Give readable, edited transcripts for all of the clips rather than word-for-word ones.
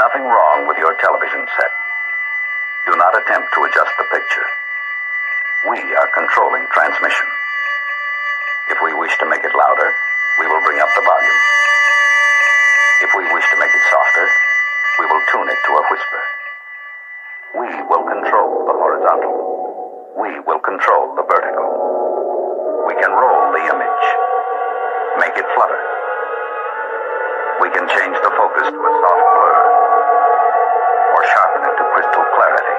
nothing wrong with your television set. Do not attempt to adjust the picture. We are controlling transmission. If we wish to make it louder, we will bring up the volume. If we wish to make it softer, we will tune it to a whisper. We will control the horizontal. We will control the vertical. We can roll the image, make it flutter. We can change the focus to a soft blur, or sharpen it to crystal clarity.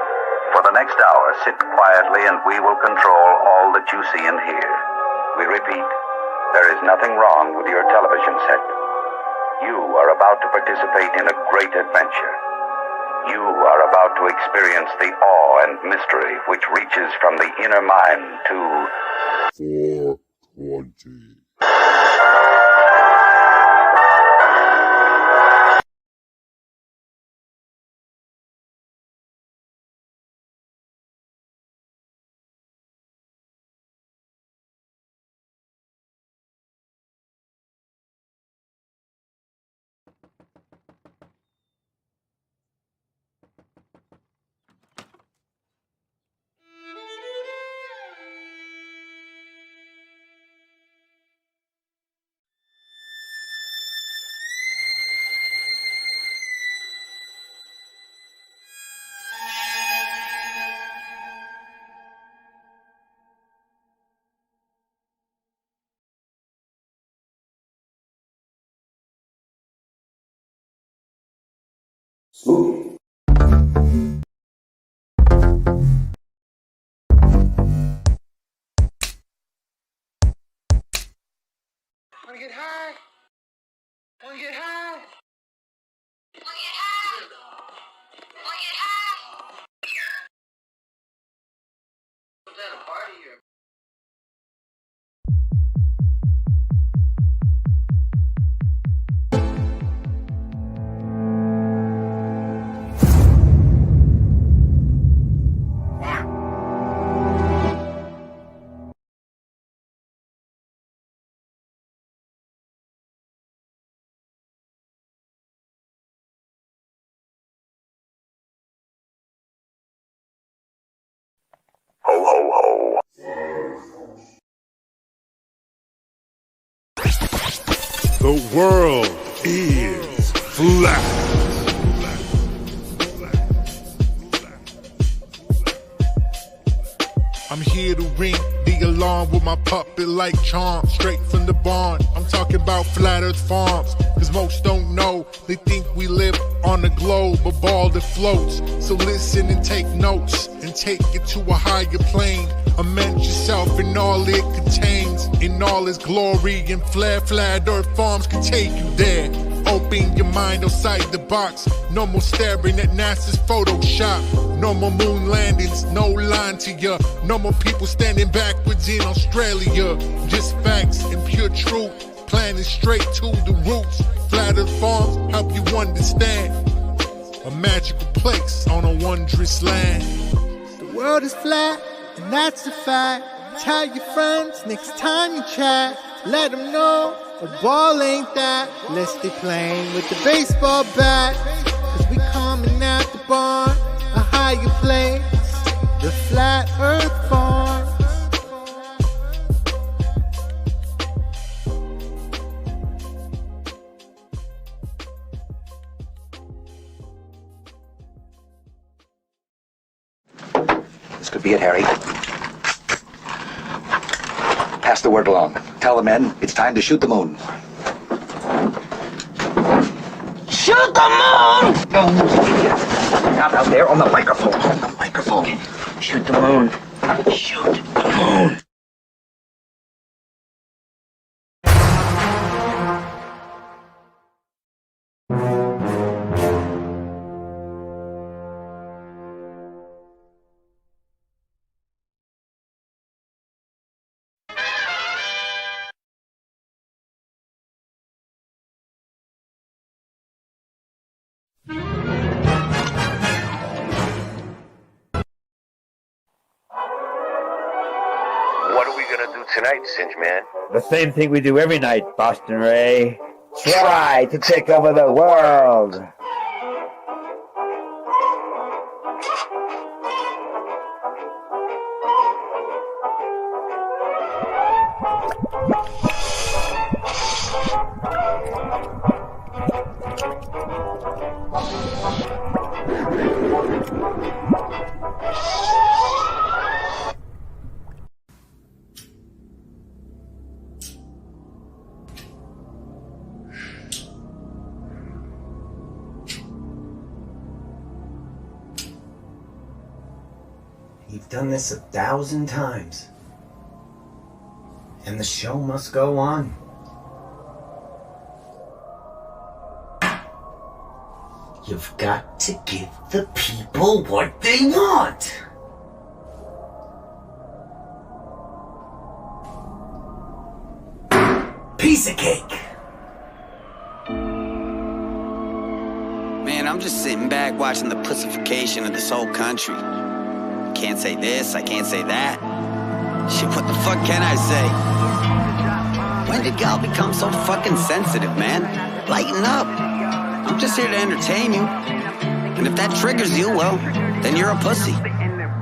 For the next hour, sit quietly and we will control all that you see and hear. We repeat, there is nothing wrong with your television set. You are about to participate in a great adventure. You are about to experience the awe and mystery which reaches from the inner mind to 420. Spooky. Wanna get high? Wanna get high? Wanna get high? Wanna get high? Was that a party or? Ho, ho, ho. The world is flat. I'm here to ring the alarm with my puppet like charm, straight from the barn. I'm talking about Flat Earth Farms, cause most don't know. They think we live on a globe, a ball that floats. So listen and take notes, and take it to a higher plane. Imagine yourself in all it contains, in all its glory, and Flat Earth Farms can take you there. Open your mind outside the box. No more staring at NASA's Photoshop. No more moon landings, no line to ya. No more people standing backwards in Australia. Just facts and pure truth, planning straight to the roots. Flat Earth Farms help you understand. A magical place on a wondrous land. The world is flat, and that's a fact. Tell your friends next time you chat. Let them know a ball ain't that. Let's stay playing with the baseball bat. Cause we coming out the barn, a higher place, the Flat Earth Farm. This could be it, Harry. Pass the word along. Tell the men it's time to shoot the moon. Shoot the moon! Oh, not out there on the microphone. On the microphone. Shoot the moon. Shoot the moon. What are we gonna do tonight, Singe Man? The same thing we do every night, Boston Ray. Try to take over the world. I've done this 1,000 times. And the show must go on. You've got to give the people what they want. Piece of cake. Man, I'm just sitting back watching the pussification of this whole country. Can't say this, I can't say that. Shit, what the fuck can I say? When did y'all become so fucking sensitive, man? Lighten up. I'm just here to entertain you. And if that triggers you, well, then you're a pussy.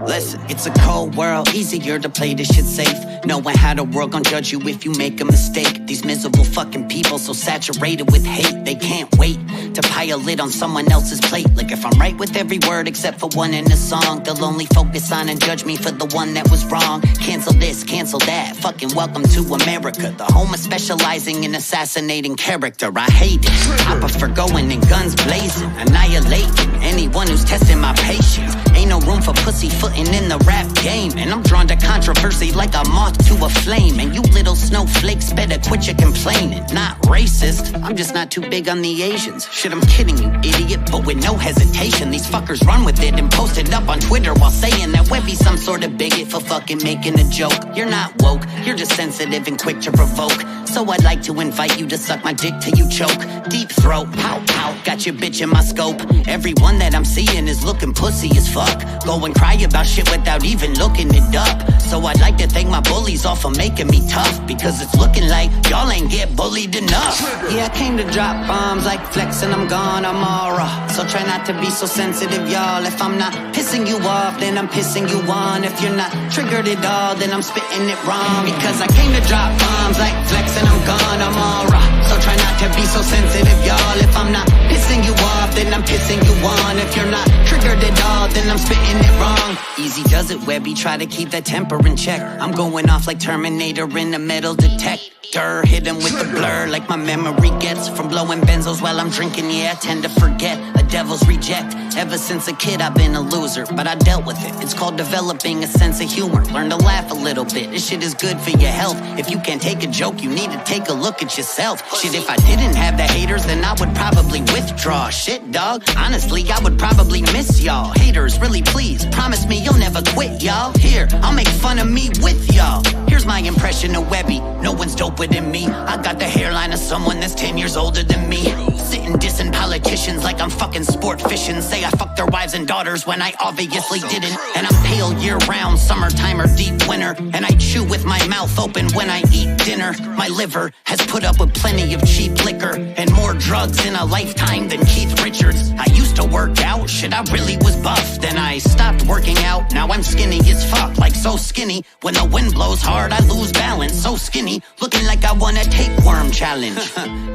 Listen, it's a cold world, easier to play this shit safe. Knowing how the world gon' judge you if you make a mistake. These miserable fucking people so saturated with hate, they can't wait to pile it on someone else's plate. Like if I'm right with every word except for one in the song, they'll only focus on and judge me for the one that was wrong. Cancel this, cancel that, fucking welcome to America. The home of specializing in assassinating character. I hate it, I prefer going in guns blazing, annihilating anyone who's testing my patience. Ain't no room for pussyfooting in the rap game, and I'm drawn to controversy like a moth to a flame. And you little snowflakes better quit your complaining. Not racist, I'm just not too big on the Asians. Shit, I'm kidding you, idiot, but with no hesitation. These fuckers run with it and post it up on Twitter while saying that Webby's some sort of bigot for fucking making a joke. You're not woke, you're just sensitive and quick to provoke. So I'd like to invite you to suck my dick till you choke. Deep throat, pow pow, got your bitch in my scope. Everyone that I'm seeing is looking pussy as fuck. Go and cry about shit without even looking it up. So I'd like to thank my bullies all for making me tough, because it's looking like y'all ain't get bullied enough. Yeah, I came to drop bombs like Flex and I'm gone, I'm aura. So try not to be so sensitive, y'all. If I'm not pissing you off, then I'm pissing you on. If you're not triggered at all, then I'm spitting it wrong. Because I came to drop bombs like Flex and I'm gone, I'm aura. So try not to be so sensitive, y'all. If I'm not pissing you off, then I'm pissing you on. If you're not triggered at all, then I'm spitting it wrong. Easy does it, Webby, try to keep that temper in check. I'm going off like Terminator in the metal detector. Hit him with the blur like my memory gets from blowing benzos while I'm drinking. Yeah, I tend to forget, a devil's reject. Ever since a kid I've been a loser, but I dealt with it. It's called developing a sense of humor. Learn to laugh a little bit, this shit is good for your health. If you can't take a joke, you need to take a look at yourself. Shit, if I didn't have the haters, then I would probably withdraw. Shit, dog, honestly, I would probably miss y'all. Haters, really please, promise me you'll never quit, y'all. Here, I'll make fun of me with y'all. Here's my impression of Webby, no one's doper than me. I got the hairline of someone that's 10 years older than me. Sitting dissing politicians like I'm fucking sport fishing. Say I fucked their wives and daughters when I obviously didn't. And I'm pale year round, summertime or deep winter. And I chew with my mouth open when I eat dinner. My liver has put up with plenty of cheap liquor and more drugs in a lifetime than Keith Richards. I used to work out, shit, I really was buff. Then I stopped working out, now I'm skinny as fuck. Like so skinny, when the wind blows hard I lose balance. So skinny, looking like I won a tapeworm challenge.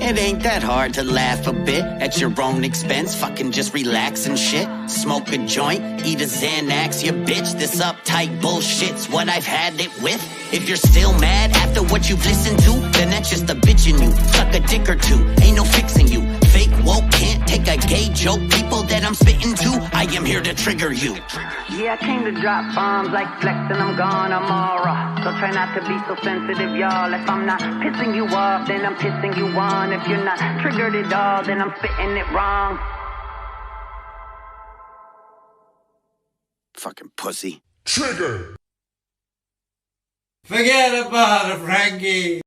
It ain't that hard to laugh a bit at your own expense. Fucking just relax and shit. Smoke a joint, eat a Xanax, you bitch. This uptight bullshit's what I've had it with. If you're still mad after what you've listened to, then that's just a bitch in you. Suck a dick or two, ain't no fixing you. Fake woke can't take a gay joke. People that I'm spitting to, I am here to trigger you. Yeah, I came to drop bombs like Flex and I'm gone, I'm aura. So try not to be so sensitive, y'all. If I'm not pissing you off, then I'm pissing you on. If you're not triggered at all, then I'm spitting it wrong. Fucking pussy. Trigger! Forget about it, Frankie.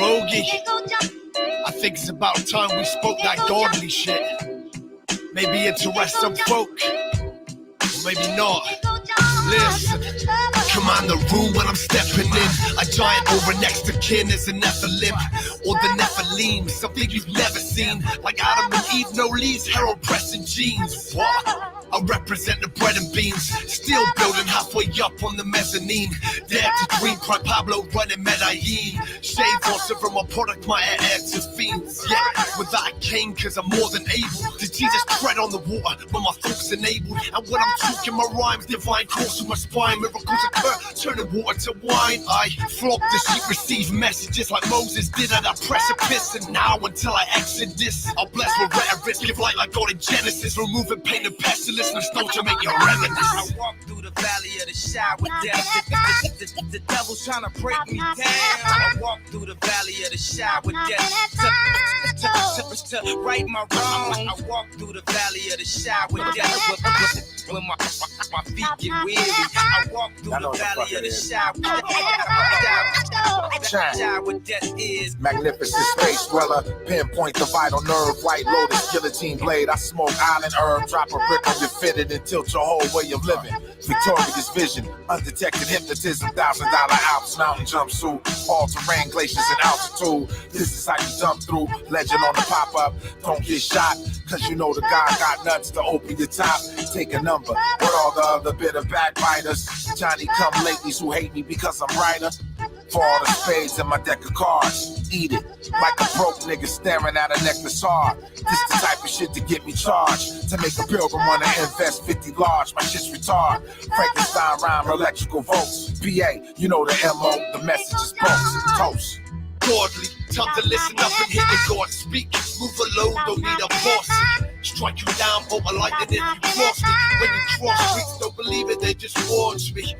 bogey. I think it's about time we spoke that godly shit. Maybe interest some folk, or maybe not. Listen, command the room when I'm stepping in. A giant over next to kin is a Nephilim, or the Nephilim, something you've never seen. Like Adam and Eve, no leaves, Harold pressing jeans. What? I represent the bread and beans, still building halfway up on the mezzanine. Dare to dream, prime Pablo running Medellin. Shave also from my product, my air to fiends. Yeah, without a cane, cause I'm more than able to Jesus tread on the water when my thoughts enabled. And when I'm talking my rhymes, divine course of my spine. Miracles occur, turning water to wine. I flock the sheep, receive messages like Moses did at a precipice. And now until I exit this, I'll bless with rhetoric, give light like God in Genesis, removing pain and pestilence. Nostalgia make you reminisce. I walk through the valley of the shadow of death. The devil's trying to break me down. I walk through the valley of the shadow of death to right my wrongs. I walk through the valley of the shadow of death when my feet get weary. I walk through the valley of the shadow of death is magnificent space dweller. Pinpoint the vital nerve. White lotus guillotine blade. I smoke island herb. Drop a brick on your fitted and tilt your whole way of living. Victorious vision, undetected hypnotism, $1,000 Alps, mountain jumpsuit, all-terrain glaciers and altitude. This is how you jump through. Legend on the pop-up. Don't get shot, cause you know the guy got nuts to open your top. Take a number with all the other bitter backbiters. Johnny come latelys who hate me because I'm brighter. For all the spades in my deck of cards, eat it like a broke nigga staring at a necklace hard. This the type of shit to get me charged. To make a pilgrim wanna invest 50 large, my shit's retard. Frankenstein rhyme, electrical volts. PA, you know the MO, the message is bolts. Toast. Godly, time to listen up and hear the God speak. Move alone, don't need a boss. Strike you down, bolt a lightning if you cross me. When you cross streets, don't believe it, they just watch me.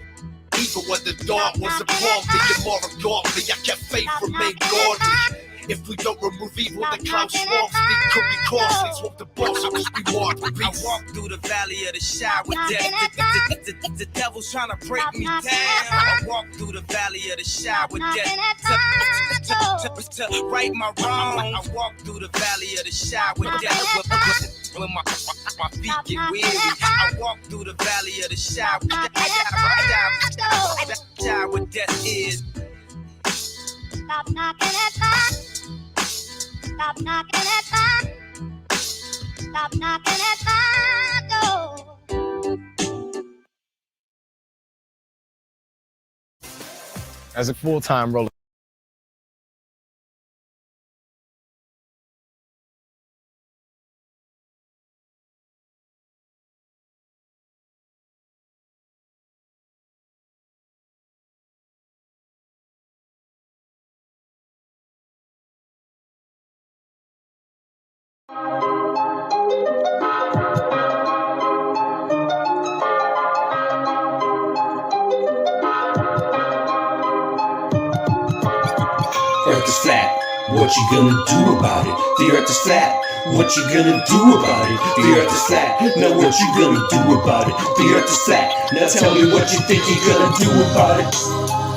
Even when the dark was upon me, and more ungodly, I kept faith, remain godly. If we don't remove evil, the clouds swarms me. Could be costly, swap the boss, or just be marked with beasts. I walk through the valley of the shadow of death. The devil's trying to break me down. I walk through the valley of the shadow of death to right my wrongs. I walk through the valley of the shadow of death when my feet get weary. I walk through the valley of the shadow of death is. Stop knocking at my. Stop knocking at my. Stop knocking at my door. As a full-time roller. Earth is flat, what you gonna do about it? The earth is flat, what you gonna do about it? The earth is flat, now what you gonna do about it? The earth is flat, now tell me what you think you're gonna do about it.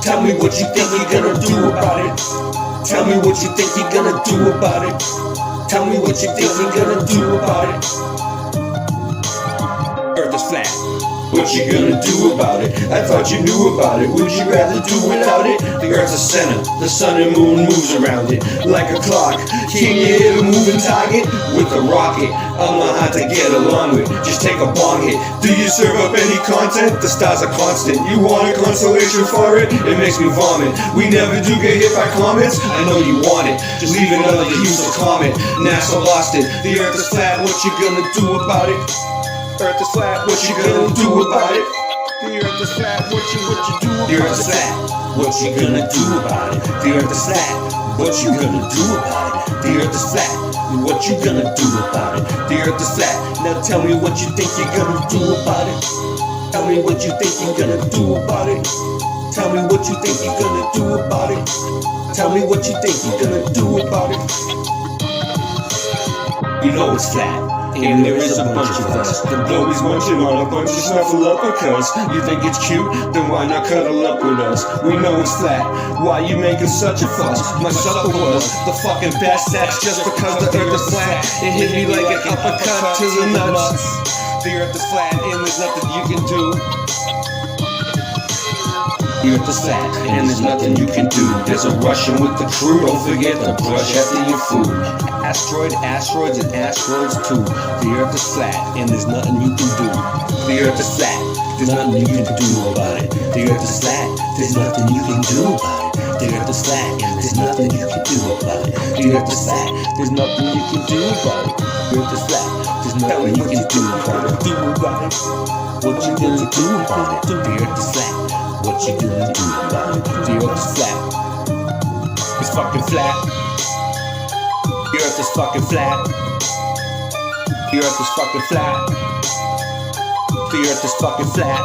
Tell me what you think you're gonna do about it. Tell me what you think you're gonna do about it. Tell me what you think you're gonna do about it. Earth is flat, what you gonna do about it? I thought you knew about it, would you rather do without it? The earth's a center, the sun and moon moves around it like a clock. Can you hit a moving target with a rocket? I'm not hard to get along with, just take a bong hit. Do you serve up any content? The stars are constant. You want a consolation for it? It makes me vomit. We never do get hit by comets. I know you want it, just leave another useless comment. NASA lost it. The earth is flat, what you gonna do about it? Earth is flat, what you gonna do about it? The earth is flat, what you do about it? The earth is flat, what you gonna do about it? The earth is flat, what you gonna do about it? The earth is flat, what you gonna do about it? The earth is flat, now tell me what you think you're gonna do about it. Tell me what you think you're gonna do about it. Tell me what you think you're gonna do about it. Tell me what you think you're gonna do about it. You know it's flat. and there is a bunch of us. The blowies munching on a bunch of snuffleupagus. You think it's cute? Then why not cuddle up with us? We know it's flat. Why you making such a fuss? My supper was the fucking best. That's just because the earth is flat. It hit me like an uppercut to the nuts. The earth is flat and there's nothing you can do. The earth is flat and there's nothing you can do. There's a Russian with the crew. Don't forget to brush after your food. Asteroids and asteroids too. The earth is flat and there's nothing you can do. The earth is flat. There's nothing you can do about it. The earth is flat. There's nothing you can do about it. The earth is flat and there's nothing you can do about it. The earth is flat. There's nothing you can do about it. The earth is flat. There's nothing you can do about it. What you gonna do about it? The earth is flat. What you gonna do about it? The earth is flat. It's fucking flat. The earth is fucking flat. The earth is fucking flat. The earth is fucking flat.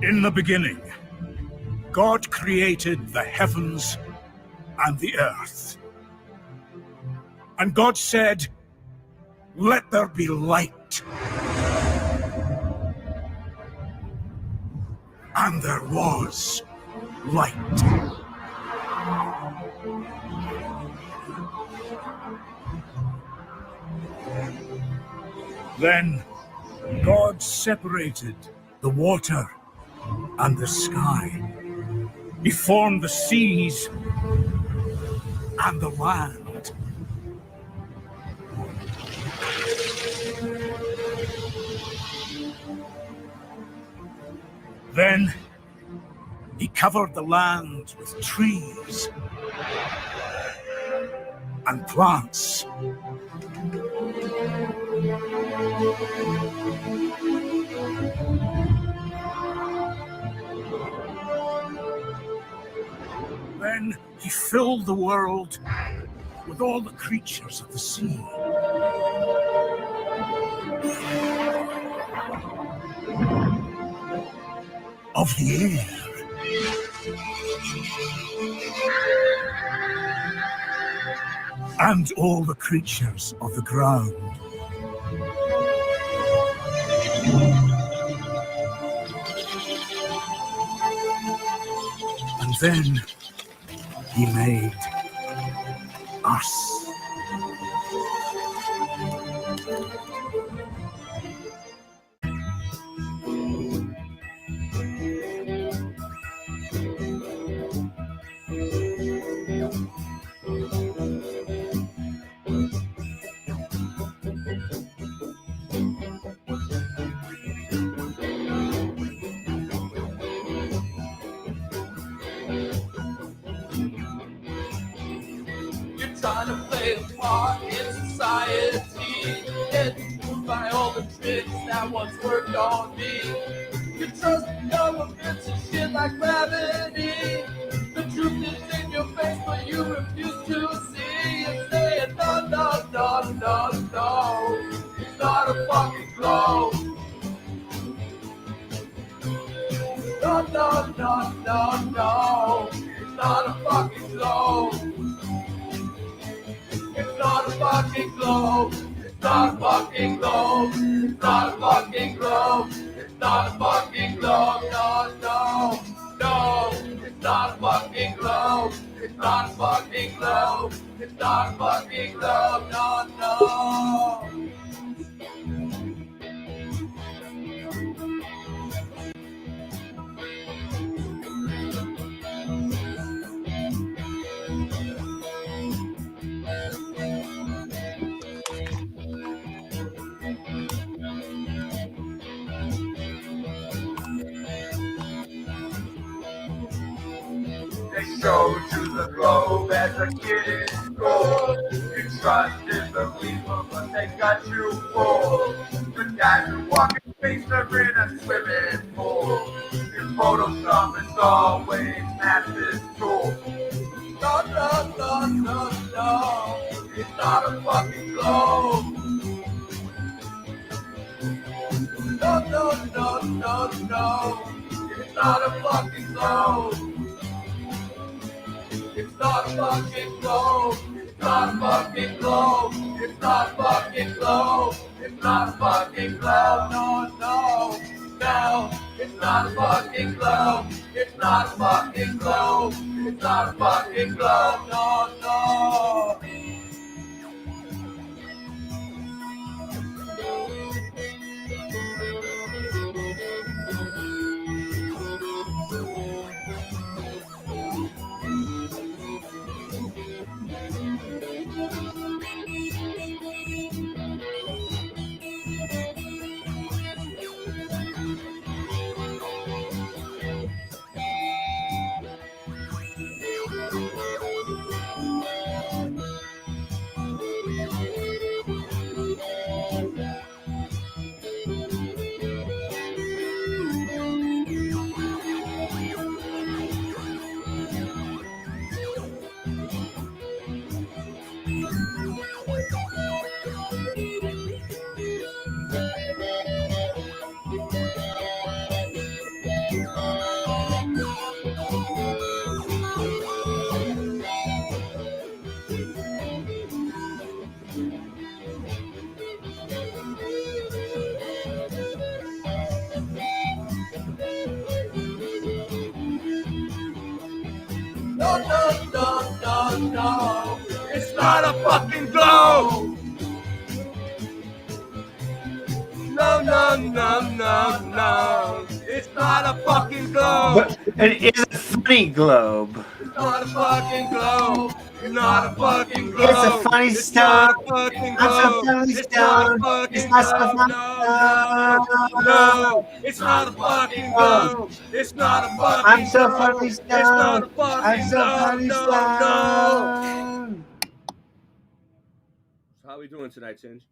In the beginning, God created the heavens and the earth. And God said, "Let there be light." And there was light. Then God separated the water and the sky. He formed the seas and the land. Then he covered the land with trees and plants. Then he filled the world with all the creatures of the sea. Of the air. And all the creatures of the ground. And then he made us. Trying to play a part in society, getting fooled by all the tricks that once worked on me. You trust the governments and shit like gravity. The truth is in your face, but you refuse to see. And saying no, no, no, no, no, it's not a fucking globe. No, no, no, no, no, it's not a fucking globe. It's not a fucking globe. It's not a fucking globe. It's not a fucking globe. It's not a fucking globe. No, no, no. It's not a fucking globe. It's not a fucking globe. It's not a fucking globe. No, no. they showed you the globe as a kid in school. You trusted the people, but they got you fooled. The guys who walk in face are in a swimming pool. Your Photoshop is always massive tool. No, no, no, no, no. It's not a fucking globe. No, no, no, no, no. It's not a fucking globe. It's not a fucking globe. It's not a fucking globe. It's not a fucking globe. It's not a fucking globe. No, no, no. It's not a fucking globe. It's not a fucking globe. It's not a fucking globe. No, no. No, no, no, no, no. It's not a fucking globe. No, no, no, no, no. It's not a fucking globe. But it is a funny globe. It's not a fucking globe. It's not a fucking globe. It's a funny It's stone. not a fucking I'm so globe. funny It's not a stone. fucking It's not so globe. funny No, it's not a fucking globe. It's not a fucking I'm so globe. funny It's not a stone. fucking I'm so funny globe. stone. How are we doing tonight, Singe?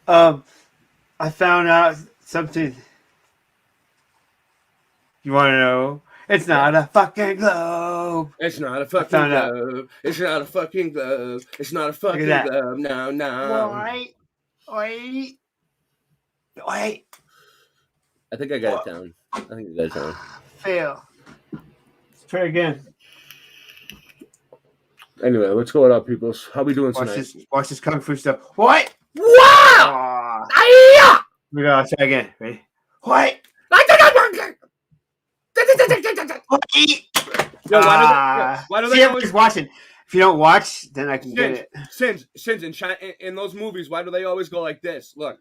I found out something. You want to know? It's not a fucking globe. It's not a fucking found out. globe. It's not a fucking globe. It's not a fucking that. globe. No, no. Wait. I think I got it down. I think I got it down. Fail. Let's try again. Anyway, what's going on, people? How we doing tonight? Watch this kung fu stuff. What? Wow! We gotta try again. Ready? What? Yo, why do they See, always everybody's watching. If you don't watch, then I can get it. Sins in those movies? Why do they always go like this? Look.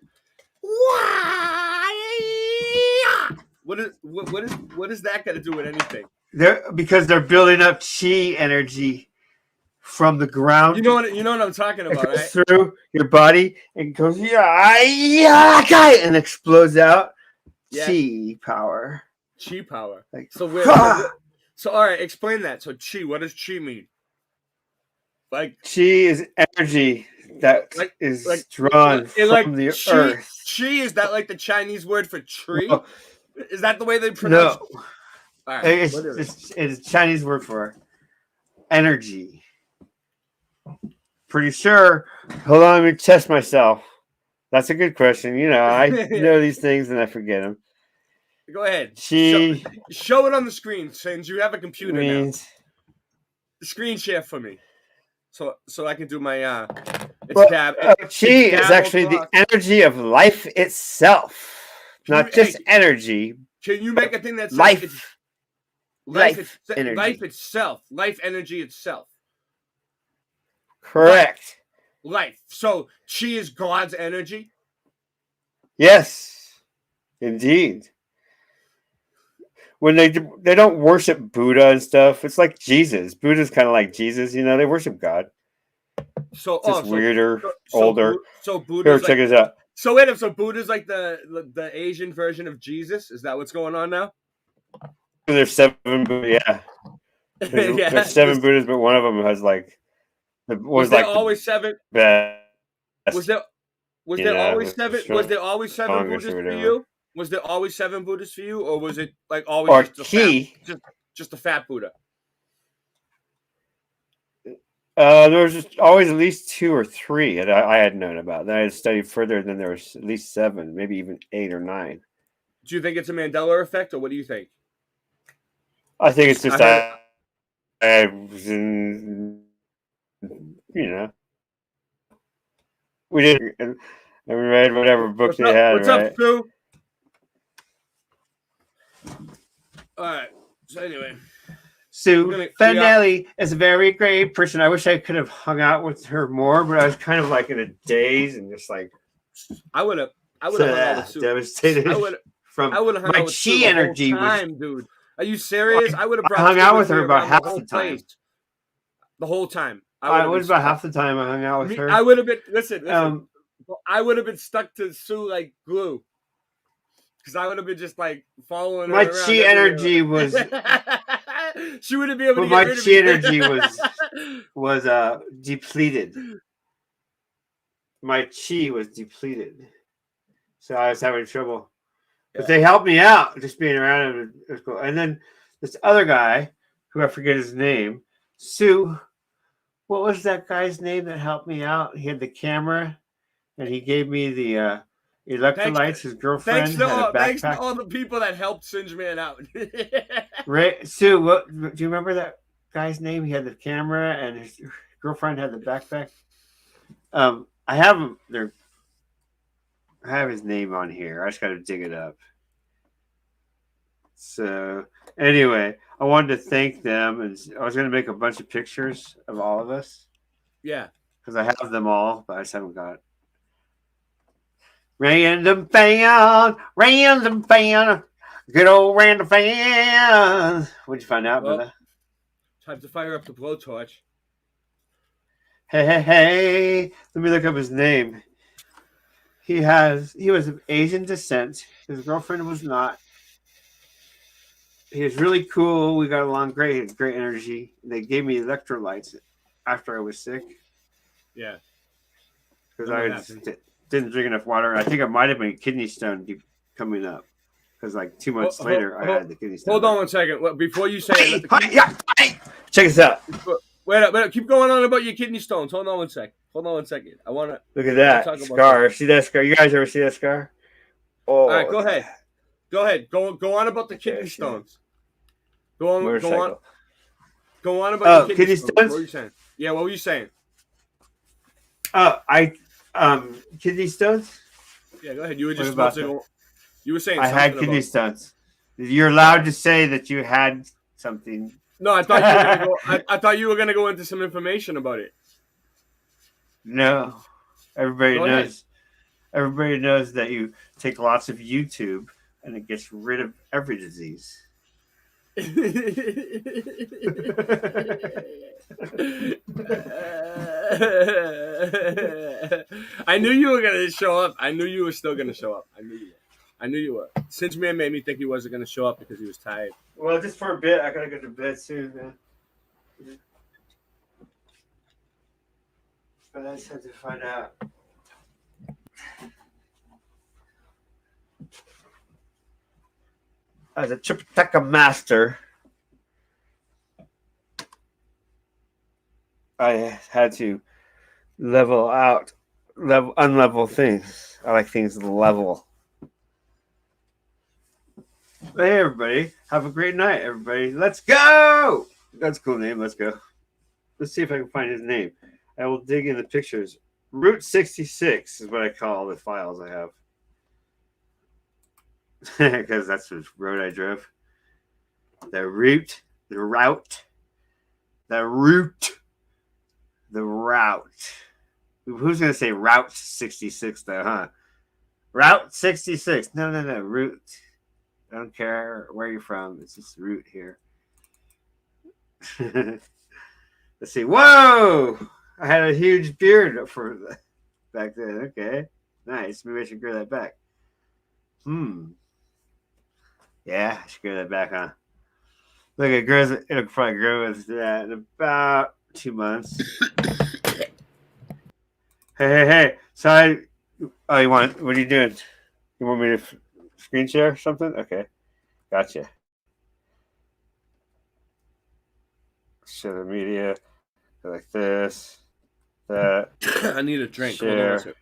What is that got to do with anything? Because they're building up chi energy from the ground. You know what I'm talking It about, goes right? through your body and goes and explodes out. Yeah. Chi power. Chi power. Like, So all right, explain that. So chi, what does chi mean? Like chi is energy that is drawn from the earth. Chi, is that like the Chinese word for tree? No. Is that the way they pronounce No. it? All right, It's a Chinese word for energy. Pretty sure. Hold on, let me test myself. That's a good question. You know, I know these things and I forget them. Go ahead. Chi Show it on the screen, since you have a computer means now. Screen share for me, so I can do my chi is actually the energy of life itself, not just energy. Can you make a thing that's life? Life energy. Life itself, life energy itself. Correct. Life. So chi is God's energy. Yes, indeed. When they don't worship Buddha and stuff, it's like Jesus. Buddha's kind of like Jesus, you know. They worship God. So Just weirder, older. So Buddha's Here, check this out. So wait, so Buddha's like the Asian version of Jesus? Is that what's going on now? There's 7, yeah. There's 7 Buddhas, but one of them has like Was there always 7? best. Was there always 7? Was there always 7 Buddhists for you? Was there always 7 Buddhists for you, or was it like always Or just a fat Buddha? There was just always at least 2 or 3 that I had known about. Then I had studied further, then there was at least 7, maybe even 8 or 9. Do you think it's a Mandela effect, or what do you think? I think it's just I was in, we didn't, and we read whatever book they had. What's up, Sue? All right. So anyway, Sue Fanelli is a very great person. I wish I could have hung out with her more, but I was kind of like in a daze and just like I would have hung out with Sue. Devastated. I would have hung out with Sue the energy whole time, dude. Are you serious? I would have hung out with her about half the time. The whole time. I was about half the time I hung out with her. I would have been listen. I would have been stuck to Sue like glue. Because I would have been just like following her my around. Chi energy was. She wouldn't be able to get my rid of Chi me. energy was depleted. My Chi was depleted, so I was having trouble. Yeah. But they helped me out just being around him. It was cool. And then this other guy, who I forget his name, Sue. What was that guy's name that helped me out? He had the camera, and he gave me the. Electrolytes, his girlfriend had a backpack. Thanks to all the people that helped Singe Man out. Sue, do you remember that guy's name? He had the camera and his girlfriend had the backpack. I have him there. I have his name on here. I just got to dig it up. So anyway, I wanted to thank them, and I was going to make a bunch of pictures of all of us. Yeah, because I have them all, but I just haven't got it. Random fan, good old random fan. What'd you find out, brother? Time to fire up the blowtorch. Hey. Let me look up his name. He was of Asian descent. His girlfriend was not. He was really cool. We got along great. He had great energy. They gave me electrolytes after I was sick. Yeah. Because I didn't drink enough water. I think it might have been kidney stone coming up. Because like 2 months later, I had the kidney stone. Hold on 1 second. Before you say it, check this out. Wait up. Keep going on about your kidney stones. Hold on 1 second. I want to look at that scar. See that scar? You guys ever see that scar? Oh, all right, go ahead. Go on about the kidney stones. Go on about your kidney stones. What were you saying? Yeah, what were you saying? Kidney stones? Yeah, go ahead. You were just about to. You were saying I had kidney stones. You're allowed to say that you had something. No, I thought you were gonna go. I thought you were gonna go into some information about it. No, everybody knows. Everybody knows that you take lots of YouTube and it gets rid of every disease. I knew you were gonna show up. I knew you were still gonna show up. I knew you were. Singe Man made me think he wasn't gonna show up because he was tired. Well, just for a bit. I gotta go to bed soon, man. But I just had to find out. As a Tripitaka master, I had to unlevel things. I like things level. Hey, everybody. Have a great night, everybody. Let's go! That's a cool name. Let's go. Let's see if I can find his name. I will dig in the pictures. Route 66 is what I call the files I have. Because that's the road I drove. The route. Who's going to say Route 66 though, huh? Route 66. No. Route. I don't care where you're from. It's just route here. Let's see. Whoa! I had a huge beard for back then. Okay. Nice. Maybe I should grow that back. Yeah, I should grow that back, huh? Look, it'll probably grow with that in about 2 months. Hey. So what are you doing? You want me to screen share or something? Okay. Gotcha. Share the media like this, that. I need a drink. Share.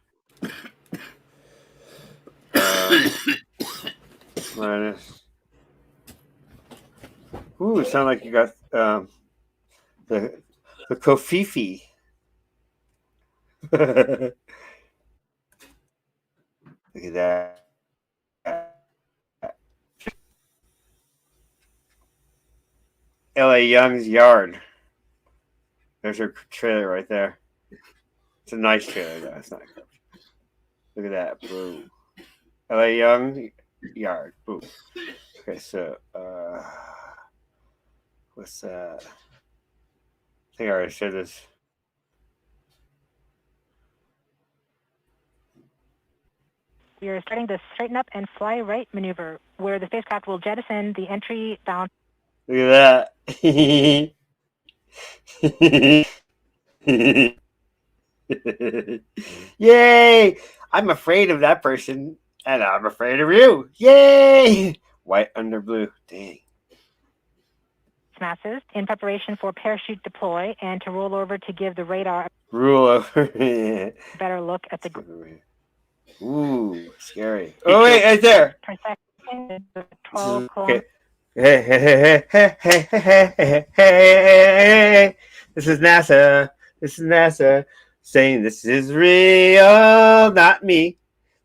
Minus. Ooh, it sounds like you got the Kofifi. Look at that. L.A. Young's yard. There's her trailer right there. It's a nice trailer, though. It's not. Look at that. Boom. L.A. Young yard. Boom. Okay, so what's that? I think I already said this. We are starting the straighten up and fly right maneuver, where the spacecraft will jettison the entry bound. Look at that. Yay! I'm afraid of that person, and I'm afraid of you. Yay! White under blue. Dang. Masses in preparation for parachute deploy and to roll over to give the radar Rule over. a better look at the Ooh, scary. Oh, wait, right there. per second. 12 Okay. Hey. This is NASA. Saying this is real, not me.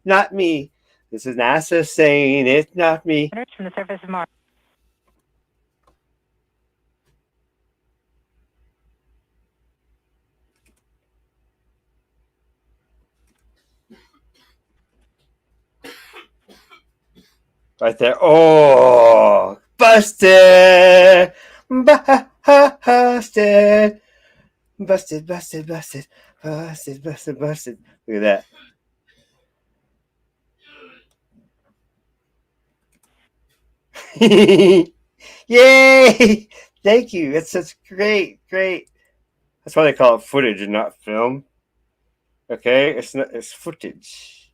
This is NASA saying it's not me. kilometers from the surface of Mars. Right there. Oh, busted. Busted. Look at that. Yay! Thank you. That's such great. That's why they call it footage and not film. Okay, it's footage.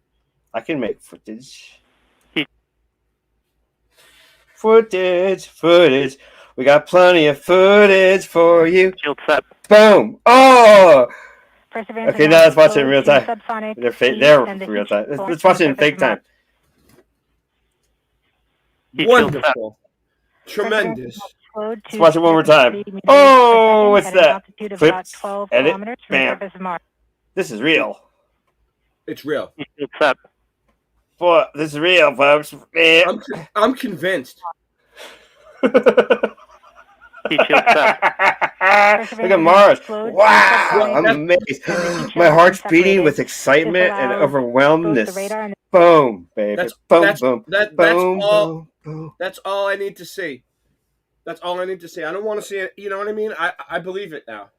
I can make footage. Footage. We got plenty of footage for you. Boom. Oh. Okay, now let's watch it in real time. They're real time. Let's watch it in fake time. Wonderful. Tremendous. Let's watch it one more time. Oh, what's that? Clips, edit, bam. This is real. It's real. Boy, this is real, folks. I'm convinced. Look at Mars. Wow, I'm amazed. My heart's beating with excitement and overwhelmedness. Boom, baby. Boom. That's all I need to see. That's all I need to see. I don't want to see it. You know what I mean? I believe it now.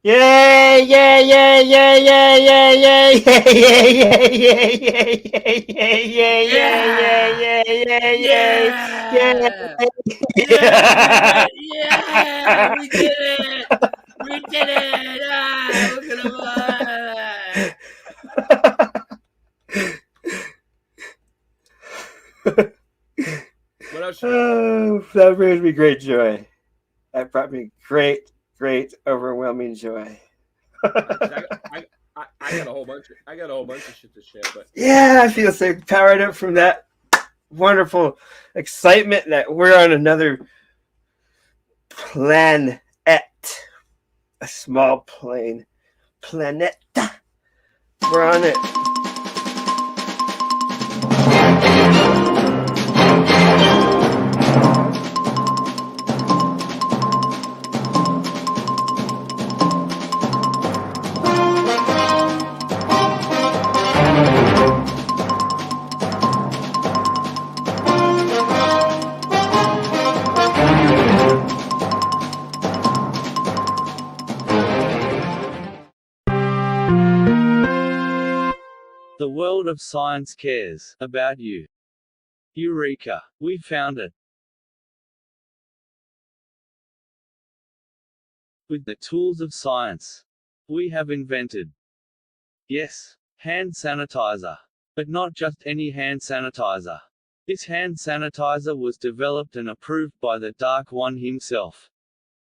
Yay! We did it! Ah, look at What else? Oh, that brings me great joy. That brought me great, overwhelming joy. I got a whole bunch of shit to share, but yeah, I feel so powered up from that wonderful excitement that we're on another planet, a small plane planet. We're on it. The world of science cares about you. Eureka! We found it. With the tools of science, we have invented, yes, hand sanitizer. But not just any hand sanitizer. This hand sanitizer was developed and approved by the Dark One himself.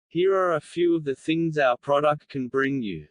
Here are a few of the things our product can bring you.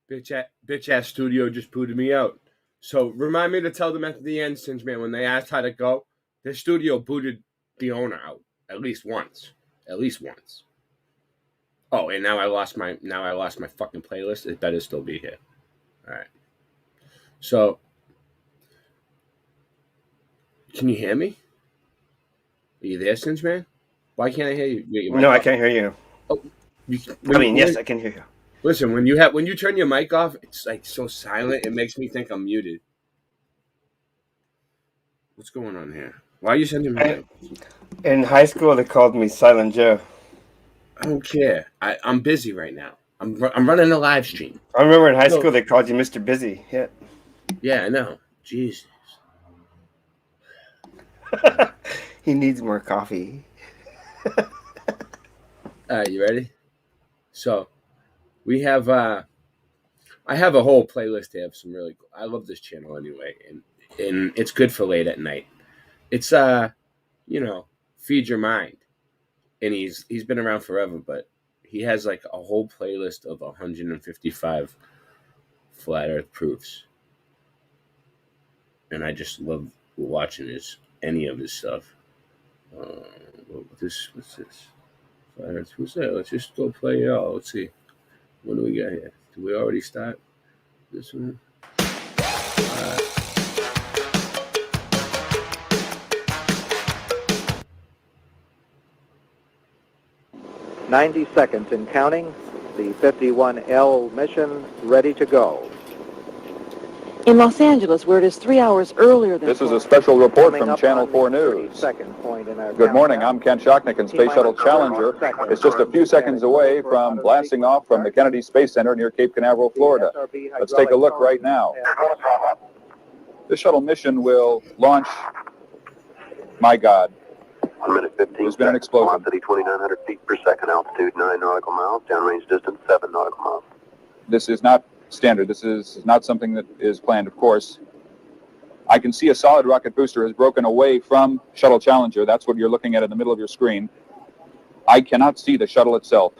Bitch ass studio just booted me out. So remind me to tell them at the end, Singe Man, when they asked how to go, the studio booted the owner out at least once. At least once. Oh, and now I lost my fucking playlist. It better still be here. All right. So, can you hear me? Are you there, Singe Man? Why can't I hear you? No, I can't hear you. Oh, yes, I can hear you. Listen, when you turn your mic off, it's like so silent. It makes me think I'm muted. What's going on here? Why are you sending me? In high school, they called me Silent Joe. I don't care. I'm busy right now. I'm running a live stream. I remember in high school they called you Mr. Busy. Yeah. Yeah, I know. Jesus. He needs more coffee. All right, you ready? So, we have I have a whole playlist here of some really cool. I love this channel anyway, and it's good for late at night. It's Feed Your Mind. And he's been around forever, but he has like a whole playlist of 155 flat earth proofs. And I just love watching any of his stuff. What's this? Flat earth, who's that? Let's just go play it all. Let's see. What do we got here? Did we already start this one? 90 seconds and counting. The 51L mission ready to go. In Los Angeles, where it is 3 hours earlier than... This is a special report from Channel 4 News. Good morning, I'm Ken Shocknick, and Space Shuttle Challenger is just a few seconds away from blasting off from the Kennedy Space Center near Cape Canaveral, Florida. Let's take a look right now. This shuttle mission will launch, my God, 1 minute 15 there's been an explosion. Velocity 2,900 feet per second, altitude 9 nautical miles, downrange distance 7 nautical miles. This is not standard. This is not something that is planned, of course. I can see a solid rocket booster has broken away from Shuttle Challenger. That's what you're looking at in the middle of your screen. I cannot see the shuttle itself.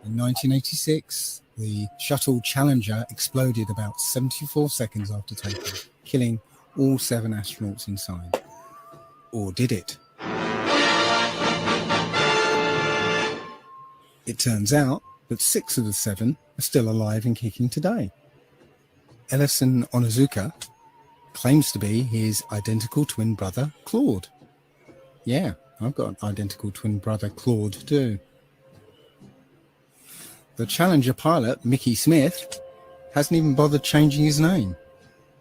In 1986, the Shuttle Challenger exploded about 74 seconds after takeoff, killing all 7 astronauts inside. Or did it? It turns out that 6 of the 7 are still alive and kicking today. Ellison Onizuka claims to be his identical twin brother, Claude. Yeah, I've got an identical twin brother, Claude, too. The Challenger pilot, Mickey Smith, hasn't even bothered changing his name.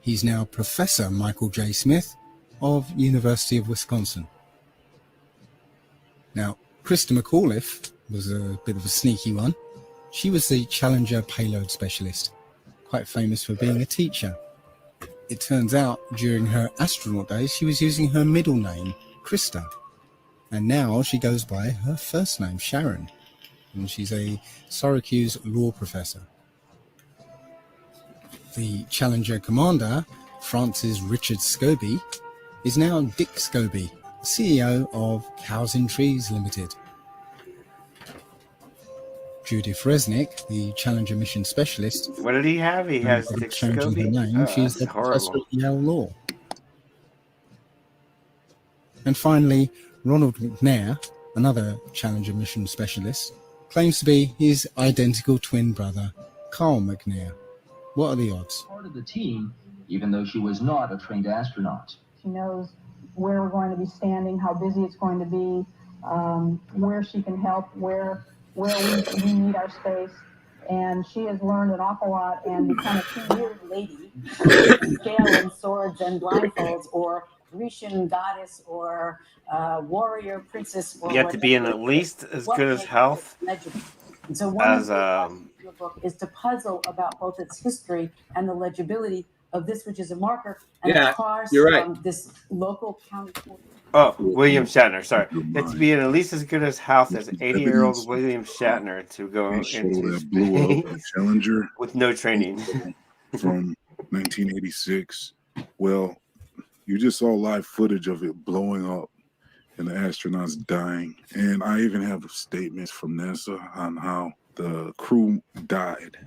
He's now Professor Michael J. Smith of University of Wisconsin. Now, Krista McAuliffe was a bit of a sneaky one. She was the Challenger payload specialist, quite famous for being a teacher. It turns out during her astronaut days, she was using her middle name, Krista. And now she goes by her first name, Sharon. And she's a Syracuse law professor. The Challenger commander, Francis Richard Scobie, is now Dick Scobie, CEO of Cows in Trees Limited. Judith Resnick, the Challenger mission specialist. What did he have? He has changing her Dexcovy? name. Oh, She's that's a professor horrible. at Yale Law. And finally, Ronald McNair, another Challenger mission specialist, claims to be his identical twin brother, Carl McNair. What are the odds? Part of the team, even though she was not a trained astronaut. She knows where we're going to be standing, how busy it's going to be, where she can help, where we need our space. And she has learned an awful lot and become a two-year lady, scale and swords and blindfolds, or Grecian goddess, or warrior princess. Or You have to be in at least as good as health And so one as of the book is to puzzle about both its history and the legibility of this, which is a marker, and Yeah, of course, you're right. this local county. Oh, William Shatner. Sorry, you have to be in at least as good as health as 80-year-old William Shatner to go into blew up space Challenger with no training. from 1986. Well, you just saw live footage of it blowing up and the astronauts dying. And I even have statements from NASA on how the crew died.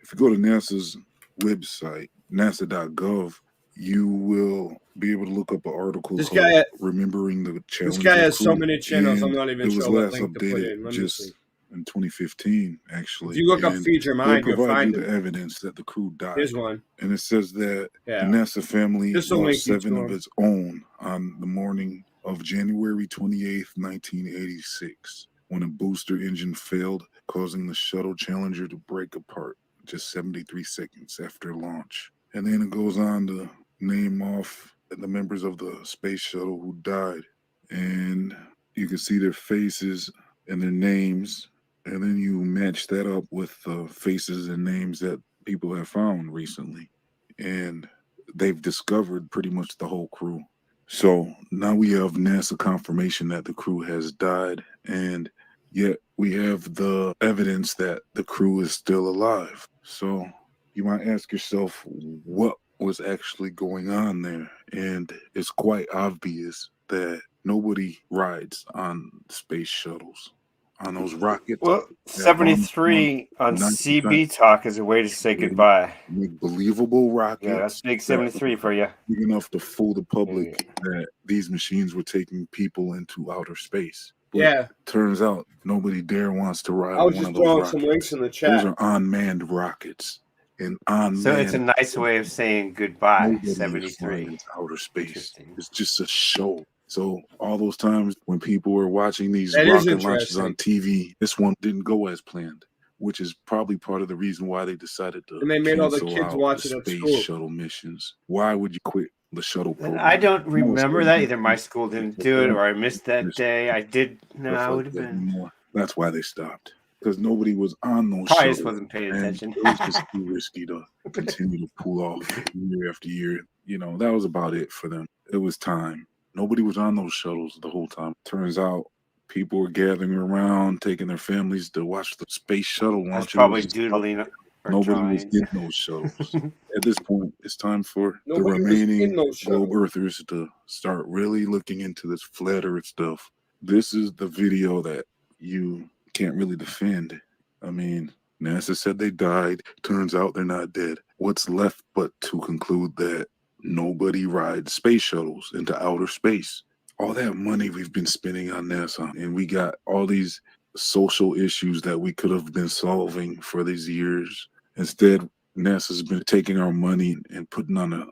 If you go to NASA's website, nasa.gov, you will be able to look up an article This called guy- Remembering the Challenger This guy has so Crew, many channels, I'm and not even it was sure what last link to put updated in. Let me just see. in 2015, actually. If you look up And Feed Your they'll Mind, you'll provide find you it. the evidence that the crew died. Here's one. And it says that Yeah. the NASA family This will lost link you 7 to of him. its own on the morning of January 28th, 1986, when a booster engine failed, causing the shuttle Challenger to break apart just 73 seconds after launch. And then it goes on to name off the members of the space shuttle who died. And you can see their faces and their names. And then you match that up with the faces and names that people have found recently. And they've discovered pretty much the whole crew. So now we have NASA confirmation that the crew has died, and yet we have the evidence that the crew is still alive. So you might ask yourself, what was actually going on there? And it's quite obvious that nobody rides on space shuttles, on those rockets. Well, 73 on CB Talk is a way to say goodbye. Believable rockets. Yeah, that's big 73 for you. Big enough to fool the public that these machines were taking people into outer space. But Yeah. turns out nobody dare wants to ride I was one just of those throwing rockets. some links in the Those chat. are unmanned rockets. And unmanned. So it's a nice way of saying goodbye, Nobody is 73. flying into outer space. It's just a show. So all those times when people were watching these That is rocket launches interesting. on TV, this one didn't go as planned, which is probably part of the reason why they decided to And they made all the cancel kids out watch the it at space school. shuttle missions. Why would you quit the shuttle program? I don't No, it's remember crazy. that. Either my school didn't do it or I missed that day. I did. No, Stuff I like would have that been. anymore. That's why they stopped. Because nobody was on those Probably just shuttles, wasn't paying and attention. It was just too risky to continue to pull off year after year. You know, that was about it for them. It was time. Nobody was on those shuttles the whole time. Turns out people were gathering around, taking their families to watch the space shuttle launch. That's probably It was just- doodling or Nobody was drawing. in those shuttles. At this point, it's time for the Nobody was in remaining those globe earthers to start really looking into this flat earth stuff. This is the video that you can't really defend. I mean, NASA said they died. Turns out they're not dead. What's left but to conclude that nobody rides space shuttles into outer space? All that money we've been spending on NASA, and we got all these social issues that we could have been solving for these years. Instead, NASA's been taking our money and putting on a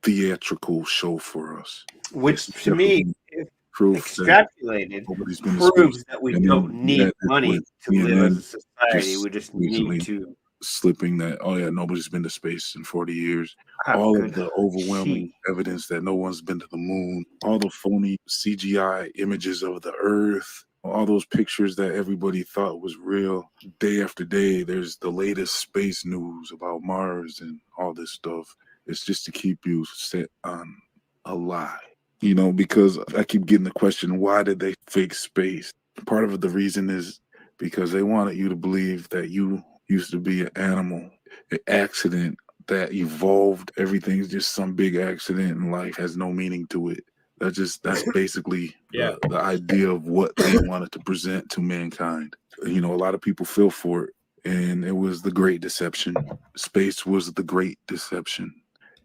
theatrical show for us. Which It's to me, definitely if proof that extrapolated, nobody's been to proves space. that we And then don't need that money with to live as a CNN society. We just recently need to. slipping that, oh yeah, nobody's been to space in 40 years. Ah, All good of the overwhelming evidence that no one's been to the moon, all the phony CGI images of the earth, all those pictures that everybody thought was real. Day after day, there's the latest space news about Mars and all this stuff. It's just to keep you set on a lie. You know, because I keep getting the question, why did they fake space? Part of the reason is because they wanted you to believe that you used to be an animal, an accident that evolved. Everything's just some big accident and life has no meaning to it. That's basically Yeah. the idea of what they wanted to present to mankind. You know, a lot of people fell for it, and it was the great deception. Space was the great deception,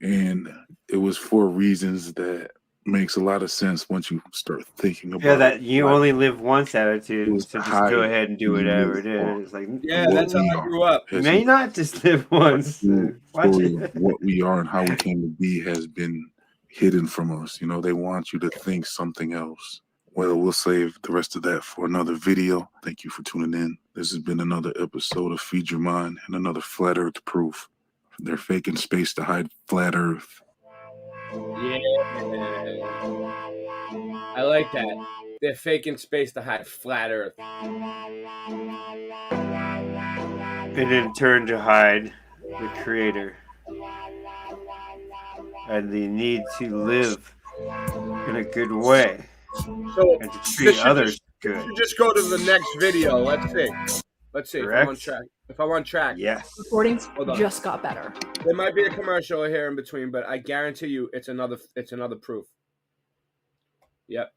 and it was for reasons that makes a lot of sense once you start thinking about Yeah, that it. you only live once attitude, It was so just high go ahead and do you whatever live it on. is. Like, Yeah, What that's how we I are grew up. you has may not just live once. the Watch story it. of what we are and how we came to be has been hidden from us. You know, they want you to think something else. Well, we'll save the rest of that for another video. Thank you for tuning in. This has been another episode of Feed Your Mind and another Flat Earth proof. They're faking space to hide flat Earth. Yeah. I like that. They're faking space to hide flat Earth. And in turn to hide the creator and the need to live in a good way So and to this treat should others just, good. should just go to the next video. Let's see. Let's see if I'm on Correct? track. If I'm on track. Yes. Recordings Hold on. just got better. There might be a commercial here in between, but I guarantee you it's another proof. Yep.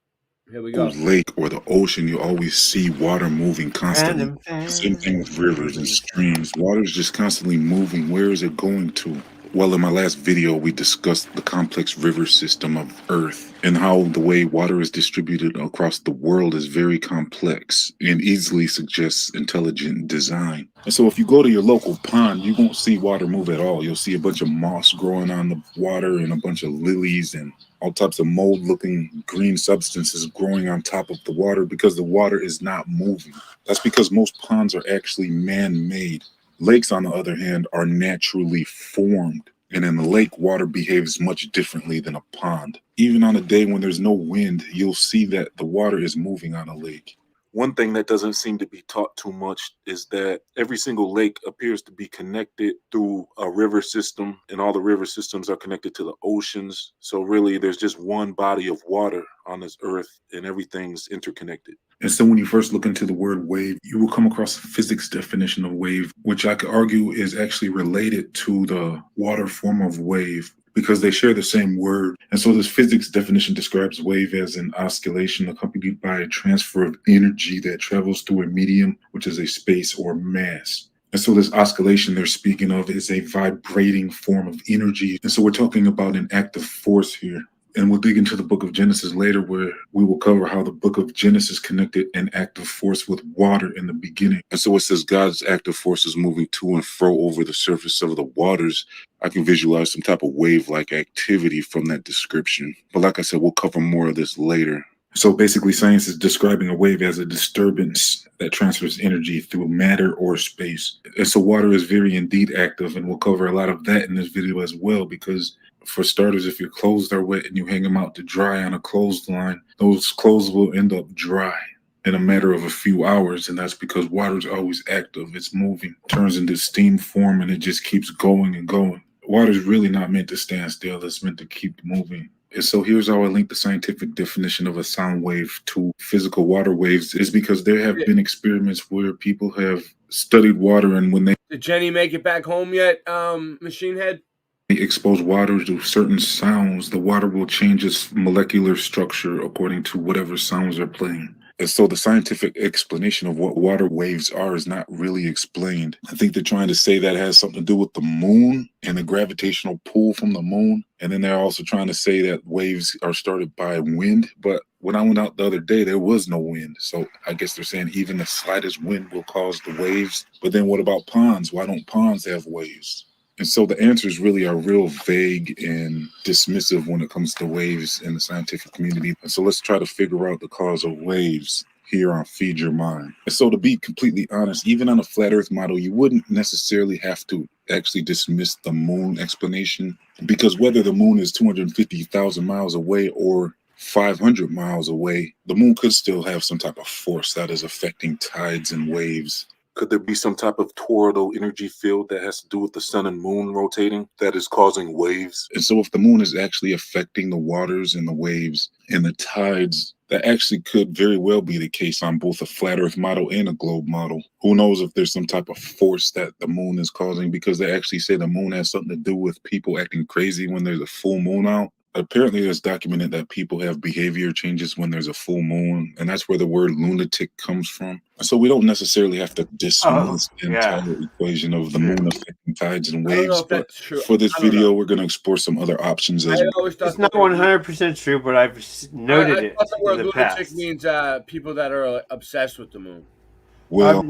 Here we go. The lake or the ocean, you always see water moving constantly. Same thing with rivers and streams. Water is just constantly moving. Where is it going to? Well, in my last video, we discussed the complex river system of Earth and how the way water is distributed across the world is very complex and easily suggests intelligent design. And so if you go to your local pond, you won't see water move at all. You'll see a bunch of moss growing on the water and a bunch of lilies and all types of mold-looking green substances growing on top of the water because the water is not moving. That's because most ponds are actually man-made. Lakes, on the other hand, are naturally formed. And in the lake, water behaves much differently than a pond. Even on a day when there's no wind, you'll see that the water is moving on a lake. One thing that doesn't seem to be taught too much is that every single lake appears to be connected through a river system, and all the river systems are connected to the oceans. So really, there's just one body of water on this earth, and everything's interconnected. And so when you first look into the word wave, you will come across a physics definition of wave, which I could argue is actually related to the water form of wave, because they share the same word. And so this physics definition describes wave as an oscillation accompanied by a transfer of energy that travels through a medium, which is a space or mass. And so this oscillation they're speaking of is a vibrating form of energy. And so we're talking about an active force here. And we'll dig into the book of Genesis later, where we will cover how the book of Genesis connected an active force with water in the beginning. And so it says God's active force is moving to and fro over the surface of the waters. I can visualize some type of wave-like activity from that description. But like I said, we'll cover more of this later. So basically, science is describing a wave as a disturbance that transfers energy through matter or space. And so water is very indeed active, and we'll cover a lot of that in this video as well, because for starters, if your clothes are wet and you hang them out to dry on a clothesline, those clothes will end up dry in a matter of a few hours. And that's because water is always active. It's moving, turns into steam form, and it just keeps going and going. Water is really not meant to stand still. It's meant to keep moving. And so here's how I link the scientific definition of a sound wave to physical water waves, is because there have been experiments where people have studied water, and when they Did Jenny make it back home yet, Machine Head? expose water to certain sounds, the water will change its molecular structure according to whatever sounds are playing. And so the scientific explanation of what water waves are is not really explained. I think they're trying to say that has something to do with the moon and the gravitational pull from the moon. And then they're also trying to say that waves are started by wind. But when I went out the other day, there was no wind. So I guess they're saying even the slightest wind will cause the waves. But then what about ponds? Why don't ponds have waves? And so the answers really are real vague and dismissive when it comes to waves in the scientific community. And so let's try to figure out the cause of waves here on Feed Your Mind. And so to be completely honest, even on a flat earth model, you wouldn't necessarily have to actually dismiss the moon explanation, because whether the moon is 250,000 miles away or 500 miles away, the moon could still have some type of force that is affecting tides and waves. Could there be some type of toroidal energy field that has to do with the sun and moon rotating that is causing waves? And so if the moon is actually affecting the waters and the waves and the tides, that actually could very well be the case on both a flat earth model and a globe model. Who knows if there's some type of force that the moon is causing, because they actually say the moon has something to do with people acting crazy when there's a full moon out. apparently it's documented that people have behavior changes when there's a full moon, and that's where the word lunatic comes from. So we don't necessarily have to dismiss the entire equation of the moon affecting tides and I don't know waves, if but that's true. for this I don't know. video, we're going to explore some other options as I well. always thought It's not 100% true, but I've noted I it thought the word in the lunatic past. means people that are obsessed with the moon. Well,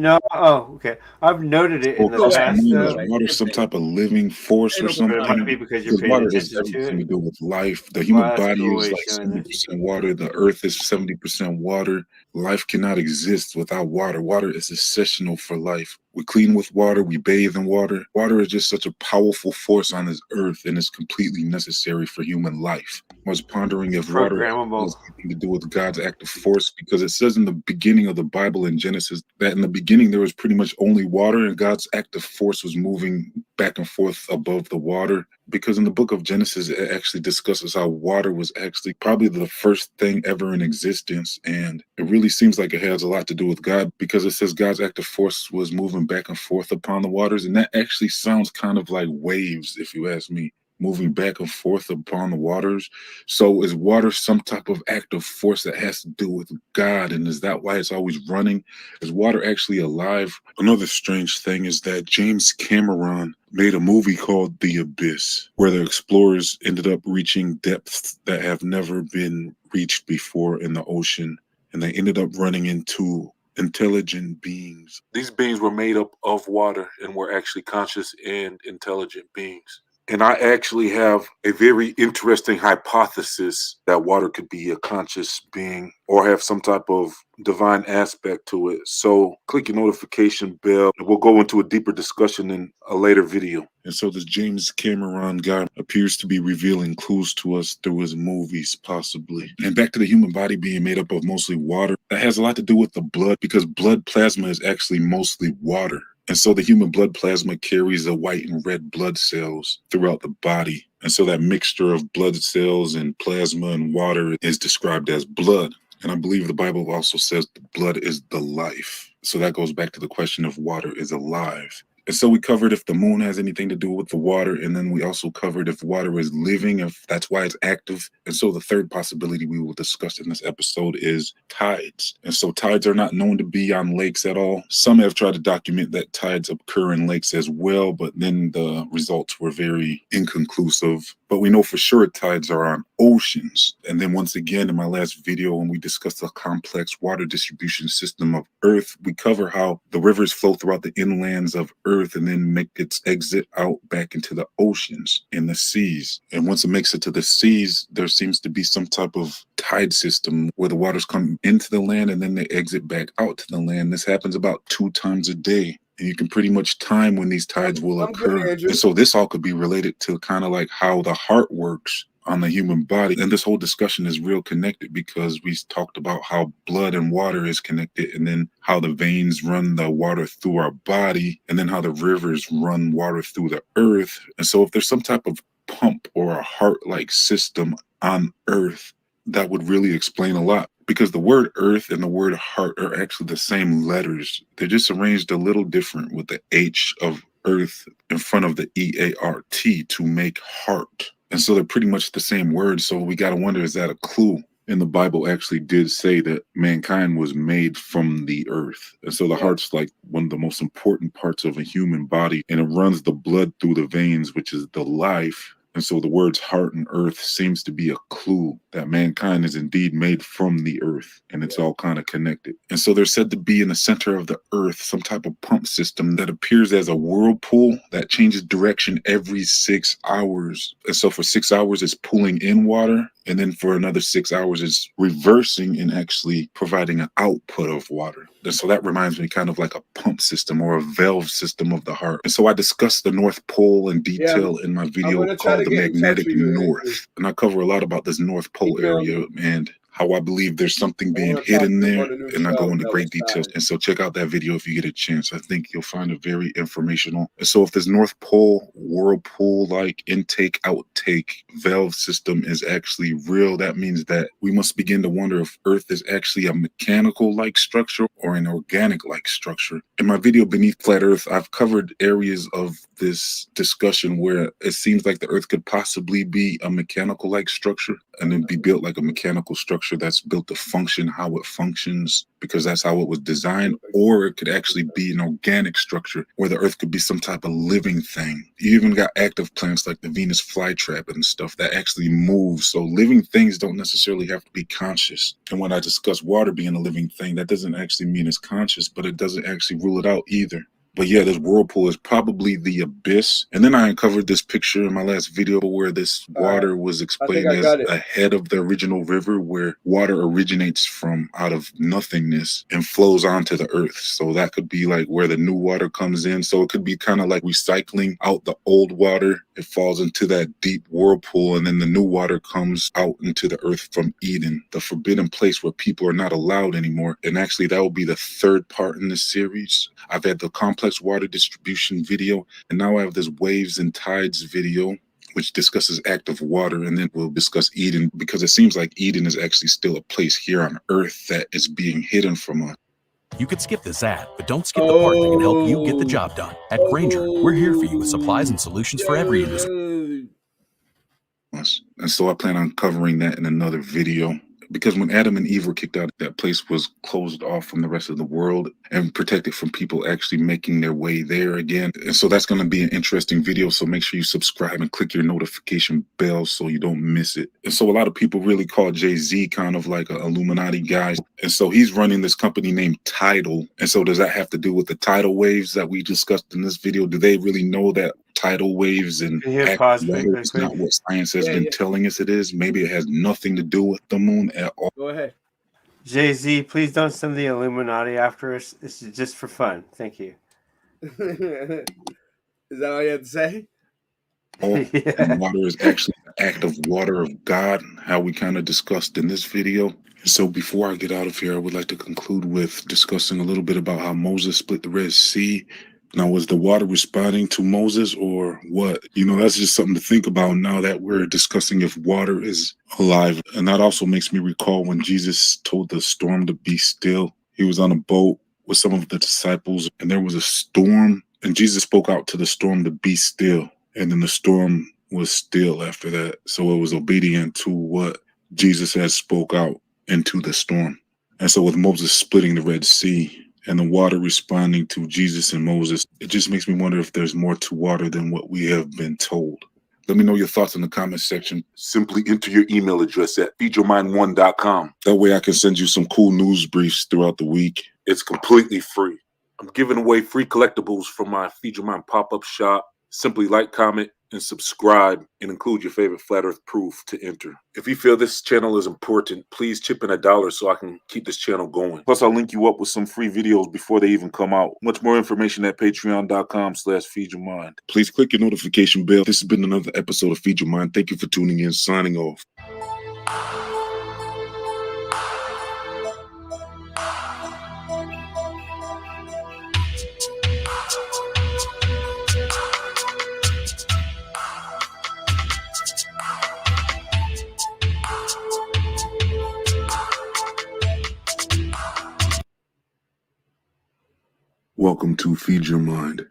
I've noted it in the past. Water is some type of living force or something. It might be because you're paying water has attention to everything it. to do with life. The human Well, that's a body cool is way of like showing 70% water. The earth is 70% water. Life cannot exist without water. Water is essential for life. We clean with water. We bathe in water. Water is just such a powerful force on this earth, and it's completely necessary for human life. I was pondering if water has anything to do with God's active force, because it says in the beginning of the Bible in Genesis that in the beginning there was pretty much only water, and God's active force was moving back and forth above the water. Because in the book of Genesis, it actually discusses how water was actually probably the first thing ever in existence. And it really seems like it has a lot to do with God, because it says God's active force was moving back and forth upon the waters. And that actually sounds kind of like waves, if you ask me, moving back and forth upon the waters. So is water some type of active force that has to do with God? And is that why it's always running? Is water actually alive? Another strange thing is that James Cameron made a movie called The Abyss, where the explorers ended up reaching depths that have never been reached before in the ocean. And they ended up running into intelligent beings. These beings were made up of water and were actually conscious and intelligent beings. And I actually have a very interesting hypothesis that water could be a conscious being or have some type of divine aspect to it. So click your notification bell, and we'll go into a deeper discussion in a later video. And so this James Cameron guy appears to be revealing clues to us through his movies, possibly. And back to the human body being made up of mostly water, that has a lot to do with the blood, because blood plasma is actually mostly water. And so the human blood plasma carries the white and red blood cells throughout the body. And so that mixture of blood cells and plasma and water is described as blood. And I believe the Bible also says the blood is the life. So that goes back to the question of water is alive. And so we covered if the moon has anything to do with the water, and then we also covered if water is living, if that's why it's active. And so the third possibility we will discuss in this episode is tides. And so tides are not known to be on lakes at all. Some have tried to document that tides occur in lakes as well, but then the results were very inconclusive. But we know for sure tides are on oceans. And then once again, in my last video, when we discussed the complex water distribution system of Earth, we cover how the rivers flow throughout the inlands of Earth and then make its exit out back into the oceans and the seas. And once it makes it to the seas, there seems to be some type of tide system where the waters come into the land and then they exit back out to the land. This happens about 2 times a day. And you can pretty much time when these tides will occur. And so this all could be related to kind of like how the heart works on the human body. And this whole discussion is real connected, because we talked about how blood and water is connected, and then how the veins run the water through our body, and then how the rivers run water through the earth. And so if there's some type of pump or a heart-like system on Earth, that would really explain a lot, because the word earth and the word heart are actually the same letters. They're just arranged a little different with the H of earth in front of the E-A-R-T to make heart. And so they're pretty much the same word. So we got to wonder, is that a clue? And the Bible actually did say that mankind was made from the earth. And so the heart's like one of the most important parts of a human body, and it runs the blood through the veins, which is the life. And so the words heart and earth seems to be a clue that mankind is indeed made from the earth, and it's all kind of connected. And so there's said to be in the center of the earth some type of pump system that appears as a whirlpool that changes direction every 6 hours. And so for 6 hours, it's pulling in water, and then for another 6 hours, it's reversing and actually providing an output of water. And so that reminds me kind of like a pump system or a valve system of the heart. And so I discussed the North Pole in detail in my video called The Magnetic North. And I cover a lot about this North Pole area and how I believe there's something being hidden there, and I go into great details. And so check out that video if you get a chance. I think you'll find it very informational. And so if this North Pole whirlpool-like intake outtake valve system is actually real, that means that we must begin to wonder if Earth is actually a mechanical-like structure or an organic-like structure. In my video Beneath Flat Earth, I've covered areas of this discussion where it seems like the Earth could possibly be a mechanical-like structure and then be built like a mechanical structure that's built to function how it functions because that's how it was designed, or it could actually be an organic structure where the Earth could be some type of living thing. You even got active plants like the Venus flytrap and stuff that actually move. So living things don't necessarily have to be conscious. And when I discuss water being a living thing, that doesn't actually mean it's conscious, but it doesn't actually rule it out either. But yeah, this whirlpool is probably the abyss. And then I uncovered this picture in my last video where this water was explained as ahead of the original river, where water originates from out of nothingness and flows onto the earth. So that could be like where the new water comes in. So it could be kind of like recycling out the old water. It falls into that deep whirlpool, and then the new water comes out into the earth from Eden, the forbidden place where people are not allowed anymore. And actually, that will be the third part in this series. I've had the complex water distribution video, and now I have this waves and tides video, which discusses active water, and then we'll discuss Eden, because it seems like Eden is actually still a place here on Earth that is being hidden from us. You could skip this ad, but don't skip the part that can help you get the job done. At Grainger, we're here for you with supplies and solutions for every industry. And so I plan on covering that in another video. Because when Adam and Eve were kicked out, that place was closed off from the rest of the world and protected from people actually making their way there again. And so that's going to be an interesting video. So make sure you subscribe and click your notification bell so you don't miss it. And so a lot of people really call Jay-Z kind of like an Illuminati guy. And so he's running this company named Tidal. And so does that have to do with the tidal waves that we discussed in this video? Do they really know that tidal waves and water is not what science has been telling us it is? Maybe it has nothing to do with the moon at all. Go ahead. Jay-Z, please don't send the Illuminati after us. This is just for fun. Thank you. Is that all you had to say? And water is actually the act of water of God, how we kind of discussed in this video. And so before I get out of here, I would like to conclude with discussing a little bit about how Moses split the Red Sea. Now, was the water responding to Moses or what? You know, that's just something to think about now that we're discussing if water is alive. And that also makes me recall when Jesus told the storm to be still. He was on a boat with some of the disciples, and there was a storm, and Jesus spoke out to the storm to be still. And then the storm was still after that. So it was obedient to what Jesus had spoke out into the storm. And so with Moses splitting the Red Sea, and the water responding to Jesus and Moses, it just makes me wonder if there's more to water than what we have been told. Let me know your thoughts in the comment section. Simply enter your email address at feedyourmind1.com. That way I can send you some cool news briefs throughout the week. It's completely free. I'm giving away free collectibles from my Feed Your Mind pop-up shop. Simply like, comment, and subscribe, and include your favorite Flat Earth proof to enter. If you feel this channel is important, please chip in $1 so I can keep this channel going. Plus, I'll link you up with some free videos before they even come out. Much more information at patreon.com/feedyourmind. Please click your notification bell. This has been another episode of Feed Your Mind. Thank you for tuning in. Signing off. Welcome to Feed Your Mind.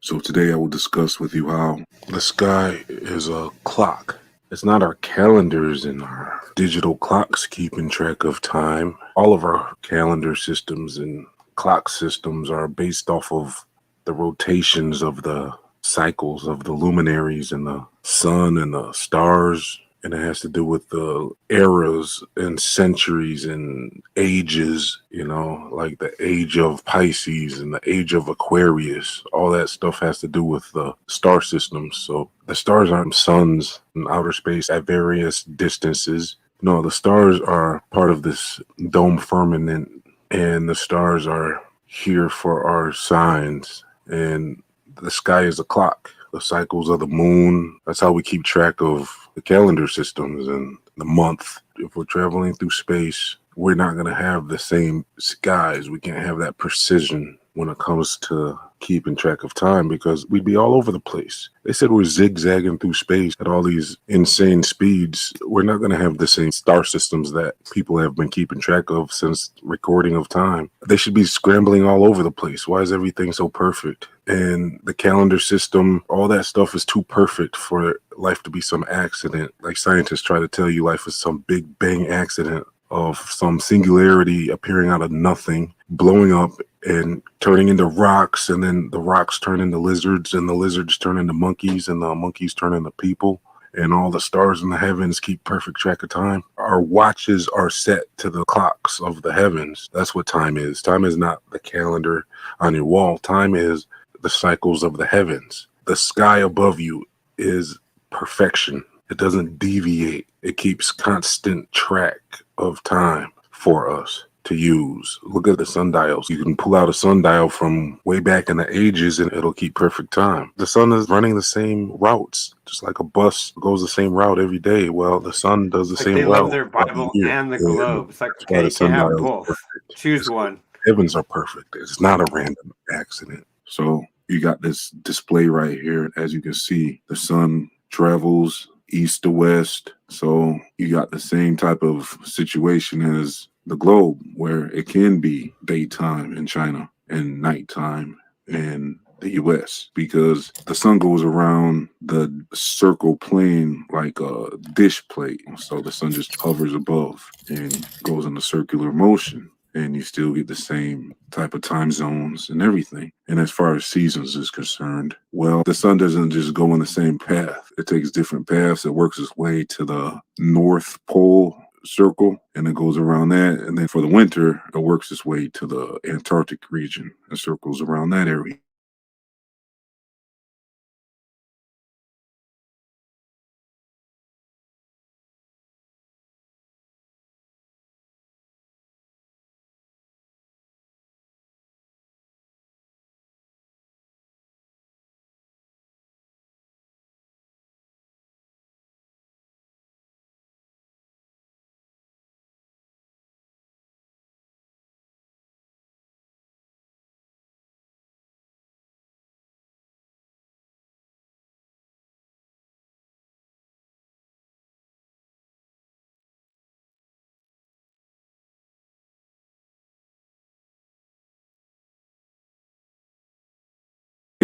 So today I will discuss with you how the sky is a clock. It's not our calendars and our digital clocks keeping track of time. All of our calendar systems and clock systems are based off of the rotations of the cycles of the luminaries and the sun and the stars. And it has to do with the eras and centuries and ages, you know, like the age of Pisces and the age of Aquarius. All that stuff has to do with the star systems. So the stars aren't suns in outer space at various distances. No, the stars are part of this dome firmament, and the stars are here for our signs. And the sky is a clock. The cycles of the moon. That's how we keep track of the calendar systems and the month if we're traveling through space, we're not going to have the same skies. We can't have that precision when it comes to keeping track of time because we'd be all over the place. They said we're zigzagging through space at all these insane speeds. We're not going to have the same star systems that people have been keeping track of since recording of time. They should be scrambling all over the place. Why is everything so perfect? And the calendar system, all that stuff is too perfect for life to be some accident. Like scientists try to tell you life is some big bang accident of some singularity appearing out of nothing, blowing up and turning into rocks, and then the rocks turn into lizards, and the lizards turn into monkeys, and the monkeys turn into people, and all the stars in the heavens keep perfect track of time. Our watches are set to the clocks of the heavens. That's what time is. Time is not the calendar on your wall. Time is the cycles of the heavens. The sky above you is perfection. It doesn't deviate. It keeps constant track of time for us to use. Look at the sundials. You can pull out a sundial from way back in the ages and it'll keep perfect time. The sun is running the same routes, just like a bus goes the same route every day. Well, the sun does the same they route. love their Bible and the globe. It's like, That's why okay, the you can't have sundial is both. perfect. Choose one. Heavens are perfect. It's not a random accident. So you got this display right here. As you can see, the sun travels east to west. So you got the same type of situation as the globe, where it can be daytime in China and nighttime in the US, because the sun goes around the circle plane like a dish plate. So the sun just hovers above and goes in a circular motion, and you still get the same type of time zones and everything. And as far as seasons is concerned, well, the sun doesn't just go in the same path. It takes different paths. It works its way to the North Pole circle, and it goes around that. And then for the winter, it works its way to the Antarctic region and circles around that area.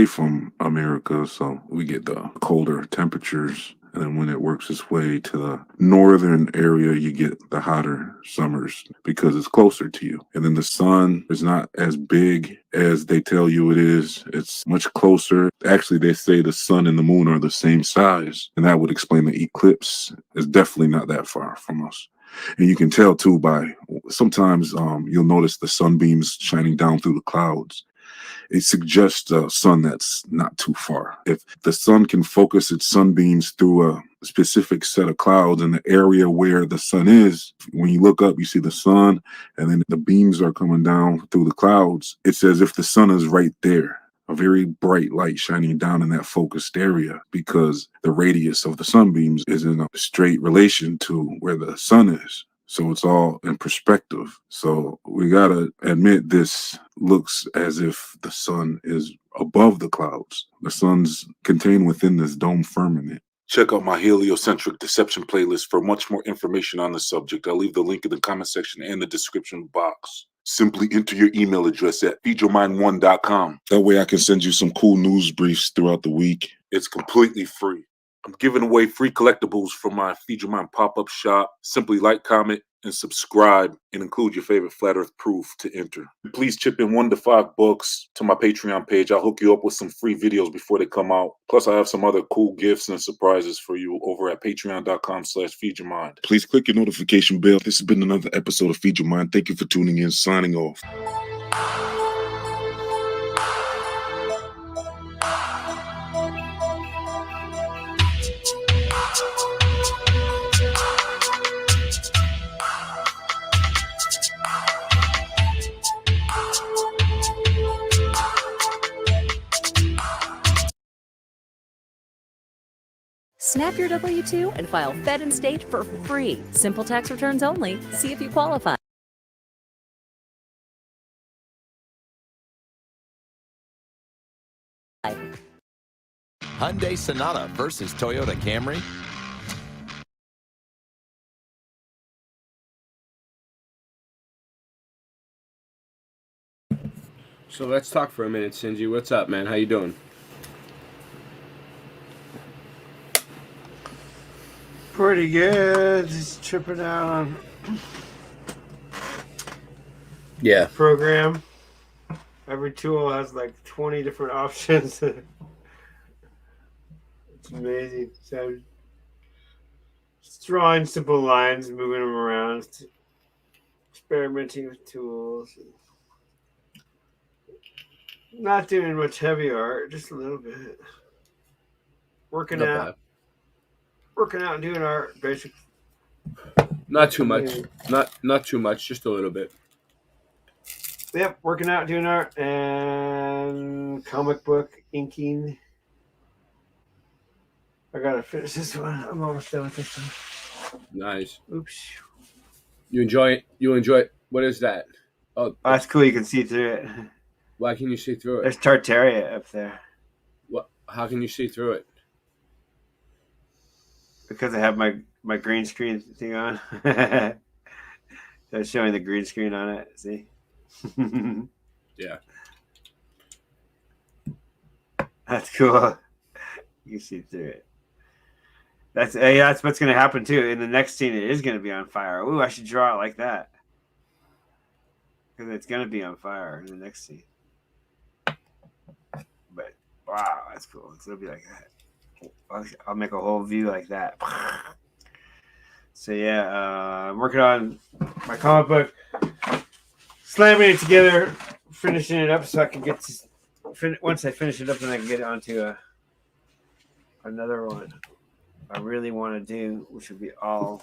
From America, so we get the colder temperatures, and then when it works its way to the northern area, you get the hotter summers because it's closer to you. And then the sun is not as big as they tell you it is. It's much closer. Actually, they say the sun and the moon are the same size, and that would explain the eclipse. It's definitely not that far from us. And you can tell too by sometimes you'll notice the sunbeams shining down through the clouds. It suggests a sun that's not too far. If the sun can focus its sunbeams through a specific set of clouds in the area where the sun is, when you look up, you see the sun, and then the beams are coming down through the clouds. It's as if the sun is right there, a very bright light shining down in that focused area, because the radius of the sunbeams is in a straight relation to where the sun is. So it's all in perspective. So we gotta admit, this looks as if the sun is above the clouds. The sun's contained within this dome firmament. Check out my heliocentric deception playlist for much more information on the subject. I'll leave the link in the comment section and the description box. Simply enter your email address at feedyourmind1.com. That way I can send you some cool news briefs throughout the week. It's completely free. I'm giving away free collectibles from my Feed Your Mind pop-up shop. Simply like, comment, and subscribe, and include your favorite Flat Earth proof to enter. Please chip in $1 to $5 to my Patreon page. I'll hook you up with some free videos before they come out. Plus, I have some other cool gifts and surprises for you over at patreon.com/feedyourmind. Please click your notification bell. This has been another episode of Feed Your Mind. Thank you for tuning in. Signing off. Snap your W-2 and file Fed and State for free. Simple tax returns only. See if you qualify. Hyundai Sonata versus Toyota Camry. So let's talk for a minute, Sinji. What's up, man? How you doing? Pretty good. Just tripping out on program. Every tool has like 20 different options. It's amazing. So just drawing simple lines, moving them around, experimenting with tools. Not doing much heavy art, just a little bit. Working out and doing art, basically. Not too much. Not too much. Just a little bit. Yep, working out, doing art, and comic book inking. I gotta finish this one. I'm almost done with this one. Nice. Oops. You enjoy it? You enjoy it? What is that? Oh, that's cool. You can see through it. Why can you see through it? There's Tartaria up there. What? How can you see through it? Because I have my green screen thing on. So it's showing the green screen on it. See? Yeah. That's cool. You can see through it. That's what's going to happen too. In the next scene, it is going to be on fire. Ooh, I should draw it like that. Because it's going to be on fire in the next scene. But, wow, that's cool. It's going to be like that. I'll make a whole view like that. So, yeah, I'm working on my comic book. Slamming it together, finishing it up so I can get to... Once I finish it up, then I can get onto another one I really want to do, which would be all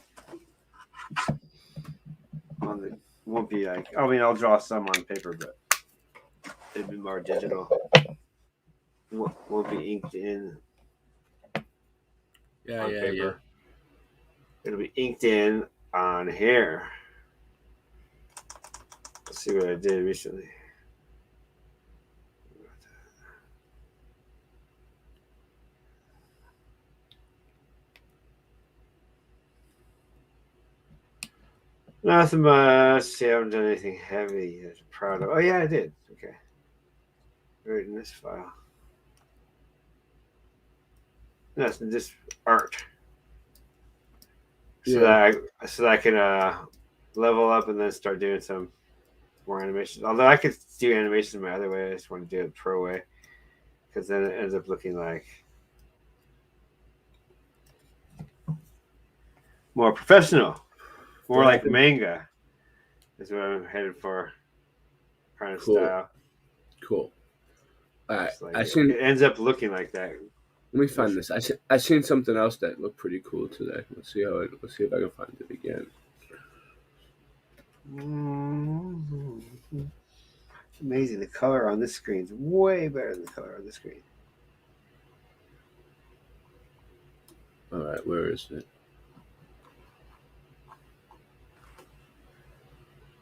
on the... Won't be like... I mean, I'll draw some on paper, but it'd be more digital. Won't be inked in on paper. It'll be inked in on here. Let's see what I did recently. Nothing much. See, I haven't done anything heavy that I'm proud of. Oh, yeah, I did. Okay. Right in this file. That's just art. So that I can level up and then start doing some more animations. Although I could do animations my other way, I just want to do it pro way, because then it ends up looking like more professional, more like manga. Is what I'm headed for. Kind of style. Cool. All right. Like it ends up looking like that. Let me find this. I seen something else that looked pretty cool today. Let's see if I can find it again. It's amazing. The color on this screen is way better than the color on the screen. All right, where is it?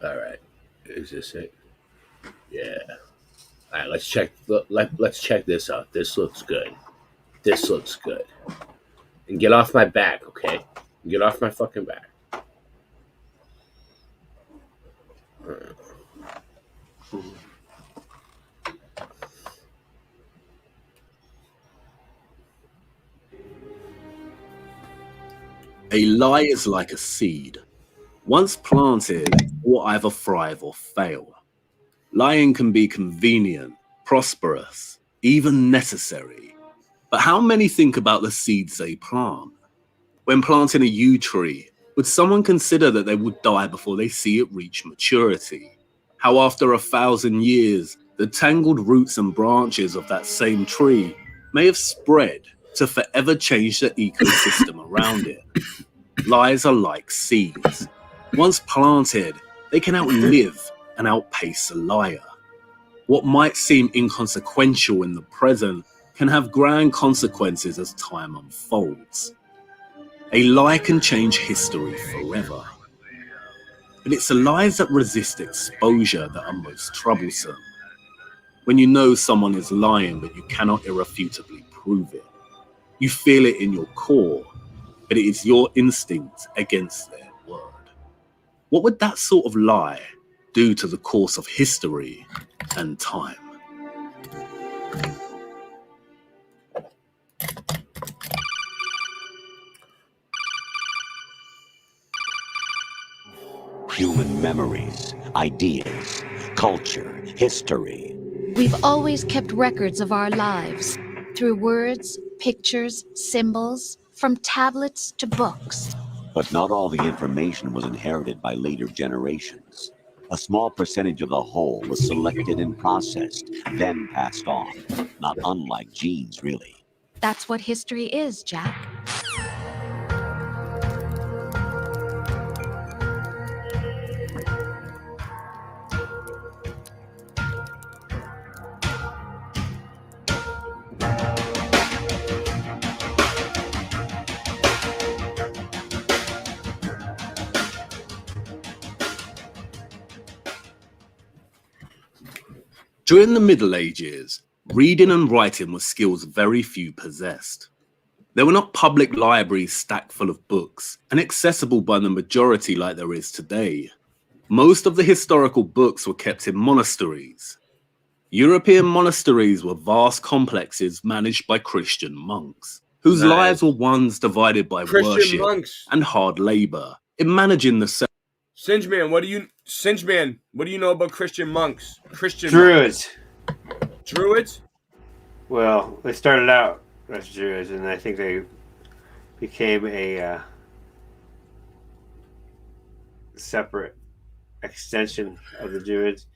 All right, is this it? Yeah. All right, let's check. Let's check this out. This looks good. This looks good. And get off my back, okay? Get off my fucking back. A lie is like a seed. Once planted, it will either thrive or fail. Lying can be convenient, prosperous, even necessary. But how many think about the seeds they plant? When planting a yew tree, would someone consider that they would die before they see it reach maturity? How after 1,000 years, the tangled roots and branches of that same tree may have spread to forever change the ecosystem around it. Lies are like seeds. Once planted, they can outlive and outpace a liar. What might seem inconsequential in the present can have grand consequences as time unfolds. A lie can change history forever. But it's the lies that resist exposure that are most troublesome. When you know someone is lying but you cannot irrefutably prove it. You feel it in your core, but it is your instinct against their word. What would that sort of lie do to the course of history and time? Human memories, ideas, culture, history. We've always kept records of our lives through words, pictures, symbols, from tablets to books. But not all the information was inherited by later generations. A small percentage of the whole was selected and processed, then passed on. Not unlike genes, really. That's what history is, Jack. During the Middle Ages, reading and writing were skills very few possessed. There were not public libraries stacked full of books and accessible by the majority like there is today. Most of the historical books were kept in monasteries. European monasteries were vast complexes managed by Christian monks, whose lives were ones divided by Christian worship monks. and hard labor in managing the Singeman, what do you know about Christian monks? Christian Druids. Monks. Druids? Well, they started out as Druids, and I think they became a separate extension of the Druids.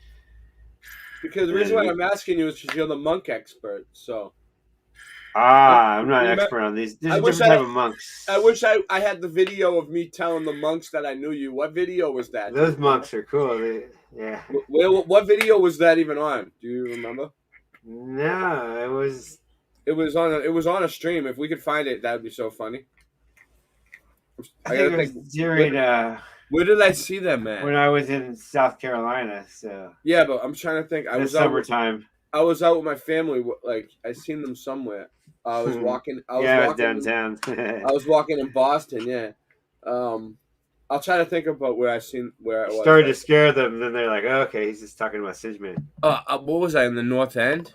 Because the reason why I'm asking you is because you're the monk expert, so. I'm not an expert on these. There's a different type of monks. I wish I had the video of me telling the monks that I knew you. What video was that? Those monks are cool. Yeah. What video was that even on? Do you remember? No, it was. It was on a stream. If we could find it, that would be so funny. I think it was during. Where did I see that, man? When I was in South Carolina. So. Yeah, but I'm trying to think. I was summertime. I was out with my family. Like I seen them somewhere. I was walking. I was walking downtown. I was walking in Boston. Yeah. I'll try to think about where I was. Started to scare them. Then they're like, oh, "Okay, he's just talking about Singeman." What was I in the North End?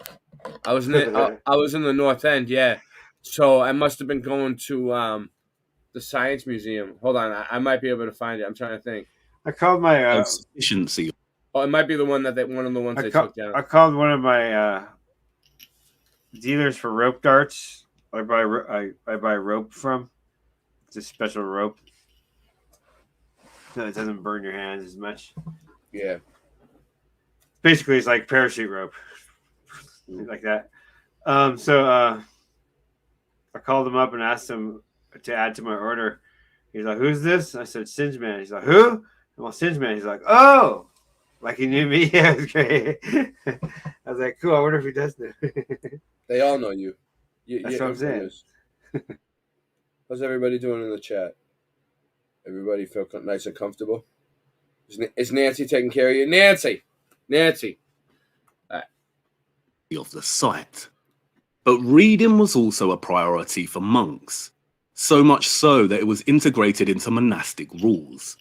I was in the North End. Yeah. So I must have been going to the Science Museum. Hold on, I might be able to find it. I'm trying to think. I called my efficiency. Oh, it might be the one that one of the ones they took down. I called one of my dealers for rope darts. I buy rope from. It's a special rope, so it doesn't burn your hands as much. Yeah. Basically, it's like parachute rope, like that. So I called him up and asked him to add to my order. He's like, "Who's this?" I said, "Singeman." He's like, "Who?" Well, Singeman. He's like, "Oh." Like he knew me. Yeah, it was great. I was like, cool. I wonder if he does know. They all know you. That's what I'm saying. How's everybody doing in the chat? Everybody feel nice and comfortable? Is Nancy taking care of you? Nancy! Of the site. But reading was also a priority for monks, so much so that it was integrated into monastic rules,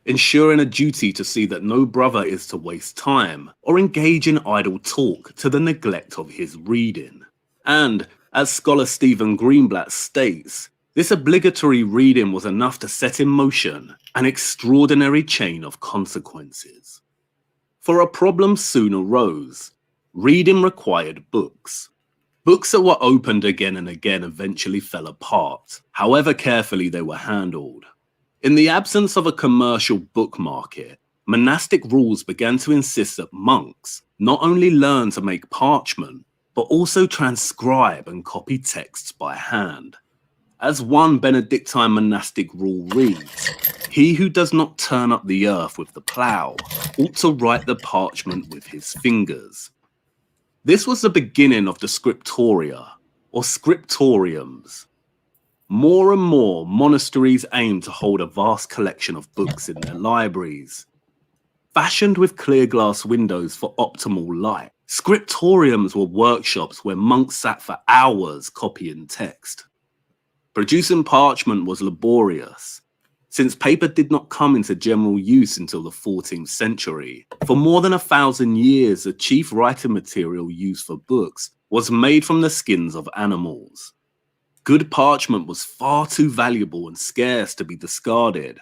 ensuring a duty to see that no brother is to waste time or engage in idle talk to the neglect of his reading. And, as scholar Stephen Greenblatt states, this obligatory reading was enough to set in motion an extraordinary chain of consequences. For a problem soon arose. Reading required books. Books that were opened again and again eventually fell apart, however carefully they were handled. In the absence of a commercial book market, monastic rules began to insist that monks not only learn to make parchment, but also transcribe and copy texts by hand. As one Benedictine monastic rule reads, "He who does not turn up the earth with the plough ought to write the parchment with his fingers." This was the beginning of the scriptoria, or scriptoriums. More and more monasteries aim to hold a vast collection of books in their libraries. Fashioned with clear glass windows for optimal light, scriptoriums were workshops where monks sat for hours copying text. Producing parchment was laborious. Since paper did not come into general use until the 14th century, for more than 1,000 years the chief writing material used for books was made from the skins of animals. Good parchment was far too valuable and scarce to be discarded,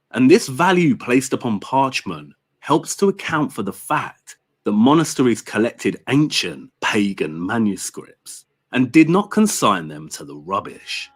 and this value placed upon parchment helps to account for the fact that monasteries collected ancient pagan manuscripts and did not consign them to the rubbish.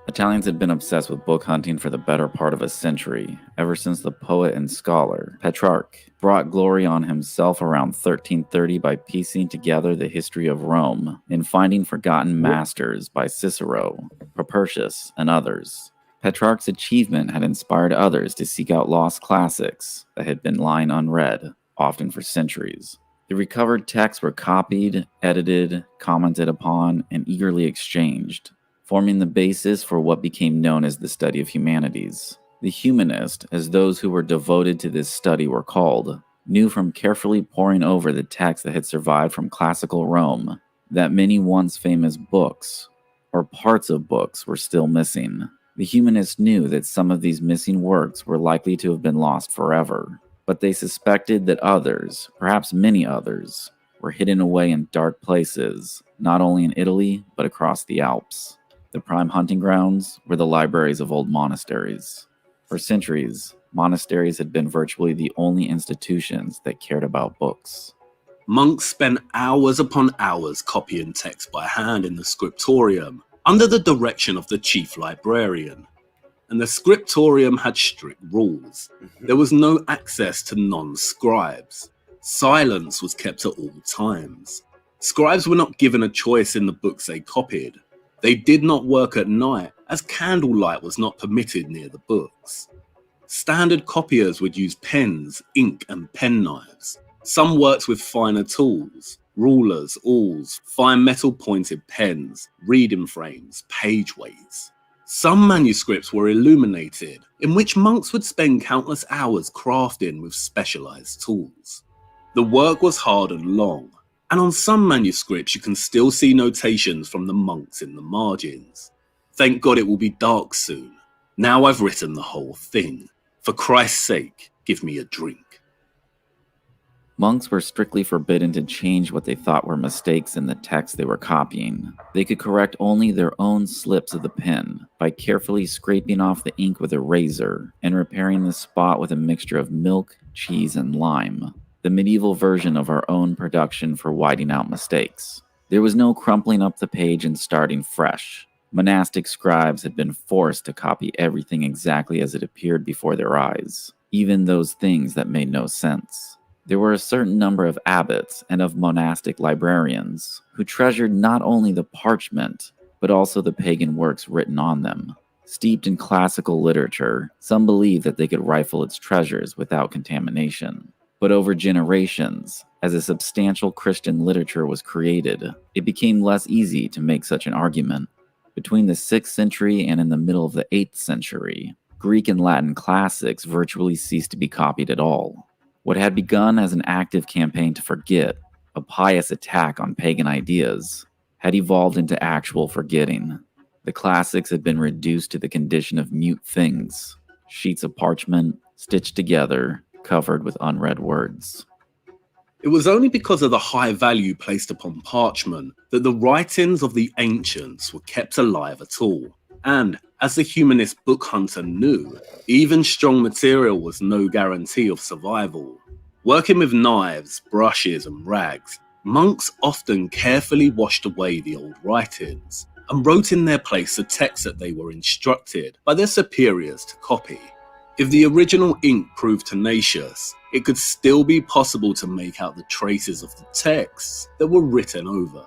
Italians had been obsessed with book hunting for the better part of a century, ever since the poet and scholar Petrarch brought glory on himself around 1330 by piecing together the history of Rome and finding forgotten masters by Cicero, Propertius, and others. Petrarch's achievement had inspired others to seek out lost classics that had been lying unread, often for centuries. The recovered texts were copied, edited, commented upon, and eagerly exchanged, forming the basis for what became known as the study of humanities. The humanist, as those who were devoted to this study were called, knew from carefully poring over the texts that had survived from classical Rome that many once famous books, or parts of books, were still missing. The humanists knew that some of these missing works were likely to have been lost forever, but they suspected that others, perhaps many others, were hidden away in dark places, not only in Italy, but across the Alps. The prime hunting grounds were the libraries of old monasteries. For centuries, monasteries had been virtually the only institutions that cared about books. Monks spent hours upon hours copying text by hand in the scriptorium, under the direction of the chief librarian. And the scriptorium had strict rules. There was no access to non-scribes. Silence was kept at all times. Scribes were not given a choice in the books they copied. They did not work at night, as candlelight was not permitted near the books. Standard copiers would use pens, ink, and penknives. Some worked with finer tools, rulers, awls, fine metal-pointed pens, reading frames, page weights. Some manuscripts were illuminated, in which monks would spend countless hours crafting with specialized tools. The work was hard and long, and on some manuscripts you can still see notations from the monks in the margins. Thank God it will be dark soon. Now I've written the whole thing. For Christ's sake, give me a drink. Monks were strictly forbidden to change what they thought were mistakes in the text they were copying. They could correct only their own slips of the pen by carefully scraping off the ink with a razor and repairing the spot with a mixture of milk, cheese, and lime, the medieval version of our own production for whiting out mistakes. There was no crumpling up the page and starting fresh. Monastic scribes had been forced to copy everything exactly as it appeared before their eyes, even those things that made no sense. There were a certain number of abbots and of monastic librarians who treasured not only the parchment, but also the pagan works written on them. Steeped in classical literature, some believed that they could rifle its treasures without contamination. But over generations, as a substantial Christian literature was created, it became less easy to make such an argument. Between the 6th century and in the middle of the 8th century, Greek and Latin classics virtually ceased to be copied at all. What had begun as an active campaign to forget, a pious attack on pagan ideas, had evolved into actual forgetting. The classics had been reduced to the condition of mute things, sheets of parchment, stitched together, covered with unread words. It was only because of the high value placed upon parchment that the writings of the ancients were kept alive at all. And, as the humanist book hunter knew, even strong material was no guarantee of survival. Working with knives, brushes, and rags, monks often carefully washed away the old writings and wrote in their place the text that they were instructed by their superiors to copy. If the original ink proved tenacious, it could still be possible to make out the traces of the texts that were written over.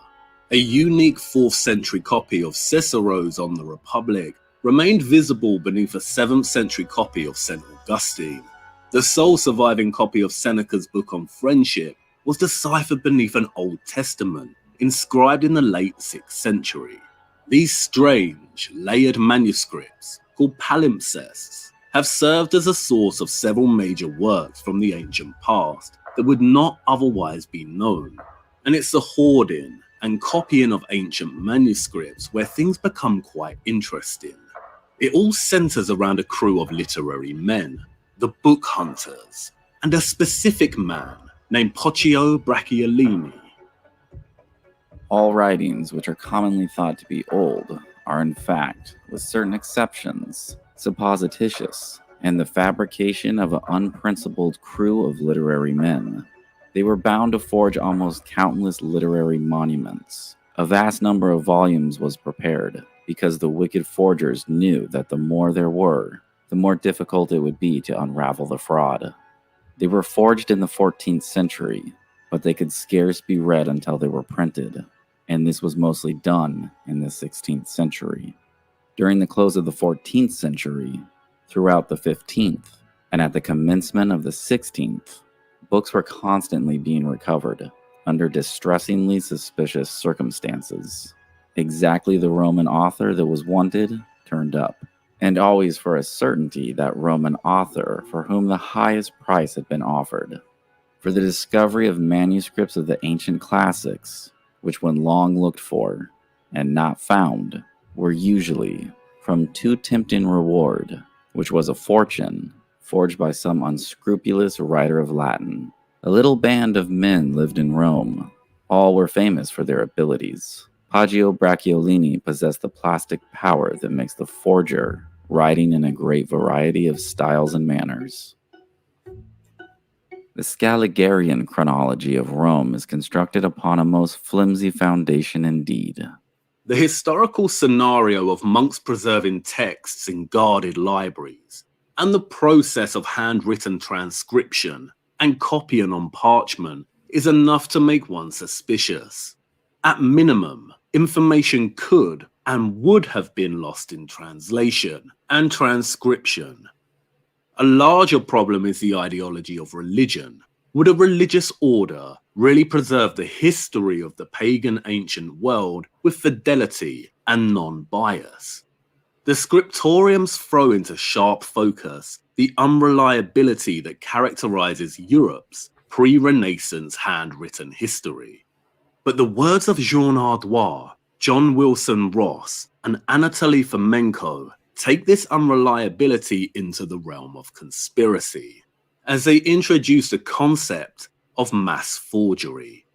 A unique 4th century copy of Cicero's On the Republic remained visible beneath a 7th century copy of St. Augustine. The sole surviving copy of Seneca's book on friendship was deciphered beneath an Old Testament, inscribed in the late 6th century. These strange, layered manuscripts, called palimpsests, have served as a source of several major works from the ancient past that would not otherwise be known. And it's the hoarding and copying of ancient manuscripts where things become quite interesting. It all centers around a crew of literary men, the book hunters, and a specific man named Poggio Bracciolini. All writings which are commonly thought to be old are in fact, with certain exceptions, supposititious, and the fabrication of an unprincipled crew of literary men. They were bound to forge almost countless literary monuments. A vast number of volumes was prepared, because the wicked forgers knew that the more there were, the more difficult it would be to unravel the fraud. They were forged in the 14th century, but they could scarce be read until they were printed, and this was mostly done in the 16th century. During the close of the 14th century, throughout the 15th, and at the commencement of the 16th, books were constantly being recovered under distressingly suspicious circumstances. Exactly the Roman author that was wanted turned up, and always for a certainty that Roman author for whom the highest price had been offered. For the discovery of manuscripts of the ancient classics, which when long looked for and not found, were usually from too tempting reward, which was a fortune forged by some unscrupulous writer of Latin. A little band of men lived in Rome. All were famous for their abilities. Poggio Bracciolini possessed the plastic power that makes the forger writing in a great variety of styles and manners. The Scaligerian chronology of Rome is constructed upon a most flimsy foundation indeed. The historical scenario of monks preserving texts in guarded libraries, and the process of handwritten transcription and copying on parchment is enough to make one suspicious. At minimum, information could and would have been lost in translation and transcription. A larger problem is the ideology of religion. Would a religious order really preserve the history of the pagan ancient world with fidelity and non-bias? The scriptoriums throw into sharp focus the unreliability that characterizes Europe's pre-Renaissance handwritten history. But the words of Jean Ardois, John Wilson Ross, and Anatoly Fomenko take this unreliability into the realm of conspiracy, as they introduce the concept of mass forgery.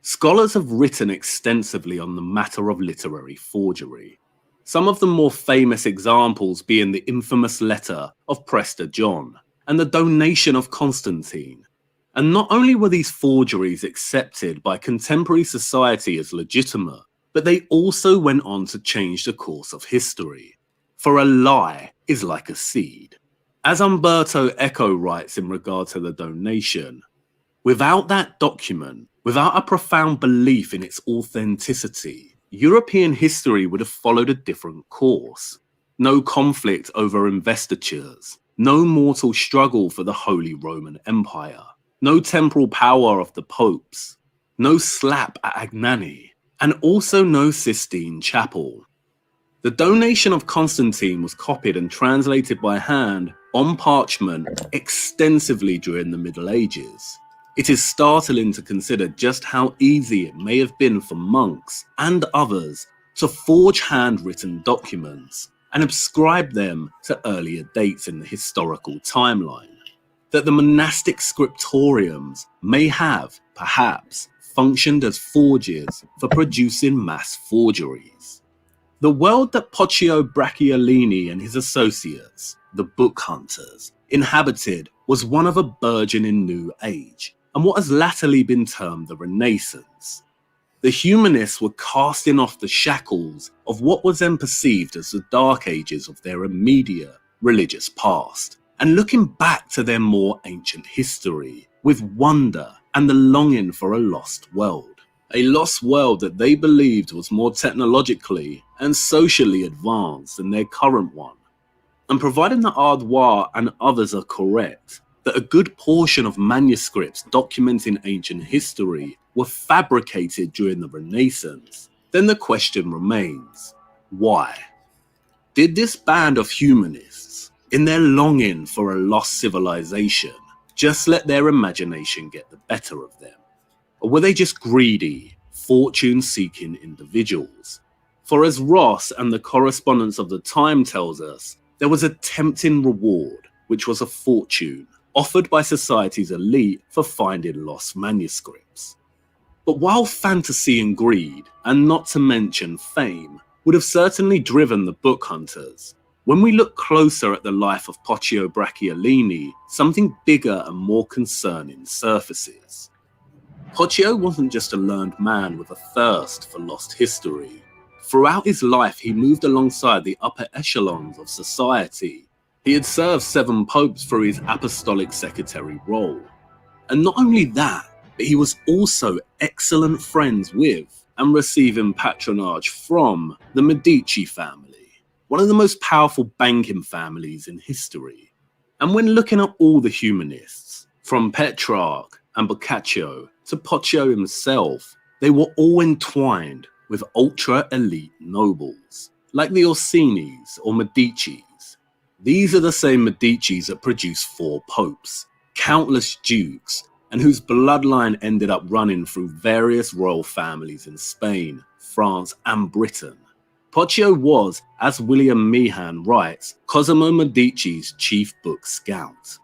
Scholars have written extensively on the matter of literary forgery, some of the more famous examples being the infamous letter of Prester John and the donation of Constantine. And not only were these forgeries accepted by contemporary society as legitimate, but they also went on to change the course of history. For a lie is like a seed. As Umberto Eco writes in regard to the donation, without that document, without a profound belief in its authenticity, European history would have followed a different course. No conflict over investitures, no mortal struggle for the Holy Roman Empire, no temporal power of the popes, no slap at Agnani, and also no Sistine Chapel. The donation of Constantine was copied and translated by hand on parchment extensively during the Middle Ages. It is startling to consider just how easy it may have been for monks and others to forge handwritten documents and ascribe them to earlier dates in the historical timeline. That the monastic scriptoriums may have, perhaps, functioned as forges for producing mass forgeries. The world that Poggio Bracciolini and his associates, the book hunters, inhabited was one of a burgeoning new age, and what has latterly been termed the Renaissance. The humanists were casting off the shackles of what was then perceived as the dark ages of their immediate religious past, and looking back to their more ancient history with wonder and the longing for a lost world. A lost world that they believed was more technologically and socially advanced than their current one. And providing that Ardois and others are correct, that a good portion of manuscripts documenting ancient history were fabricated during the Renaissance, then the question remains, why? Did this band of humanists, in their longing for a lost civilization, just let their imagination get the better of them? Or were they just greedy, fortune-seeking individuals? For as Ross and the correspondence of the time tells us, there was a tempting reward, which was a fortune, offered by society's elite for finding lost manuscripts. But while fantasy and greed, and not to mention fame, would have certainly driven the book hunters, when we look closer at the life of Poggio Bracciolini, something bigger and more concerning surfaces. Poggio wasn't just a learned man with a thirst for lost history. Throughout his life, he moved alongside the upper echelons of society. He had served 7 popes through his apostolic secretary role. And not only that, but he was also excellent friends with and receiving patronage from the Medici family, one of the most powerful banking families in history. And when looking at all the humanists, from Petrarch and Boccaccio to Poggio himself, they were all entwined with ultra-elite nobles, like the Orsinis or Medicis. These are the same Medicis that produced 4 popes, countless dukes, and whose bloodline ended up running through various royal families in Spain, France, and Britain. Poggio was, as William Meehan writes, Cosimo Medici's chief book scout.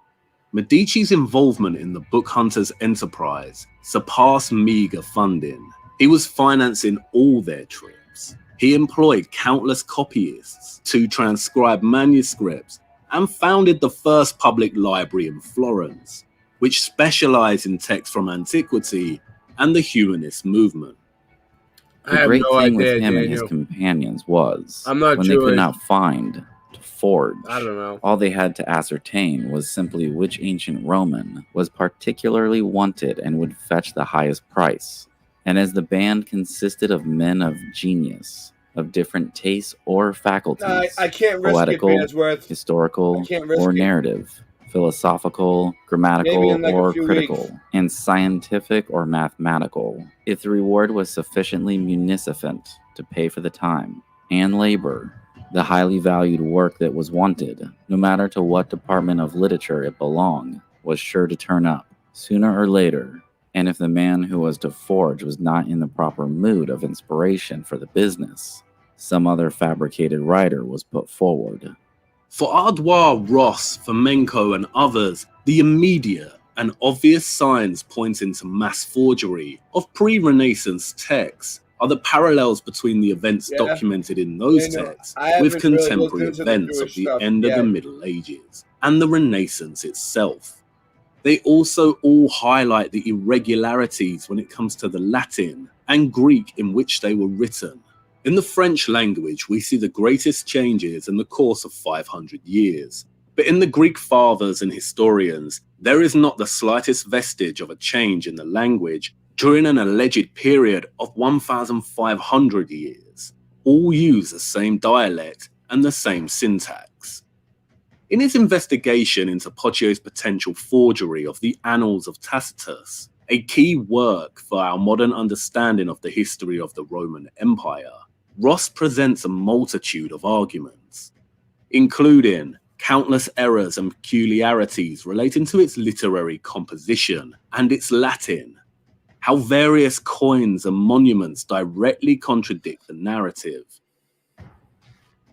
Medici's involvement in the book hunters' enterprise surpassed meager funding. He was financing all their trips. He employed countless copyists to transcribe manuscripts and founded the first public library in Florence, which specialized in texts from antiquity and the humanist movement. The great thing with him and his companions was, I'm not when Jewish. they could not find to forge, I don't know. all they had to ascertain was simply which ancient Roman was particularly wanted and would fetch the highest price. And as the band consisted of men of genius, of different tastes or faculties, I can't risk poetical, it, Beansworth. historical, I can't risk or it. narrative, philosophical, grammatical, Maybe in like a or few critical, weeks. and scientific or mathematical, if the reward was sufficiently munificent to pay for the time and labor, the highly valued work that was wanted, no matter to what department of literature it belonged, was sure to turn up, sooner or later. And if the man who was to forge was not in the proper mood of inspiration for the business, some other fabricated writer was put forward. For Ardois, Ross, Fomenko, and others, the immediate and obvious signs pointing to mass forgery of pre-Renaissance texts are the parallels between the events documented in those texts with contemporary events of the end of the Middle Ages and the Renaissance itself. They also all highlight the irregularities when it comes to the Latin and Greek in which they were written. In the French language, we see the greatest changes in the course of 500 years. But in the Greek fathers and historians, there is not the slightest vestige of a change in the language during an alleged period of 1,500 years. All use the same dialect and the same syntax. In his investigation into Poggio's potential forgery of the Annals of Tacitus, a key work for our modern understanding of the history of the Roman Empire, Ross presents a multitude of arguments, including countless errors and peculiarities relating to its literary composition and its Latin, how various coins and monuments directly contradict the narrative,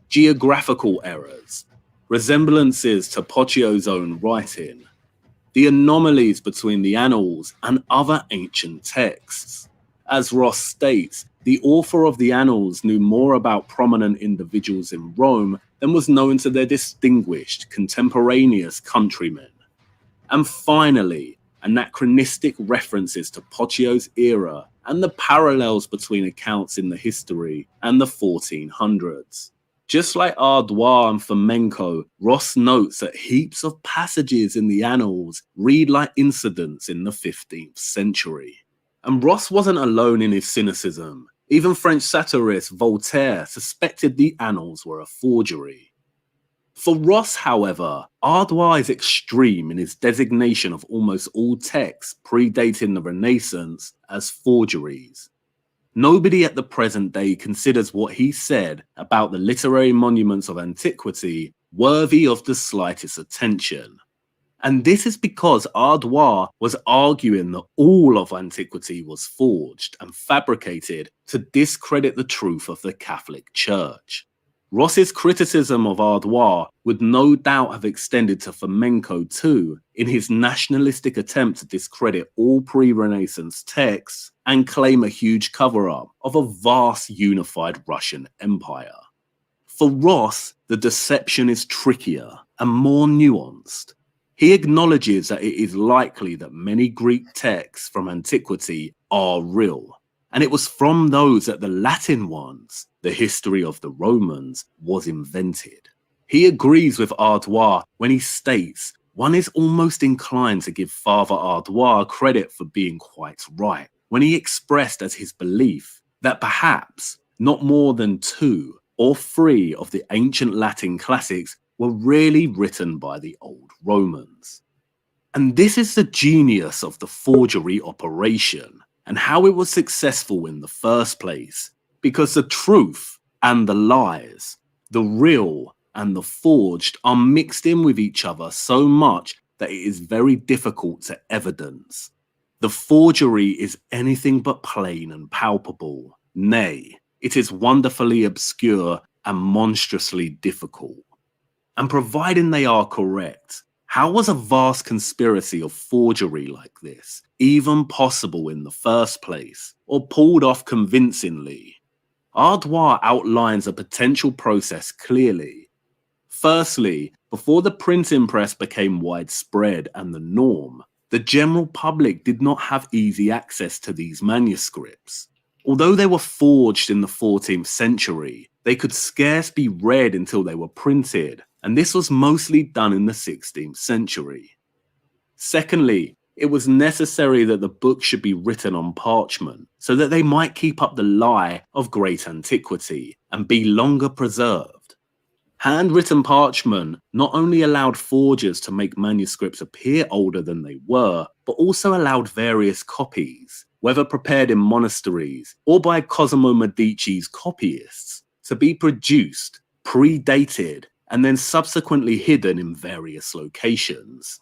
geographical errors, resemblances to Poggio's own writing, the anomalies between the Annals and other ancient texts. As Ross states, the author of the Annals knew more about prominent individuals in Rome than was known to their distinguished contemporaneous countrymen. And finally, anachronistic references to Poggio's era and the parallels between accounts in the history and the 1400s. Just like Ardois and Fomenko, Ross notes that heaps of passages in the Annals read like incidents in the 15th century. And Ross wasn't alone in his cynicism. Even French satirist Voltaire suspected the Annals were a forgery. For Ross, however, Ardois is extreme in his designation of almost all texts predating the Renaissance as forgeries. Nobody at the present day considers what he said about the literary monuments of antiquity worthy of the slightest attention. And this is because Ardois was arguing that all of antiquity was forged and fabricated to discredit the truth of the Catholic Church. Ross's criticism of Ardois would no doubt have extended to Fomenko too, in his nationalistic attempt to discredit all pre-Renaissance texts and claim a huge cover-up of a vast unified Russian empire. For Ross, the deception is trickier and more nuanced. He acknowledges that it is likely that many Greek texts from antiquity are real, and it was from those that the Latin ones, the history of the Romans, was invented. He agrees with Ardois when he states one is almost inclined to give Father Ardois credit for being quite right when he expressed as his belief that perhaps not more than 2 or 3 of the ancient Latin classics were really written by the old Romans. And this is the genius of the forgery operation and how it was successful in the first place, because the truth and the lies, the real and the forged, are mixed in with each other so much that it is very difficult to evidence. The forgery is anything but plain and palpable. Nay, it is wonderfully obscure and monstrously difficult. And providing they are correct, how was a vast conspiracy of forgery like this even possible in the first place, or pulled off convincingly? Ardois outlines a potential process clearly. Firstly, before the printing press became widespread and the norm, the general public did not have easy access to these manuscripts. Although they were forged in the 14th century, they could scarce be read until they were printed, and this was mostly done in the 16th century. Secondly, it was necessary that the book should be written on parchment so that they might keep up the lie of great antiquity and be longer preserved. Handwritten parchment not only allowed forgers to make manuscripts appear older than they were, but also allowed various copies, whether prepared in monasteries or by Cosimo Medici's copyists, to be produced, predated, and then subsequently hidden in various locations.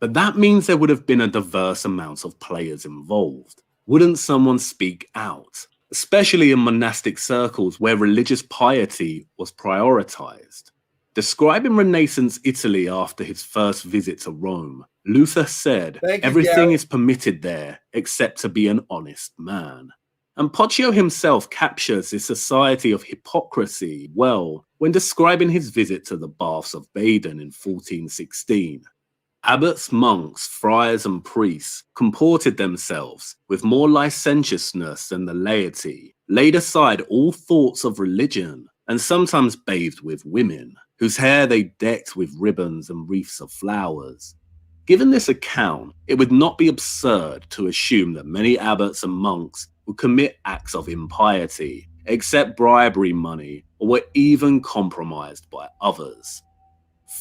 But that means there would have been a diverse amount of players involved. Wouldn't someone speak out, especially in monastic circles where religious piety was prioritized? Describing Renaissance Italy after his first visit to Rome, Luther said, "Everything is permitted there except to be an honest man." And Poggio himself captures this society of hypocrisy well when describing his visit to the Baths of Baden in 1416. Abbots, monks, friars, and priests comported themselves with more licentiousness than the laity, laid aside all thoughts of religion, and sometimes bathed with women, whose hair they decked with ribbons and wreaths of flowers. Given this account, it would not be absurd to assume that many abbots and monks would commit acts of impiety, accept bribery money, or were even compromised by others.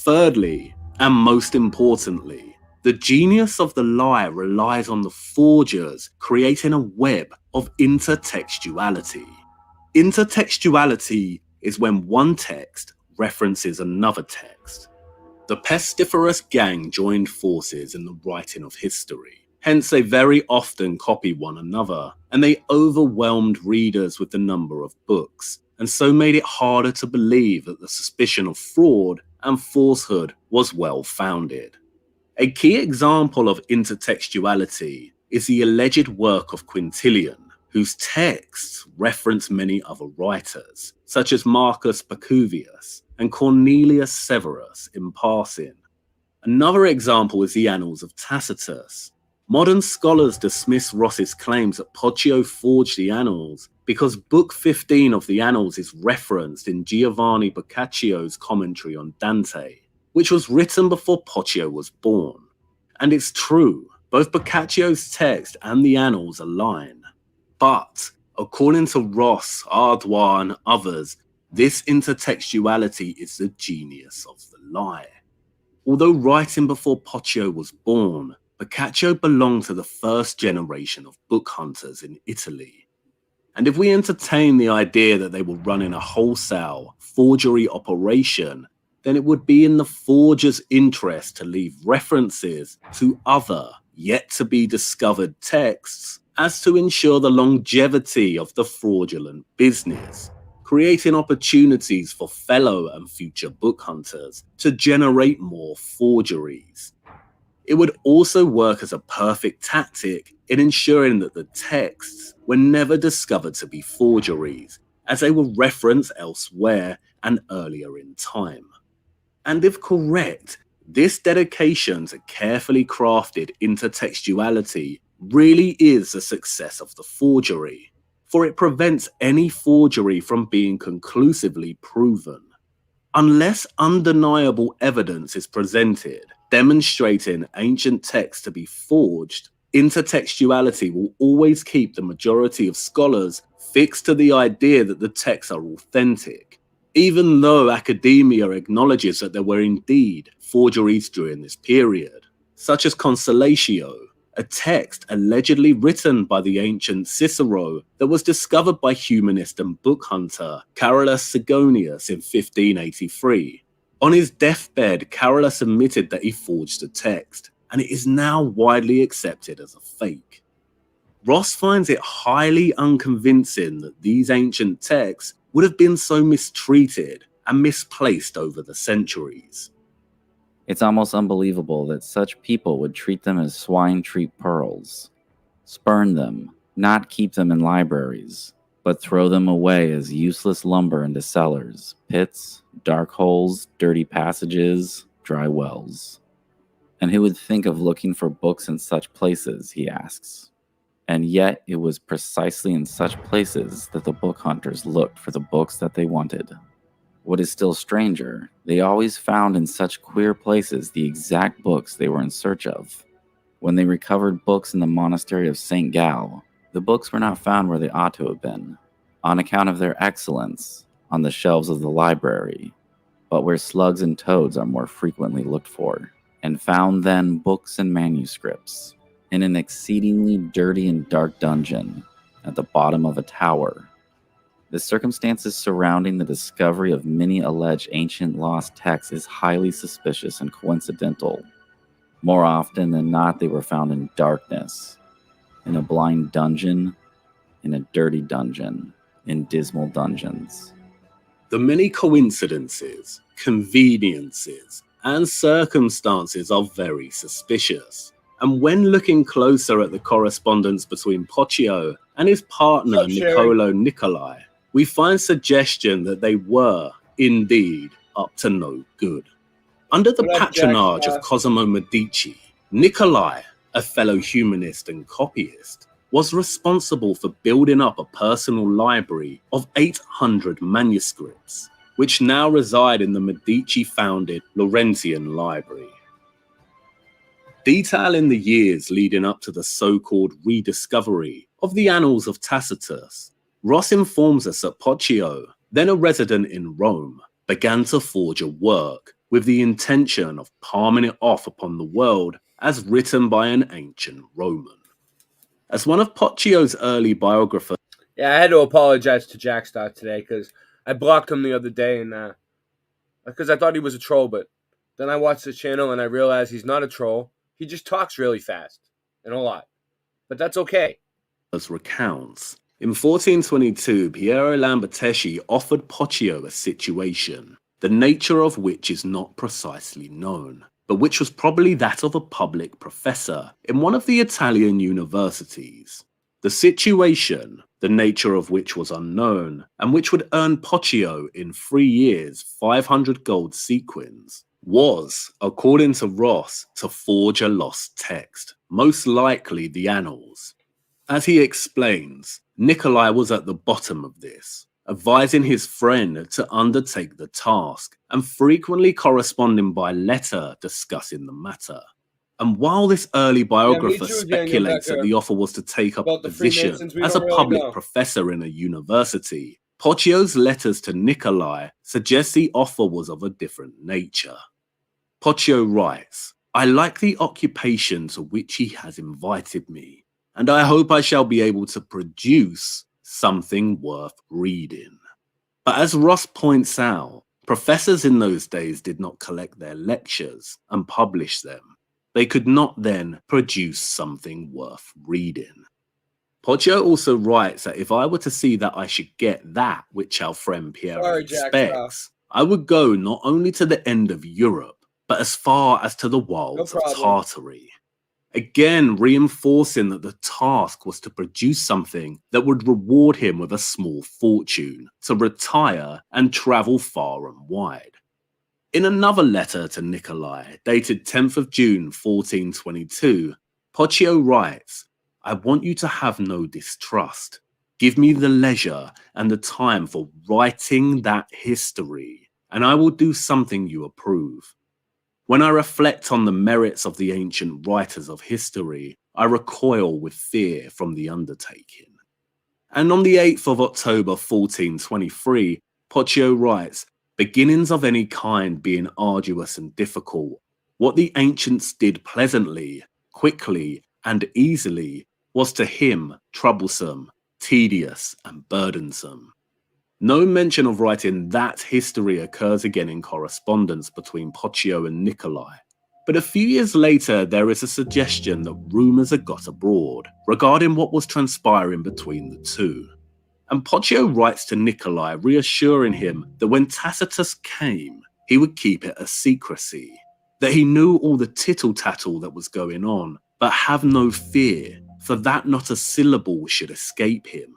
Thirdly, and most importantly, the genius of the lie relies on the forgers creating a web of intertextuality. Intertextuality is when one text references another text. The pestiferous gang joined forces in the writing of history. Hence, they very often copy one another, and they overwhelmed readers with the number of books, and so made it harder to believe that the suspicion of fraud and falsehood was well founded. A key example of intertextuality is the alleged work of Quintilian, whose texts reference many other writers, such as Marcus Pacuvius and Cornelius Severus in passing. Another example is the Annals of Tacitus. Modern scholars dismiss Ross's claims that Poggio forged the Annals because Book 15 of the Annals is referenced in Giovanni Boccaccio's commentary on Dante, which was written before Poggio was born. And it's true, both Boccaccio's text and the Annals align. But, according to Ross, Ardois, and others, This intertextuality is the genius of the lie. Although writing before Poggio was born, Boccaccio belonged to the first generation of book hunters in Italy. And if we entertain the idea that they were running a wholesale forgery operation, then it would be in the forger's interest to leave references to other, yet to be discovered texts as to ensure the longevity of the fraudulent business, creating opportunities for fellow and future book hunters to generate more forgeries. It would also work as a perfect tactic in ensuring that the texts were never discovered to be forgeries, as they were referenced elsewhere and earlier in time. And if correct, this dedication to carefully crafted intertextuality really is a success of the forgery, for it prevents any forgery from being conclusively proven. Unless undeniable evidence is presented demonstrating ancient texts to be forged, intertextuality will always keep the majority of scholars fixed to the idea that the texts are authentic, even though academia acknowledges that there were indeed forgeries during this period, such as Consolatio, a text allegedly written by the ancient Cicero that was discovered by humanist and book hunter Carolus Sigonius in 1583. On his deathbed, Carolus admitted that he forged the text, and it is now widely accepted as a fake. Ross finds it highly unconvincing that these ancient texts would have been so mistreated and misplaced over the centuries. It's almost unbelievable that such people would treat them as swine treat pearls, spurn them, not keep them in libraries, but throw them away as useless lumber into cellars, pits, dark holes, dirty passages, dry wells. And who would think of looking for books in such places, he asks. And yet it was precisely in such places that the book hunters looked for the books that they wanted. What is still stranger, they always found in such queer places the exact books they were in search of. When they recovered books in the monastery of St. Gall, the books were not found where they ought to have been, on account of their excellence, on the shelves of the library, but where slugs and toads are more frequently looked for, and found then books and manuscripts, in an exceedingly dirty and dark dungeon, at the bottom of a tower. The circumstances surrounding the discovery of many alleged ancient lost texts is highly suspicious and coincidental. More often than not, they were found in darkness, in a blind dungeon, in a dirty dungeon, in dismal dungeons. The many coincidences, conveniences, and circumstances are very suspicious. And when looking closer at the correspondence between Poggio and his partner Niccolò Nicolai, we find suggestion that they were, indeed, up to no good. Under the patronage of Cosimo Medici, Nicolai, a fellow humanist and copyist, was responsible for building up a personal library of 800 manuscripts, which now reside in the Medici-founded Laurentian Library. Detailing the years leading up to the so-called rediscovery of the Annals of Tacitus, Ross informs us that Poggio, then a resident in Rome, began to forge a work with the intention of palming it off upon the world as written by an ancient Roman. As one of Poggio's early biographers... Yeah, I had to apologize to Jackstar today because I blocked him the other day and because I thought he was a troll, but then I watched the channel and I realized he's not a troll. He just talks really fast and a lot, but that's okay. ...recounts. In 1422, Piero Lamberteschi offered Poggio a situation, the nature of which is not precisely known, but which was probably that of a public professor in one of the Italian universities. The situation, the nature of which was unknown, and which would earn Poggio in 3 years 500 gold sequins, was, according to Ross, to forge a lost text, most likely the Annals. As he explains, Nicolai was at the bottom of this, advising his friend to undertake the task and frequently corresponding by letter discussing the matter. And while this early biographer speculates that the offer was to take up a position as a public professor in a university, Poggio's letters to Nikolai suggest the offer was of a different nature. Poggio writes, "I like the occupation to which he has invited me, and I hope I shall be able to produce something worth reading." But as Ross points out, professors in those days did not collect their lectures and publish them. They could not then produce something worth reading. Poggio also writes that if I were to see that I should get that which our friend Piero expects, I would go not only to the end of Europe, but as far as to the wilds of Tartary. Again, reinforcing that the task was to produce something that would reward him with a small fortune, to retire and travel far and wide. In another letter to Nikolai, dated 10th of June 1422, Poggio writes, "I want you to have no distrust. Give me the leisure and the time for writing that history, and I will do something you approve. When I reflect on the merits of the ancient writers of history, I recoil with fear from the undertaking." And on the 8th of October 1423, Poggio writes, "Beginnings of any kind being arduous and difficult, what the ancients did pleasantly, quickly, and easily was to him troublesome, tedious, and burdensome." No mention of writing that history occurs again in correspondence between Poggio and Nikolai. But a few years later, there is a suggestion that rumours had got abroad regarding what was transpiring between the two. And Poggio writes to Nikolai, reassuring him that when Tacitus came, he would keep it a secrecy, that he knew all the tittle-tattle that was going on, but have no fear, for that not a syllable should escape him.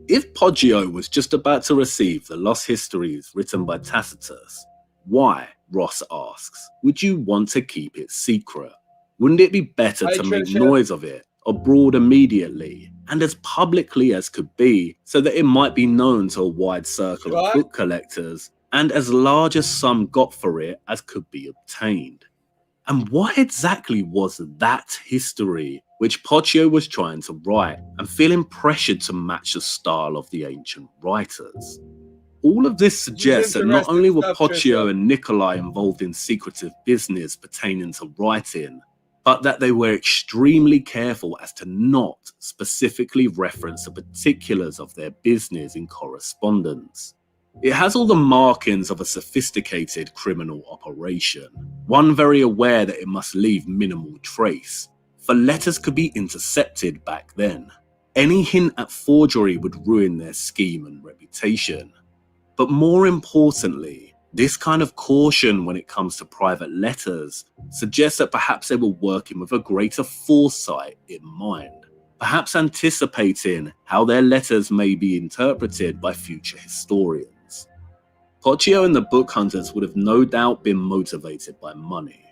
If Poggio was just about to receive the lost histories written by Tacitus, why, Ross asks, would you want to keep it secret? Wouldn't it be better to make noise of it abroad immediately and as publicly as could be, so that it might be known to a wide circle of book collectors and as large a sum got for it as could be obtained? And what exactly was that history which Poggio was trying to write and feeling pressured to match the style of the ancient writers? All of this suggests that not only were Poggio and Nikolai involved in secretive business pertaining to writing, but that they were extremely careful as to not specifically reference the particulars of their business in correspondence. It has all the markings of a sophisticated criminal operation, one very aware that it must leave minimal trace, for letters could be intercepted back then. Any hint at forgery would ruin their scheme and reputation. But more importantly, this kind of caution when it comes to private letters suggests that perhaps they were working with a greater foresight in mind, perhaps anticipating how their letters may be interpreted by future historians. Poggio and the book hunters would have no doubt been motivated by money.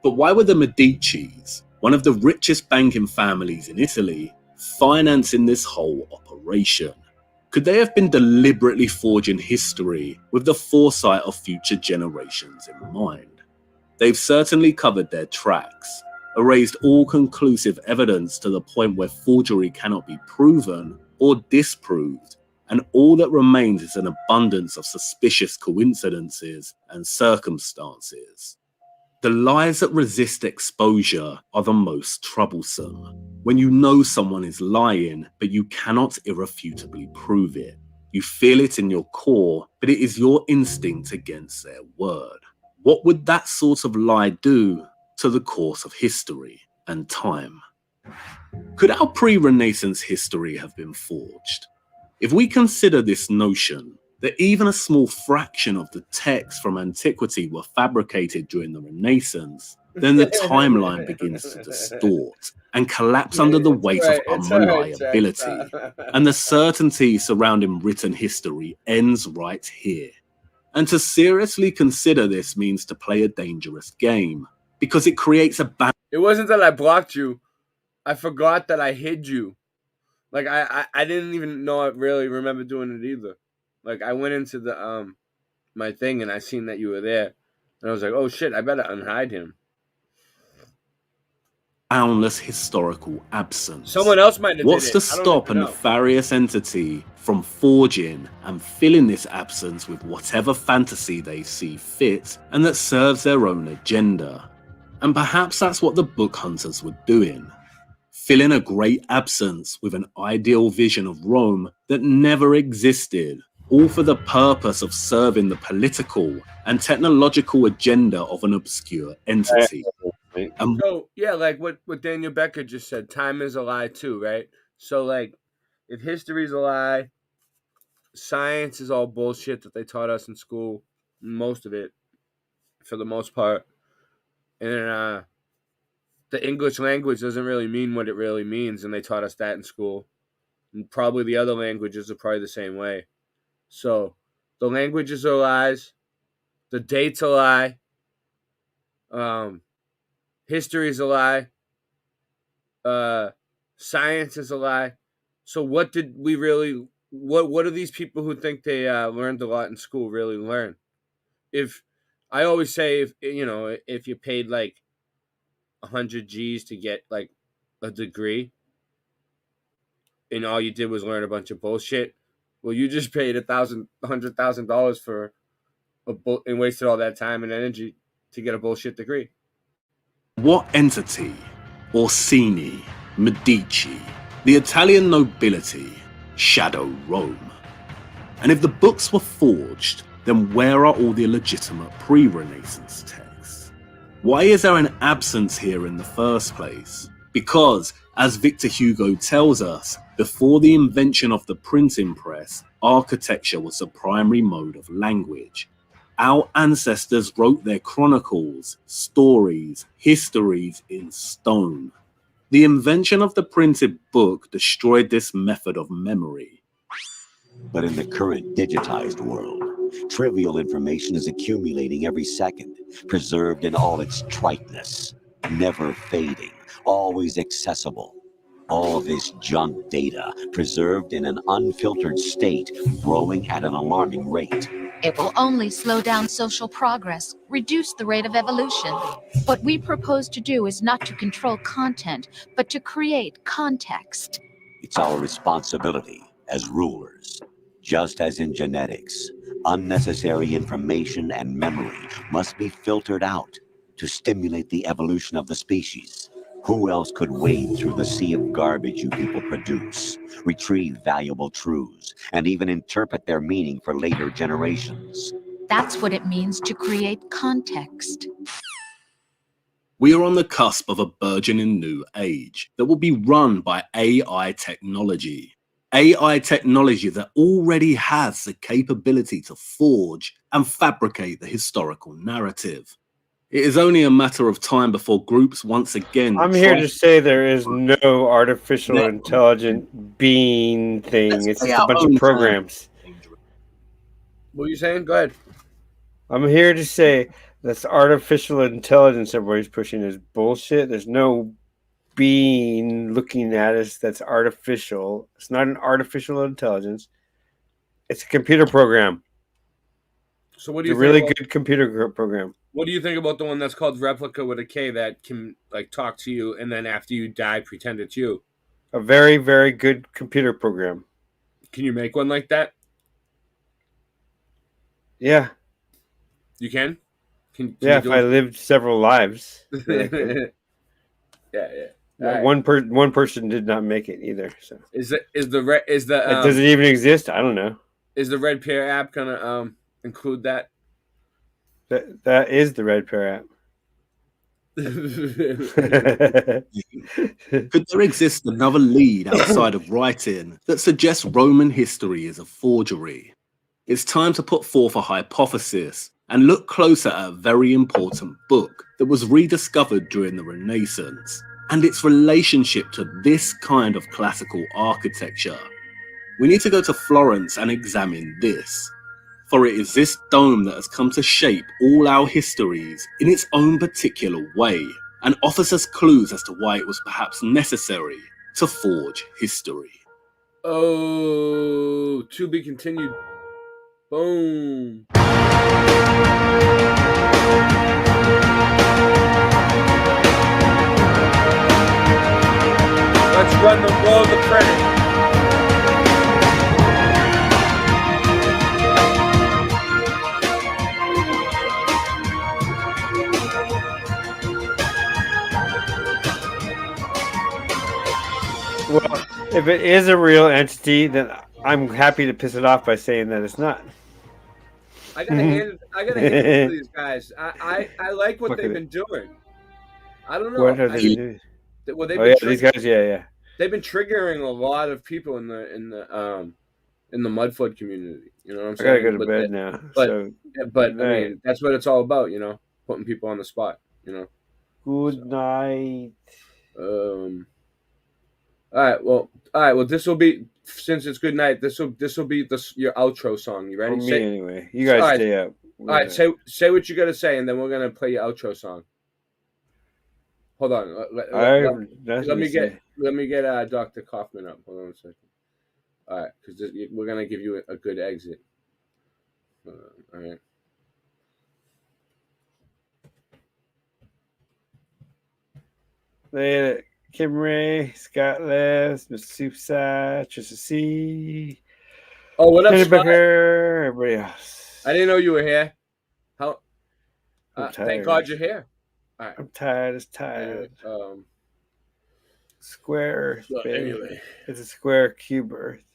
But why were the Medicis, one of the richest banking families in Italy, financing this whole operation? Could they have been deliberately forging history with the foresight of future generations in mind? They've certainly covered their tracks, erased all conclusive evidence to the point where forgery cannot be proven or disproved, and all that remains is an abundance of suspicious coincidences and circumstances. The lies that resist exposure are the most troublesome. When you know someone is lying, but you cannot irrefutably prove it. You feel it in your core, but it is your instinct against their word. What would that sort of lie do to the course of history and time? Could our pre-Renaissance history have been forged? If we consider this notion that even a small fraction of the texts from antiquity were fabricated during the Renaissance, then the timeline begins to distort and collapse under the weight of unreliability, and the certainty surrounding written history ends right here. And to seriously consider this means to play a dangerous game, because it creates a It wasn't that I blocked you. I forgot that I hid you. Like I didn't even know I really remember doing it either. Like I went into the my thing and I seen that you were there, and I was like, oh shit, I better unhide him. boundless historical absence. Someone else might have What's did to it. I don't stop a even know. nefarious entity from forging and filling this absence with whatever fantasy they see fit and that serves their own agenda? And perhaps that's what the book hunters were doing. Filling a great absence with an ideal vision of Rome that never existed, all for the purpose of serving the political and technological agenda of an obscure entity. And So yeah, like what Daniel Becker just said, time is a lie too, right? So like, if history's a lie, science is all bullshit that they taught us in school, most of it, for the most part, and the English language doesn't really mean what it really means, and they taught us that in school, and probably the other languages are probably the same way. So the languages are lies, the dates a lie, history is a lie, science is a lie. So what did we really? What do these people who think they learned a lot in school really learn? If I always say, if you paid like 100 G's to get like a degree, and all you did was learn a bunch of bullshit, well, you just paid $100,000 for and wasted all that time and energy to get a bullshit degree. what entity, Orsini, Medici, the Italian nobility, shadow Rome? And if the books were forged, then where are all the legitimate pre-Renaissance texts? Why is there an absence here in the first place? Because, as Victor Hugo tells us, before the invention of the printing press, architecture was the primary mode of language. Our ancestors wrote their chronicles, stories, histories in stone. The invention of the printed book destroyed this method of memory. But in the current digitized world, trivial information is accumulating every second, preserved in all its triteness, never fading, always accessible. All this junk data, preserved in an unfiltered state, growing at an alarming rate. It will only slow down social progress, reduce the rate of evolution. What we propose to do is not to control content, but to create context. It's our responsibility as rulers. Just as in genetics, unnecessary information and memory must be filtered out to stimulate the evolution of the species. Who else could wade through the sea of garbage you people produce, retrieve valuable truths, and even interpret their meaning for later generations? That's what it means to create context. We are on the cusp of a burgeoning new age that will be run by AI technology. AI technology that already has the capability to forge and fabricate the historical narrative. It is only a matter of time before groups once again... I'm here to say there is no artificial intelligent being thing. It's just a bunch of programs. What are you saying? Go ahead. I'm here to say this artificial intelligence everybody's pushing is bullshit. There's no being looking at us that's artificial. It's not an artificial intelligence. It's a computer program. So what do you think? A really good computer program. What do you think about the one that's called Replica with a K that can like talk to you and then after you die pretend it's you? A very, very good computer program. Can you make one like that? Yeah. You can? Can yeah, you if I lived several lives. yeah. Right. One person did not make it either. So it does it even exist? I don't know. Is the Red Pear app gonna include that? That is the Red Pear app. Could there exist another lead outside of writing that suggests Roman history is a forgery? It's time to put forth a hypothesis and look closer at a very important book that was rediscovered during the Renaissance and its relationship to this kind of classical architecture. We need to go to Florence and examine this. For it is this dome that has come to shape all our histories in its own particular way and offers us clues as to why it was perhaps necessary to forge history. Oh, to be continued. Boom. Let's run the roll the credit. Well, if it is a real entity, then I'm happy to piss it off by saying that it's not. I gotta hand it to these guys. I like what they've been doing. I don't know. What have they been doing? Well, they've Oh been yeah, these guys, yeah. They've been triggering a lot of people in the Mudflood community. You know what I'm I saying? gotta go to bed now. But So, I good night. mean, that's what it's all about. You know, putting people on the spot. You know. Good night. All right. Well. This will be, since it's good night. This will be your outro song. You ready? For me anyway. You guys stay up. All right. Say what you got to say, and then we're gonna play your outro song. Hold on. Let me get Dr. Kaufman up. Hold on a second. All right, because we're gonna give you a good exit. All right. Later. Kim Ray, Scott Les, Mr. Soupside, Trisha C. Oh, what up, Kenny Scott? Booker, everybody else. I didn't know you were here. How? I'm Thank tired. God you're here. All right. I'm tired. It's tired. Square Earth, Well, baby. anyway. It's a square cube Earth.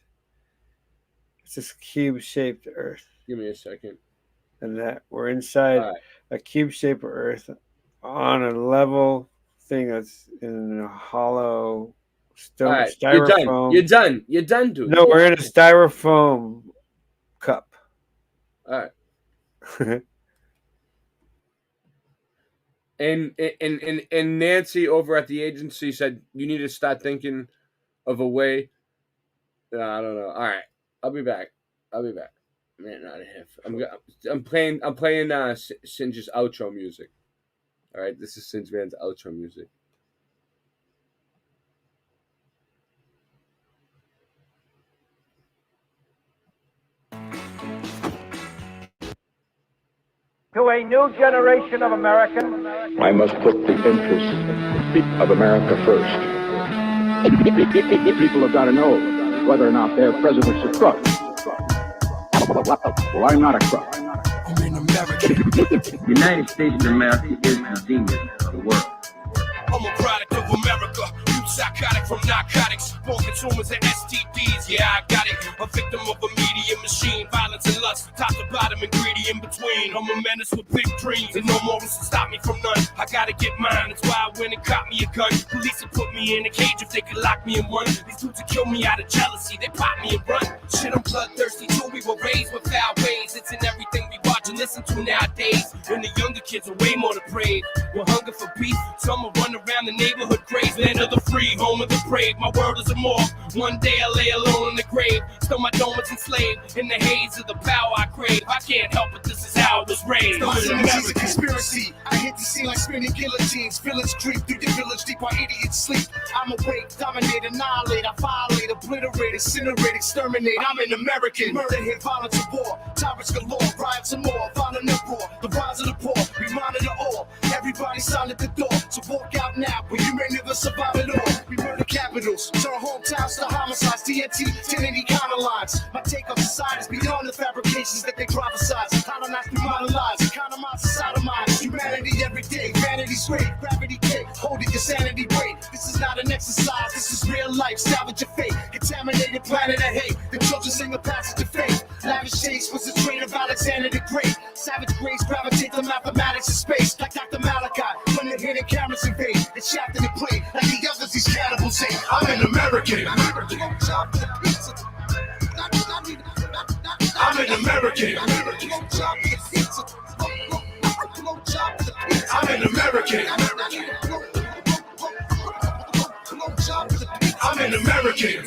It's this cube-shaped Earth. Give me a second. And that we're inside All right. a cube-shaped Earth on a level thing that's in a hollow stone All right. styrofoam. You're done, dude. No, we're in a styrofoam cup. All right. And Nancy over at the agency said you need to start thinking of a way. I don't know. All right, I'll be back. Man, out of here. I'm playing Singe's outro music. All right, this is Singe Van's outro music. To a new generation of Americans, I must put the interests of America first. People have got to know whether or not their president's a crook. Well, I'm not a crook. I'm in America. The United States of America is the genius of the world. I'm a product of America. You psychotic from narcotics. Born consumers and STDs. Yeah, I got it. A victim of a media machine. Violence and lust. Top to bottom and greedy in between. I'm a menace with big dreams. And no morals to stop me from none. I gotta get mine. That's why I went and caught me a gun. Police would put me in a cage if they could lock me in one. These dudes would kill me out of jealousy. They pop me and run. Shit, I'm bloodthirsty too. We were raised with foul ways. It's in everything we watch and listen to nowadays. And the younger kids are way more depraved. With hunger for beef. Some will run around the neighborhood crazy. Land of the free, home of the brave. My world is a morgue. One day I lay alone in the grave. Still my dome is enslaved. In the haze of the power I crave. I can't help it, this is how I was raised. It's a conspiracy. I hit the scene like spinning guillotines. Villains creep through the village deep while idiots sleep. I'm awake, dominate, annihilate. I violate, obliterate, incinerate, exterminate. I'm an American. Murder, hate, violence, and war. Tyrants galore, riots and more. Violent uproar, the rise of the poor. We monitor all. Everybody silent the door. So walk out now, but you may never survive at all. We murder capitals, turn hometowns to homicides. TNT, 1080 counter lines. My take on society is beyond the fabrications that they prophesize. Colonize through modern lies, economize societal minds. Humanity every day, vanity's great, gravity cake. Hold it, your sanity wait. This is not an exercise, this is real life. Salvage your fate, contaminated planet of hate. The children sing a passage of faith. Lavish chase was the trait of Alexander the Great. Savage grace gravitate to mathematics and space. Like Dr. Malachi, when the hidden cameras invade. It's shaft in the plate, like the others these cannibals say. I'm an American. I'm an American. I'm an American. I'm an American.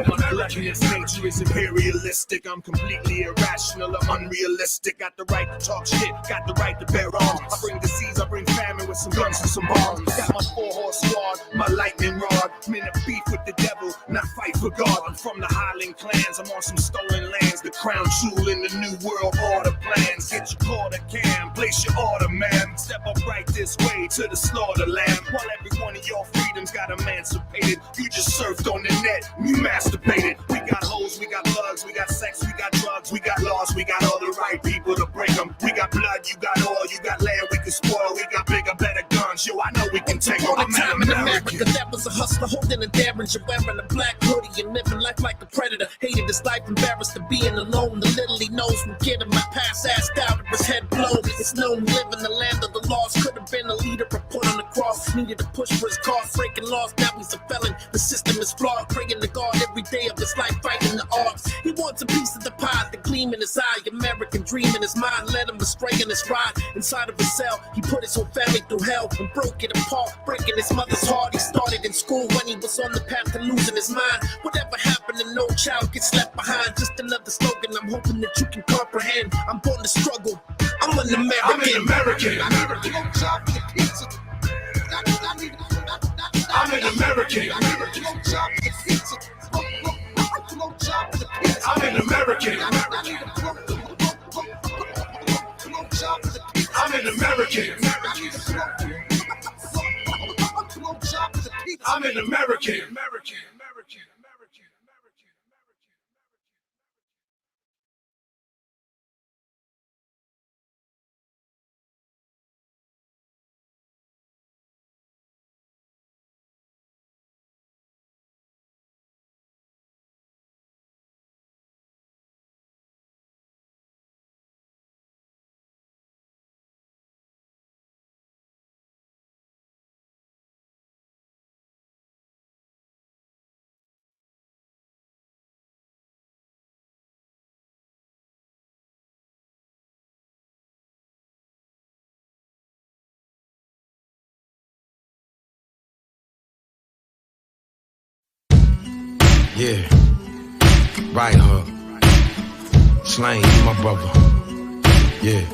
My gluttonous nature is imperialistic. I'm completely irrational. I'm unrealistic. Got the right to talk shit. Got the right to bear arms. I bring disease. I bring famine with some guns and some bombs. Got my 4-horse squad. My lightning rod. I'm in a beef with the devil. Not fight for God. I'm from the Highland clans. I'm on some stolen lands. The crown jewel in the new world order plans. Get your quarter cam. Blaze Place your order, ma'am. Step up right this way to the slaughter lamb. While every one of your freedoms got emancipated, you just surfed on the net, you masturbated. We got hoes, we got thugs, we got sex, we got drugs, we got laws, we got all the right people to break them. We got blood, you got oil, you got land we can spoil. We got bigger, better guns, yo, I know we can take them. All the time in America, that was a hustler holding a Derringer, wearing a black hoodie and living life like a predator. Hated his life, embarrassed to being alone. The little he knows will get him my past assed out of his head blown. It's known live in the land of the lost. Could have been a leader, but put on the cross. Needed to push for his cause, breaking laws. Now he's a felon. The system is flawed. Praying to God every day of his life, fighting the odds. He wants a piece of the pie, the gleam in his eye. American dream in his mind led him astray in his ride. Inside of his cell, he put his whole family through hell and broke it apart, breaking his mother's heart. He started in school when he was on the path to losing his mind. Whatever happened to no child gets left behind. Just another slogan I'm hoping that you can comprehend. I'm born to struggle. I'm an American. I'm an American. I'm an American. I'm an American. I'm an American. I'm an American. Yeah, right hook. Slang, you my brother. Yeah,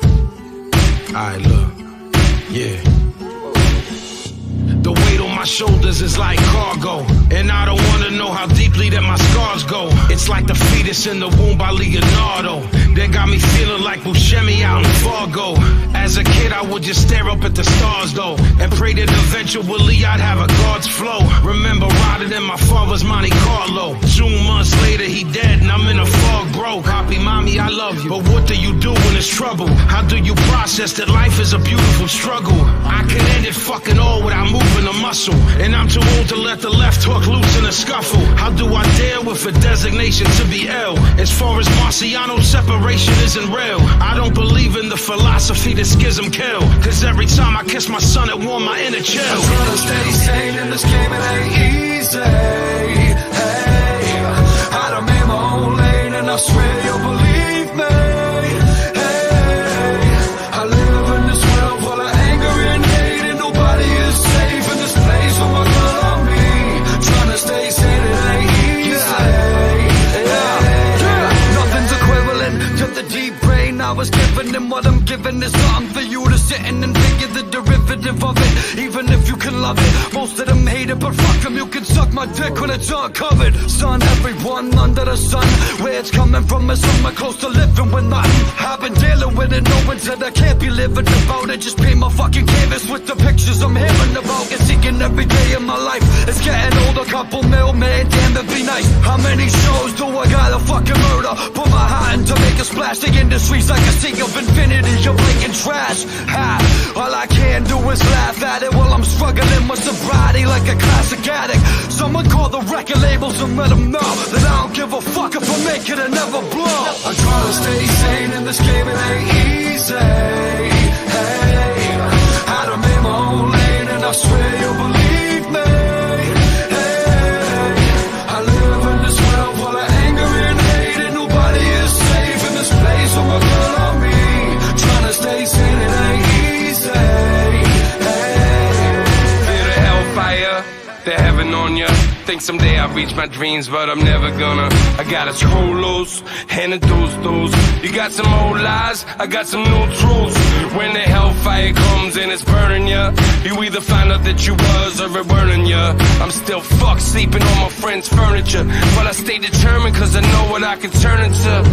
alright, look. Yeah. The weight on my shoulders is like cargo, and I don't wanna know how deeply that my scars go. It's like the fetus in the womb by Leonardo. That got me feeling like Buscemi out in Fargo. As a kid, I would just stare up at the stars though, and pray that eventually I'd have a God's flow. Remember riding in my father's Monte Carlo. 2 months later, he dead, and I'm in a fog, bro. Poppy, mommy, I love you, but what do you do when it's trouble? How do you process that life is a beautiful struggle? I can end it fucking all without moving a muscle, and I'm too old to let the left hook loose in a scuffle. How do I deal with a designation to be ill? As far as Marciano, separation isn't real. I don't believe in the philosophy that schism kill, cause every time I kiss my son, it warm my inner chill. I'm trying to stay sane in this game, it ain't easy. Hey, I done made my own lane, and I swear you'll believe me. Hey, I live in this world full of anger and hate, and nobody is safe in this place with my gun on me. Trying to stay sane, it ain't easy. Nothing's equivalent to the deep brain I was given, and what I'm giving is something for you to sit in and figure the derivative of it. Even if you can love it, most of them hate it, but fuck them, you can suck my dick when it's uncovered. Son, everyone under the sun, where it's coming from is somewhere close to living with nothing. I've been dealing with it, no one said I can't be living about it. Just paint my fucking canvas with the pictures I'm hearing about. It's seeking every day in my life. It's getting older, couple mil, man, damn, it'd be nice. How many shows do I gotta fucking murder? Put my hat in to make a splash. The industry's like a sea of infinity, you're blinking trash. Ha, all I can do is laugh at it while I'm struggling with sobriety like a classic addict. Someone call the record labels and let them know that I don't give a fuck if I make it and never blow. I'm trying to stay sane in this game, it ain't easy. Hey, I done made my own lane, and I swear you'll believe me. Hey, I live in this world full of anger and hate, and nobody is safe in this place with my gun on me. Trying to stay sane, it ain't easy. Feel the hellfire, the heaven on ya. Think someday I'll reach my dreams, but I'm never gonna. I got a scroll loose, and a those. You got some old lies, I got some new truths. When the hellfire comes and it's burning ya, you either find out that you was or it weren't ya. I'm still fucked sleeping on my friend's furniture, but I stay determined cause I know what I can turn into.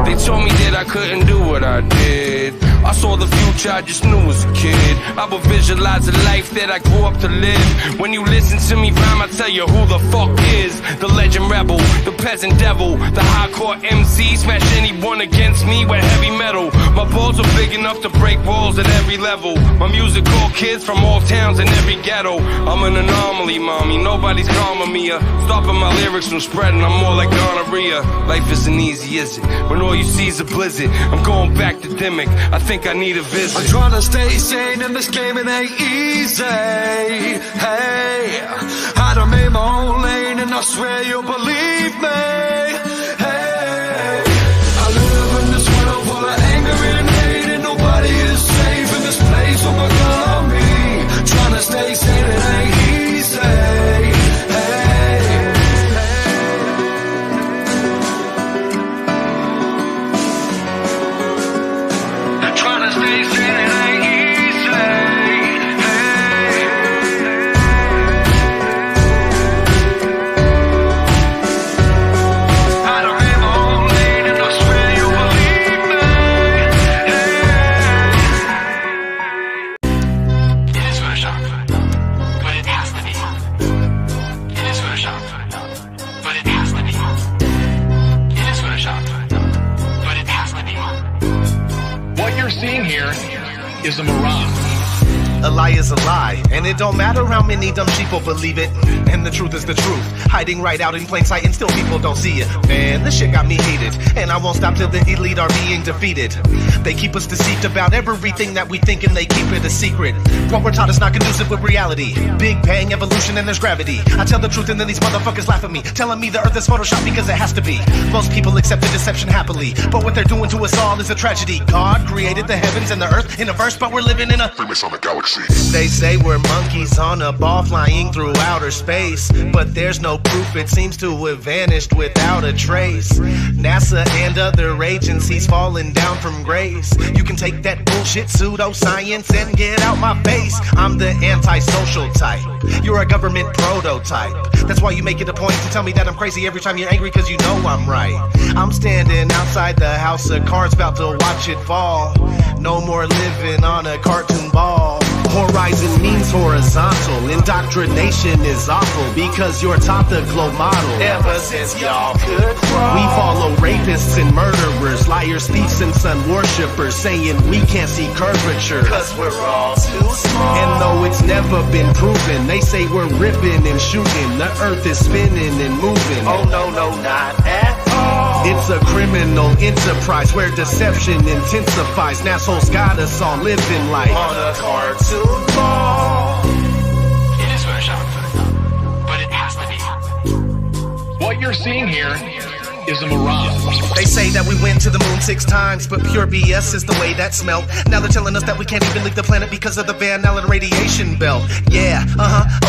They told me that I couldn't do what I did. I saw the future I just knew as a kid. I would visualize a life that I grew up to live. When you listen to me rhyme, I tell you who the fuck is the legend rebel, the peasant devil, the hardcore MC. Smash anyone against me with heavy metal. My balls are big enough to break walls at every level. My music call kids from all towns and every ghetto. I'm an anomaly, mommy, nobody's calming me. Stopping my lyrics from spreading, I'm more like gonorrhea. Life isn't easy, is it? When all you see is a blizzard. I'm going back to Dimmick, I think I need a visit. I'm trying to stay sane in this game, it ain't easy. Hey, I done made my own lane and I swear you'll believe me. Hey, I live in this world full of anger and hate, and nobody is safe in this place. Oh my God, me trying to stay sane, it ain't easy. Hey, trying to stay sane, it ain't easy. I don't have my own lane and I swear you believe me. It is Photoshop, but it has to be. It is Photoshop, but it has to be. It is Photoshop, but it has to be. What you're seeing here is a mirage. A lie is a lie, and it don't matter how many dumb sheeple believe it. And the truth is the truth, hiding right out in plain sight, and still people don't see it. Man, this shit got me heated, and I won't stop till the elite are being defeated. They keep us deceived about everything that we think, and they keep it a secret. What we're taught is not conducive with reality. Big bang, evolution, and there's gravity. I tell the truth, and then these motherfuckers laugh at me, telling me the earth is Photoshop because it has to be. Most people accept the deception happily, but what they're doing to us all is a tragedy. God created the heavens and the earth in a verse, but we're living in a famous on the galaxy. They say we're monkeys on a ball flying through outer space, but there's no proof, it seems to have vanished without a trace. NASA and other agencies falling down from grace. You can take that bullshit pseudoscience and get out my face. I'm the antisocial type, you're a government prototype. That's why you make it a point to tell me that I'm crazy every time you're angry, cause you know I'm right. I'm standing outside the house of cards about to watch it fall. No more living on a cartoon ball. Horizon means horizontal. Indoctrination is awful because you're taught the globe model. Ever since y'all could crawl, we follow rapists and murderers, liars, thieves, and sun worshippers, saying we can't see curvature cause we're all too small. And though it's never been proven, they say we're ripping and shooting. The earth is spinning and moving. Oh no, no, not at all. It's a criminal enterprise where deception intensifies. And assholes got us all living like on a cartoon ball. It is Photoshop, but it has to be. What you're seeing here is a mirage. They say that we went to the moon 6 times, but pure BS is the way that smelled. Now they're telling us that we can't even leave the planet because of the Van Allen radiation belt. Yeah,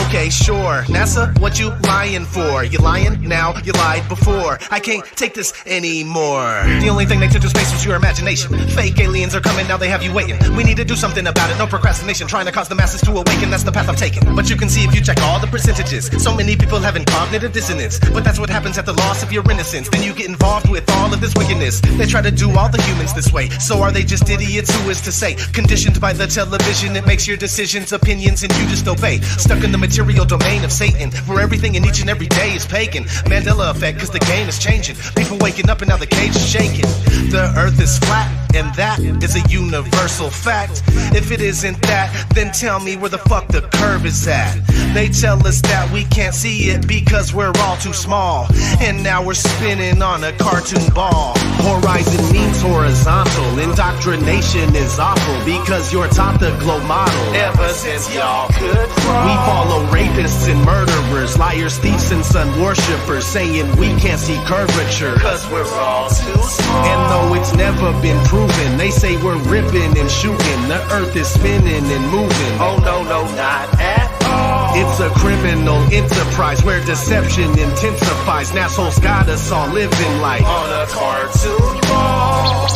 okay, sure. NASA, what you lying for? You lying now, you lied before. I can't take this anymore. The only thing they took to space was your imagination. Fake aliens are coming, now they have you waiting. We need to do something about it, no procrastination. Trying to cause the masses to awaken, that's the path I'm taking. But you can see if you check all the percentages, so many people having cognitive dissonance. But that's what happens at the loss of your innocence. Then you get involved with all of this wickedness. They try to do all the humans this way. So are they just idiots? Who is to say? Conditioned by the television, it makes your decisions, opinions, and you just obey. Stuck in the material domain of Satan, where everything in each and every day is pagan. Mandela effect, cause the game is changing. People waking up and now the cage is shaking. The earth is flat, and that is a universal fact. If it isn't that, then tell me where the fuck the curve is at. They tell us that we can't see it because we're all too small, and now we're spinning on a cartoon ball. Horizon means horizontal. Indoctrination is awful because you're taught the globe model. Ever since y'all could crawl, we follow rapists and murderers, liars, thieves, and sun worshippers, saying we can't see curvature cause we're all too small. And though it's never been proven, they say we're ripping and shooting. The earth is spinning and moving. Oh no, no, not at all. It's a criminal enterprise where deception intensifies. And assholes got us all living like on a cartoon ball.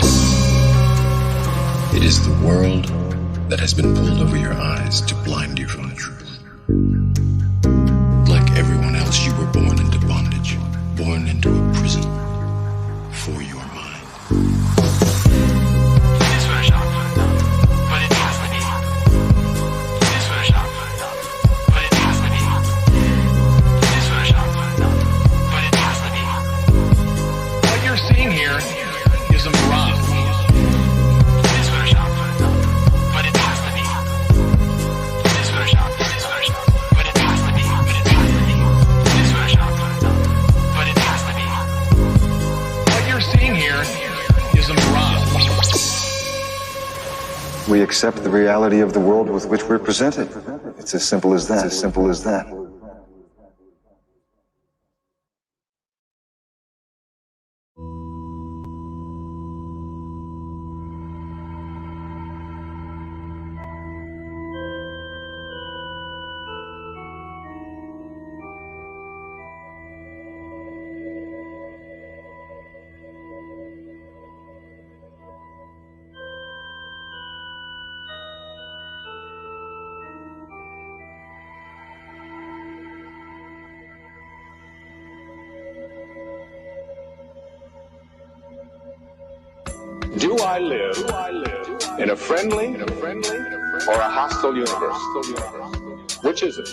It is the world that has been pulled over your eyes to blind you from the truth. Like everyone else, you were born into bondage, born into a prison for your mind. It is Photoshop, but it has to be. It is Photoshop, but it has to be. It is Photoshop, but it has to be. What you're seeing here is a mirage. It is Photoshop, but it has to be. It is Photoshop, but it has to be. It is Photoshop, but it has to be. What you're seeing here is a mirage. We accept the reality of the world with which we're presented. It's as simple as that. It's as simple as that. Do I live in a friendly or a hostile universe? Which is it?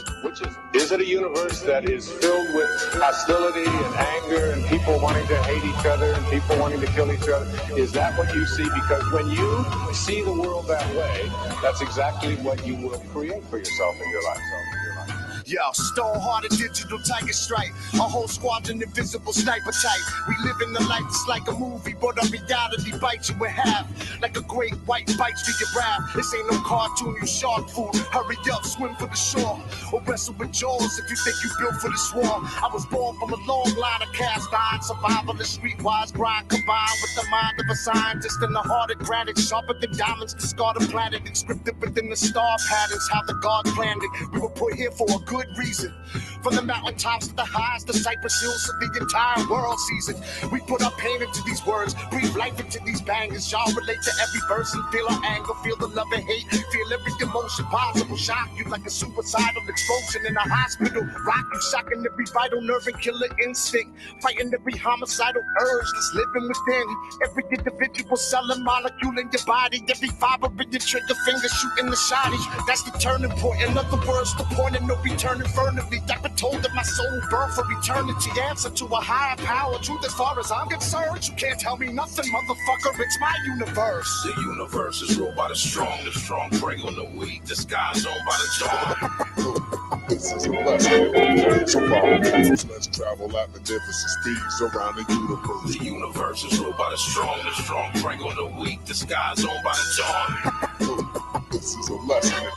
Is it a universe that is filled with hostility and anger and people wanting to hate each other and people wanting to kill each other? Is that what you see? Because when you see the world that way, that's exactly what you will create for yourself in your life. Yo, stone-hearted digital tiger strike. A whole squadron invisible sniper type. We live in the life that's like a movie, but our reality bites you in half. Like a great white bites through your rap. This ain't no cartoon, you shark food. Hurry up, swim for the shore. Or wrestle with jaws if you think you built for this war. I was born from a long line of cast iron. Survivalist, streetwise grind combined with the mind of a scientist and the heart of granite. Sharper than diamonds to scar the planet. Inscripted within the star patterns, how the God planned it. We were put here for a good reason. From the mountaintops to the highs, the Cypress Hills, so the entire world sees it. We put our pain into these words, breathe life into these bangers. Y'all relate to every verse and feel our anger, feel the love and hate, feel every emotion possible. Shock you like a suicidal explosion in a hospital. Rock you, shocking every vital nerve and killer instinct. Fighting every homicidal urge that's living within. Every individual cell and molecule in your body. Every fiber in your trigger finger shooting the shotty. That's the turning point. In other words, the point of no return infernally. I've been told that my soul burned for eternity. Answer to a higher power. Truth as far as I'm concerned. You can't tell me nothing, motherfucker. It's my universe. The universe is ruled by the strong prey on the weak. The sky's owned by the dawn. This is a lesson. So follow me. Let's travel at magnificent speeds around the universe. The universe is ruled by the strong prey on the weak. The sky's owned by the dawn. This is a lesson.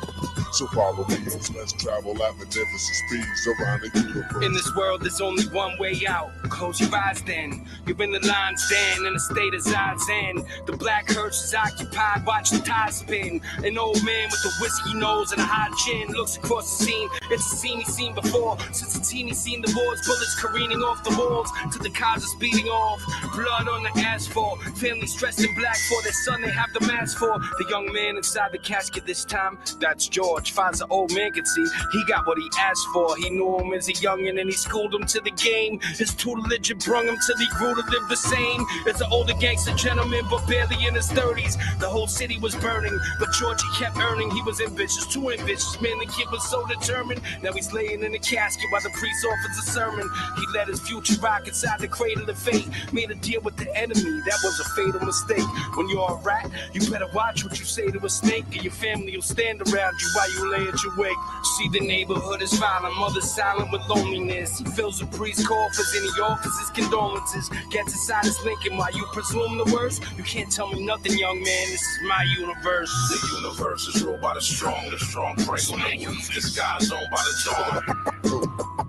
So follow me. Let's travel at magnificent speeds around the universe. In this world, there's only one way out. Close your eyes then. You're in the lion's den in a state of Zazen. The black hearse is occupied, watch the tide spin. An old man with a whiskey nose and a high chin looks across the scene. It's a scene he's seen before. Since a teen he's seen the boards, bullets careening off the walls to the cars are speeding off. Blood on the asphalt. Families dressed in black for their son they have the mask for. The young man inside the casket this time, that's George. Finds the old man could see he got what he asked for. He knew him as a youngin' and he schooled him to the game. His tutelage had brung him till he grew to live the same as an older gangster gentleman, but barely in his 30s. The whole city was burning, but George he kept earning. He was ambitious, too ambitious. Man, the kid was so determined. Now he's laying in a casket while the priest offers a sermon. He let his future rock inside the cradle of fate. Made a deal with the enemy, that was a fatal mistake. When you're a rat, you better watch what you say to a snake, or your family will stand around you while you lay at your wake. See, the neighborhood is violent, mother silent with loneliness. He fills the priest's coffers and he offers his condolences. Gets inside his Lincoln while you presume the worst. You can't tell me nothing, young man, this is my universe. The universe is ruled by the strong prey on the weak. The sky's owned by the dawn.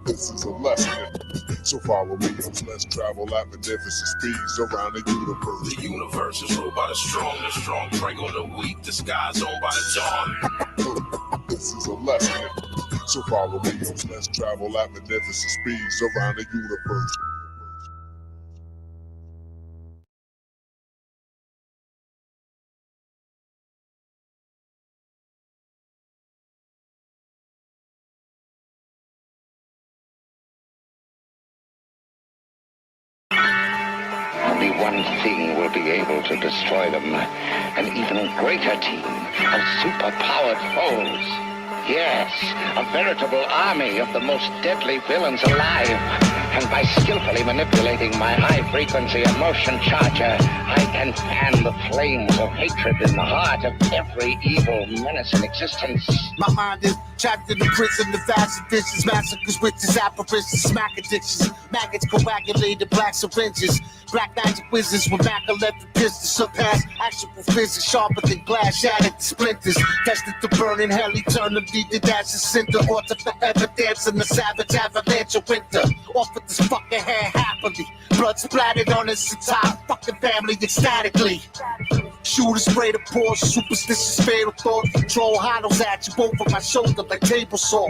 This is a lesson. So follow me. Let's travel at magnificent speeds around the universe. The universe is ruled by the strong prey on the weak. The sky's owned by the dawn. This is a lesson. So follow me. Let's travel at magnificent speeds around the universe. one thing will be able to destroy them. An even greater team of superpowered foes. Yes, a veritable army of the most deadly villains alive. And by skillfully manipulating my high-frequency emotion charger, I can fan the flames of hatred in the heart of every evil menace in existence. My mind is trapped in the prison of acid vicious massacres, witches, apparitions, smack addictions, maggots, coagulated black syringes, black magic wizards with Mac-11 pistols, surpass actual physics, sharper than glass, shattered to splinters, destined to burn in hell eternity, the ashes cinder, or to forever dance in the savage avalanche of winter. Off with this fucking head happily, blood splattered on his entire fucking family ecstatically. Shooters spray the pores, superstitious fatal thoughts, throw hollows at you over my shoulder like table saw.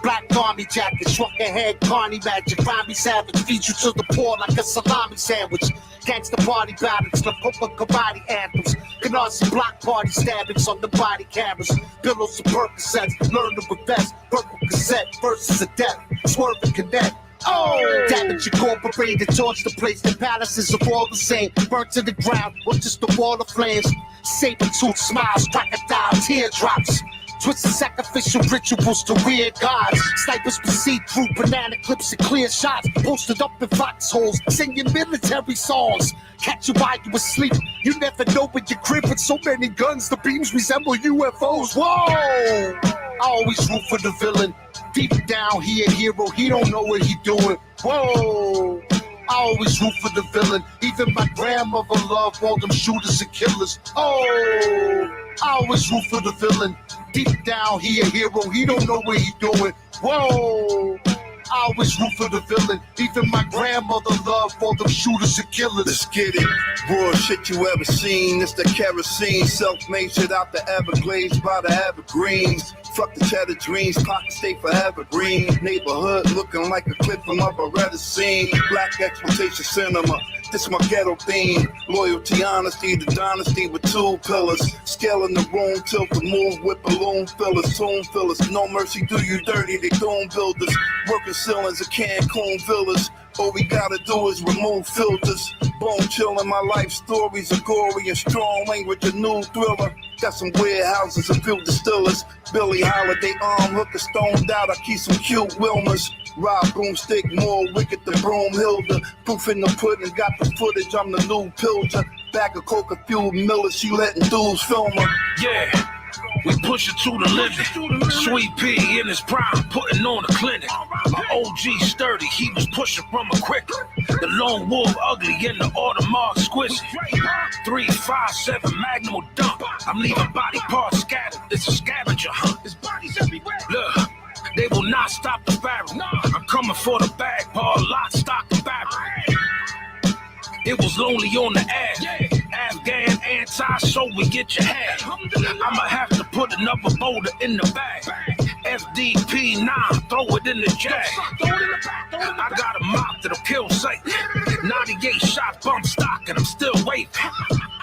Black army jacket, shrunk head, carny magic, grimy savage, feed you to the poor like a salami sandwich. Gangsta party battles, the poker karate anthems, Canarsie block party stabbings on the body cameras, pillows and Percocets, learn to invest, purple cassette versus a death, swerve and connect. Oh, damage incorporated, torch the place, the palaces are all the same, burnt to the ground, or just a wall of flames, saber-tooth smiles, crocodile teardrops. Twisted sacrificial rituals to weird gods. Snipers proceed through banana clips and clear shots. Posted up in foxholes, singing military songs. Catch you while you asleep. You never know when your crib with so many guns. The beams resemble UFOs. Whoa! I always root for the villain. Deep down, he a hero. He don't know what he doing. Whoa! I always root for the villain. Even my grandmother loved all them shooters and killers. Oh! I always root for the villain. Deep down, he a hero. He don't know what he doing. Whoa! I always root for the villain. Even my grandmother loved all them shooters and killers. Let's get it. Raw shit you ever seen. It's the kerosene. Self-made shit out the Everglades by the evergreens. Fuck the cheddar dreams. Pocket stay forever green. Neighborhood looking like a clip from a Beretta scene. Black exploitation cinema. This my ghetto theme. Loyalty, honesty, the dynasty with two pillars. Scale in the room, tilt the move with balloon fillers, tomb fillers. No mercy, do you dirty, they dome builders. Working ceilings of Cancun villas. All we gotta do is remove filters. Bone chillin', my life stories are gory and strong language, a new thriller. Got some warehouses and few distillers. Billie Holiday arm hooker stoned out. I keep some cute Wilmers. Rob Broomstick, more wicked than Broomhilda. Proof in the pudding, got the footage, I'm the new Pilger. Bag of coca fuel Miller, she letting dudes film her. Yeah, we push it to the limit. Sweet Pea in his prime, putting on the clinic. My OG sturdy, he was pushing from a quick. The lone wolf ugly in the Audemars exquisite. 357 Magnum dump. I'm leaving body parts scattered. It's a scavenger hunt. His body's everywhere. Look. They will not stop the barrel. I'm coming for the bag, Paul, lock, stock, and barrel. It was lonely on the ad. Afghan anti, we get your hat. I'ma have to put another boulder in the bag. FDP 9, throw it in the jag. I got a mop that'll kill Satan. 98 shot bump stock, and I'm still waiting.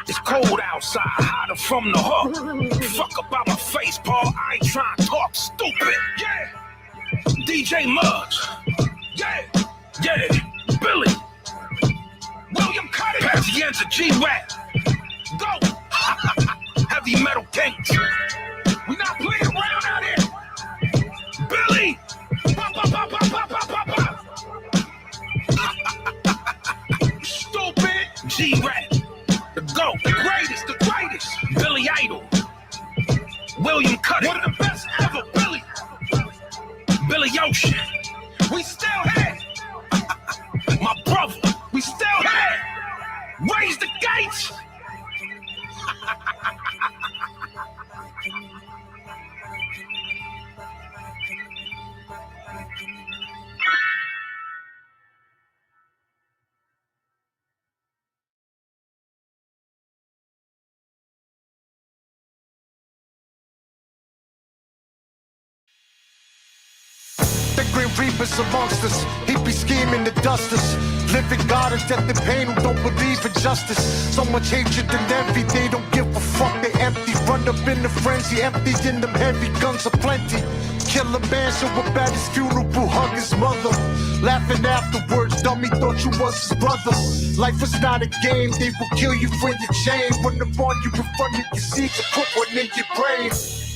It's cold outside, hiding from the hook. Fuck about my face, Paul. I ain't trying to talk stupid. Yeah. DJ Muggs. Yeah. Yeah. Billy. William Cutty. Pazienza G-Rap. Go. Heavy metal kings. We not playing around out here. Billy. Pop, pop, pop, pop, pop, pop, pop, pop. Stupid. G-Rap. The GOAT, the greatest, Billy Idol, William Cutty, one of the best ever, Billy Ocean, we still here, my brother, we still here, raise the gates. The Grim Reaper's amongst us. He be scheming to dust us. Living God and death and pain who don't believe in justice. So much hatred and envy, they don't give a fuck. They empty, run up in the frenzy. Emptied in them heavy guns aplenty. Kill a man so bad his funeral, hug his mother. Laughing afterwards, dummy thought you was his brother. Life is not a game, they will kill you for your chain. When the bond you in front of your seats and put one in your brain.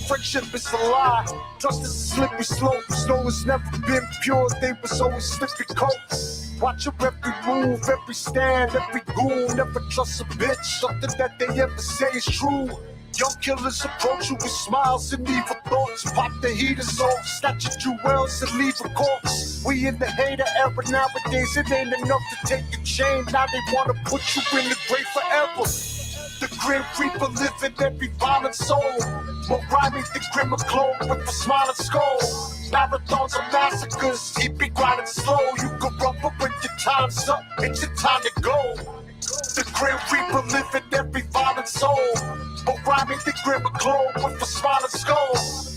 Friendship is a lie, trust is a slippery slope. Snow has never been pure, they was always slippy coats. Watch your every move, every stand, every goon. Never trust a bitch, something that they ever say is true. Young killers approach you with smiles and evil thoughts. Pop the heaters off, snatch your jewels and leave a corpse. We in the hater era nowadays, it ain't enough to take a chain. Now they wanna put you in the grave forever. The Grim Reaper live in every violent soul. More rhyming than criminal with a smiling skull. Marathons are massacres, he be grinding slow. You can run, but when your time's up, it's your time to go. The Grim Reaper live in every violent soul. More rhyming than criminal with a smiling skull.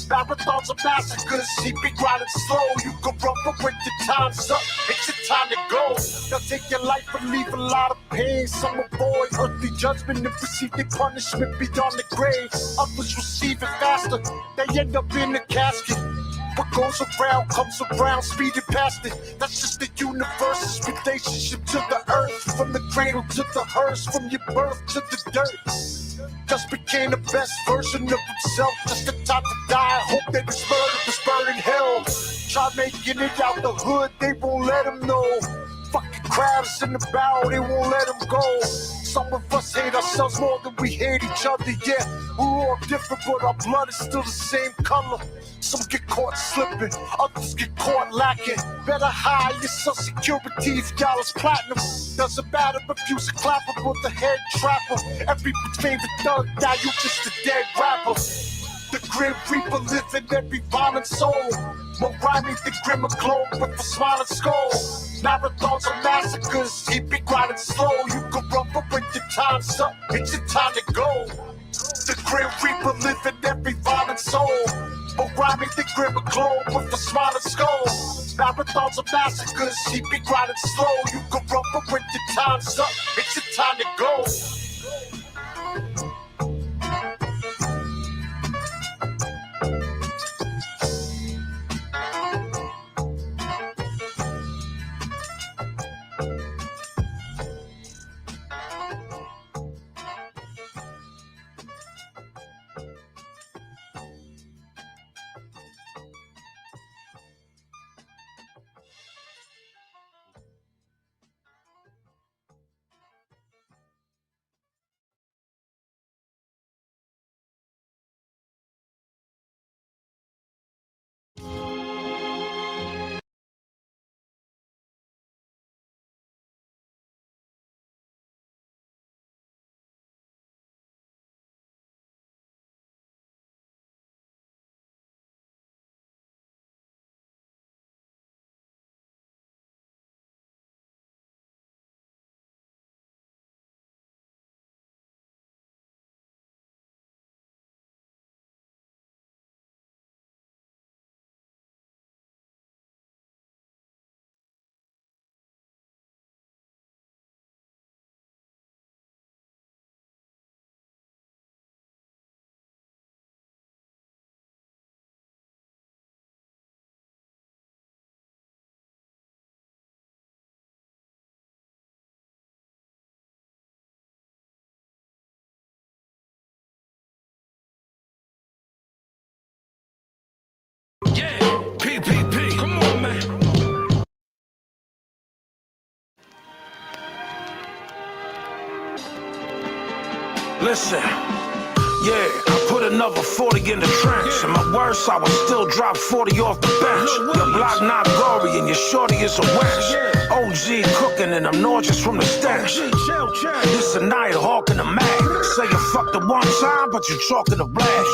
Marathons are massacres, he be grinding slow. You can run, but when your time's up, it's your time to go. They'll take your life and leave a lot of pain. Some avoid earthly judgment and receive their punishment beyond the grave. Others receive it faster, they end up in the casket. What goes around comes around, speeding past it. That's just the universe's relationship to the earth. From the cradle to the hearse, from your birth to the dirt. Just became the best version of himself, just the time to die. Hope that his murder was burned in hell. Try making it out the hood, they won't let him know. Fucking crabs in the barrel, they won't let him go. Some of us hate ourselves more than we hate each other, yeah. We're all different, but our blood is still the same color. Some get caught slipping, others get caught lacking. Better hide your social security if y'all is platinum. Doesn't matter if you's a clapper with a head trapper. Everybody's favorite thug, now you just a dead rapper. The Grim Reaper live in every violent soul. More rhyming than criminal with a smiling skull. Marathons are massacres, he be grinding slow. You can run, but when your time's up, it's your time to go. The Grim Reaper live in every violent soul. More rhyming than criminal with a smiling skull. Marathons are massacres, he be grinding slow. You can run, but when your time's up, it's your time to go. PPP, come on, man. Listen, yeah, I put another 40 in the trench. And my worst, I would still drop 40 off the bench. Your block not gory and your shorty is a wench. OG cooking and I'm nauseous from the stench. This a night hawking the mag. Say you fucked the one time, but you talking the black.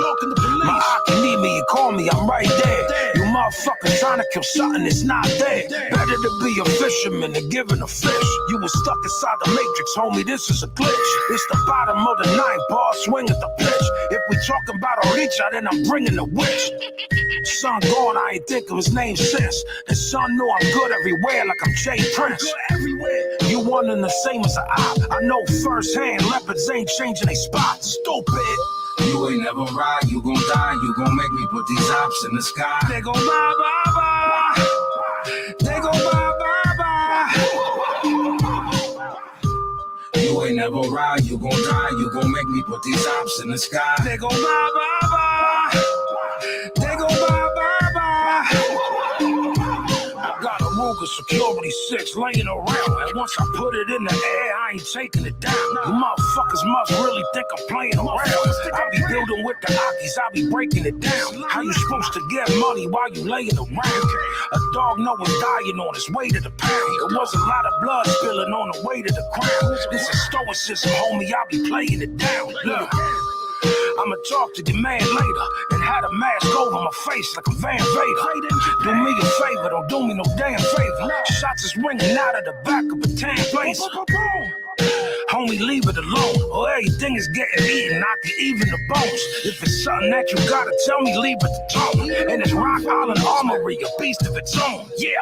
My eye can need me, you call me, I'm right there. You motherfuckers trying to kill something that's not there. Better to be a fisherman than giving a fish. You was stuck inside the matrix, homie, this is a glitch. It's the bottom of the ninth, ball swing at the pitch. If we talking about Oricha, then I'm bringing the witch. Son gone, I ain't think of his name since. The son know I'm good everywhere, like I'm Jay Prince. You one and the same as an op. I know firsthand, leopards ain't changing they spots. Stupid. You ain't never ride, you gon' die, you gon' make me put these ops in the sky. They gon' bye, bye, bye. They gon' bye, bye. never ride, you gon' die. You gon' make me put these ops in the sky. They gon' bye, bye, bye. They gon' bye, bye, bye. I got a Ruger Security 6 laying around, and once I put it in the air, I ain't taking it down. You motherfuckers must really think I'm playing around. I be building with the Akis, I be breaking it down. How you supposed to get money while you laying around? A dog know it's dying on its way to the pound. There was a lot of blood spilling on the way to the crown. This is stoicism, homie, I be playing it down. Look, I'ma talk to your man later and have a mask over my face like a Van Vader. Do me a favor, don't do me no damn favor. Shots is ringing out of the back of a tan blazer. Homie, leave it alone, or everything is getting eaten. I can even the bones. If it's something that you gotta tell me, leave it to tone. And it's Rock Island Armory, a beast of its own. Yeah.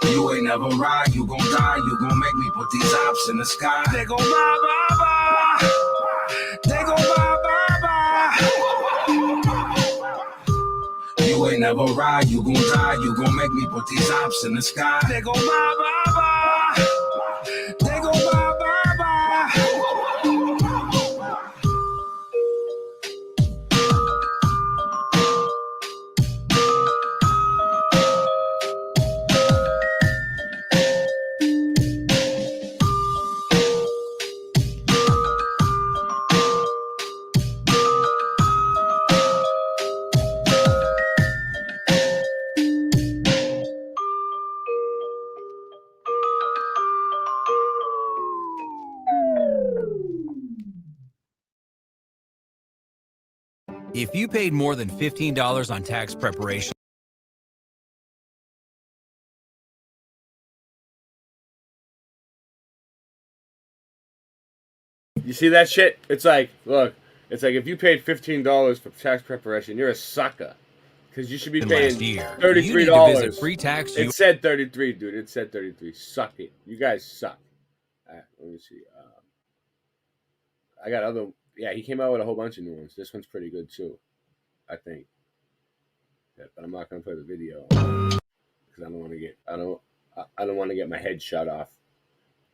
You ain't never ride, you gon' die. You gon' make me put these ops in the sky. They gon' bye, bye, bye. They gon' bye, bye, bye. You ain't never ride, you gon' die. You gon' make me put these ops in the sky. They gon' bye, bye, bye. They gon' bye, bye, bye. If you paid more than $15 on tax preparation, You see that shit? It's like, look, it's like if you paid $15 for tax preparation, you're a sucker. Because you should be paying $33. Free tax. It said 33, dude. It said 33. Suck it. You guys suck. All right, let me see. I got other. Yeah, he came out with a whole bunch of new ones. This one's pretty good too, I think. Yeah, but I'm not gonna play the video because I don't want to get. I don't want to get my head shut off.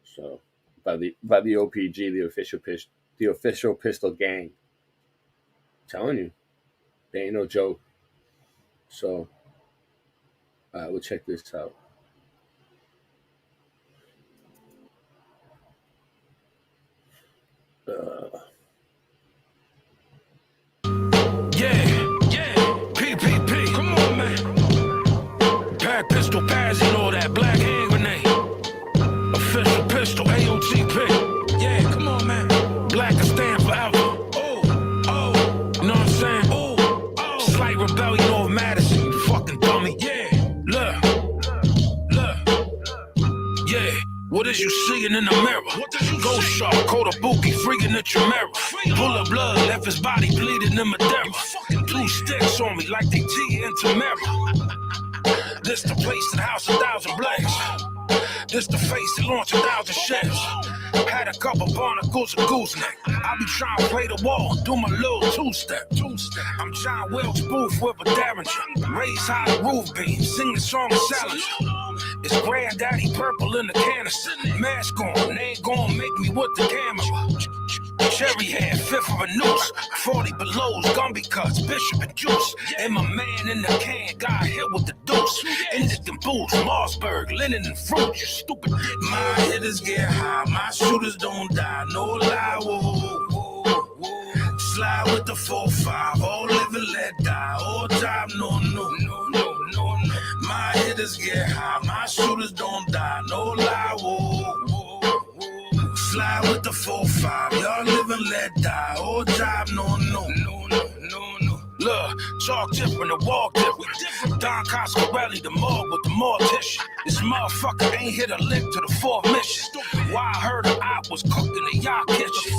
So by the OPG, the official pistol gang. I'm telling you, they ain't no joke. So, we'll check this out. PPP, come on, man. Pack pistol, pads, and all that black hand grenade. Official pistol, AOTP. Yeah, come on, man. Black to stand forever. Oh, you know what I'm saying? Oh, slight rebellion over Madison, you fucking dummy. Yeah, look. Yeah, what is you seeing in the mirror? Ghost shark, coat of bookie, freaking at your mirror. Full of blood, left his body bleeding in Madeira. Blue sticks on me like they tea in Tamara. This the place that house 1,000 blades. This the face that launched 1,000 shells. Had a couple barnacles and gooseneck. I be trying to play the wall, do my little two-step. I'm John Wilkes Booth with a Derringer. Raise high the roof beam, sing the song of Salinger. It's Granddaddy Purple in the canister. Mask on, they ain't gonna make me with the camera. Cherry hair, fifth of a noose. 40 belows, Gumby cuts, Bishop and Juice. And my man in the can got hit with the deuce. Indian boots, Mossberg, linen and fruit. You stupid. My hitters get high, my shooters don't die. No lie, whoa. Slide with the 4-5, all live and let die. All time, no. My hitters get high, my shooters don't die. No lie, whoa. Slide with the 4-5, y'all live and let die. All time, no. Look, chalk different and walk different. Don Coscarelli, the morgue with the mortician. This motherfucker ain't hit a lick to the 4th mission. Why I heard her I was cooking in y'all kitchen.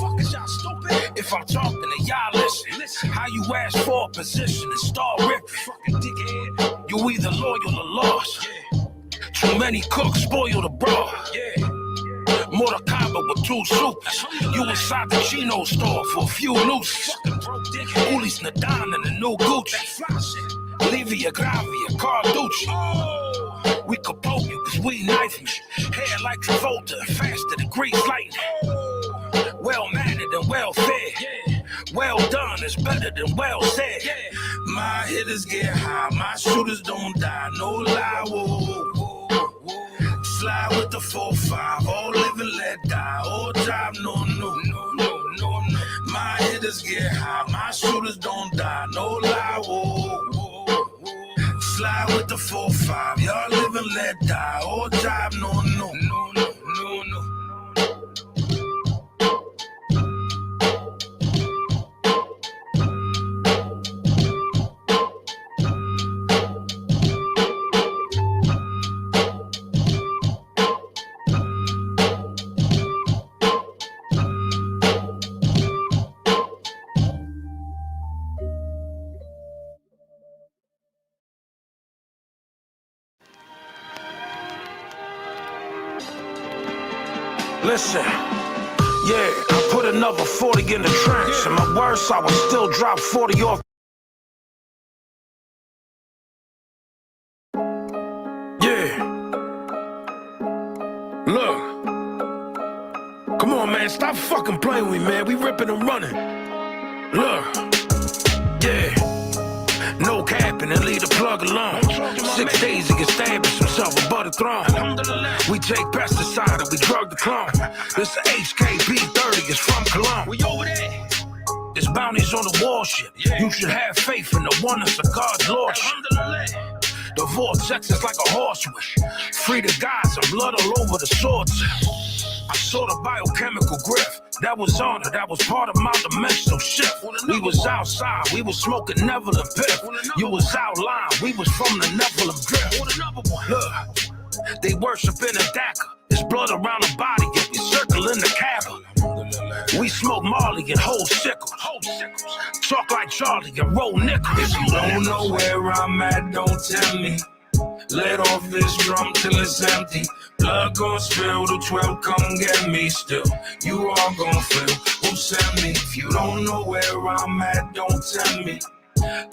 If I'm talking to y'all, listen. How you ask for a position and start ripping? Fucking dickhead. You either loyal or lost. Too many cooks spoil the broth. Mortal Kombat with 2 supers. You inside the Chino store for a few nooses. Ulis Nadan and the new Gucci. Livia Gravia, Carducci. We could poke you cause we knife me. Hair like Travolta, faster than grease lightning. welfare. Well done is better than well said. My hitters get high, my shooters don't die. No lie, whoa. Slide with the 4-5, all live and let die. All drive, no. My hitters get high, my shooters don't die. No lie, whoa. Slide with the 4-5, y'all live and let die. All drive, no. Listen, yeah, I put another 40 in the trench. And my worst, I would still drop 40 off. Yeah. Look. Come on, man, stop fucking playing with me, man. We ripping and running. Look. Yeah. No capping and leave the plug alone. 6 days he gets stabbed himself above the throne. We take pesticide and we drug the clone. This a HKB 30, it's from Cologne. We over there. There's bounties on the wall shit. You should have faith in the oneness of God's lordship. The vortex is like a horse wish. Free the gods and blood all over the swords. I saw the biochemical grift. That was honor, that was part of my dimensional shift. We was outside, we was smoking Neville and Piff. You was outline, we was from the Nephilim drift. Look, they worship in a DACA. There's blood around the body, yet we circle in the Kaaba. We smoke Marley and hold sickles. Talk like Charlie and roll nickels. If you don't know where I'm at, don't tell me. Let off this drum till it's empty. Blood gon' spill, the 12 come get me still. You all gon' feel who sent me. If you don't know where I'm at, don't tell me.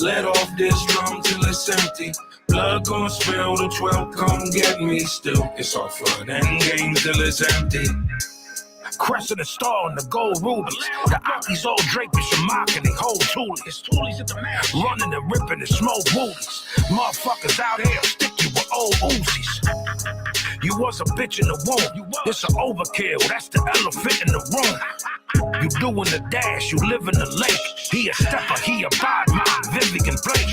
Let off this drum till it's empty. Blood gon' spill, the 12 come get me still. It's all fun and games till it's empty. Crescent and star and the gold rubies. The Aki's all drapish and mocking, they hold toolies. Running and ripping and smoke movies. Motherfuckers out here stick you with old Uzis. You was a bitch in the womb. It's an overkill, that's the elephant in the room. You doing the dash, you live in the lake. He a stepper, he a bad mind, Vivian Blake.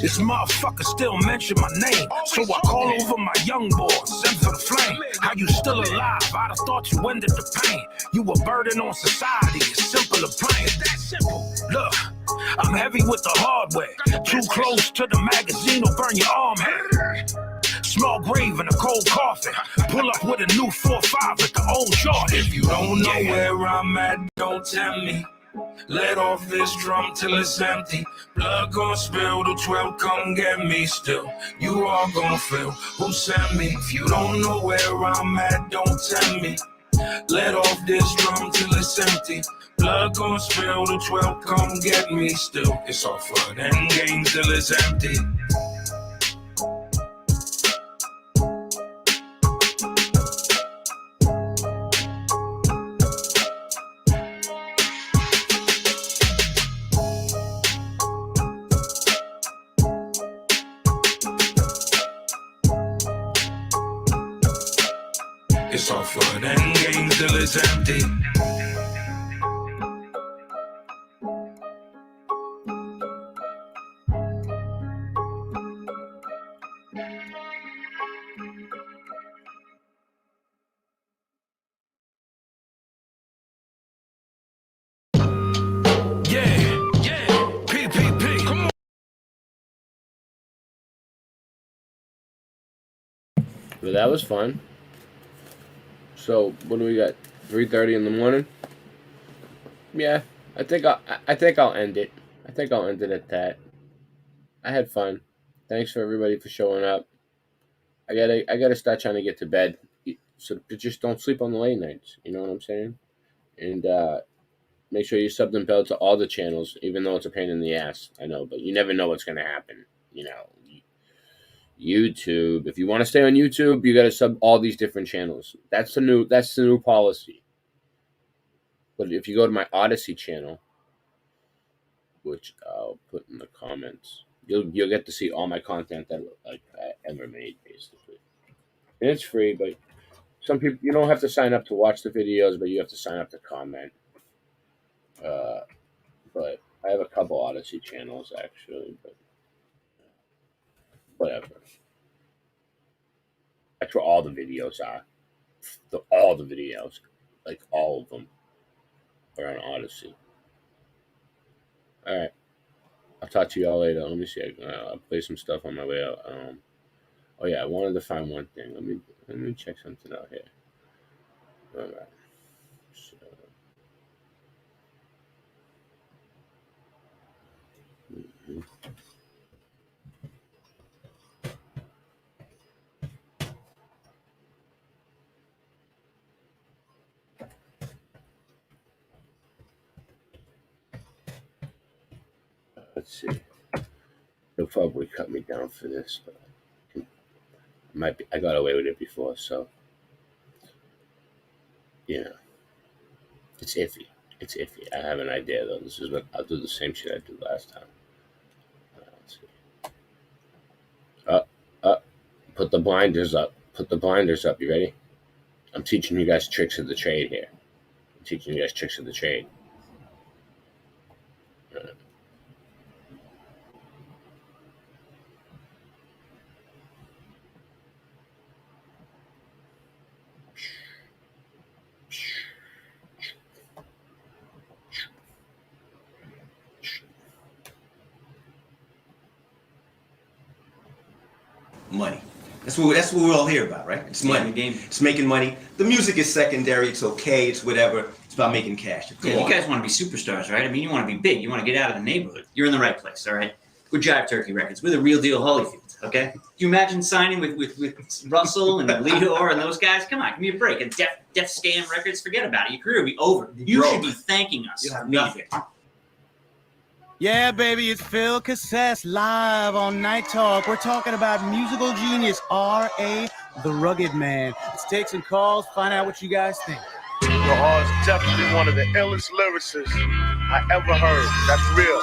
This motherfucker still mention my name. So I call over my young boy, send for the flame. How you still alive? I'd have thought you ended the pain. You a burden on society, it's simple and plain. It's that simple. Look, I'm heavy with the hardware. Too close to the magazine will burn your arm hair. Small grave and a cold coffin. Pull up with a new 4-5 at the old Jordan. If you don't know where I'm at, don't tell me. Let off this drum till it's empty. Blood gon' spill, the 12 come get me still. You all gon' feel who sent me. If you don't know where I'm at, don't tell me. Let off this drum till it's empty. Blood gon' spill, the 12 come get me still. It's all fun and games till it's empty. It's all fun and games till it's empty. PPP, come on. Well, that was fun. So what do we got? 3:30 in the morning. Yeah, I think I'll end it. I think I'll end it at that. I had fun. Thanks for everybody for showing up. I gotta start trying to get to bed, so just don't sleep on the late nights. You know what I'm saying? And make sure you sub and bell to all the channels, even though it's a pain in the ass. I know, but you never know what's gonna happen. You know. YouTube. If you want to stay on YouTube, you got to sub all these different channels. That's the new policy. But if you go to my Odyssey channel, which I'll put in the comments, you'll get to see all my content that I ever made, basically. And it's free, but some people, you don't have to sign up to watch the videos, but you have to sign up to comment. But I have a couple Odyssey channels, actually, but whatever. That's where all the videos are. All the videos, like all of them, are on Odyssey. All right. I'll talk to you all later. Let me see. I'll play some stuff on my way out. Oh yeah, I wanted to find one thing. Let me check something out here. All right. So, let's see. They'll probably cut me down for this, but I got away with it before, so you know, it's iffy. It's iffy. I have an idea though. This is what I'll do. The same shit I did last time. Let's see. Put the blinders up. Put the blinders up. You ready? I'm teaching you guys tricks of the trade here. I'm teaching you guys tricks of the trade. Money. That's what we're all here about, right? It's money. It's making money. The music is secondary. It's okay. It's whatever. It's about making cash. Yeah, you guys want to be superstars, right? I mean, you want to be big. You want to get out of the neighborhood. You're in the right place, all right? We're Jive Turkey Records. We're the real deal Holyfield, okay? Can you imagine signing with Russell and Leor and those guys? Come on, give me a break. And Def Scam Records, forget about it. Your career will be over. You should be thanking us. You have nothing. Yeah, baby, it's Phil Cassess live on Night Talk. We're talking about musical genius R.A. the Rugged Man. Let's take some calls, find out what you guys think. Yo, R's definitely one of the illest lyricists I ever heard. That's real.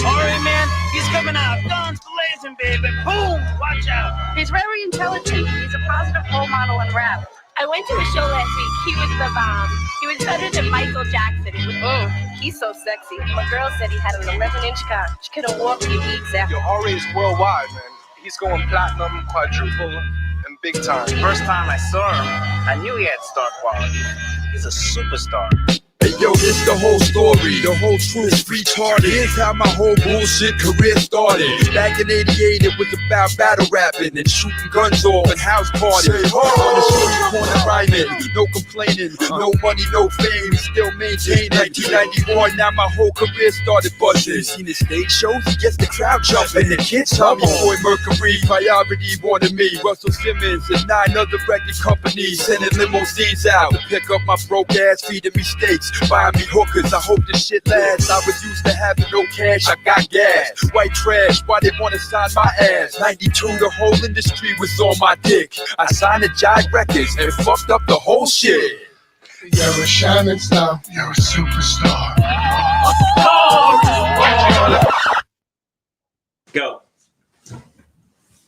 R.A. man, he's coming out. Guns blazing, baby. Boom! Watch out. He's very intelligent. He's a positive role model in rap. I went to a show last week. He was the bomb. He was better than Michael Jackson. He's so sexy. My girl said he had an 11-inch cock. She couldn't walk for weeks after. Yo, R.A. is worldwide, man. He's going platinum, quadruple, and big time. First time I saw him, I knew he had star quality. He's a superstar. Hey yo, it's the whole story, the whole truth, retarded. Here's how my whole bullshit career started. Back in '88, it was about battle rapping and shooting guns off and house parties. On the street corner rhyming, no complaining, no money, no fame, still maintaining. 1991, now my whole career started buzzing. Seen his stage shows, he gets the crowd jumping. The kids Tommy Boy Mercury, Priority wanted me. Russell Simmons and 9 other record companies sending limousines out to pick up my broke ass, feeding me steaks. Buying me hookers, I hope this shit lasts. I was used to having no cash, I got gas. White trash, why they wanna sign my ass? 92, the whole industry was on my dick. I signed to Jive Records and fucked up the whole shit. You're a shining star, you're a superstar. Go.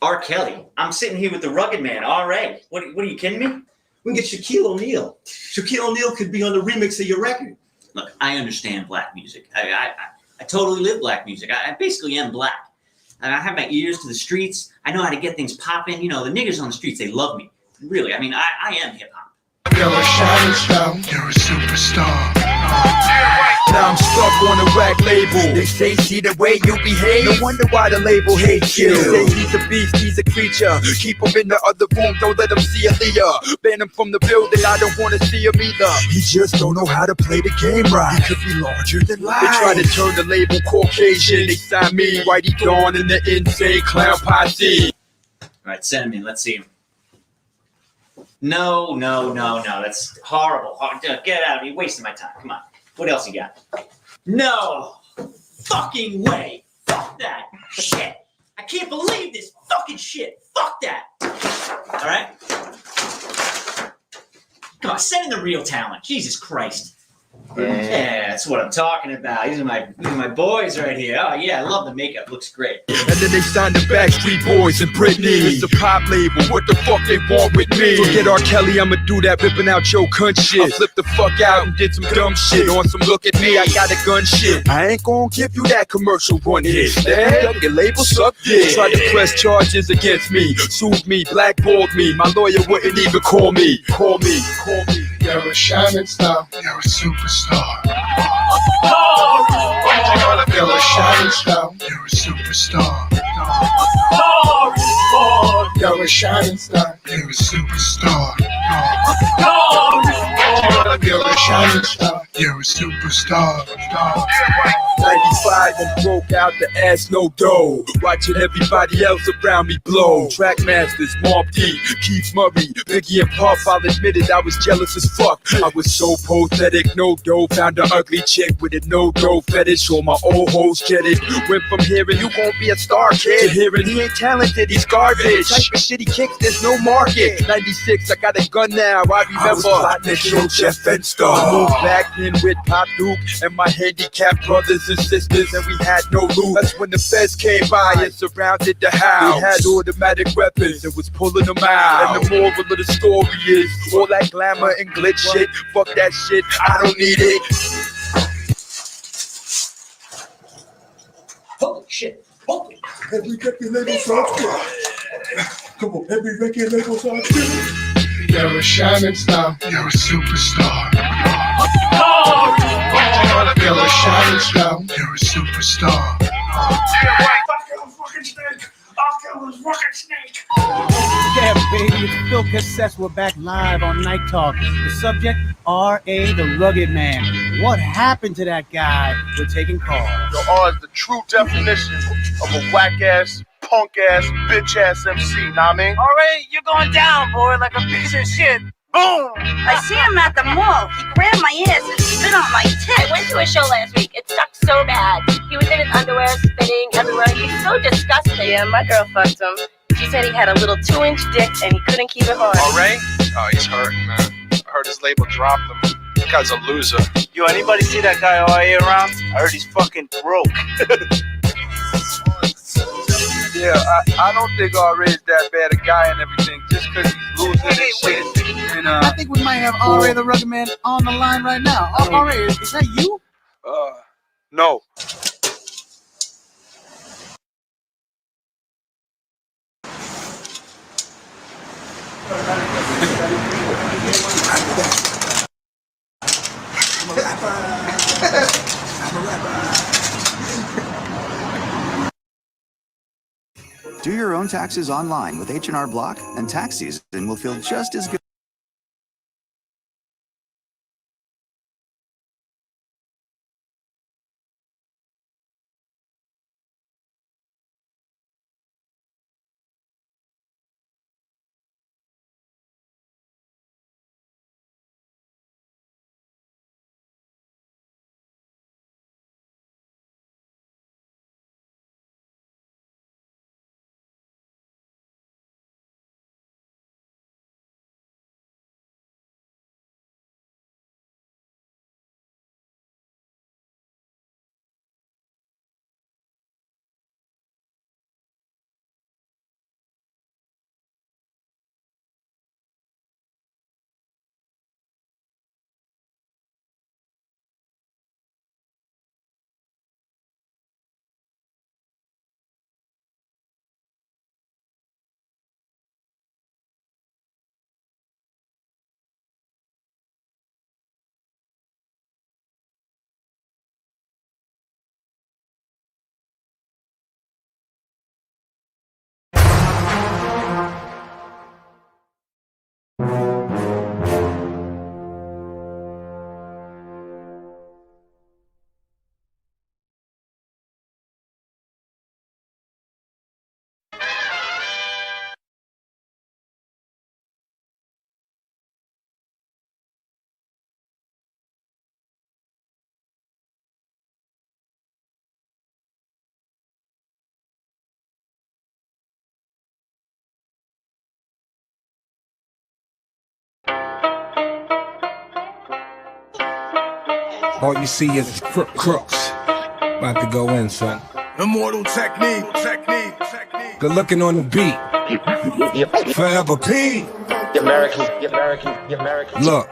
R. Kelly. I'm sitting here with the Rugged Man, R.A. What are you kidding me? We can get Shaquille O'Neal. Shaquille O'Neal could be on the remix of your record. Look, I understand black music. I totally live black music. I basically am black. And I have my ears to the streets. I know how to get things popping. You know, the niggers on the streets, they love me. Really, I mean, I am hip-hop. You're a shining star, you're a superstar. Now I'm stuck on a rack label. They say, see the way you behave. No wonder why the label hates you. They say he's a beast, he's a creature. Keep him in the other room, don't let him see a Leah. Ban him from the building, I don't want to see him either. He just don't know how to play the game right. He could be larger than life. They try to turn the label Caucasian. They sign me, Whitey Dawn and the Insane Clown Posse. All right, send him in. Let's see him. No. That's horrible. Get out of me. You're wasting my time. Come on. What else you got? No fucking way. Fuck that shit. I can't believe this fucking shit. Fuck that. All right? Come on, send in the real talent. Jesus Christ. Yeah, that's what I'm talking about. These are my boys right here. Oh yeah, I love the makeup. Looks great. And then they signed the Backstreet Boys and Britney. It's a pop label. What the fuck they want with me? Forget R. Kelly, I'ma do that ripping out your cunt shit. I flipped the fuck out and did some dumb shit on some look at me, I got a gun shit. I ain't gonna give you that commercial one hit. Damn, your label sucked it. Tried to press charges against me, sued me, blackballed me. My lawyer wouldn't even call me. You're a shining star. You're a superstar. You're a shining star. You're a superstar. You're a shining star. You're a superstar. You're a shining star. You're a superstar. 95, I'm broke out the ass, no dough. Watching everybody else around me blow. Trackmasters, Mobb Deep, Keith Murray, Biggie and Puff. I'll admit it, I was jealous as fuck. I was so pathetic, no dough. Found an ugly chick with a no-dough fetish. All my old hoes get it. Went from hearing you gon' be a star kid to hearing he ain't talented, he's garbage. Type of shit he kicks, there's no market. 96, I got a gun now. I remember plotting to kill Jeff Fenster. I moved back in with Pop Duke and my handicapped brothers and sisters, and we had no loot. That's when the feds came by and surrounded the house. We had automatic weapons and was pulling them out. And the moral of the story is all that glamour and glitch shit. Fuck that shit, I don't need it. Holy shit! Holy! Every record label sounds good. Come on, every record label sounds good. You're a shining star. You're a superstar. You're a shining star. You're a superstar. Yeah, baby, it's Phil Cassettes. We're back live on Night Talk. The subject, R.A. the Rugged Man. What happened to that guy? We're taking calls. Yo, R is the true definition of a whack-ass, punk-ass, bitch-ass MC, know what I mean? Alright, you're going down, boy, like a piece of shit. Boom! I see him at the mall. He grabbed my ass and spit on my tit. I went to a show last week. It sucked so bad. He was in his underwear, spitting everywhere. He's so disgusting. Yeah, my girl fucked him. She said he had a little 2-inch dick and he couldn't keep it hard. Alright? Oh, he's hurting, man. I heard his label dropped him. That guy's a loser. Yo, anybody see that guy RA around? I heard he's fucking broke. Yeah, I don't think R.A. is that bad a guy and everything, just because he's losing and shit. And, I think we might have R.A. the Rugged Man on the line right now. R.A., is that you? No. Do your own taxes online with H&R Block, and tax season will feel just as good. All you see is crooks. About to go in, son. Immortal technique. Good looking on the beat. Forever P. Look.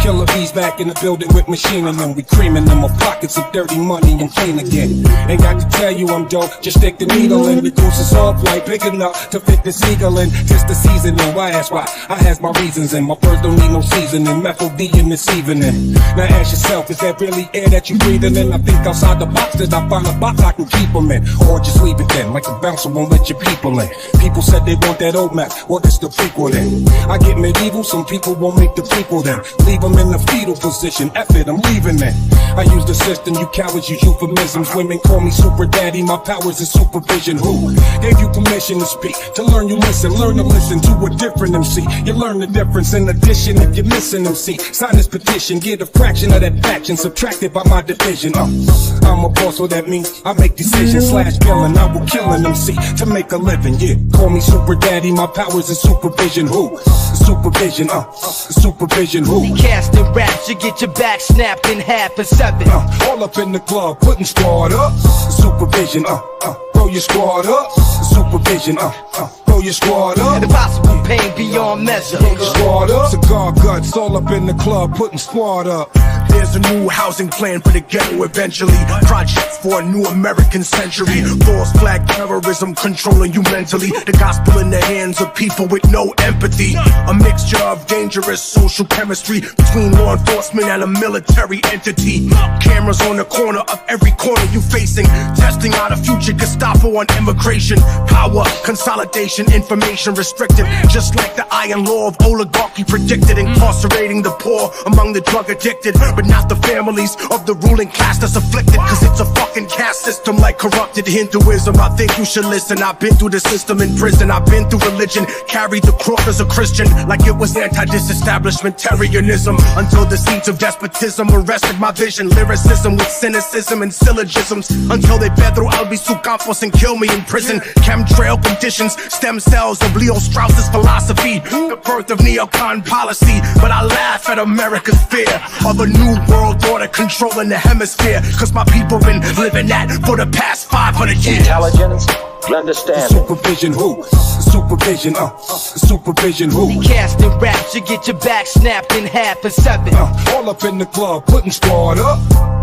Killer bees back in the building with machine in them. We creaming them. My pockets of dirty money and clean again. Ain't got to tell you I'm dope. Just stick the needle in. The goose is off like big enough to fit the seagull in. Just the seasoning. Why ask why? I has my reasons and my birds don't need no seasoning. Methyl D in this evening. Now ask yourself, is that really air that you breathing in? I think outside the box, did I find a box I can keep them in? Or just leave it then, like the bouncer won't let your people in. People said they want that old map. Well, it's the prequel then. I get medieval, some people won't make the prequel then. Leave them in the fetal position, F it, I'm leaving it. I use the system, you cowards use euphemisms. Women call me super daddy, my powers is supervision. Who gave you permission to speak? To learn you listen, learn to listen to a different MC. You learn the difference in addition if you're missing MC. Sign this petition, get a fraction of that faction, subtracted by my division. I'm a boss, so that means I make decisions. Slash killing, I will kill an MC to make a living, yeah. Call me super daddy, my powers is supervision. Who? Supervision, supervision. Who? Casting raps, you get your back snapped in half and 7. All up in the club, putting squad up. Supervision, throw your squad up. Supervision, throw your squad up. Impossible pain beyond measure. Squad up. Cigar guts, all up in the club, putting squad up. There's a new housing plan for the ghetto eventually. Project for a new American century. False flag terrorism controlling you mentally. The gospel in the hands of people with no empathy. A mixture of dangerous social chemistry between law enforcement and a military entity. Cameras on the corner of every corner you facing. Testing out a future Gestapo on immigration. Power, consolidation, information restricted. Just like the iron law of oligarchy predicted. Incarcerating the poor among the drug addicted. But not the families of the ruling class that's afflicted. Cause it's a fucking caste system like corrupted Hinduism. I think you should listen. I've been through the system in prison. I've been through religion. Carried the cross as a Christian. Like it was anti-disestablishmentarianism. Until the seeds of despotism arrested my vision. Lyricism with cynicism and syllogisms. Until they fed through Albizu Campos and kill me in prison. Chemtrail conditions. Stem cells of Leo Strauss's philosophy. The birth of neocon policy. But I laugh at America's fear of a new world order controlling the hemisphere. Cause my people been living that for the past 500 years. Intelligence, understand. Supervision who? Supervision, supervision who? Casting raps, you get your back snapped in half and 7. All up in the club, putting squad up.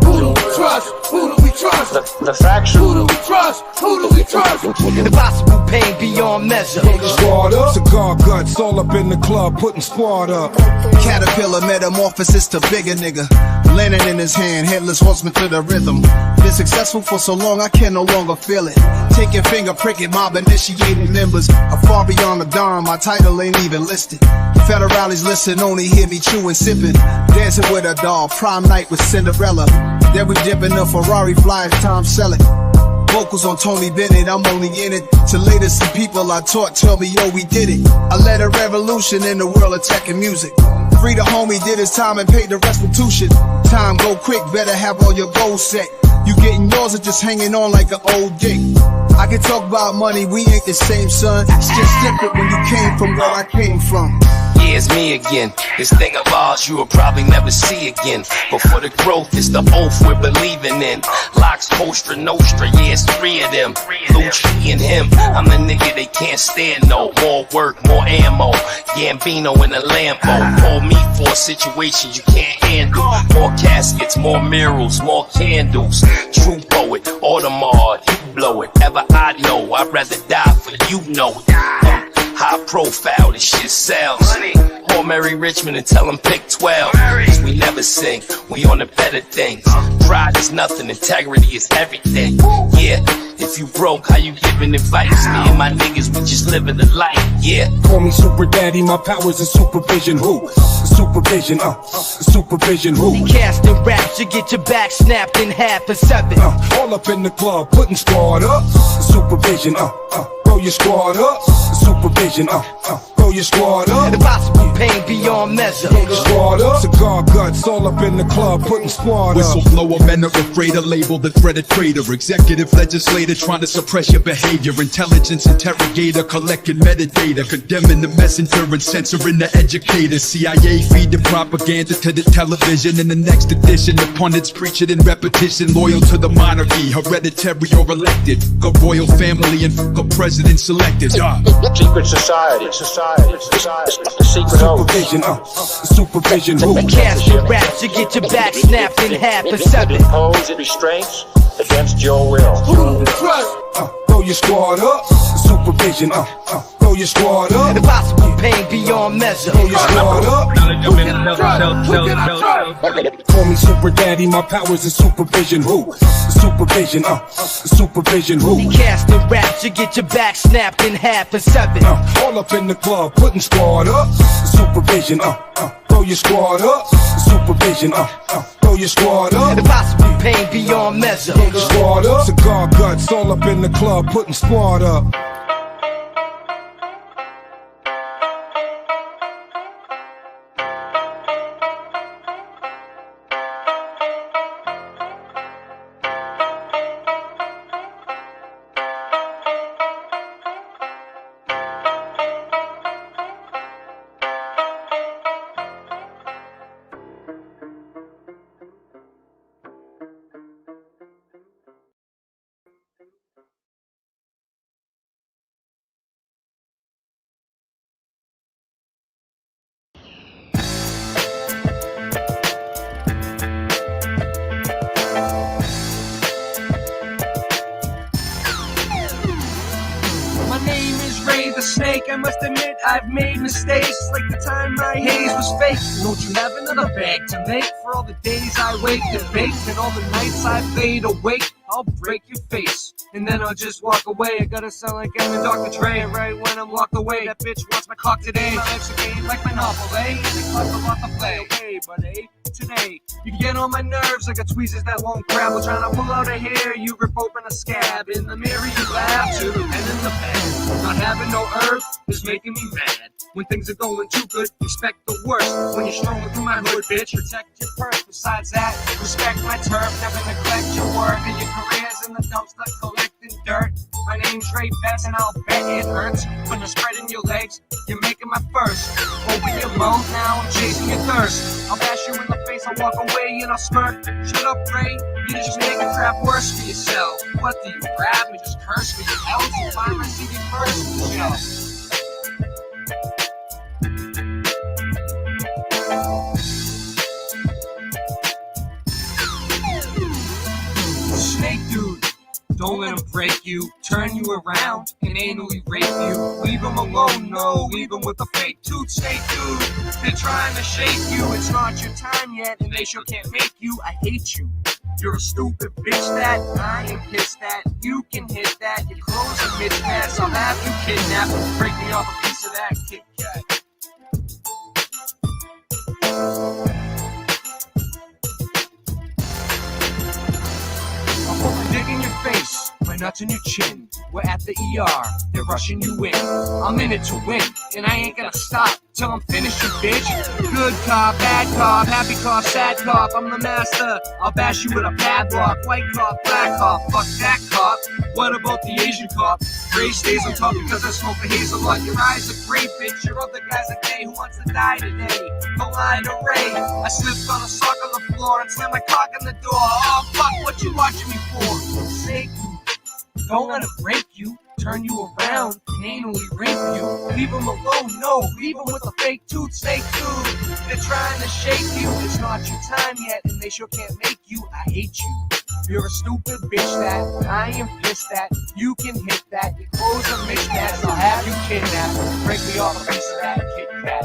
Who do we trust? Who do we trust? The faction. Who do we trust? Who do we trust? Impossible pain beyond measure. Squad up. Cigar guts, all up in the club, putting squad up. Caterpillar metamorphosis to bigger nigga. Lantern in his hand, headless horseman to the rhythm. Been successful for so long I can no longer feel it. Take your finger, prick it, mob initiated members. I'm far beyond the dawn, my title ain't even listed. Federales listen, only hear me chewing, sipping. Dancing with a doll, prom night with Cinderella. Then we dip in the Ferrari, fly as Tom Selleck. Vocals on Tony Bennett, I'm only in it to later see people I taught tell me, yo, we did it. I led a revolution in the world of tech and music. Free the homie, did his time and paid the restitution. Time go quick, better have all your goals set. You getting yours or just hanging on like an old dick. I can talk about money, we ain't the same, son. It's just different when you came from where I came from. Yeah, it's me again. This thing of ours you will probably never see again. But for the growth, it's the oath we're believing in. Locks, Postra, Nostra, yeah, it's 3 of them. Lucci and him, I'm the nigga they can't stand no. More work, more ammo. Gambino in a Lambo. Call me for a situation you can't handle. More caskets, more murals, more candles. True poet, Audemars, you blow it. Ever I know, I'd rather die for you know it. High profile, this shit sells. Call Mary Richmond and tell him pick 12. Cause we never sing, we on the better things. Pride is nothing, integrity is everything. Yeah, if you broke, how you giving advice? Me and my niggas, we just living the life, yeah. Call me super daddy, my powers is supervision who? Supervision, supervision who? Casting raps, you get your back snapped in half and 7. All up in the club, putting squad up. Supervision, your squad up. Supervision, throw your squad up. Impossible pain beyond measure. Throw your squad up. Cigar guts all up in the club, putting squad up. Whistleblower, men are afraid of label, the threaded traitor. Executive legislator trying to suppress your behavior. Intelligence interrogator, collecting metadata. Condemning the messenger and censoring the educator. CIA feed the propaganda to the television. In the next edition, the pundits preach it in repetition. Loyal to the monarchy, hereditary or elected. Go royal family and go president selected. Secret society, the secret supervision, supervision. Cast your raps, you get your back snapped in half and seven. Impose restraints against your will. Throw your squad up. Supervision, throw your squad up. Impossible pain beyond measure. Throw your squad up. Call me Super Daddy, my powers is supervision. Who? Supervision, supervision. Who? Cast the raps, you get your back snapped in half and seven. All up in the club, putting squad up. Supervision, throw your squad up. Supervision, throw your squad up. Impossible pain beyond measure. Throw your squad up. Cigar guts all up in the club, putting squad up. Snake, I must admit I've made mistakes, like the time my haze was fake. Don't you have another bag to make for all the days I wake and bake and all the nights I fade awake? I'll break your face and then I'll just walk away. I gotta sound like I'm in Dr. Dre right when I'm locked away. That bitch wants my cock today. My life's a game like my novel, eh? It costs a lot to play, okay, but today you get on my nerves. I got tweezers that won't grab. We're trying to pull out a hair, you rip open a scab. In the mirror you laugh to, and in the bed. Not having no herb is making me mad. When things are going too good, expect the worst. When you're strolling through my hood, bitch, protect your purse. Besides that, respect my turf, never neglect your work. And your career's in the dumpster collecting dirt. My name's Ray Betts and I'll bet it hurts. When you're spreading your legs, you're making my first. Open your mouth now, I'm chasing your thirst. I'll bash you in the face, I'll walk away and I'll smirk. Shut up, Ray, you just make a crap worse for yourself. What do you grab me, just curse for your else? You find my CD first on the shelf. Snake dude, don't let him break you, turn you around and anally rape you. Leave him alone, no, leave him with a fake tooth. Snake dude, they're trying to shake you. It's not your time yet and they sure can't make you. I hate you. You're a stupid bitch that I am pissed at. You can hit that, your clothes are mismatched. I'll have you kidnapped, break me off a piece of that Kit Kat. I'll put my dick in your face, my nuts in your chin. We're at the ER, they're rushing you in. I'm in it to win, and I ain't gonna stop till I'm finished, you bitch. Good cop, bad cop, happy cop, sad cop. I'm the master, I'll bash you with a padlock. White cop, black cop, fuck that cop. What about the Asian cop? Ray stays on top because I smoke a hazelnut. Your eyes are great, bitch. Your other guy's a gay who wants to die today. Don't lie to Ray. I slipped on a sock on the floor and slammed my cock in the door. Oh, fuck, what you watching me for? Say, don't let him break you, turn you around, and anally rape you. Leave him alone, no, leave him with a fake tooth. Snake dude, they're trying to shake you. It's not your time yet, and they sure can't make you. I hate you. You're a stupid bitch that I am pissed at. You can hit that, your clothes are mismatched. I'll have you kidnapped, break me off a piece of that Kit Kat.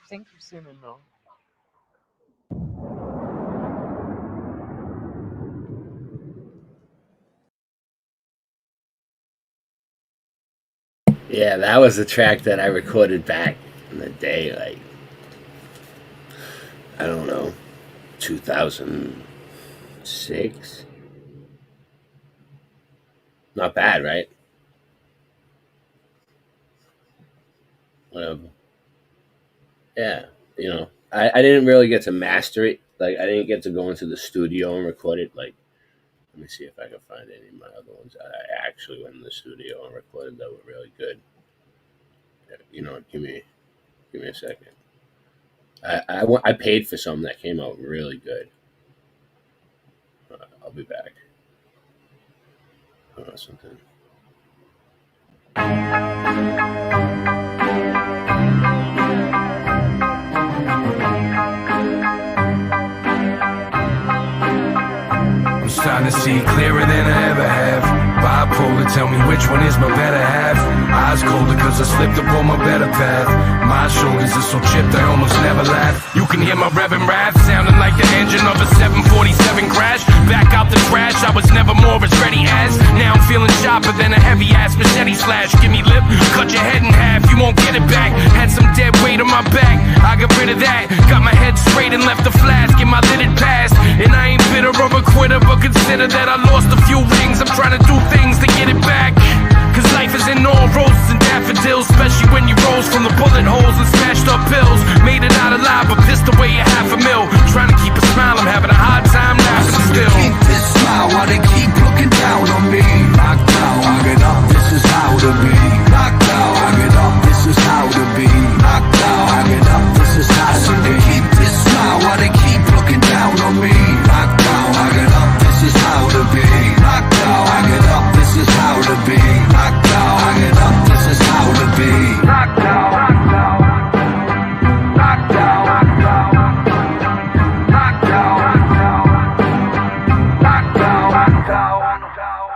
Thank you, Cinnamon. Yeah, that was the track that I recorded back in the day, like, I don't know, 2006? Not bad, right? Whatever. Yeah, you know, I didn't really get to master it. Like, I didn't get to go into the studio and record it. Like, let me see if I can find any of my other ones that I actually went in the studio and recorded that were really good. You know, give me a second. I paid for some that came out really good. I'll be back. Something. I'm starting to see clearer than I ever have. Bipolar, tell me which one is my better half. Eyes colder cause I slipped up on my better path. My shoulders are so chipped I almost never laugh. You can hear my revving wrath sounding like the engine of a 747 crash. Back out the trash, I was never more as ready as. Now I'm feeling sharper than a heavy ass machete slash. Give me lip, cut your head in half, you won't get it back. Had some dead weight on my back, I got rid of that. Got my head straight and left the flask in my lidded past. And I ain't bitter or a quitter, but consider that I lost a few rings. I'm trying to do things to get it back. Cause life isn't all roses and daffodils, especially when you rose from the bullet holes and smashed up pills. Made it out alive, but pissed away $500,000. Trying to keep a smile, I'm having a hard time laughing still. Keep this smile while they keep looking down on me. Knocked down, I get up, this is how to be. Knocked down, I get up, this is how to be. Knocked down, I get up, this is how to be. Keep this smile while they keep looking down on me. Knocked down, I get up, this is how to be. Knocked down, I get up, this is how to be. Knocked down, I get up, this is how to be. Knocked down, knocked down, knocked down, knocked down, knocked down, knocked down, knocked down.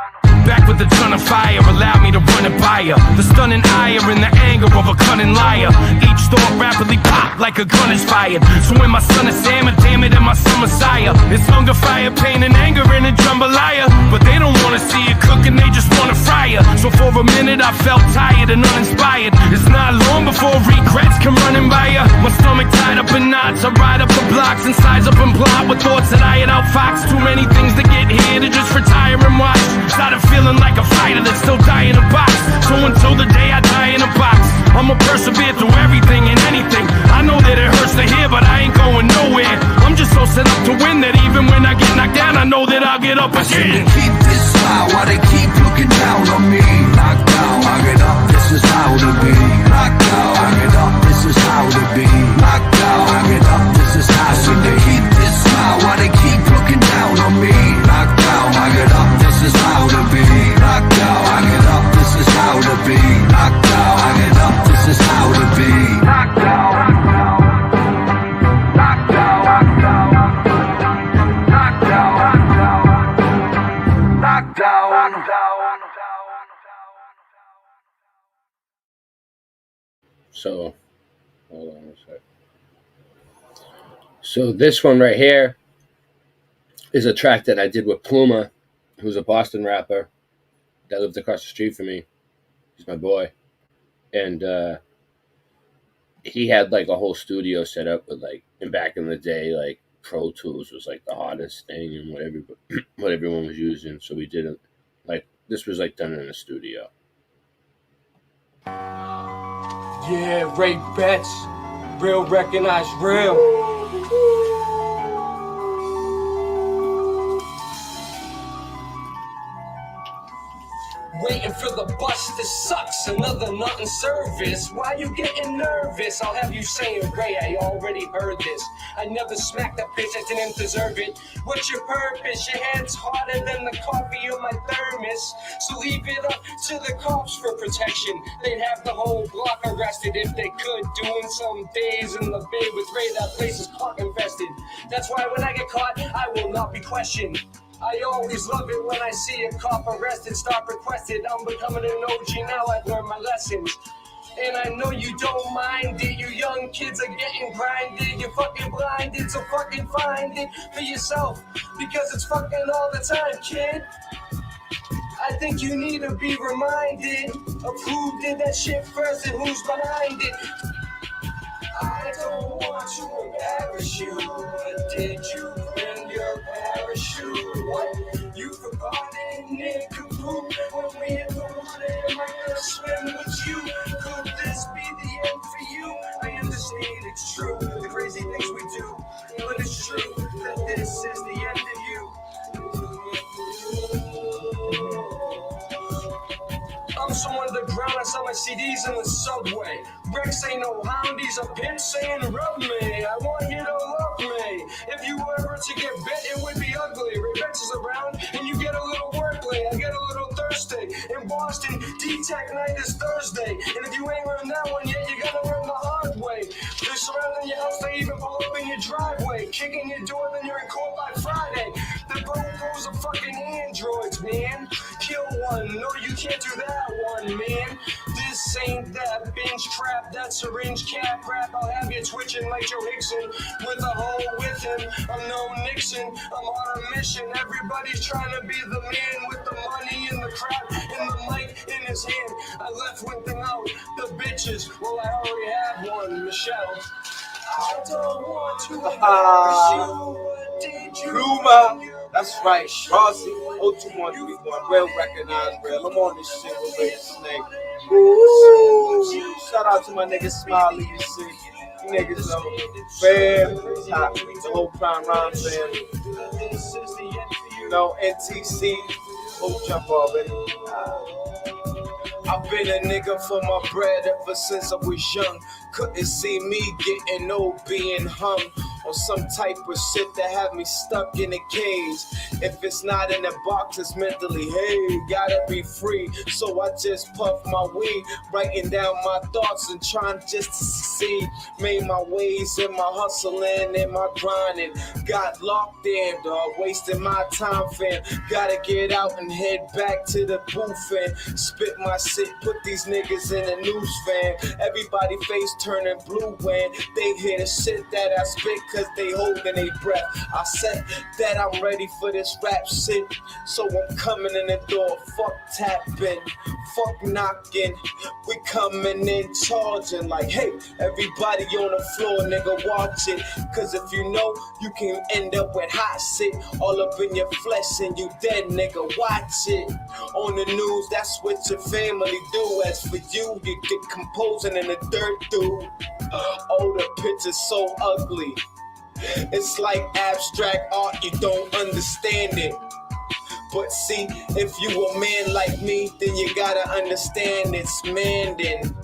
Back with a ton of fire, allow me to run it by ya. The stunning ire and the anger of a cunning liar. Each thought rapidly pop like a gun is fired. So when my son is Sam, damn it, and my son Messiah. It's hunger, fire, pain, and anger in a jambalaya. But they don't wanna see it cooking, they just wanna fry ya. So for a minute I felt tired and uninspired. It's not long before regrets come running by ya. My stomach tied up in knots, I ride up the blocks and size up and plot with thoughts that I had outfoxed. Too many things to get here to just retire and watch. Started feeling like a fighter that's still dying in a box. So until the day I die in a box, I'ma persevere through everything and anything. I know that it hurts to hear, but I ain't going nowhere. I'm just so set up to win that even when I get knocked down, I know that I'll get up again. Keep this smile while they keep looking down on me. Knocked down, I get up, this is how to be. Knocked down, I get up, this is how to be. Knocked down, I get up, this is how to be. Keep this smile while they keep looking down on me. Knocked down, I get up, this is how to be. Knocked down, I get up, this is how to be. Knocked down, I get up, this is how to be. Knocked down, knocked down, knocked down, knocked down, knocked down, knocked down. So, hold on a sec. So this one right here is a track that I did with Pluma, who's a Boston rapper that lived across the street from me. He's my boy. And he had like a whole studio set up with like, and back in the day, like Pro Tools was like the hottest thing and what everyone was using. So we did it like, this was like done in a studio. Yeah, Ray Betts, real recognize real. Waiting for the bus, this sucks, another nut in service. Why you getting nervous? I'll have you saying, Ray, I already heard this. I never smacked that bitch, I didn't deserve it. What's your purpose? Your head's harder than the coffee on my thermos. So leave it up to the cops for protection. They'd have the whole block arrested if they could. Doing some days in the bay with Ray, that place is clock infested. That's why when I get caught, I will not be questioned. I always love it when I see a cop arrested, stop requested. I'm becoming an OG now, I've learned my lessons. And I know you don't mind it, you young kids are getting grinded. You're fucking blinded, so fucking find it for yourself. Because it's fucking all the time, kid. I think you need to be reminded of who did that shit first and who's behind it. I don't want to embarrass you, but did you bring your parachute? What? You forgot it, nigga, poop. When we hit the water, am I gonna swim with you? Could this be the end for you? I understand it's true, the crazy things we do, but it's true that this is the end of you. I'm someone to the ground, I sell my CDs in the subway. Rex ain't no hound, he's a pimp saying rub me. I want you to love me. If you were ever to get bit, it would be ugly. Rex is around and you get a little work late. I get a little thirsty. In Boston, D-Tech night is Thursday. And if you ain't learned that one yet, you gotta learn the hard way. They're surrounding your house, they even pull up in your driveway. Kicking your door, then you're in court by Friday. The bros are fucking androids, man. Kill one, no you can't do that one, man. This ain't that binge trap, that syringe cap rap. I'll have you twitching like Joe Hickson with a hole with him. I'm no Nixon, I'm on a mission. Everybody's trying to be the man with the money and the crap and the mic in his hand. I left one thing out, the bitches. Well, I already have one, Michelle. I don't want to embarrass you, but did you? Kuma, that's right. Rossi, 02131, real recognized, real. I'm on this shit with Lady Snake. Woo! Shout out to my nigga Smiley, you see. You niggas know. Fam, the whole Prime Rhyme family. You know, NTC, whole jump already. I've been a nigga for my bread ever since I was young. Couldn't see me getting old, being hung on some type of shit that had me stuck in a cage. If it's not in a box, it's mentally, hey, gotta be free. So I just puff my weed, writing down my thoughts and trying just to succeed. Made my ways in my hustling and my grinding. Got locked in, dog, wasting my time, fam. Gotta get out and head back to the booth and spit my shit, put these niggas in the news, fam. Everybody face turning blue when they hear the shit that I spit, cause they holding their breath. I said that I'm ready for this rap shit, so I'm coming in the door. Fuck tapping, fuck knocking. We coming in charging like, hey, everybody on the floor, nigga, watch it. Cause if you know, you can end up with hot shit all up in your flesh and you dead, nigga, watch it. On the news, that's what your family do. As for you, you decomposing in the dirt, dude. Oh, the picture's so ugly. It's like abstract art, you don't understand it. But see, if you a man like me, then you gotta understand it's demanding,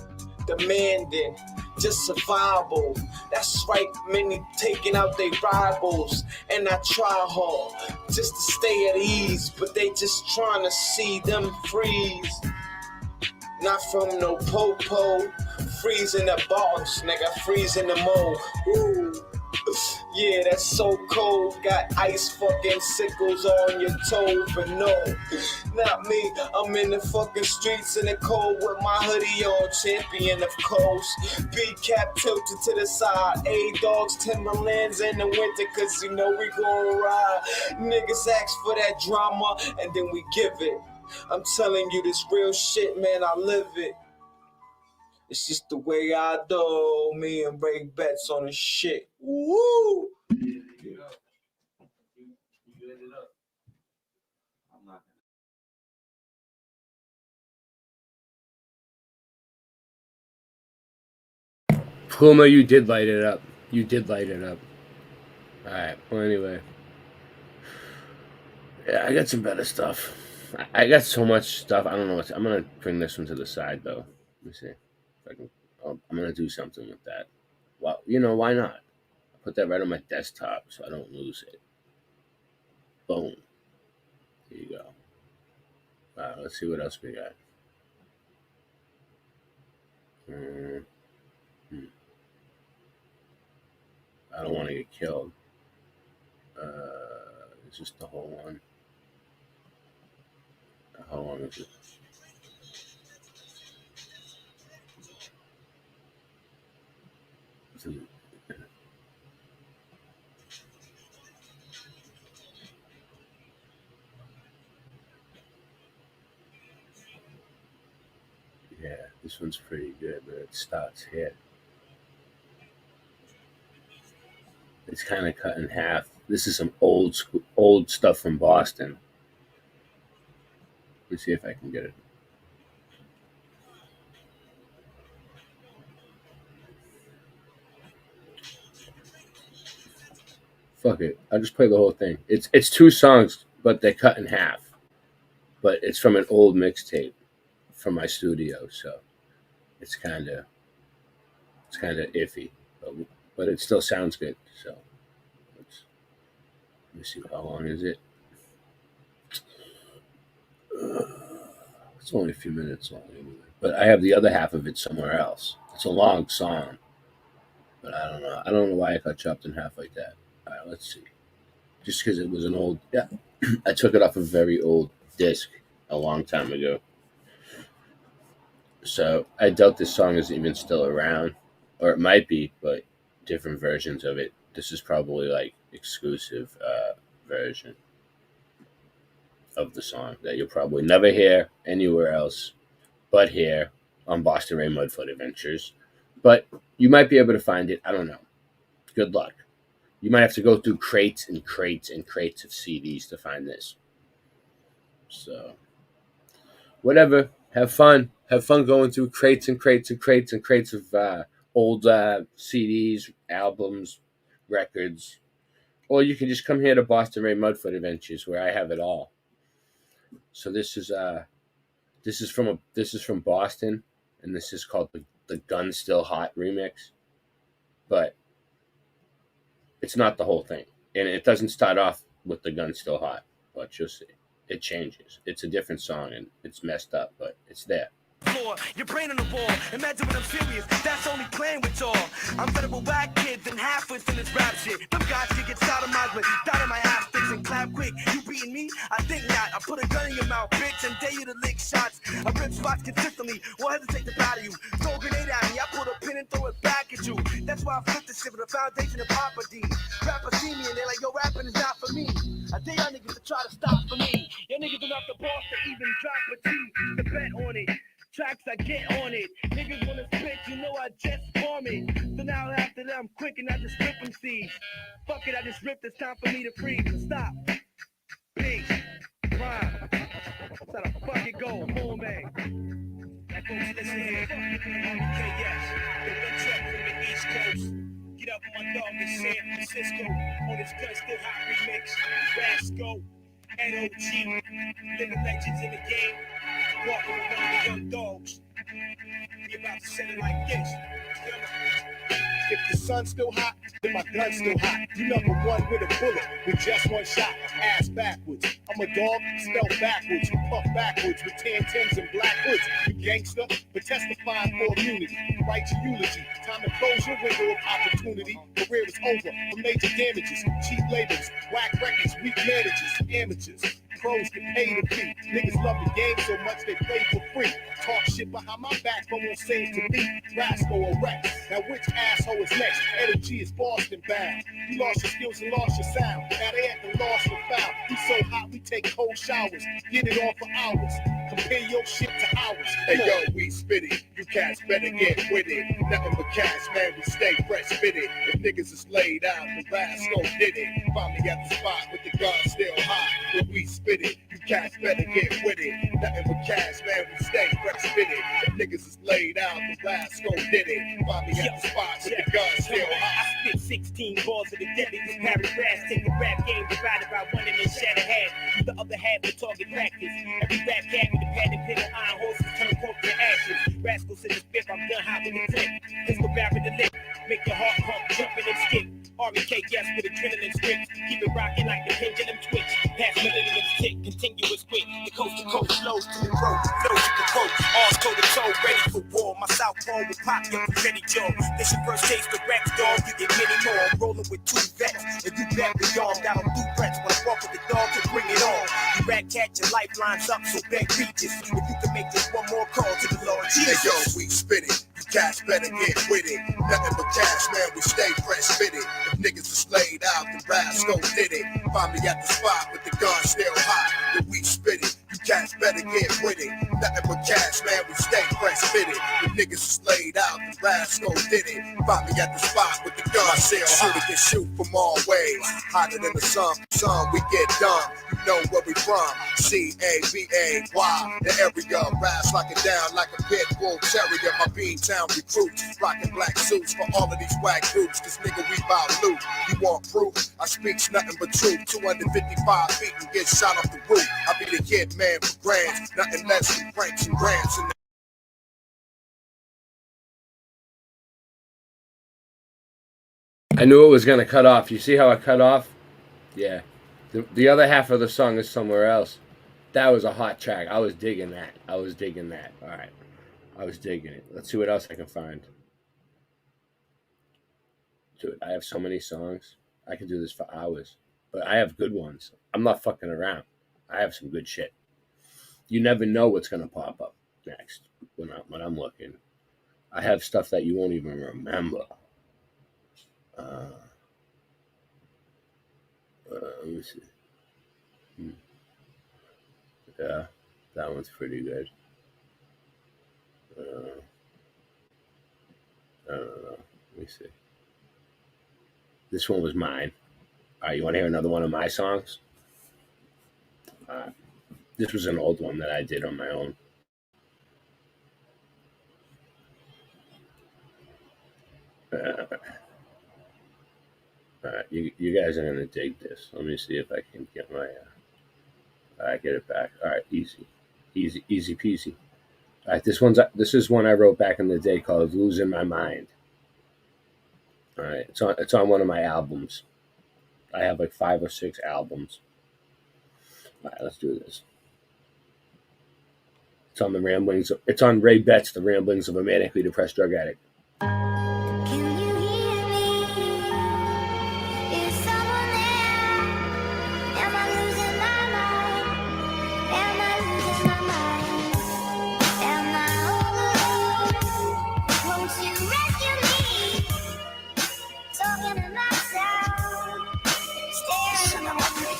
just survival. That's right, many taking out their rivals. And I try hard just to stay at ease, but they just trying to see them freeze. Not from no po-po, freezing the box, nigga, freezing the mold. Woo. Yeah, that's so cold. Got ice fucking sickles on your toe, but no, not me. I'm in the fucking streets in the cold with my hoodie on, champion of coast. B-cap tilted to the side, A-dogs, Timberlands in the winter, cause you know we gon' ride. Niggas ask for that drama, and then we give it. I'm telling you this real shit, man, I live it. It's just the way I do. Me and Ray Betts on the shit. Woo! Puma, you did light it up. You did light it up. Alright, well, anyway. Yeah, I got some better stuff. I got so much stuff. I don't know what I'm going to bring this one to the side, though. Let me see. I'm going to do something with that. Well, you know, why not? I'll put that right on my desktop so I don't lose it. Boom. Here you go. All right, let's see what else we got. I don't want to get killed. It's just the whole one. How long is it? Yeah, this one's pretty good, but it starts here. It's kind of cut in half. This is some old stuff from Boston. Let's see if I can get it. Fuck it. I'll just play the whole thing. It's 2 songs, but they're cut in half. But it's from an old mixtape from my studio, so it's kind of iffy, but it still sounds good. So let me see, how long is it? It's only a few minutes long anyway. But I have the other half of it somewhere else. It's a long song, but I don't know. I don't know why it got chopped in half like that. All right, let's see. Just because it was an old, yeah, I took it off a very old disc a long time ago. So I doubt this song is even still around, or it might be, but different versions of it. This is probably like exclusive version of the song that you'll probably never hear anywhere else but here on Boston Ray Mudfoot Adventures. But you might be able to find it. I don't know. Good luck. You might have to go through crates and crates and crates of CDs to find this. So, whatever. Have fun. Have fun going through crates and crates and crates and crates of old CDs, albums, records. Or you can just come here to Boston Ray Mudfoot Adventures, where I have it all. So this is from Boston, and this is called the Gun Still Hot remix. But it's not the whole thing, and it doesn't start off with the Gun Still Hot, but you'll see. It changes. It's a different song, and it's messed up, but it's there. Your brain on the wall. Imagine when I'm serious. That's only playing with y'all. I'm federal whack kids and half within this rap shit. Them guys can get sodomized with down in my ass sticks and clap quick. You beating me? I think not. I put a gun in your mouth, bitch, and dare you to lick shots. I rip spots consistently. Won't hesitate to battle you. Throw a grenade at me. I pull a pin and throw it back at you. That's why I flip this shit with the foundation of Papa D. Rappers see me and they're like, yo, rapping is not for me. I dare y'all niggas to try to stop for me. Y'all niggas enough the boss to even drop a T. The bet on it. Tracks I get on it. Niggas wanna spit, you know I just form it. So now after that I'm quick and I just rip them seeds. Fuck it, I just rip, it's time for me to freeze. So stop. Peace. Prime. That's how the fuck it go. Boom, man. That folks listen here. KS. The one truck from the East Coast. Get up on my dog in San Francisco. On this Gun Still Hot remix. Rasco. NOG. Living legends in the game. Walking around the young dogs. We about to say it like this. If the sun's still hot, then my gun's still hot. You number one with a bullet, with just one shot, ass backwards. I'm a dog, spelled backwards. You puff backwards with 10-10s and black hoods. You gangster, but testifying for immunity. Write your eulogy. Time to close your window of opportunity. Career is over for major damages. Cheap labels, whack records, weak managers, amateurs. Pros get paid a fee. Niggas love the game so much they play for free. Talk shit behind my back, but won't say it to me. Rasco or Rex. Now which asshole is next? Energy is Boston bound. You lost your skills and lost your sound. Now they at the lost and found. We so hot we take cold showers. Get it on for hours. Compare your shit to ours. Hey yo, we spit it. You cats better get with it. Nothing but cash, man. We stay fresh fitted. If niggas is laid out, the Rasco did it. Find me at the spot with the gun still hot. When we spit it, you cats better get with it. Nothing but cash, man. We stay fresh fitted. If niggas is laid out, the Rasco did it. Find me at the spot with the gun still hot. I spit 16 balls of the deadly. This Paris Brass take the rap game divided by one and then shatter half. Use the other half for target practice. Every rap cat with a pad and pin of iron horses turn coke to ashes. Rascals in the fifth, I'm done hopping the clip. Pistol barrel the lip, make your heart pump, jumping and skip. R.E.K.S. with adrenaline scripts. Keep it rocking like the pendulum twitch. Past millenniums tick, continuous quick. The coast to coast flows to the road, flows to the coast. All toe to toe, ready for war. My southpaw will pop you ready, Joe. This your first taste of Rex, dog. You get many more. I'm rolling with 2 vets. If you back the dog, down on 2 threats. When I walk with the dog, to bring it on. You rat cat, your lifelines up, so beg reaches. If you can make this one more call to the Lord Jesus. Hey yo, we spit it. You cats better get with it. Nothing but cash, man. We stay fresh fitted. If niggas is laid out, the Rasco did it. Find me at the spot with the gun still hot. If we spit it, you cats better get with it. Nothing but cash, man, we stay fresh fitted. The niggas is laid out, the rascal did it. Find me at the spot with the gun. I sail shoot it, shoot from all ways. Hotter than the sun, we get done. You know where we from. C-A-B-A-Y. The area, rise lock it down like a pit bull terrier. My Bean Town recruits, rocking black suits for all of these whack groups. This nigga we bout loot. You want proof? I speaks nothing but truth. 255 feet and get shot off the roof. I be the hit man for grants, nothing less than pranks and grants. I knew it was going to cut off. You see how it cut off? Yeah. The other half of the song is somewhere else. That was a hot track. I was digging that. All right. I was digging it. Let's see what else I can find. Dude, I have so many songs. I could do this for hours. But I have good ones. I'm not fucking around. I have some good shit. You never know what's going to pop up next when I'm looking. I have stuff that you won't even remember. Let me see. Yeah, that one's pretty good. I don't know. Let me see. This one was mine. All right, you want to hear another one of my songs? This was an old one that I did on my own. All right, you guys are going to dig this. Let me see if I can get my... I get it back. All right, easy peasy. All right, this is one I wrote back in the day called "Losing My Mind." All right, it's on one of my albums. I have like 5 or 6 albums. All right, let's do this. It's on the ramblings. It's on Ray Betts, The Ramblings of a Manically Depressed Drug Addict.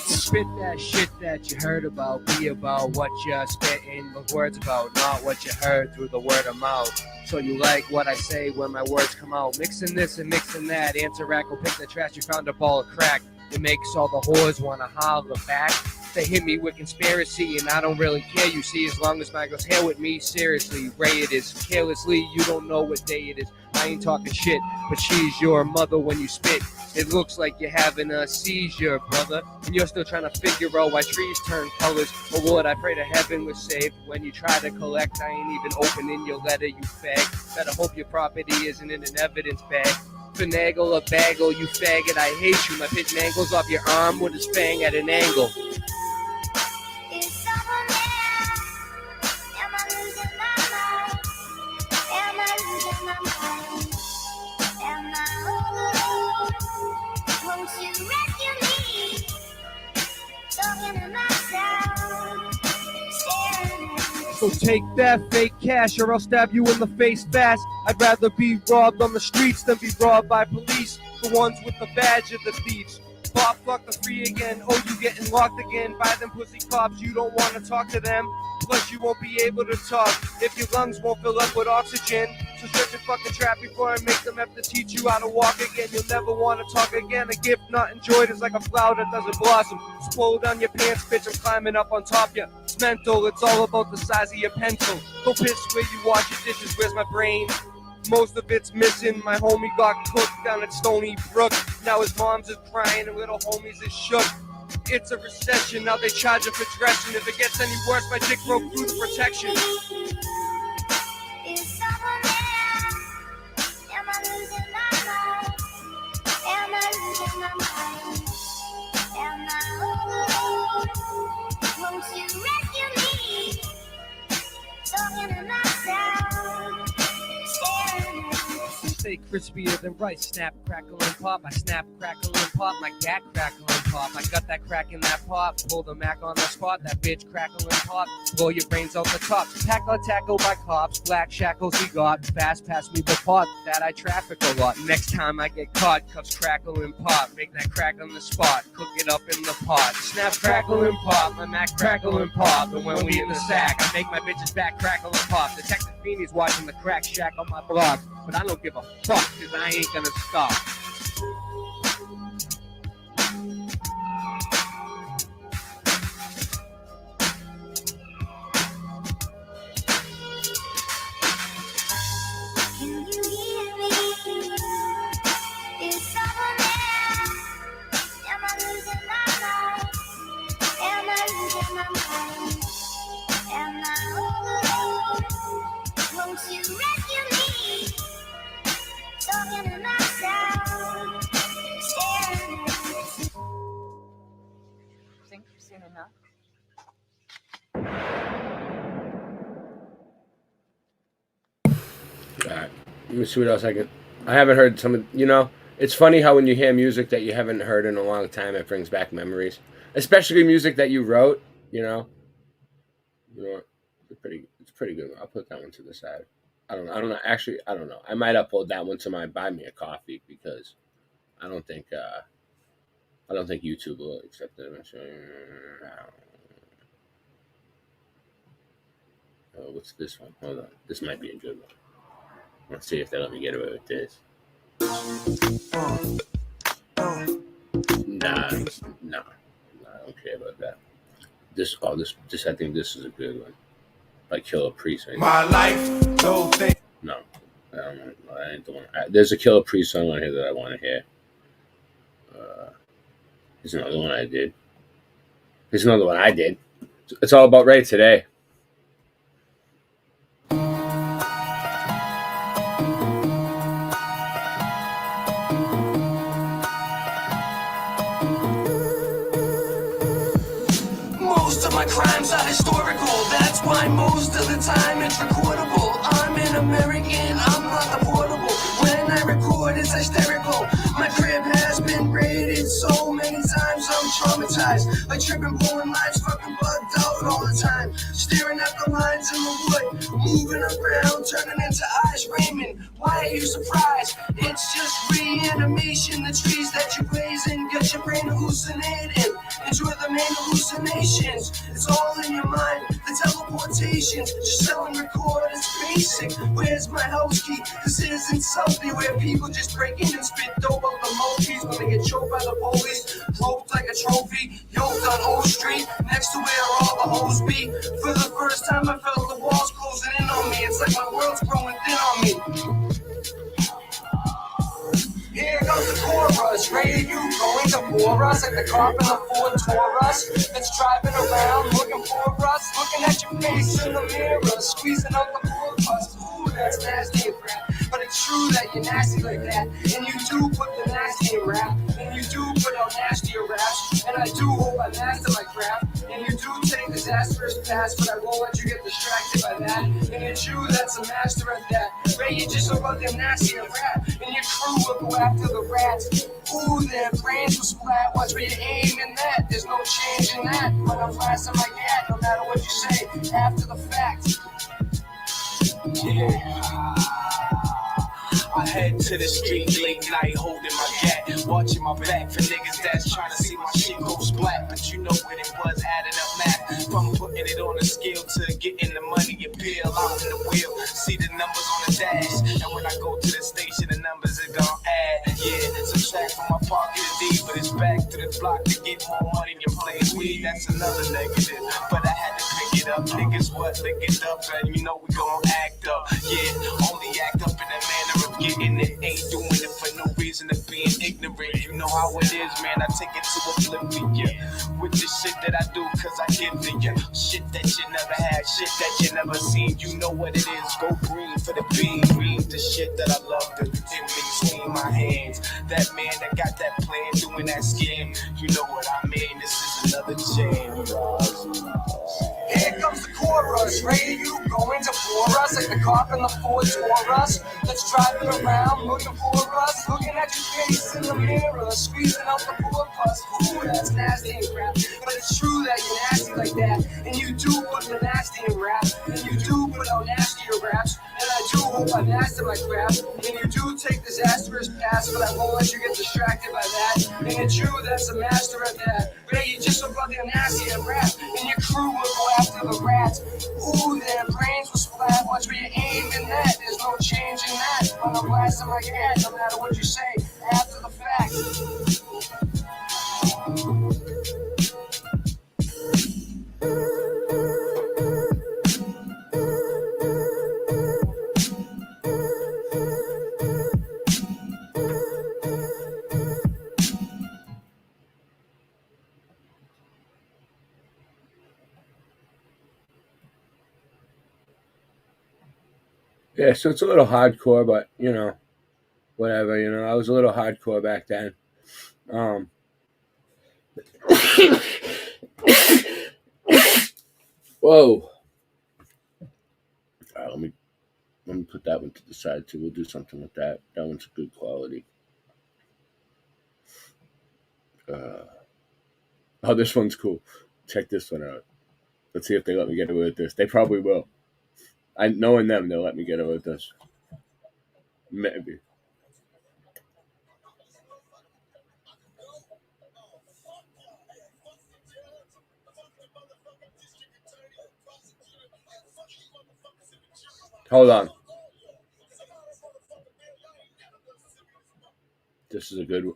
Spit that shit that you heard about, be about what you're spitting the words about, not what you heard through the word of mouth. So you like what I say when my words come out, mixing this and mixing that. Answer-rack will pick the trash, you found a ball of crack. It makes all the whores wanna holler back. They hit me with conspiracy and I don't really care, you see, as long as my girl's here with me. Seriously, Ray it is, carelessly, you don't know what day it is. I ain't talking shit, but she's your mother when you spit. It looks like you're having a seizure, brother, and you're still trying to figure out why trees turn colors. Or what I pray to heaven was saved. When you try to collect, I ain't even opening your letter, you fag. Better hope your property isn't in an evidence bag. Finagle or bagel, you faggot, I hate you. My pit mangles off your arm with his fang at an angle. So take that fake cash or I'll stab you in the face fast. I'd rather be robbed on the streets than be robbed by police. The ones with the badge of the thieves. Pop, fuck the free again. Oh, you getting locked again by them pussy cops. You don't want to talk to them. Plus you won't be able to talk if your lungs won't fill up with oxygen. So stretch a fucking trap before I make them have to teach you how to walk again. You'll never want to talk again. A gift not enjoyed is like a flower that doesn't blossom. Explode on your pants, bitch, I'm climbing up on top ya. It's mental, it's all about the size of your pencil. Go piss where you wash your dishes, where's my brain? Most of it's missing. My homie got cooked down at Stony Brook. Now his mom's is crying and little homies is shook. It's a recession, now they charge him for dressing. If it gets any worse, my dick broke through the protection. stay crispier than rice. Snap, crackle, and pop. I snap, crackle, and pop. My gat crackle and pop. I got that crack in that pot. Pull the Mac on the spot. That bitch crackle and pop. Blow your brains out the top. Tackle by cops. Black shackles we got. Fast pass me the pot. That I traffic a lot. Next time I get caught, cuffs crackle and pop. Make that crack on the spot. Cook it up in the pot. Snap, crackle, and pop. My Mac crackle and pop. And when we in the sack, I make my bitches back crackle and pop. Detective Feeney's watching the crack shack on my block. But I don't give a fuck, cause I ain't gonna stop. Think you've seen enough? Alright, let me see what else I haven't heard some of, it's funny how when you hear music that you haven't heard in a long time, it brings back memories. Especially music that you wrote, it's pretty good. I'll put that one to the side. I don't know. Actually, I don't know. I might upload that one to my Buy Me a Coffee because I don't think YouTube will accept it. Oh, what's this one? Hold on. This might be a good one. Let's see if they let me get away with this. Nah, I don't care about that. This I think this is a good one. By Killer Priest. My life, no thing. No, I don't know. I ain't the one. There's a Killer Priest song on here that I want to hear. There's another one I did. It's all about Ray today. Most of my crimes are historical. That's why most of the time it's recordable. I'm an American, I'm not deportable. When I record, it's hysterical. My crib has been raided so many times, I'm traumatized. Like tripping, blowing lights, fucking bugged out all the time. Staring at the lines in the wood, moving around, turning into eyes. Raymond, why are you surprised? It's just reanimation. The trees that you blaze in get your brain hallucinating. Enjoy the main hallucinations. It's all in your mind. The teleportations, just sell and record, it's basic. Where's my house key? This isn't something where people just break in and spit dope out the mouthpiece when they get choked by the police. Roped like a trophy, yoked on O Street, next to where all the hoes be. For the first time I felt the walls closing in on me. It's like my world's growing thin on me. Here goes the chorus, ready you going to bore us like the cop in the Ford Taurus that's driving around looking for us, looking at your face in the mirror, squeezing out the pus. Ooh, that's nasty and crap, but it's true that you're nasty like that, and you do put the nasty in rap, and you do put out nastier raps, and I do hope I master my craft, and you do take disastrous paths, but I won't let you get distracted by that, and you're true that's a master at that. Ray, you just hope out them nasty and rap, and your crew will go after the rats. Ooh, their brains will splat. Watch where you aim in that. There's no change in that. But I'm blasting like that, no matter what you say. After the fact. Yeah. I head to the street late night, holding my gat, watching my back for niggas that's trying to see my shit go splat. But you know what it was, adding up math, from putting it on a scale to getting the money and bill. I'm in the wheel, see the numbers on the dash, and when I go to the station, the numbers are gonna add. Yeah, subtract from my pocket indeed, but it's back to the block to get more money than playing weed. That's another negative, but I had to pick it up. Niggas what lick it up, and you know we gon' act up. Yeah, only act up in the manner of getting it, ain't doing it for no reason of being ignorant. You know how it is, man, I take it to oblivion with the shit that I do, cause I give to you shit that you never had, shit that you never seen. You know what it is, go green for the bean. Read the shit that I love to in between my hands. That man that got that plan, doing that scheme. You know what I mean, this is another jam. Here comes the chorus, ready you going to for us, like the cop and the Ford Taurus that's driving around looking for us, looking at your face in the mirror, squeezing out the four pus. Ooh, that's nasty and crap, but it's true that you're nasty like that, and you do put the nasty in rap, and you do put out nastier raps, and I do hope I master my craft, and you do take disastrous paths, but I won't let you get distracted by that, and it's you that's a master at that. Ray, you're just so fucking nasty at rap, and your crew will go after the rats. Ooh, their brains will splat. Watch where you aim in that. There's no change in that. On the blast of my head, no matter what you say after the fact. Yeah, so it's a little hardcore, but, you know, whatever, you know, I was a little hardcore back then. Whoa. All right, let me put that one to the side, too. We'll do something with that. That one's good quality. Oh, this one's cool. Check this one out. Let's see if they let me get away with this. They probably will. Knowing them, they'll let me get away with this. Maybe. Hold on. This is a good one.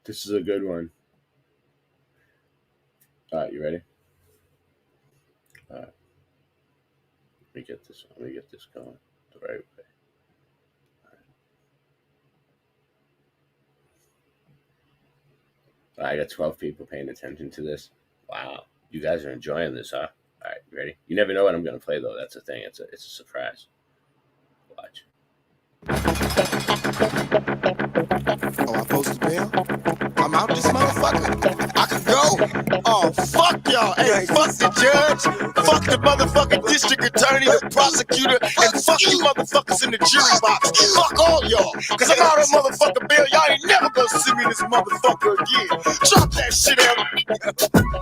This is a good one. All right, you ready? All right. Let me get this going the right way. All right. I got 12 people paying attention to this. Wow. You guys are enjoying this, huh? All right, you ready? You never know what I'm going to play, though. That's the thing. It's a surprise. Watch. Oh, I posted bail? I'm out this motherfucker. I can go. Oh, fuck y'all. Hey, fuck the judge. Fuck the motherfucking district attorney, the prosecutor, and fuck you motherfuckers in the jury box. Fuck all y'all. Cause I'm out on motherfucking bail. Y'all ain't never gonna see me this motherfucker again. Drop that shit out.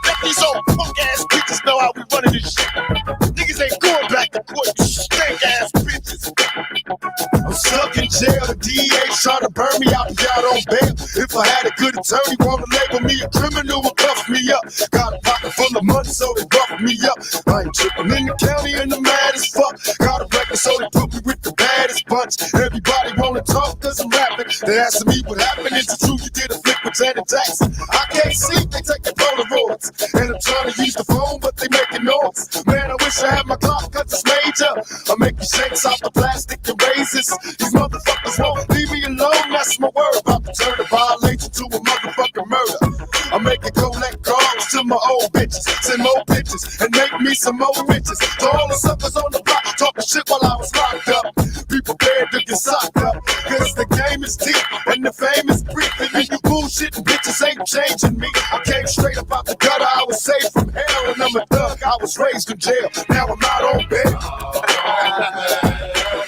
Let these old punk ass bitches know how we running this shit. Niggas ain't going back to court, you stank ass bitches. I'm stuck in jail. The DA trying to burn me out and out on bail. If I had a good attorney, wanna label me a criminal and cuff me up. Got a pocket full of money, so they rough me up. I ain't tripping in the county and the mad as fuck. Got a record, so they put me with the baddest bunch. Everybody wanna talk cause I'm rapping. They asking me what happened. Is it true you did a flick with Janet Jackson? I can't see, they taking Polaroids. And I'm trying to use the phone, but they making noise. Man, I wish I had my clock cause it's major. I'm making shakes off the plastic and razors. These motherfuckers won't leave me alone, that's my word. About to turn a violation to a motherfucking murder. I make it collect calls to my old bitches, send more pictures, and make me some more bitches. To all the suckers on the block talking shit while I was locked up. Be prepared to get socked up, cause the game is deep and the fame is brief. And you bullshitting bitches ain't changing me. I came straight up out the gutter, I was saved from hell, and I'm a thug. I was raised in jail, now I'm out on bail.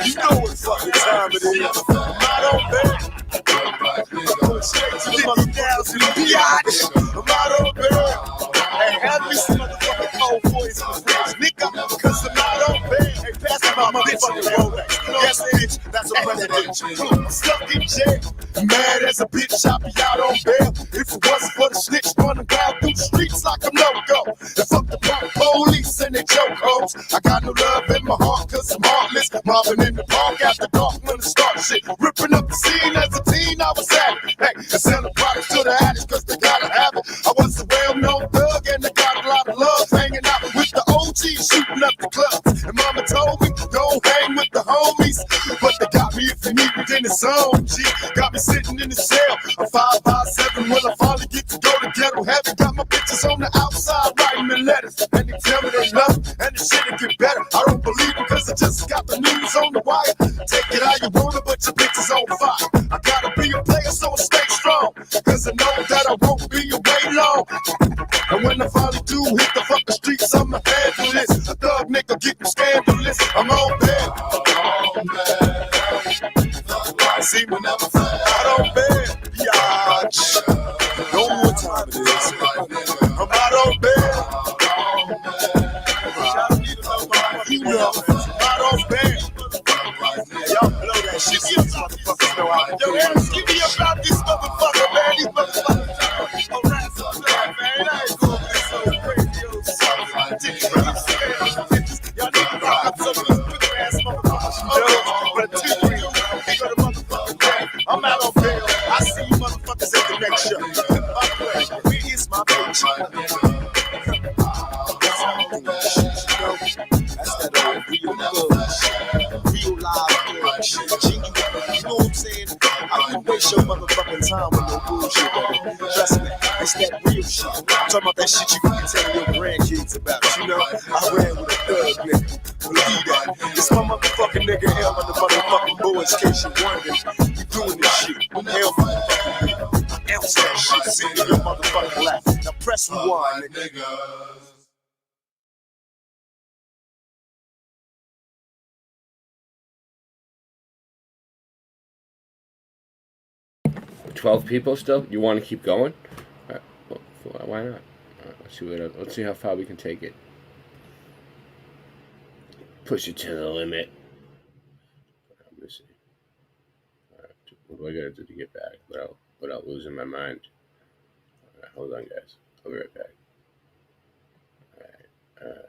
You know what fucking time it is. I'm out on bail. Going straight to the $50,000 biatch. I'm out on bail. Hey, have me some motherfucking cold voice in the fridge, nigga, cause I'm out on bail. Hey, pass me my motherfucking Rolex. Yes, bitch, that's a presidential. I'm stuck in jail, mad as a bitch, I be out on bail. If it wasn't for the snitch running wild through the streets like I'm no-go. And fuck the punk police and their chokeholds. I got no love in my heart cause I'm heartless. Mobbing in the park after dark when it starts shit. Ripping up the scene as a teen, I was at it. Hey, and selling products to the addicts cause they gotta have it. I was a well-known thug and I got a lot of love. Hanging out with the OGs, shooting up the clubs. And mama told me, don't hang with the homies. But they got me if you need me, then it's on, G. Got me sitting in the cell, a 5x7. Will I finally get to go to ghetto heaven? Got my bitches on the outside writing me letters. And they tell me they love me, and the shit'll get better. I don't believe them cause I just got the news on the wire. Take it how you want it, but your bitch is on fire. I gotta be a player, so I stay strong. Cause I know that I won't be away long. And when I finally do hit the fucking streets, I'ma handle this. A thug nigga getting scandalous. I'm on bed. See me never out on bed. Biatch. No more time it is. I'm out on bed. You know, out on bed. Y'all blow that shit. These motherfuckers know how to do it. Yo, Aaron, give me about this motherfucker, man. These motherfuckers. Oh, that's so bad, man. I ain't going to be so crazy. Y'all need to rock up some of these quick ass motherfuckers. But 2, 3, you go to motherfucking day. I'm out on bail. I see you motherfuckers at the next show. My pleasure. Where is my bitch? That's that old real live shit. You know what I'm saying? I don't waste your motherfucking time with no bullshit, baby. Trust me, it's that real shit. I'm talking about that shit you can tell your grandkids about. You know, I ran with a thug nigga. Believe that. It's my motherfucking nigga L on the motherfucking boys, in case you're wondering. We doing this shit. L motherfucking else that shit sitting in your motherfucking lap. Now press rewind, nigga. 12 people still? You want to keep going? All right, well, why not? Let's see how far we can take it. Push it to the limit. Let me see. All right, what do I gotta do to get back without losing my mind? All right, hold on, guys. I'll be right back. All right.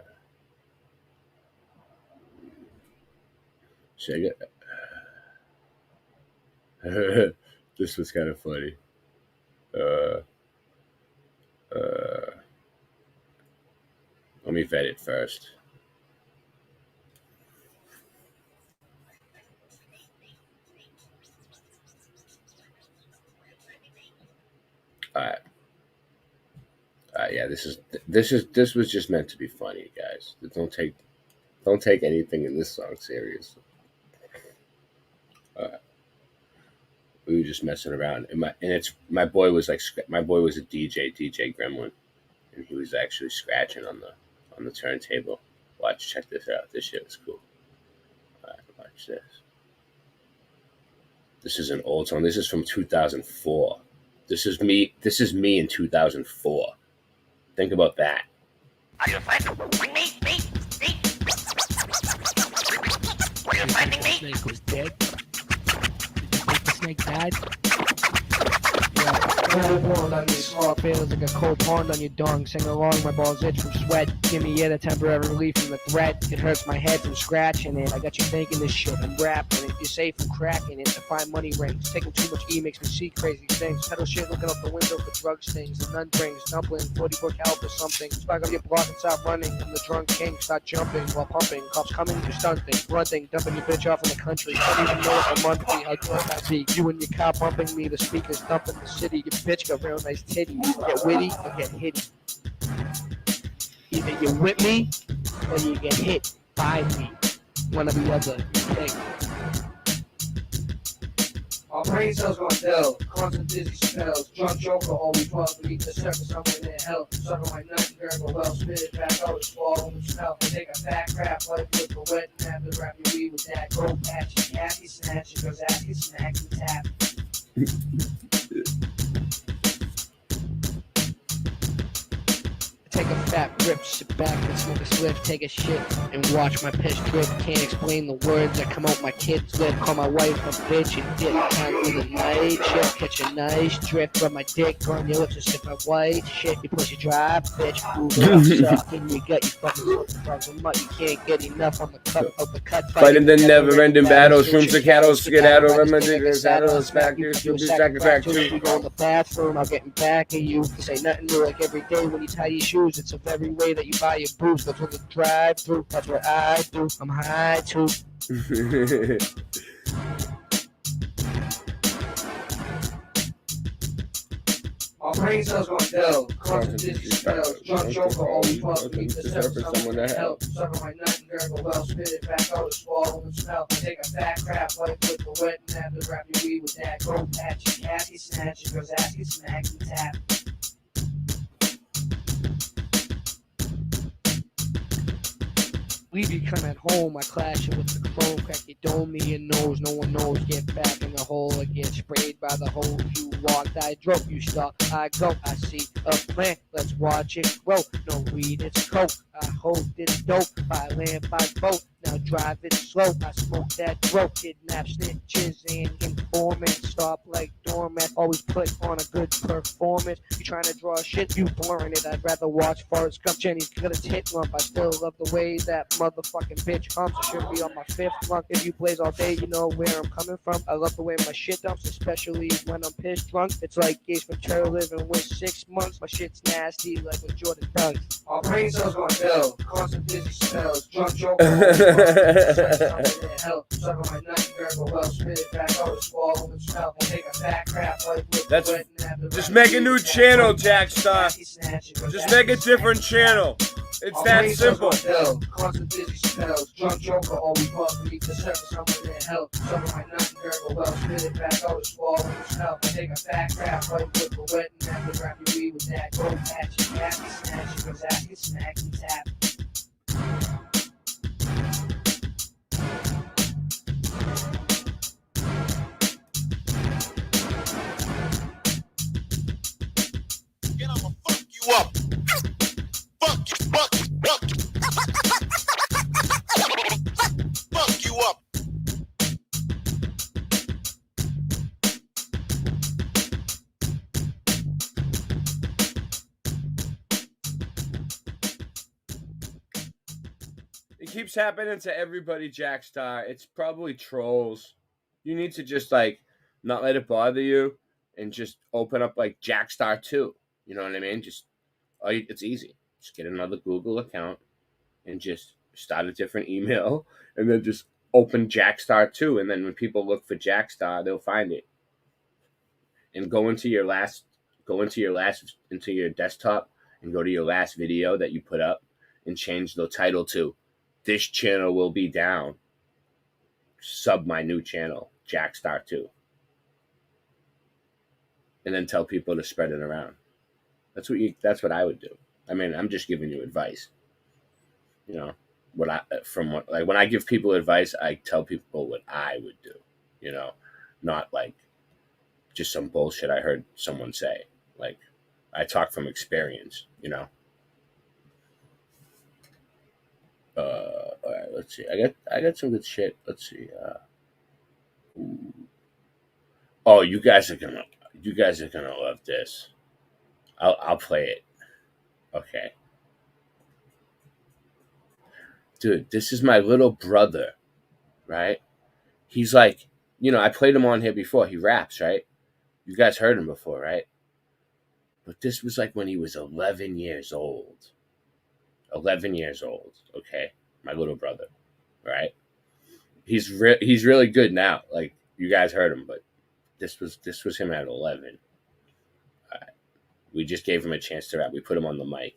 So I got. This was kind of funny. Let me vet it first. All right. Yeah, this was just meant to be funny, guys. Don't take anything in this song seriously. All right. We were just messing around, my boy was a DJ Gremlin, and he was actually scratching on the turntable. Check this out. This shit was cool. All right, watch this. This is an old song. This is from 2004. This is me in 2004. Think about that. Are you finding me? Are you finding me? Snake was dead. The snake died. Cold bond on your small feels like a cold pond on your dong. Sing along, my balls itch from sweat. Give me a temporary relief from the threat. It hurts my head from scratching it. I got you thinking this shit, I'm rapping it. You're safe from cracking it. To find money rings. Taking too much E makes me see crazy things. Pedal shit looking out the window for drug stings. The nun brings dumpling, 40 book help or something. Spark up your block and stop running. And the drunk king start jumping while pumping. Cops coming, you're stunting, grunting, dumping your bitch off in the country. Don't even know what a monthly, how drunk I be. You and your car bumping me, the speakers dumping the city. Your bitch got real nice titties. Get witty or get hitty. Either you're with me or you get hit by me. One or the other. Thank you. Our brain cells going dull, constant dizzy spells. Drunk joker always falls beneath the surface somewhere near hell. Suck on my nut and gurgle well, spit it back out, swallow and smell. Take a fat crap, life with the wet and have to wrap your weed with that. Go patchy, happy snatch, it goes after snack and tap. Take a fat rip, sit back and smoke a spliff, take a shit and watch my piss drip. Can't explain the words that come out my kid's lip. Call my wife a bitch and dick. Time for the night shift, catch a nice drip from my dick. Burn your lips and sip my white shit. You push your dry, bitch. Move it up, suck in your gut. You fucking from mutt. You can't get enough on the cut of the cut. Fighting the never-ending battles, rooms of cattle, skedaddle, remedy, saddles, factors, you'll be sacrificed. You go in the bathroom, I'll get back at you. This ain't nothing new like every day when you tie your shoes. It's the very way that you buy your booze. Go to the drive-thru. That's what I do. I'm high too. Our brain cells going dull. Constant dizzy spells. Drunk joker always falls beneath the surface. Someone to help. Suck on my nut and gurgle well. Spit it back out, swallow and smell. Take a fat crap, life with the wet and have to wrap your weed with that. Go patchy, happy snatch. It goes ask you smack and tap. Leave you come at home, I clash it with the chrome, crack your dome in your nose, no one knows, get back in the hole or get sprayed by the hole. You walked, I drove, you stop, I go, I see a plant, let's watch it grow. No weed, it's coke, I hold it's dope, by land, by boat, now drive it slow. I smoke that dope, kidnap snitches and informants, stop like doormat, always put on a good performance. You trying to draw shit, you blurring it, I'd rather watch Forrest Gump. Jenny's got a tit lump, I still love the way that motherfucking bitch humps. I should be on my 5th lung. If you blaze all day, you know where I'm coming from. I love the way my shit dumps, especially when I'm pissed drunk. It's like Gage Ventura living with 6 months. My shit's nasty like what Jordan does. Our brain cells going ill, constant dizzy spells, drunk joke. Hell, suck on my nut, grab a well, spit it back out, swallow and smell, and take a back crap like with That's just make a new channel, Jackstar. Just make a different channel. It's that simple. Constant dizzy spells, drunk joker, always buff beneath the surface, somewhere in hell. Suck on my nut, grab a well, spit it back out, swallow and smell, and take a back crap like with the wet and have to grab your weed with that. Go patch it, happy snatch it, cause I can smack and tap. You up. Fuck you up. It keeps happening to everybody, Jackstar. It's probably trolls. You need to just like not let it bother you and just open up like Jackstar 2. You know what I mean? It's easy. Just get another Google account and just start a different email and then just open Jackstar 2. And then when people look for Jackstar, they'll find it. And go into your desktop and go to your last video that you put up and change the title to "This channel will be down. Sub my new channel, Jackstar 2." And then tell people to spread it around. That's what I would do. I mean, I'm just giving you advice. You know, when I give people advice, I tell people what I would do. You know, not like just some bullshit I heard someone say. Like, I talk from experience. You know. All right, let's see. I got some good shit. Let's see. Oh, you guys are gonna love this. I'll play it. Okay. Dude, this is my little brother, right? He's like, you know, I played him on here before. He raps, right? You guys heard him before, right? But this was like when he was 11 years old. 11 years old, okay? My little brother, right? He's really good now. Like, you guys heard him, but this was him at 11. We just gave him a chance to rap. We put him on the mic.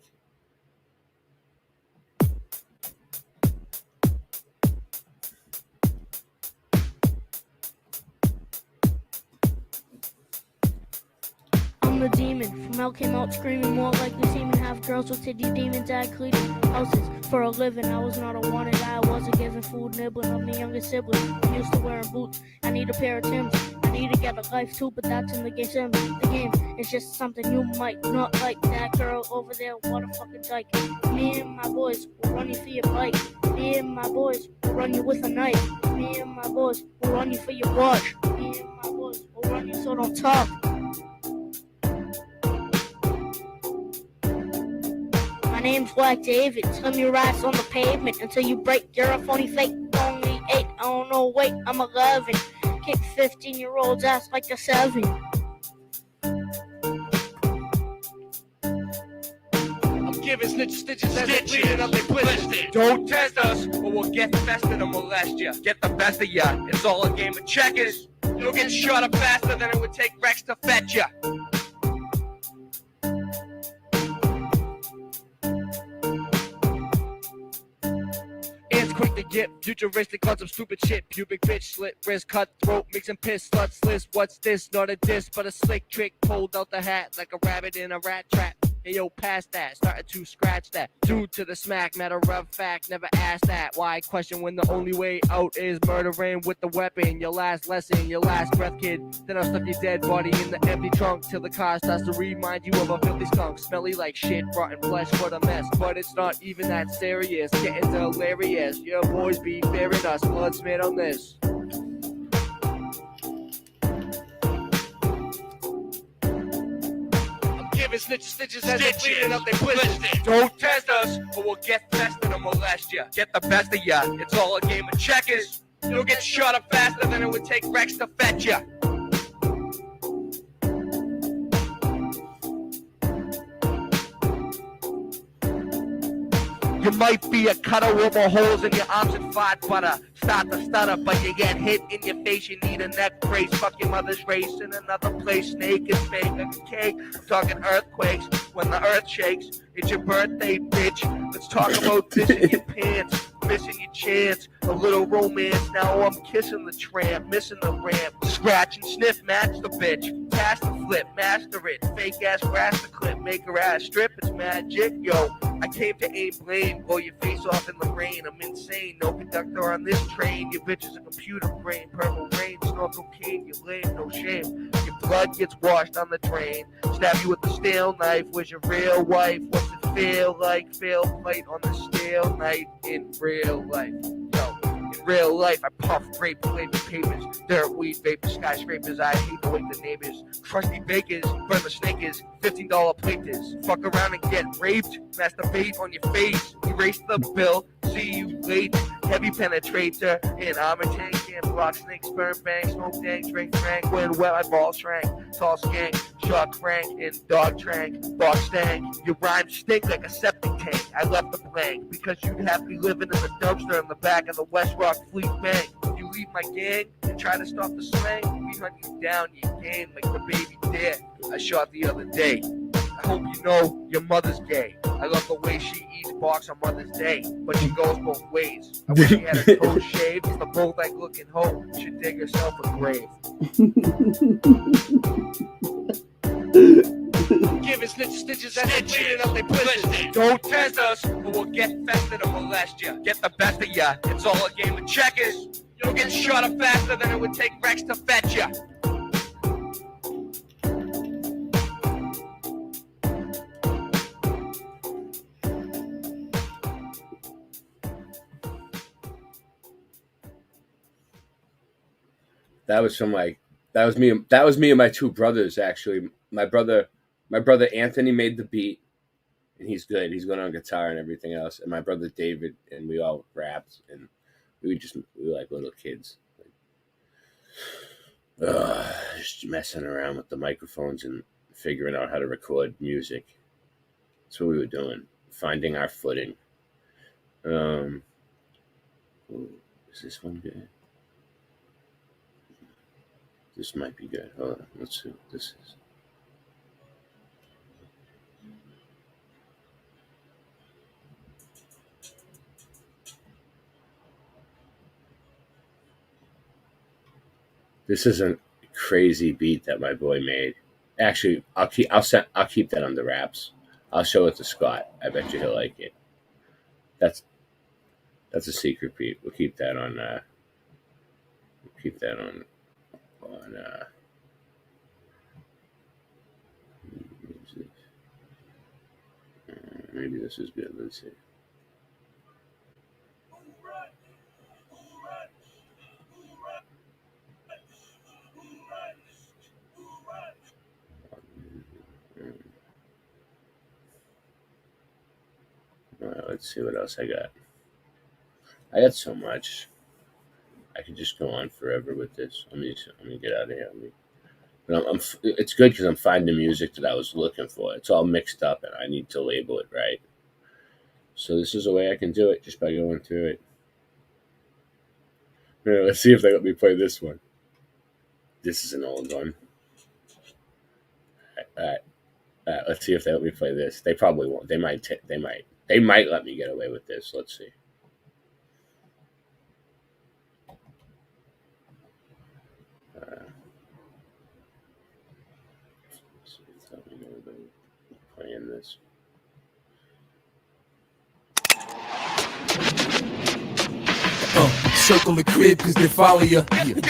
I'm the demon. From hell came out screaming, more like the semen. Have girls with titty demons. I cleaned houses for a living. I was not a wanted. I wasn't given food nibbling. I'm the youngest sibling. I'm used to wearing boots. I need a pair of Timbs. I need to get a life too, but that's in the game. The game is just something you might not like. That girl over there, what a fucking dyke. Me and my boys will run you for your bike. Me and my boys will run you with a knife. Me and my boys will run you for your watch. Me and my boys will run you, so don't talk. My name's Black David. Slam your ass on the pavement until you break. You're a phony fake. Only 8. I don't know. Wait, I'm 11. Kick 15-year-olds ass like a 7. I'm giving stitches as they bleed up, they blister. Don't test us, or we'll get fested and molest ya. Get the best of ya. It's all a game of checkers. You'll get shot up faster than it would take Rex to fetch ya. Quick to get futuristic on some stupid shit. Pubic bitch, slit wrist, cut throat, mixing piss, sluts list. What's this? Not a diss, but a slick trick pulled out the hat like a rabbit in a rat trap. Hey yo, past that, starting to scratch that. Two to the smack, matter of fact, never ask that. Why question when the only way out is murdering with the weapon? Your last lesson, your last breath, kid. Then I'll stuff your dead body in the empty trunk till the car starts to remind you of a filthy skunk. Smelly like shit, rotten flesh, what a mess. But it's not even that serious, getting delirious. Your boys be fearing us, blood smeared on this. Giving stitches as they bleeding up their blisters. Don't test us, or we'll get tested and molest ya. Get the best of ya. It's all a game of checkers. You'll get shot up faster than it would take Rex to fetch ya. You might be a cutter with more holes in your arms and fart butter. Start to stutter, but you get hit in your face. You need a neck brace. Fuck your mother's race in another place. Snake is fake like a cake. I'm talking earthquakes when the earth shakes. It's your birthday, bitch. Let's talk about this in your pants. Missing your chance, a little romance. Now I'm kissing the tramp, missing the ramp. Scratch and sniff, match the bitch. Pass the flip, master it. Fake ass grass the clip, make her ass strip. It's magic, yo. I came to aim blame, blow your face off in the rain. I'm insane, no conductor on this train. Your bitch is a computer brain, purple rain, snort cocaine. You lame, no shame. Your blood gets washed on the drain. Stab you with a steel knife. Where's your real wife? What's it feel like? Fail fight on the stale night in real life. Yo, in real life, I puff, rape, flame papers, dirt, weed, vapor, skyscrapers. I hate to wake the neighbors. Crusty bakers, burn the snakers, $15 platers. Fuck around and get raped, masturbate on your face. Erase the bill, see you late. Heavy penetrator, in armor tank, can't block snake, sperm bank, smoke dank, drink frank. When wet, my balls shrank. Tall skank, shark crank, and dog trank, box stank. Your rhymes stink like a septic tank. I left the blank because you'd have me living in the dumpster in the back of the West Rock Fleet Bank. You leave my gang and try to stop the slang, we hunt you down, you game like the baby deer I shot the other day. I hope you know your mother's gay. I love the way she eats box on Mother's Day, but she goes both ways. I wish she had her toes shaved. The both like looking hoe should dig herself a grave. Giving stitches as they bleeding up their blisters. Don't test us, or we'll get fested and molest ya. Get the best of ya. It's all a game of checkers. You'll get shot up faster than it would take Rex to fetch ya. That was from like that was me and my two brothers actually. My brother Anthony made the beat, and he's good. He's good on guitar and everything else. And my brother David, and we all rapped, and we were like little kids, just messing around with the microphones and figuring out how to record music. That's what we were doing, finding our footing. Is this one good? This might be good. Hold on, let's see what this is. This is a crazy beat that my boy made. Actually, I'll keep that under wraps. I'll show it to Scott. I bet you he'll like it. That's a secret beat. We'll keep that on. Maybe this is good. Let's see. Let's see what else I got. I got so much. I could just go on forever with this. Let me get out of here. But it's good because I'm finding music that I was looking for. It's all mixed up, and I need to label it right. So this is a way I can do it just by going through it. Right, let's see if they let me play this one. This is an old one. All right. Let's see if they let me play this. They probably won't. They might let me get away with this. Let's see. Playing this. Circle the crib cause they follow ya.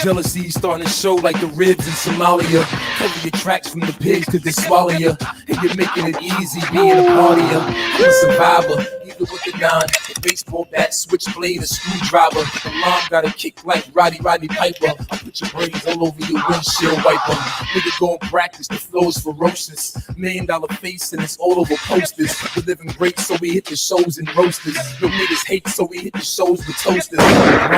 Jealousy starting to show like the ribs in Somalia. Cover your tracks from the pigs cause they swallow ya. And you're making it easy being a partier. I'm a survivor, either with the 9, a baseball bat, switchblade, a screwdriver. The line got a kick like Roddy Piper. I put your brains all over your windshield wiper. Nigga gon' practice, the flow is ferocious. $1 million face and it's all over posters. We're living great so we hit the shows and roasters. No niggas hate so we hit the shows with toasters.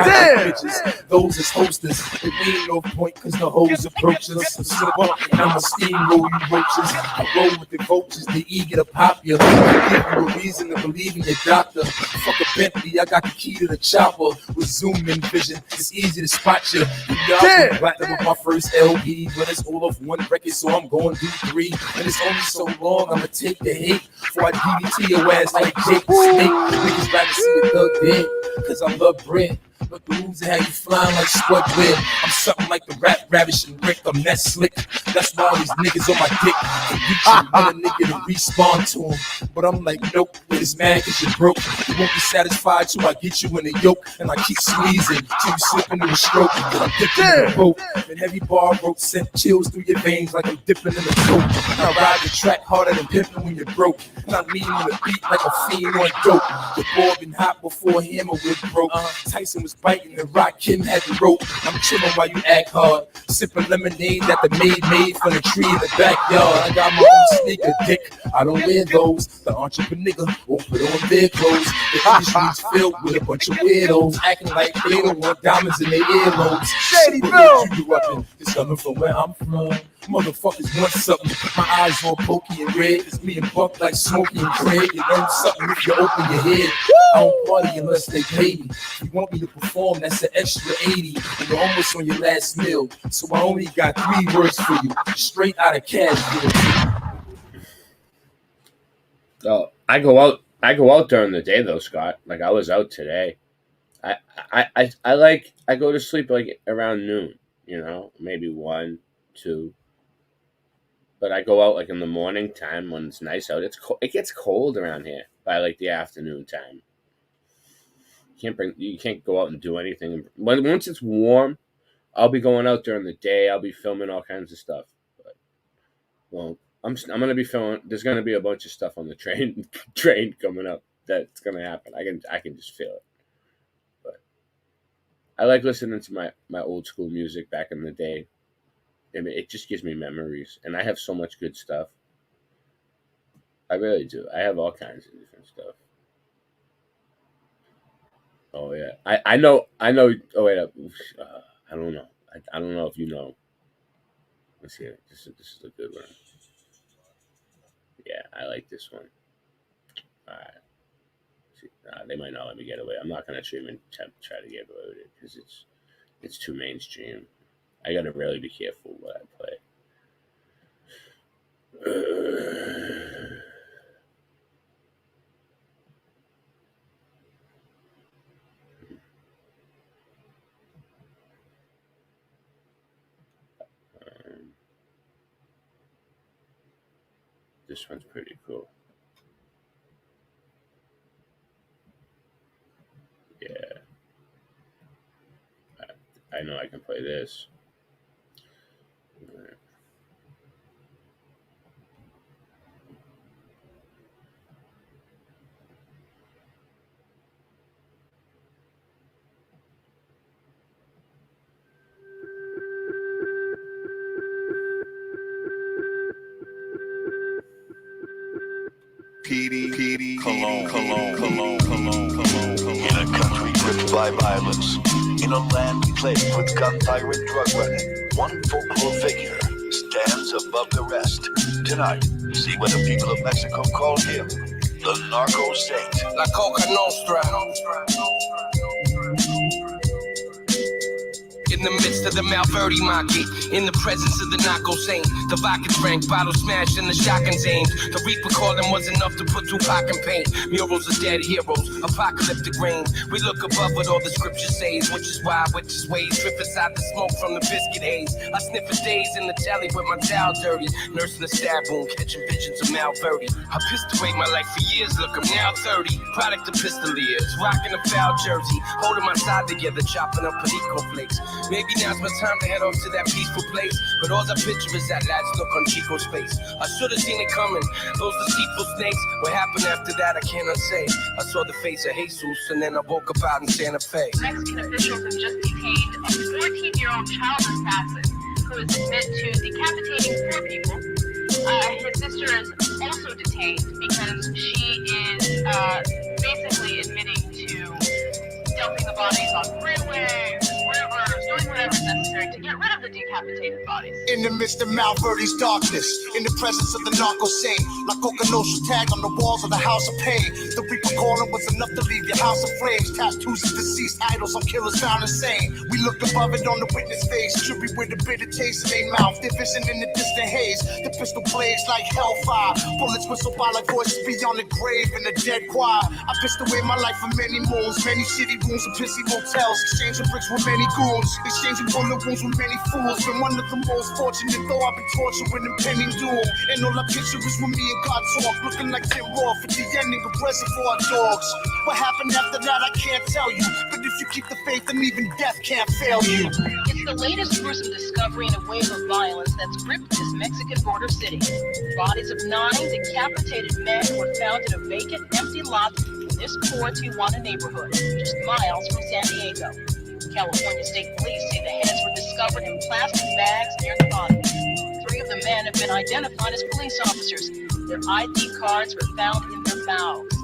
Bitches, those is hostess. If we ain't off point cause the hoes approach us. So slip up and I'ma steamroll you roaches. I roll with the vultures, they eager to pop you. I give you a reason to believe in your doctor. Fuck a Bentley, I got the key to the chopper. With zoom in vision, it's easy to spot you. Y'all platinum with my first LP, but it's all off one record, so I'm going do 3. And it's only so long, I'ma take the hate before I DDT your ass like Jake the Snake. Niggas rather see the thug dead, cause I love bread. But the moves that have you flying like squid web. I'm something like the rap ravish and Rick. I'm that slick. That's why all these niggas on my dick can reach you, want a nigga to respawn to him. But I'm like, nope, it's mad cause you're broke. You won't be satisfied till I get you in a yoke. And I keep squeezing till you slip into a stroke. Cause I'm dipping in the boat. And heavy bar rope sent chills through your veins like I'm dipping in the coke. And I ride the track harder than pimping when you're broke. And I lean on the beat like a fiend on dope. The ball been hot before Hammer was broke. Tyson was biting the rock, Kim had the rope. I'm chilling while you act hard. Sipping lemonade that the maid made from the tree in the backyard. I got my own sneaker dick. I don't wear those. The entrepreneur won't put on their clothes. The industry's filled with a bunch of weirdos acting like they don't want diamonds in their earlobes. Shady Bill! You grew up in, it's coming from where I'm from. Motherfuckers want something. My eyes all pokey and red. It's me and Buck like Smokey and Craig. You learn something if you open your head. I don't party unless they pay me. If you want me to perform, that's an extra 80. And you're almost on your last meal. So I only got 3 words for you. Straight out of Cashville. Oh, I go out during the day though, Scott. Like I was out today. I go to sleep like around noon, you know, maybe 1, 2. But I go out like in the morning time when it's nice out. It gets cold around here by like the afternoon time. You can't go out and do anything. Once it's warm, I'll be going out during the day. I'll be filming all kinds of stuff. But, well, I'm gonna be filming. There's gonna be a bunch of stuff on the train coming up. That's gonna happen. I can just feel it. But I like listening to my old school music back in the day. I mean, it just gives me memories, and I have so much good stuff. I really do. I have all kinds of different stuff. Oh yeah, I know. Oh wait up. I don't know. I don't know if you know. Let's see. This is a good one. Yeah, I like this one. All right. See, they might not let me get away. I'm not gonna even try to get away with it because it's too mainstream. I gotta really be careful what I play. This one's pretty cool. Yeah. I know I can play this. PD, Cologne. In a country gripped by violence, in a land plagued with gunfire and drug running, one folklore figure stands above the rest. Tonight, see what the people of Mexico call him, the Narco Saint. La Coca Nostra. In the midst of the Malverde market, in the presence of the narco saint, the vodka drank, bottle smashed, and the shotguns aimed. The Reaper calling was enough to put Tupac in paint. Murals of dead heroes, apocalyptic rain. We look above what all the scripture says, which is why, which is ways, trip aside the smoke from the biscuit haze. I sniff for days in the tally with my towel dirty, nursing a stab wound, catching visions of Malverde. I pissed away my life for years, look, I'm now 30. Product of pistoliers, rocking a foul jersey, holding my side together, chopping up Perico flakes. Maybe now's my time to head off to that peaceful place, but all I picture is that last look on Chico's face. I should have seen it coming, those deceitful snakes. What happened after that I cannot say. I saw the face of Jesus and then I woke up out in Santa Fe. Mexican officials have just detained a 14-year-old child assassin who is admitted to decapitating 4 people. His sister is also detained because she is basically admitting to dumping the bodies on freeways, rivers, doing whatever's necessary to get rid of the decapitated bodies. In the midst of Malverde's darkness, in the presence of the narco saint, La Coca Nostra tag on the walls of the house of pain. The Reaper calling was enough to leave your house in flames. Tattoos of deceased idols on killers found insane. We look above it on the witness face, trippy with a bitter taste in their mouth. Their vision in the distant haze, the pistol blades like hellfire. Bullets whistle by like voices beyond the grave in the dead choir. I pissed away my life for many moons, many city rooms and pissy motels, exchanging bricks with many goons, exchanging bullet wounds with many fools. Been one of the most fortunate, though I've been tortured with impending doom. And all I picture is when me and God talk, looking like Tim Roth at the ending of Reservoir Dogs. What happened after that I can't tell you, but if you keep the faith, then even death can't fail you. It's the latest gruesome discovery in a wave of violence that's gripped this Mexican border city. Bodies of 9 decapitated men were found in a vacant, empty lot in this poor Tijuana neighborhood, just miles from San Diego. California State Police say the heads were discovered in plastic bags near the bodies. 3 of the men have been identified as police officers. Their ID cards were found in their mouths.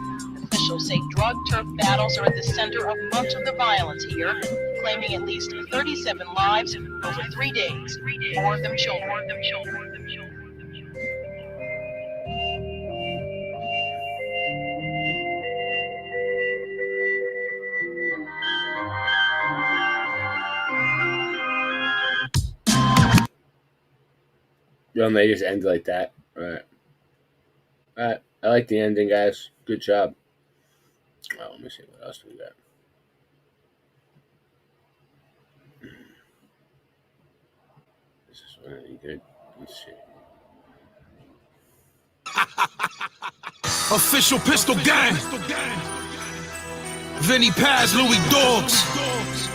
Officials say drug turf battles are at the center of much of the violence here, claiming at least 37 lives over 3 days. 4 of them children. Yo, and they just end like that. All right. I like the ending, guys. Good job. Oh, let me see what else we got. This is really good. Let's see. Official Pistol Gang. Vinny Paz, Louis Dogs.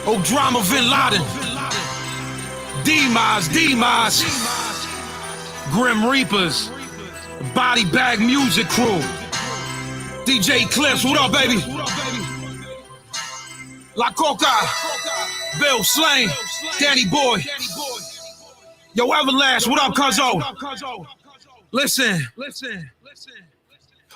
O'Drama, Bin Laden. D-Mize. Grim Reapers. Body Bag Music Crew. DJ Clips, what up, baby? La Coca. Bill Slain. Danny Boy. Yo, Everlast, what up, cuzzo? Listen.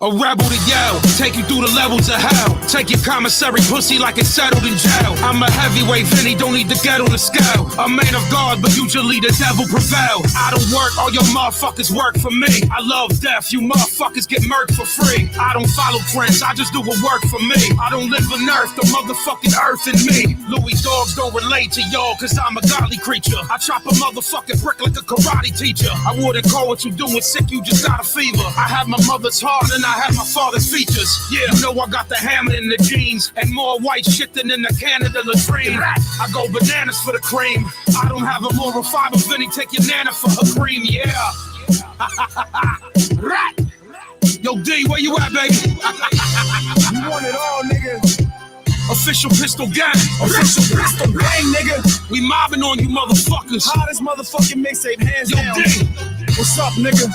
A rebel to yell, take you through the levels of hell. Take your commissary pussy like it's settled in jail. I'm a heavyweight, Vinny, don't need to get on the scale. A man of God, but usually the devil prevail. I don't work, all your motherfuckers work for me. I love death, you motherfuckers get murked for free. I don't follow trends, I just do what work for me. I don't live on earth, the motherfucking earth in me. Louis Dogs don't relate to y'all, cause I'm a godly creature. I chop a motherfucking brick like a karate teacher. I wouldn't call what you doing sick, you just got a fever. I have my mother's heart and I have my father's features. Yeah, you know I got the hammer in the jeans and more white shit than in the Canada latrine. I go bananas for the cream. I don't have a moral fiber, Vinny, take your nana for her cream. Yeah. Yo, D, where you at, baby? You want it all, nigga. Official Pistol Gang. Official Pistol Gang, nigga. We mobbing on you motherfuckers. Hottest motherfucking mixtape, hands Yo, down. D. What's up, nigga?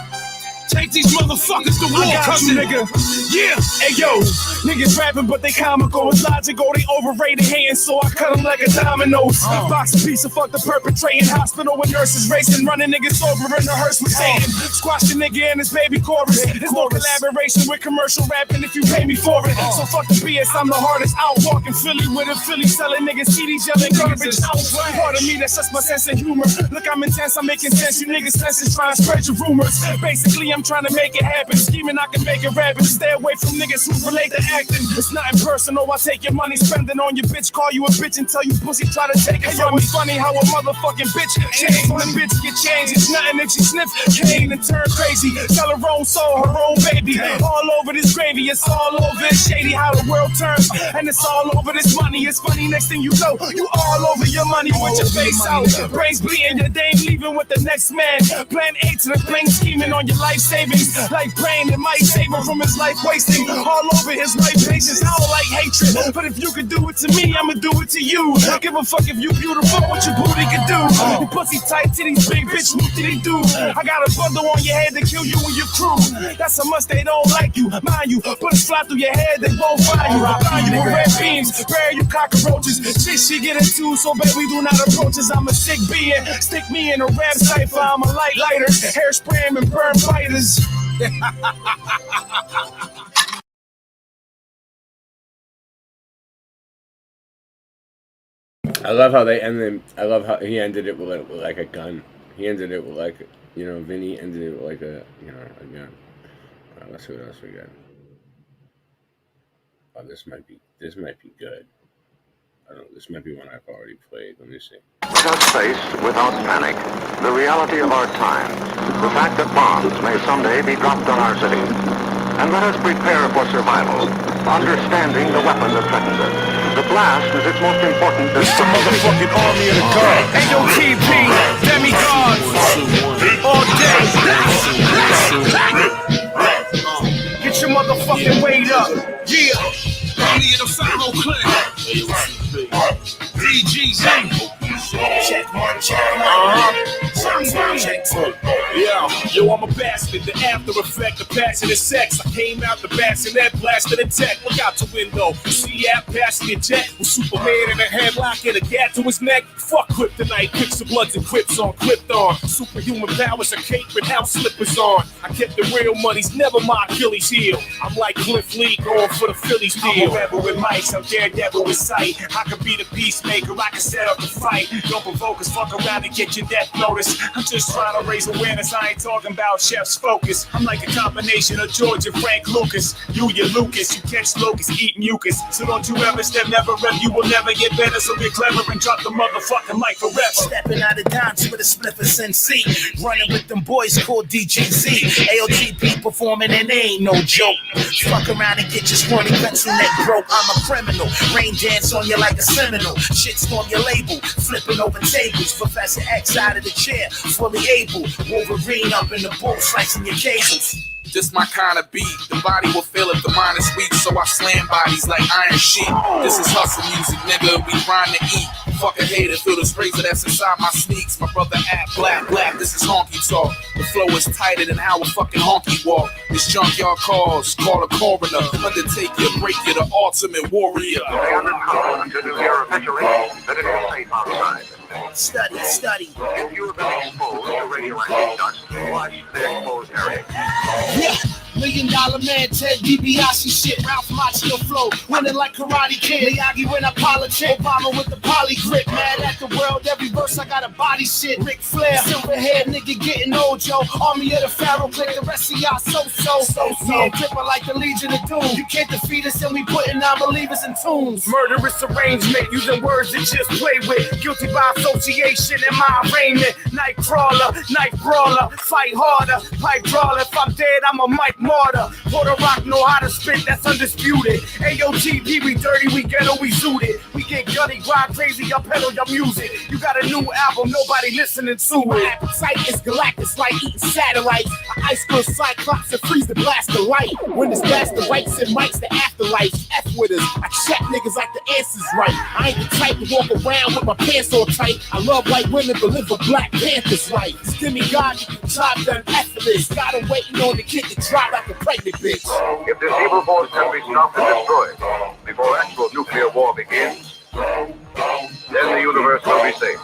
Take these motherfuckers to war, I got cousin. you, nigga. Yeah. Hey, yo, niggas rapping, but they comical. It's logical, they overrated hands, so I cut them like a dominoes. Box a piece of fuck the perpetrating. Hospital with nurses racing, running niggas over in the hearse with Satan. Squash the nigga and his baby chorus. There's no collaboration with commercial rapping if you pay me for it. So fuck the BS, I'm the hardest out walking Philly with a Philly selling niggas CDs yelling garbage out. Part of me, that's just my sense of humor. Look, I'm intense, I'm making sense. You niggas senses trying to spread your rumors. Basically, I'm trying to make it happen. Scheming, I can make it rapping. Stay away from niggas who relate to acting. It's nothing personal. I take your money, spend it on your bitch, call you a bitch and tell you pussy try to take it from me. It's funny how a motherfucking bitch change. When bitch get changed, it's nothing that she sniff cane and turn crazy. Tell her own soul, her own baby. All over this gravy, it's all over. It's shady how the world turns, and it's all over this money. It's funny, next thing you know, you all over your money with your face out. Brains bleeding, your dame leaving with the next man. Plan A to the plane, scheming on your life savings. Like brain that might save him from his life wasting. All over his life patience, I don't like hatred. But if you could do it to me, I'ma do it to you. Give a fuck if you beautiful, what your booty can do. You pussy tight titties, big bitch, what did he do? I got a bundle on your head to kill you and your crew. That's a must, they don't like you. Mind you, put a slap through your head, they won't find you. Find you with red beams, bury you cockroaches. Shit she get into, so baby do not approach us. I'm a sick being, stick me in a rap cipher. I'm a lighter, hairspray and burn fighters. I love how they ended. I love how he ended it with like a gun. He ended it with like, you know, Vinny ended it with like a, you know, a gun. Let's see what else we got. Oh, this might be good. I don't know, this might be one I've already played. Let me see. Let us face, without panic, the reality of our times, the fact that bombs may someday be dropped on our cities. And let us prepare for survival, understanding the weapon that threatens us. The blast is its most important It's the motherfucking army of the god. AOTP, demigods, all day. Get your motherfucking weight up. Yeah. Army of the Pharaoh clan. DGZ. Check one, check one. Check two. Yeah, yo, I'm a bastard. The after effect, the passionate sex. I came out the bassinet, blasted a tech. Look out the window. See that passionate jet with Superman in a headlock and a gat to his neck. Fuck kryptonite, picks of bloods and quips on Krypton. Superhuman powers, a cape and house slippers on. I kept the real money's never my Achilles heel. I'm like Cliff Lee going for the Phillies deal. I'm a rebel with mics, I'm daredevil with sight. I could be the peacemaker, I can set up the fight. Don't provoke us, fuck around and get your death notice. I'm just trying to raise awareness, I ain't talking about chef's focus. I'm like a combination of George and Frank Lucas. You Lucas, you catch locusts, eat mucus. So don't you ever step, never rep, you will never get better. So get clever and drop the motherfucking mic forever. Stepping out of Dodge with a spliffers NC. Running with them boys called DGZ. AOTP performing and they ain't no joke. Fuck around and get your scrawny pencil neck broke. I'm a criminal, rain dance on you like a Seminole. Shitstorm your label, flipping over tables. Professor X out of the chair, fully able. Wolverine up in the boat, slicing your cables. Just my kind of beat. The body will feel if the mind is weak, so I slam bodies like iron sheet. This is hustle music, nigga. We grind to eat. Fuck a hater, feel this razor that's inside my sneaks. My brother at black. This is honky talk. The flow is tighter than how a fucking honky walk. This junkyard calls, call a coroner. Undertake you, break you, the ultimate warrior. Study. If you've been exposed to radioactive dust, watch the exposed area. Yeah. $1 Million Man, Ted DiBiase shit, Ralph Macchio flow, winning like Karate Kid, Miyagi when I politic, Obama with the poly grip, mad at the world, every verse I got a body shit, Ric Flair, silver hair nigga getting old, Joe, army of the Pharaoh, click the rest of y'all so. Yeah, gripper like the Legion of Doom, you can't defeat us and we putting non-believers in tombs. Murderous arrangement, using words to just play with, guilty by association in my arraignment, night crawler, night brawler, fight harder, pipe brawler, if I'm dead I'm a mic martyr. Puerto Rock know how to spit, that's undisputed. AOTP, we dirty, we ghetto, we zooted. We get gutty, grind crazy, y'all pedal your music. You got a new album, nobody listening to it. My appetite is galactus, like eating satellites. I ice cold cyclops and freeze the blast of light. When it's blast the rights and mics, the afterlife. F with us, I check niggas like the answer's right. I ain't the type to walk around with my pants all tight. I love white women, but live for Black Panthers right. This demigod, job done effortless. Got him waiting on the kid to drop like a pregnant bitch. If this evil force can be stopped and destroyed before actual nuclear war begins, then the universe will be safe.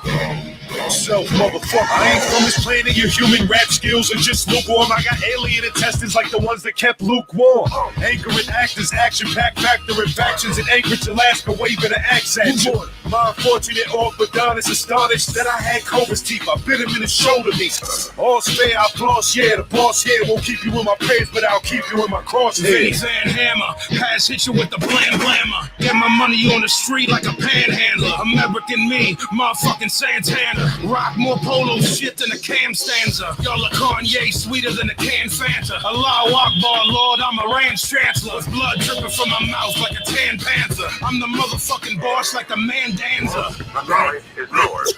Self, motherfucker. I ain't from this planet. Your human rap skills are just lukewarm. I got alien intestines like the ones that kept lukewarm. Anchoring actors, action-packed factor in factions in Anchorage, Alaska, waving an axe at you. My unfortunate orthodontist astonished that I had Cobra's teeth. I bit him in the shoulder piece. All's fair, I floss, yeah. The boss here won't keep you in my pants, but I'll keep you in my crosshairs. Vinny Van Hammer, pass hit you with the blam blammer. Get my money on the street like a panhandler. American me, motherfucking Santana. Rock more polo shit than a Cam stanza. Y'all are Kanye, sweeter than a canned Fanta. Allahu Akbar, Lord, I'm a ranch chancellor. With blood dripping from my mouth like a tan panther. I'm the motherfucking boss like the Mandanza. Authority is yours.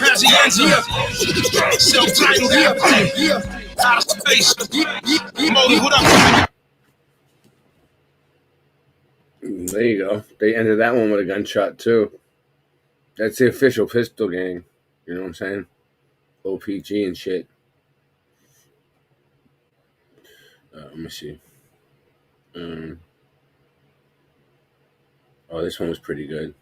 Pazienza. Self-titled out of space. Molly, what up? There you go. They ended that one with a gunshot too. That's the official Pistol Gang. You know what I'm saying? OPG and shit. Let me see. Oh, this one was pretty good.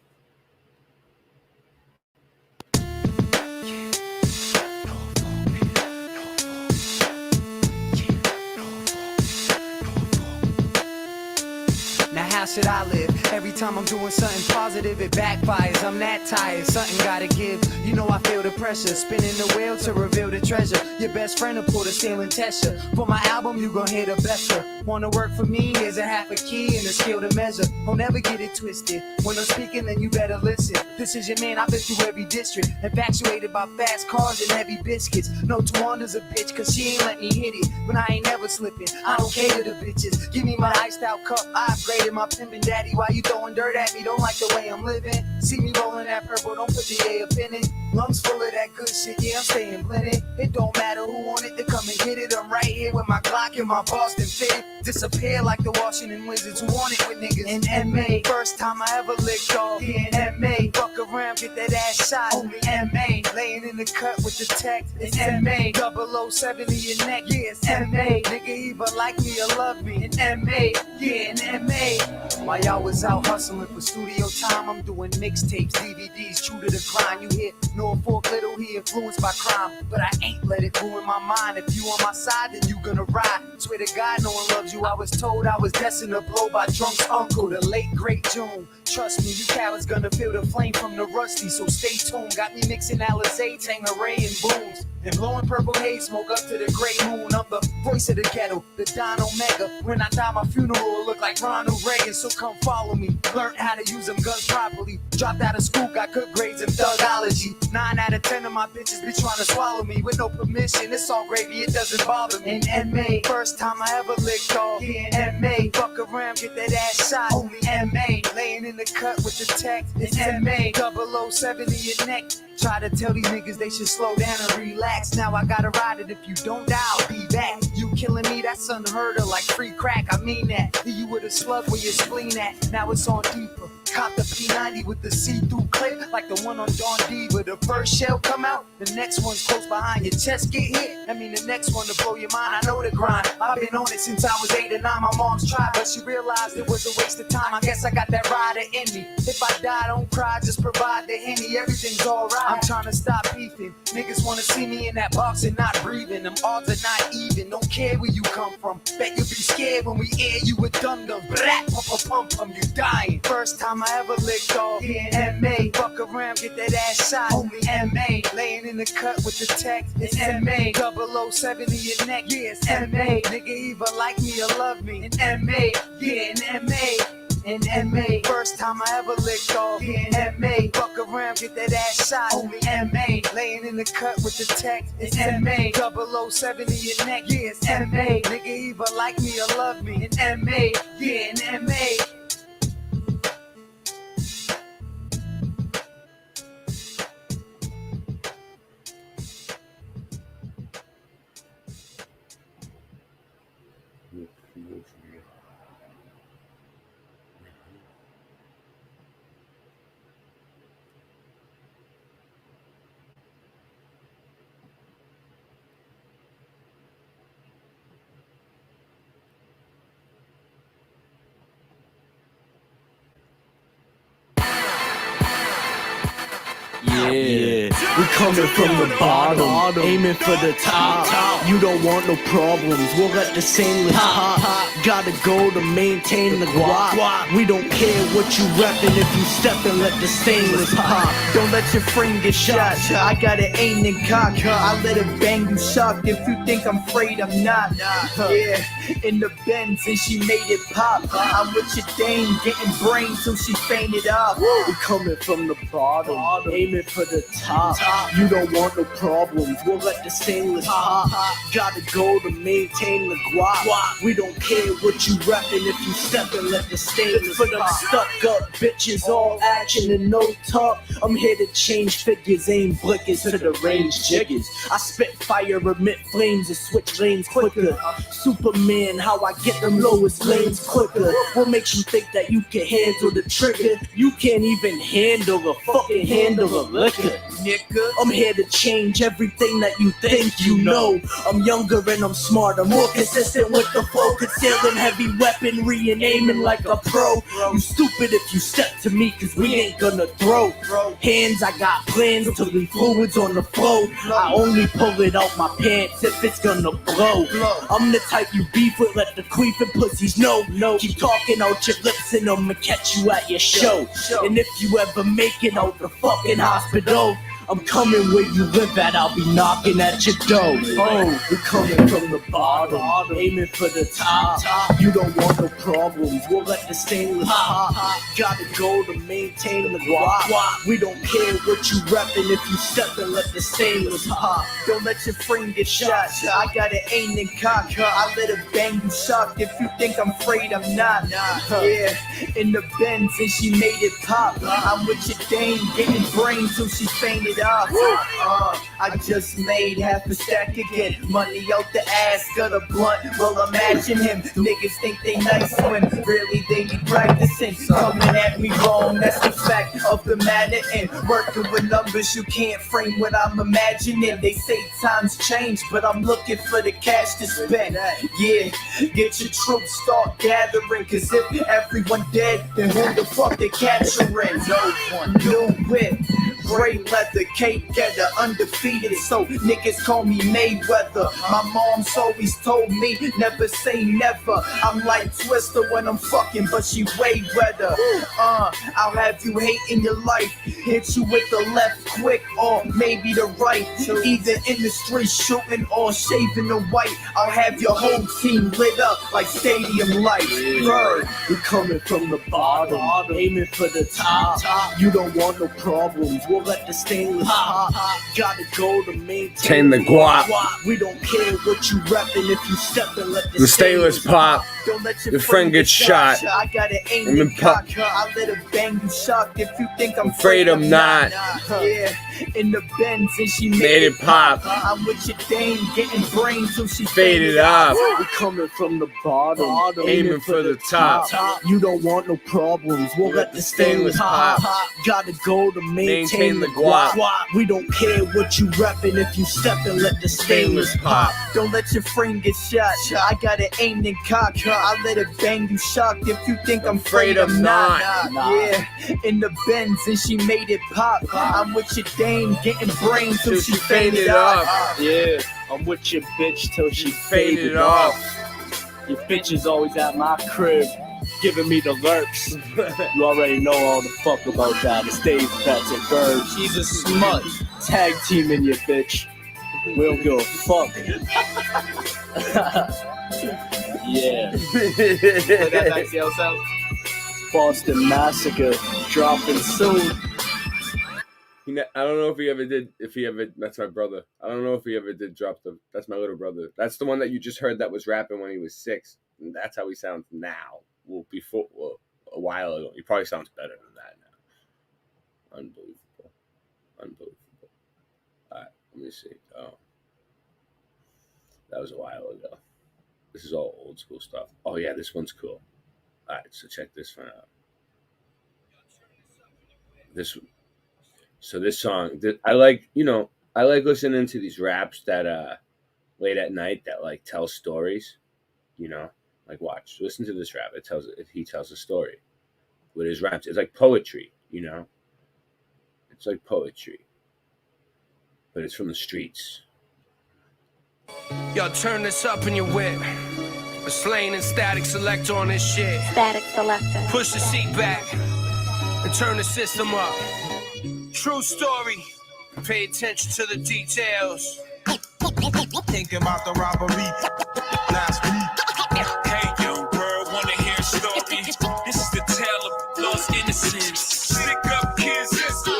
Now how should I live? Every time I'm doing something positive, it backfires. I'm that tired, something gotta give. You know I feel the pressure, spinning the wheel to reveal the treasure. Your best friend will pull the steel and test you. For my album, you gon' hear the bester. Wanna work for me? Here's a half a key and a skill to measure. Don't never get it twisted. When I'm speaking, then you better listen. This is your man, I've been through every district. Infatuated by fast cars and heavy biscuits. No Tawanda's a bitch, cause she ain't let me hit it. But I ain't never slipping, I don't cater to bitches. Give me my iced out cup, I upgraded my pimpin' daddy. Why you throwing dirt at me? Don't like the way I'm living. See me rolling that purple, don't put the A up in it. Lungs full of that good shit, yeah, I'm staying blended. It don't matter who want it to come and get it. I'm right here with my Glock and my Boston fit. Disappear like the Washington Wizards who want it with niggas. In MA, first time I ever licked off. Yeah, in MA, fuck around, get that ass shot. Only MA, laying in the cut with the tech. It's MA, 007 in your neck. Yeah, it's MA, nigga either like me or love me. In MA, yeah, in MA. While y'all was out hustling for studio time, I'm doing mixtapes, DVDs, true to the grind. You hear Norfolk Little, he influenced by crime, but I ain't let it ruin my mind. If you on my side, then you gonna ride. Swear to God, no one loves you. I was told I was destined to blow by Drunk's uncle, the late great June. Trust me, you cowards gonna feel the flame from the rusty, so stay tuned. Got me mixing Alizé, Tangeray, and booms, and blowing purple haze smoke up to the gray moon. I'm the voice of the ghetto, the Don Omega. When I die, my funeral will look like Ronald Reagan, so come follow me. Learned how to use them guns properly. Dropped out of school, got good grades in thugology. 9 out of 10 of my bitches be trying to swallow me with no permission. It's all gravy, it doesn't bother me. In MA, first time I ever licked off. Yeah, in MA, fuck around, get that ass shot. Only MA, laying in the cut with the tech. It's MA, 007 in your neck. Try to tell these niggas they should slow down and relax. Now I gotta ride it. If you don't die, I'll be back. You killing me, that's unheard of, like free crack. I mean that. You with a slug where your spleen at. Now it's on deeper. Cop the P90 with the see-through clip, like the one on Don Diva. The first shell come out, the next one's close behind. Your chest get hit, I mean the next one to blow your mind. I know the grind, I've been on it since I was 8 or 9. My mom's tried, but she realized it was a waste of time. I guess I got that rider in me. If I die, don't cry, just provide the Henny. Everything's alright. I'm trying to stop beefing. Niggas wanna see me in that box and not breathing. Them odds are not even, don't care where you come from. Bet you'll be scared when we air you with dum-dum. Brat, pum-pum-pum-pum, you dying. First time I ever licked off. Yeah, MA, fuck around, get that ass shot. Only MA, laying in the cut with the tech. It's MA, 007 in your neck. Yeah, it's MA, nigga either like me or love me. In MA, yeah, in MA. In MA, first time I ever licked off. Yeah, in MA, fuck around, get that ass shot. Only MA, laying in the cut with the tech. It's MA, 007 in your neck. Yeah, it's MA, nigga either like me or love me. In MA, yeah, in MA. Yeah, we coming from the bottom, aiming for the top. You don't want no problems, we'll let the stainless pop. Gotta go to maintain the guap. We don't care what you reppin' if you step and let the stainless pop. Don't let your friend get shot. I got it aimed and cocked. I let it bang you shocked. If you think I'm afraid, I'm not. Yeah, in the Benz and she made it pop. I'm with your dame, getting brains till she fainted off. We coming from the bottom, aiming for the top. You don't want no problems, we'll let the stainless pop. Gotta go to maintain the guap. We don't care what you reppin' if you step and let the stainless for them stuck up bitches, all action and no talk. I'm here to change figures, aim blickers to the range jiggers. I spit fire, emit flames and switch lanes quicker. Superman, how I get them lowest lanes quicker. What makes you think that you can handle the trigger? You can't even handle a fucking handle of liquor. I'm here to change everything that you think you know. I'm younger and I'm smarter, more consistent with the flow, concealing heavy weaponry and aiming like a pro. You stupid if you step to me, cause we ain't gonna throw hands. I got plans to leave fluids on the floor. I only pull it out my pants if it's gonna blow. I'm the type you beef with, let the queefing pussies know. Keep talking out your lips and I'ma catch you at your show. And if you ever make it out the fucking hospital, I'm coming where you live at, I'll be knocking at your door. Oh, we're coming from the bottom, aiming for the top. You don't want no problems, we'll let the stainless pop. Gotta go to maintain the guap. We don't care what you reppin' if you step and let the stainless pop. Don't let your friend get shot. I got it aimed and cocked. I let it bang you shocked. If you think I'm afraid, I'm not. Yeah, in the Benz and she made it pop. I'm with your dame, getting brains till she fainted. I just made half a stack again. Money out the ass, got a blunt. Well, imagine him. Niggas think they nice when really they be practicing. Coming at me wrong, that's the fact of the matter. And working with numbers, you can't frame what I'm imagining. They say times change, but I'm looking for the cash to spend. Yeah, get your troops, start gathering. Cause if everyone dead, then who the fuck they capturing? No one, new whip. Gray leather, cake getter, undefeated, so niggas call me Mayweather. My mom's always told me, never say never. I'm like Twister when I'm fucking, but she way wetter. I'll have you hating your life, hit you with the left quick or maybe the right. Either in the street shooting or shaving the white. I'll have your whole team lit up like stadium lights. Bird, we coming from the bottom, aiming for the top. You don't want no problems, we'll let the stainless pop. Gotta go to maintain the guap. We don't care what you reppin' if you step and let the stainless pop. Don't let your friend get shot. I got it aimed and cocked. I let it bang you shocked. If you think I'm afraid, I'm not. Yeah, in the Benz and she made it pop. I'm with your dame, getting brains till she faded off. We coming from the bottom, aiming for the top. You don't want no problems, we'll let the stainless pop. Gotta go to maintain the guap. We don't care what you reppin' if you step and let the stainless pop. Don't let your friend get shot. I got it aimed and cocked. I let it bang you shocked. If you think I'm afraid, I'm not. Yeah, in the Benz and she made it pop. I'm with your dame, getting brains till she faded off. Yeah, I'm with your bitch till she faded off. Your bitch is always at my crib, giving me the lurks. You already know all the fuck about that. The stage bets and birds. She's a smut. Tag teaming your bitch. We don't give a fuck. Yeah. Boston Massacre dropping soon. I don't know if he ever. That's my brother. I don't know if he ever did drop the. That's my little brother. That's the one that you just heard that was rapping when he was 6. And that's how he sounds now. Well, a while ago. He probably sounds better than that now. Unbelievable. All right, let me see. Oh, that was a while ago. This is all old school stuff. Oh yeah, this one's cool. All right, so check this one out. This song, I like listening to these raps that late at night that like tell stories, like listen to this rap. He tells a story with his raps. It's like poetry, it's like poetry, but it's from the streets. Yo, turn this up in your whip. The Slain and Static Select on this shit. Static Selector. Push the seat back and turn the system up. True story. Pay attention to the details. Thinking about the robbery last week. Hey, young world, wanna hear a story? This is the tale of lost innocence. Stick up kids, let's go.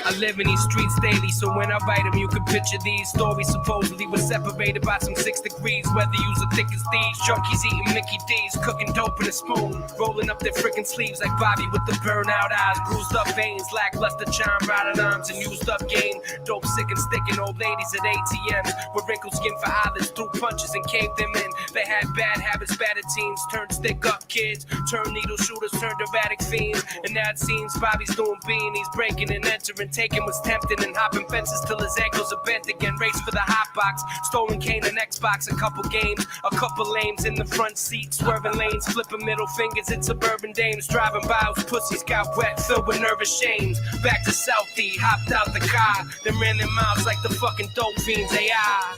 I live in these streets daily, so when I write them, you can picture these stories. Supposedly we're separated by some 6 degrees. Whether you's the thick as these, junkies eating Mickey D's, cooking dope in a spoon, rolling up their freaking sleeves like Bobby with the burnout eyes, bruised up veins, lackluster charm, riding arms, and used up game. Dope sick and sticking old ladies at ATMs with wrinkled skin for eyelids, threw punches and caved them in. They had bad habits, battered teens, turned stick up kids, turned needle shooters, turned erratic fiends. And now it seems Bobby's doing being, he's breaking and entering. Taking was tempting and hopping fences till his ankles are bent again. Race for the hot box, stolen cane and Xbox, a couple games, a couple lames in the front seat, swerving lanes, flipping middle fingers at suburban dames, driving by whose pussies got wet, filled with nervous shames. Back to Southie, hopped out the car, then ran their mouths like the fucking dope fiends. They are.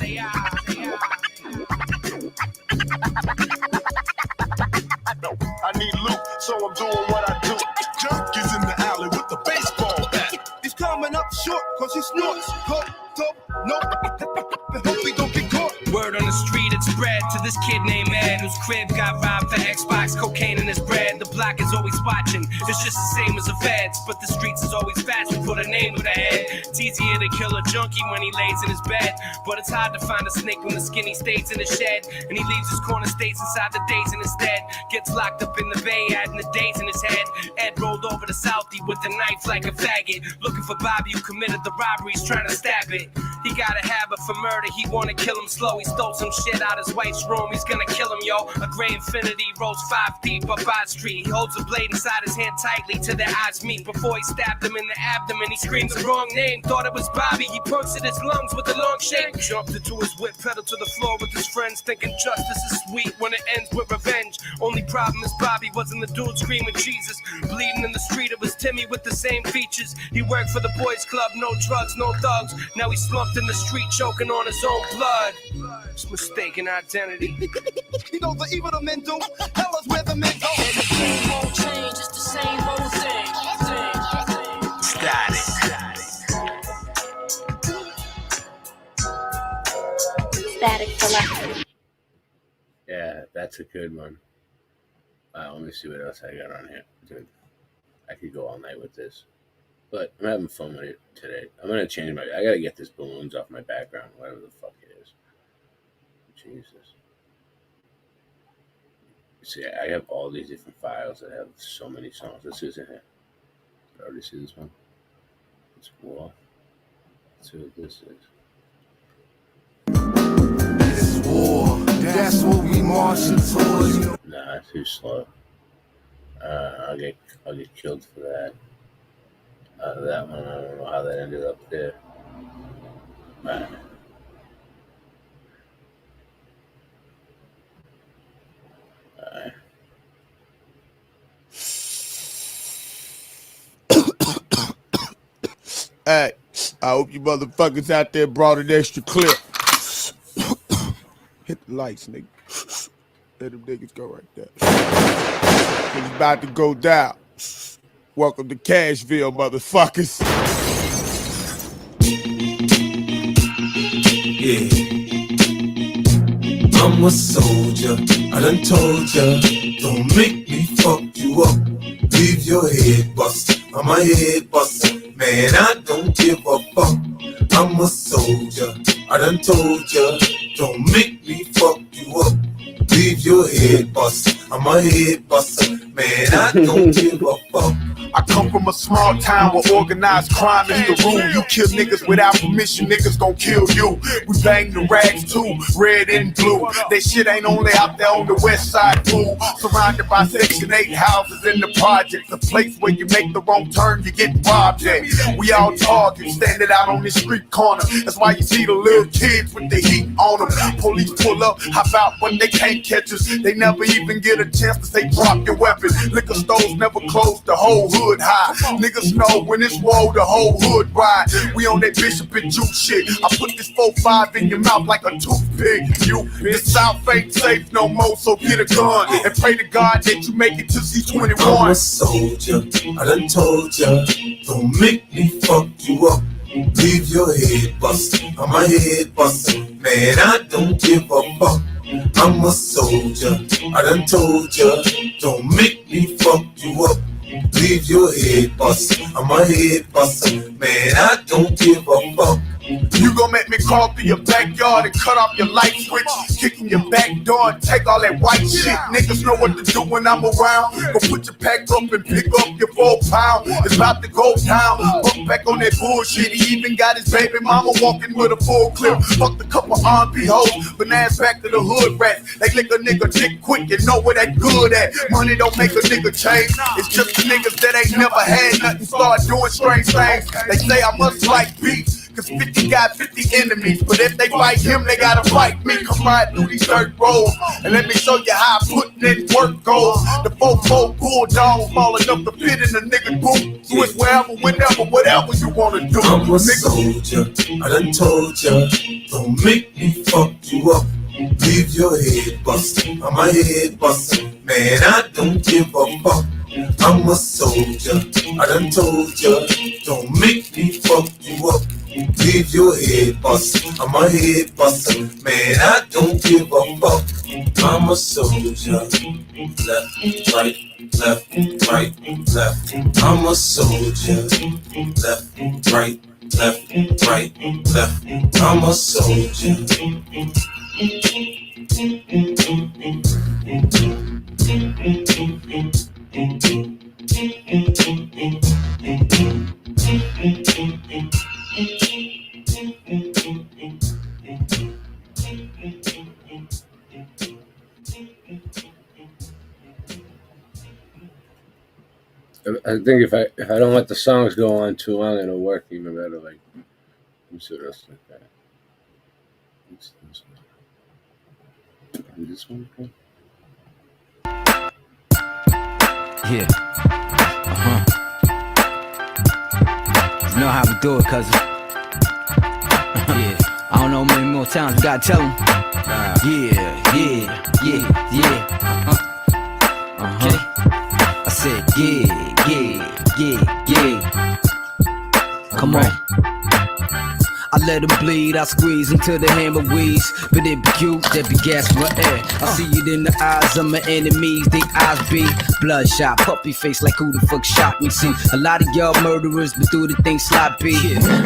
I need loot, so I'm doing what I do. Junkies in the alley with the baseball bat. He's coming up short, cause he snorts. Hope, no, hope he don't get caught. Word on the street, it spread to this kid named Ed, whose crib got robbed for Xbox, cocaine in his bread. The block is always watching, it's just the same as the feds, but the streets is always fast, we put a name with a head. It's easier to kill a junkie when he lays in his bed, but it's hard to find a snake when the skinny stays in the shed, and he leaves his corner states inside the days and instead gets locked up in the bay, adding the days in his head. Ed rolled over to Southie with a knife like a faggot, looking for Bobby who committed the robberies, trying to stab it. He got a habit for murder, he wanna kill him slow. He stole some shit out his wife's room, he's gonna kill him, yo. A gray Infinity rolls 5 deep up our street. He holds a blade inside his hand tightly till their eyes meet. Before he stabbed him in the abdomen, he screams the wrong name. Thought it was Bobby, he punctured his lungs with a long shake. Jumped into his whip, pedaled to the floor with his friends, thinking justice is sweet when it ends with revenge. Only problem is Bobby wasn't the dude screaming Jesus. Bleeding in the street, it was Timmy with the same features. He worked for the boys club, no drugs, no thugs. Now he's slumped in the street, choking on his own blood. It's mistaken identity. You know the evil the men do, tell us where the men go. And the game won't change, it's the same old thing. Static. Static Selector. Yeah, that's a good one. Let me see what else I got on here. Dude, I could go all night with this. But I'm having fun with it today. I'm going to change my... I got to get this balloons off my background, whatever the fuck it is. Jesus. See, I have all these different files that have so many songs. This isn't it. I already see this one. It's war. Let's see what this is. It's war. That's what we marching towards. Nah, too slow. I'll get killed for that. That one, I don't know how that ended up there. Right. Hey, I hope you motherfuckers out there brought an extra clip. Hit the lights, nigga. Let them niggas go right there. It's about to go down. Welcome to Cashville, motherfuckers. Yeah. I'm a soldier, I done told ya. Don't make me fuck you up. Leave your head bust, I'm a head buster. Man, I don't give a fuck. I'm a soldier, I done told ya. Don't make me fuck you up. Leave your head bust, I'm a head buster. Man, I don't give a fuck. I come from a small town where organized crime is the rule. You kill niggas without permission, niggas gon' kill you. We bang the rags too, red and blue. That shit ain't only out there on the west side, fool. Surrounded by Section 8 houses in the projects, a place where you make the wrong turn, you get robbed at. We all targets, standing out on this street corner. That's why you see the little kids with the heat on them. Police pull up, hop out when they can't catch us. They never even get a chance to say drop your weapon. Liquor stores never close, the whole hood hood high. Niggas know when it's roll, the whole hood ride. We on that Bishop and Juice shit. I put this 4-5 in your mouth like a toothpick. You, the South ain't safe no more, so get a gun and pray to God that you make it to C21. I'm a soldier, I done told ya. Don't make me fuck you up. Leave your head bustin', I'm a head bustin'. Man, I don't give a fuck. I'm a soldier, I done told ya. Don't make me fuck you up. Leave your head bustin', I'm a head bustin'. Man, I don't give a fuck. You gon' make me crawl through your backyard and cut off your light switch, kicking your back door and take all that white shit. Niggas know what to do when I'm around. Go put your pack up and pick up your 4 pound. It's about to go down. Fuck back on that bullshit. He even got his baby mama walking with a full clip. Fucked a couple R&B hoes, but now it's back to the hood rats. They lick a nigga dick quick and know where that good at. Money don't make a nigga change. It's just the niggas that ain't never had nothing start doing strange things. They say I must like beef, cause 50 got 50 enemies. But if they fight him, they gotta fight me. Come ride through these dirt roads and let me show you how putting in work goes. The 4-4 bulldog falling up the pit in the nigga boot. Switch wherever, whenever, whatever you wanna do. I'm a soldier, I done told ya. Don't make me fuck you up. Leave your head bustin', I'm a head bustin'. Man, I don't give a fuck. I'm a soldier, I done told ya. Don't make me fuck you up. Leave your head bustin', I'm a head bustin'. Man, I don't give a fuck. I'm a soldier. Left, right, left, right, left. I'm a soldier. Left, right, left, right, left. I'm a soldier. I think if I don't let the songs go on too long, it'll work even better. Like, let me see what else like that. This one. Okay. Yeah. You know how we do it, cousin. Yeah. I don't know how many more times we gotta tell them. Okay. I said, yeah. Come on. I let him bleed, I squeeze until the hammer weeds. But it be cute, that be gas in my air. I see it in the eyes of my enemies, they eyes be bloodshot, puppy face like who the fuck shot me. See, a lot of y'all murderers, but do the thing sloppy.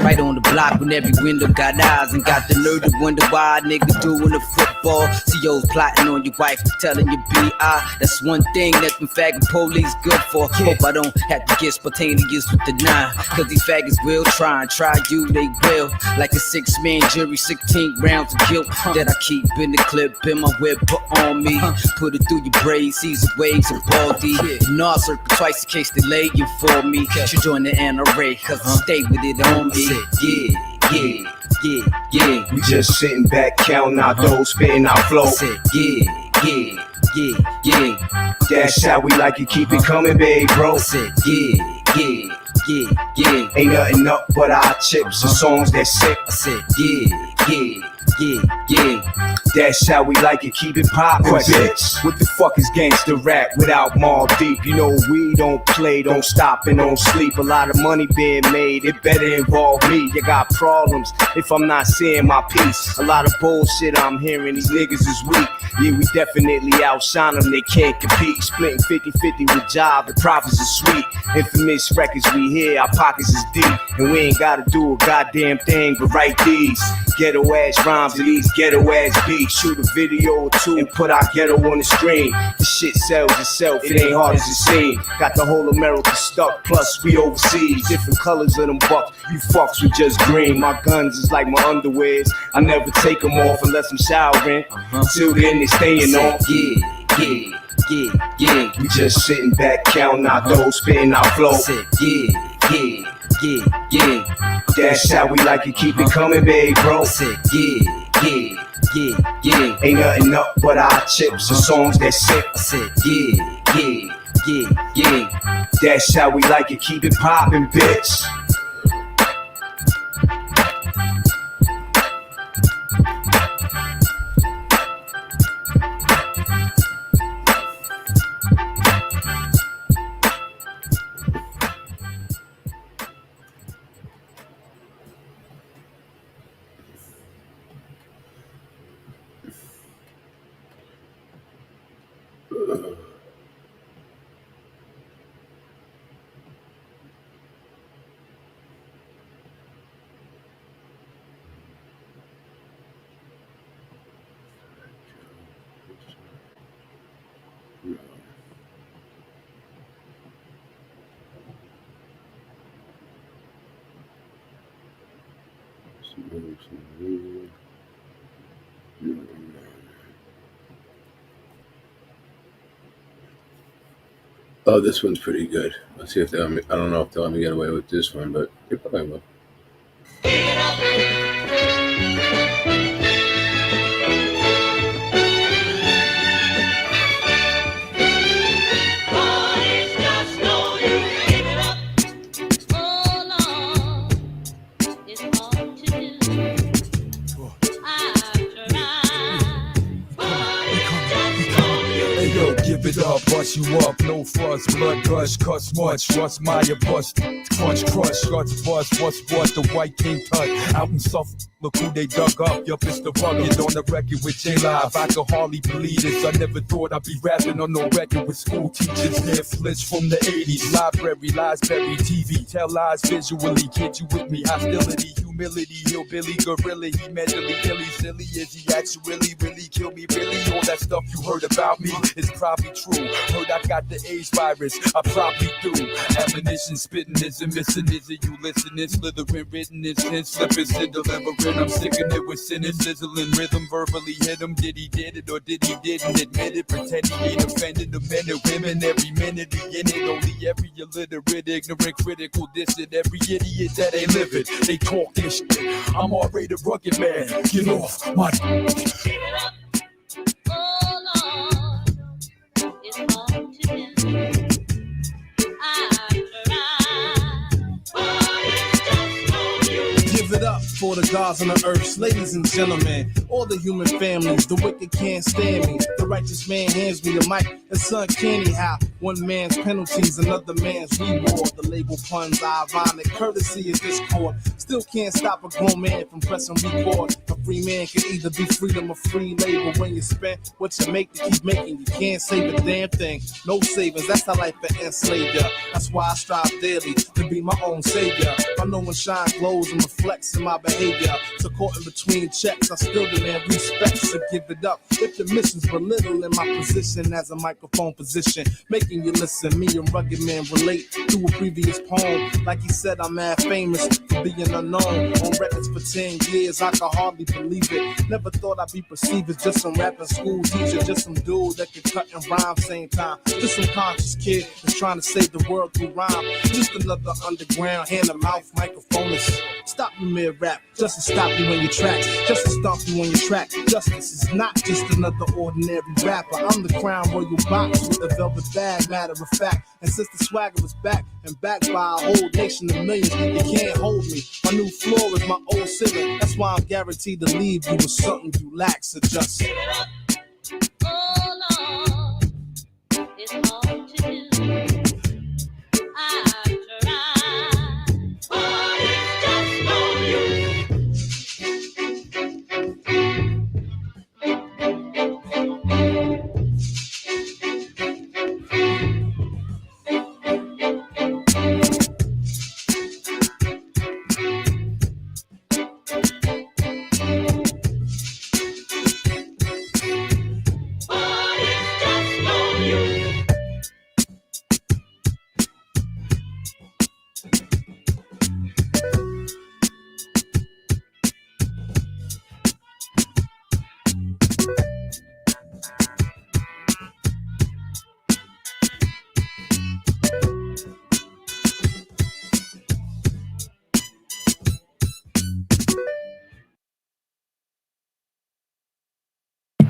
Right on the block when every window got eyes, and got the nerve to wonder why a nigga doing the football. CO's plotting on your wife, telling you B.I. That's one thing that them faggot police good for. Hope I don't have to get spontaneous with the 9, cause these faggots will try and try you, they will. Like a 6-man jury, 16 rounds of guilt that I keep in the clip in my whip, put on me. Put it through your braids, Caesar waves and baldy. No, I circle twice in case they lay you for me. Should join the NRA, cause I stay with it on me. Yeah. We just sitting back, counting our dough, spitting our flow. Yeah. That's how we like it, keep it coming, babe, bro. Yeah. Ain't nothing up but our chips and songs that sick. I said, yeah. That's how we like it, keep it poppin', bitch. What the fuck is gangster rap without Mal Deep? You know we don't play, don't stop and don't sleep. A lot of money being made, it better involve me. You got problems if I'm not saying my piece. A lot of bullshit I'm hearing, these niggas is weak. Yeah, we definitely outshine them, they can't compete. Splitting 50-50 with job, the profits is sweet. Infamous records we hear, our pockets is deep. And we ain't gotta do a goddamn thing but write these ghetto ass rhymes to these ghetto ass beats. Shoot a video or two and put our ghetto on the screen. The shit sells itself, it ain't hard as it seems. Got the whole America stuck, plus we overseas. Different colors of them bucks, you fucks with just green. My guns is like my underwears, I never take them off unless I'm showering. Till then they staying on. Yeah. We just sitting back, counting our dough, spitting our flow. Yeah. That's how we like it, keep it coming, babe, bro. Yeah. Ain't nothing up but our chips and songs that sick. I said, yeah. Yeah. That's how we like it, keep it poppin', bitch. Oh, this one's pretty good. Let's see if they'll let me, I don't know if they'll let me get away with this one, but they probably will. Give it up, bust you up, no fuss, blood gush, cuss much, Russ Meyer bust, crunch, crush, guts bust, what's what, the white king tut, out in Suffolk, look who they dug up, yup, it's the rugged, on the record with J-Live, I could hardly believe this, I never thought I'd be rapping on no record with school teachers, near flits from the 80s, library, lies buried, TV, tell lies visually, kid you with me, hostility, humility, hillbilly, gorilla, he mentally illy, silly, is he actually really kill me, really, all that stuff you heard about me is probably true, heard I got the AIDS virus, I probably do, ammunition spitting is and missing is it, you listening, slithering, written in sin, slipping, sin, delivering, I'm sticking it with sin and sizzling, rhythm, verbally hit him, did he did it or did he didn't admit it, pretend he ain't offended the men and women, every minute he in it, only every illiterate, ignorant, critical, distant, every idiot that ain't living, they talk this shit, I'm already the rugged man, get off my Give it up for the gods on the earth, ladies and gentlemen, all the human families, the wicked can't stand me, the righteous man hands me the mic, it's uncanny how one man's penalties, another man's reward, the label puns ironic, courtesy is discord, still can't stop a grown man from pressing record, a free man can either be freedom or free labor, when you spend what you make to keep making, you can't save a damn thing, no savings, that's how life will enslave ya, that's why I strive daily to be my own savior, I know when shine glows and reflects in my behavior, so caught in between checks, I still demand respect, so give it up, if the mission's belittling my position as a microphone position, making you listen, me and Rugged Man relate to a previous poem, like he said I'm mad famous for being unknown, on records for 10 years, I can hardly believe it, never thought I'd be perceived as just some rapping school teacher, just some dude that can cut and rhyme same time, just some conscious kid that's trying to save the world through rhyme, just another underground hand-to-mouth microphonist, stop you mid-rap, just to stop you in your tracks, just to stomp you on your track, justice is not just another ordinary rapper, I'm the crown royal box with the velvet bag, matter of fact, and since the swagger was back and backed by a whole nation of millions, you can't hold me, my new floor is my old ceiling, that's why I'm guaranteed to leave you with something you lack, so just it's hard to do.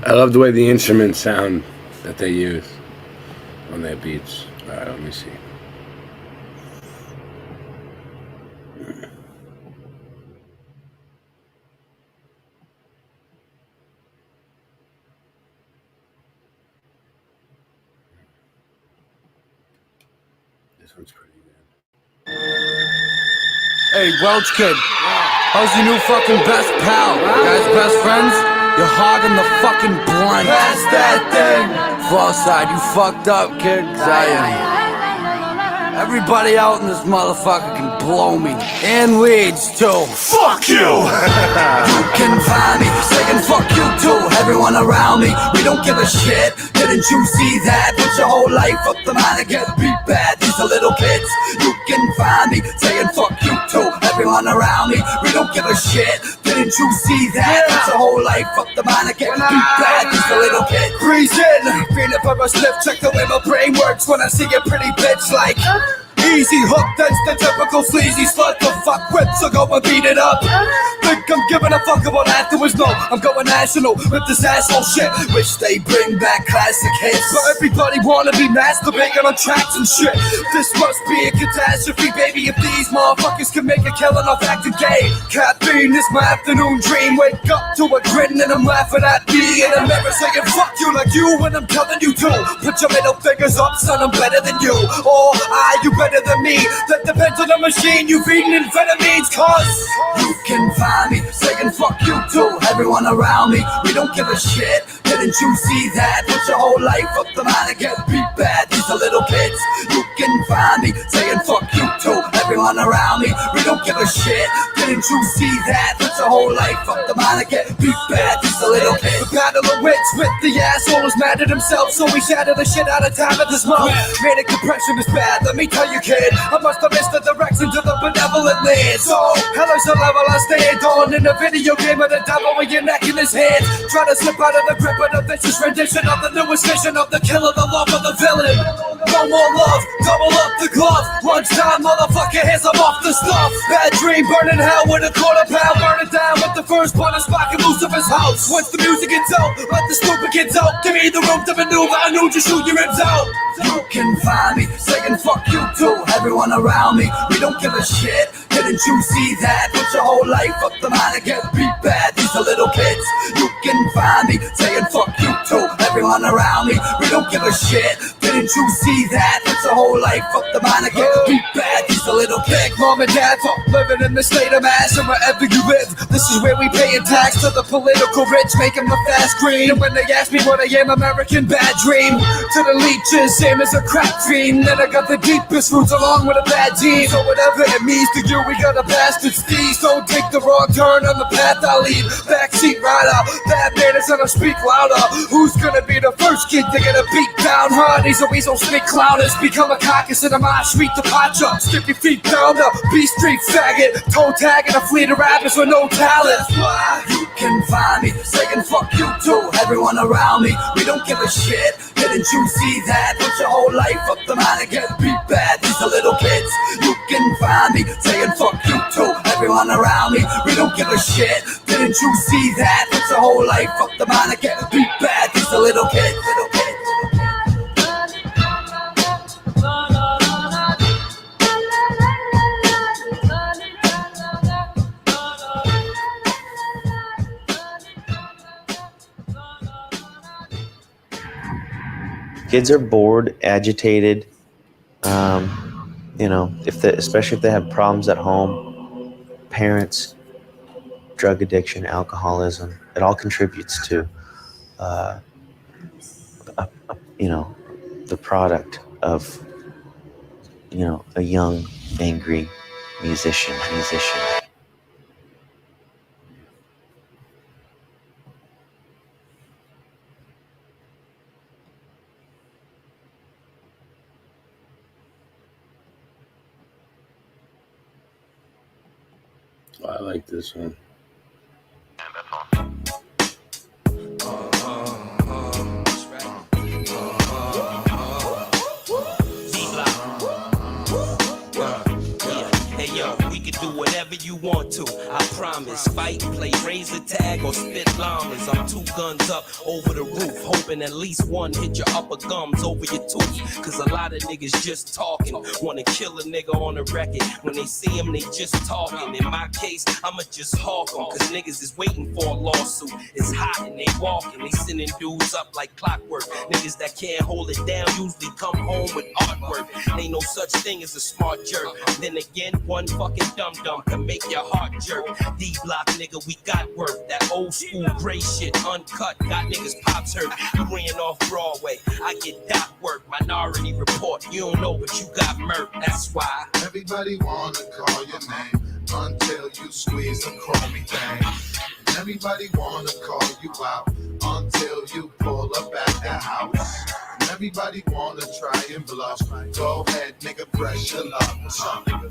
I love the way the instruments sound that they use on their beats. Alright, let me see. This one's pretty good. Hey, Welch Kid, how's your new fucking best pal? You guys best friends? You're hogging the fucking blunt. Pass that thing. Far side, you fucked up, kid, 'cause I am. Everybody out in this motherfucker can blow me. And weeds, too. Fuck you! You can find me saying fuck you, too. Everyone around me, we don't give a shit. Didn't you see that? Put your whole life up the line and get beat bad. These are little kids. You can find me saying fuck you, too. Everyone around me, we don't give a shit. Didn't you see that? Put your whole life up the line and get beat bad. These are little kids. Breeze in, feeling for a slip. Check the way my brain works when I see a pretty bitch like easy hook, that's the typical sleazy slut to fuck with, so go and beat it up. Think I'm giving a fuck about afterwards? No, I'm going national with this asshole shit. Wish they bring back classic hits, but everybody wanna be masturbating on tracks and shit. This must be a catastrophe, baby, if these motherfuckers can make a killing off acting gay. Caffeine is my afternoon dream. Wake up to a grin and I'm laughing at me in the mirror saying fuck you like you when I'm telling you to. Put your middle fingers up, son, I'm better than you. Or are you better than me? That depends on the machine you feeding amphetamines, cause you can find me saying fuck you too. Everyone around me, we don't give a shit. Didn't you see that? Put your whole life up the line and get beat bad. These are little kids. You can find me saying fuck you too. Everyone around me, we don't give a shit. Didn't you see that? Put your whole life up the line and get beat bad. These are little kids. The battle of wits with the asshole is mad at himself, so we shatter the shit out of time at this month. Manic depression is bad, let me tell you, kid. I must have missed the direction to the benevolent land. So, hello's the level I stand on in a video game of the devil with your neck in his hands. Try to slip out of the grip of the vicious rendition of the newest vision of the killer, the love of the villain. No more love, double up the glove. Lunchtime, motherfucker, here's I'm off the stuff. Bad dream, burning hell with a quarter pound. Burn it down with the first one of sparking Lucifer's house. Once the music gets out, let the stupid kids out. Give me the room to maneuver, I knew just shoot your ribs out. You can find me saying fuck you too. Everyone around me, we don't give a shit. Didn't you see that? Put your whole life up the line and get beat bad. These are little kids. You can find me saying fuck you too. Everyone around me, we don't give a shit. Didn't you see that? Put your whole life up the line and get beat bad. These are little kids. Mom and dad for living in the state of mass, and wherever you live, this is where we paying tax to the political rich, making the fast green. And when they ask me what I am, American bad dream. To the leeches, same as a crack fiend. Then I got the deepest roots along with a bad team. So whatever it means to you, we got a bastard steez. Don't take the wrong turn on the path I lead. Backseat rider, bad man is gonna speak louder. Who's gonna be the first kid to get a beat down hard? These always don't speak clowners. Become a caucus in a my street to potch up. Skip your feet down the B Street faggot. Toe tagging a fleet of rappers with no talent. That's why you can find me saying fuck you too. Everyone around me, we don't give a shit. Didn't you see that? Put your whole life up the line and get beat bad. These are little kids. You can find me saying fuck you too. Everyone around me, we don't give a shit. Didn't you see that? Put your whole life up the line and get beat bad. These are little kids. Little kids. Kids are bored, agitated. You know, especially if they have problems at home, parents, drug addiction, alcoholism, it all contributes to, the product of, a young, angry musician. I like this one. Hey yo, we can do whatever you want to. I promise. Fight, play razor tag, or spit llamas. I'm 2 guns up over the roof, hoping at least one hit your upper gums over your tooth. Cause a lot of niggas just talking, wanna kill a nigga on the record. When they see him, they just talking. In my case, I'ma just hawk them, cause niggas is waiting for a lawsuit. It's hot and they walking, they sending dudes up like clockwork. Niggas that can't hold it down usually come home with artwork. Ain't no such thing as a smart jerk. Then again, one fucking dum-dum can make your heart jerk. D-Block, nigga, we got work. That old school gray shit, uncut, got niggas pops hurt. You ran off Broadway, I get doc work. Minority Report, you don't know but you got murked. That's why everybody wanna call your name until you squeeze a chromey thing. Everybody wanna call you out until you pull up at the house. Everybody wanna try and bluff. Go ahead, nigga, press your luck or something.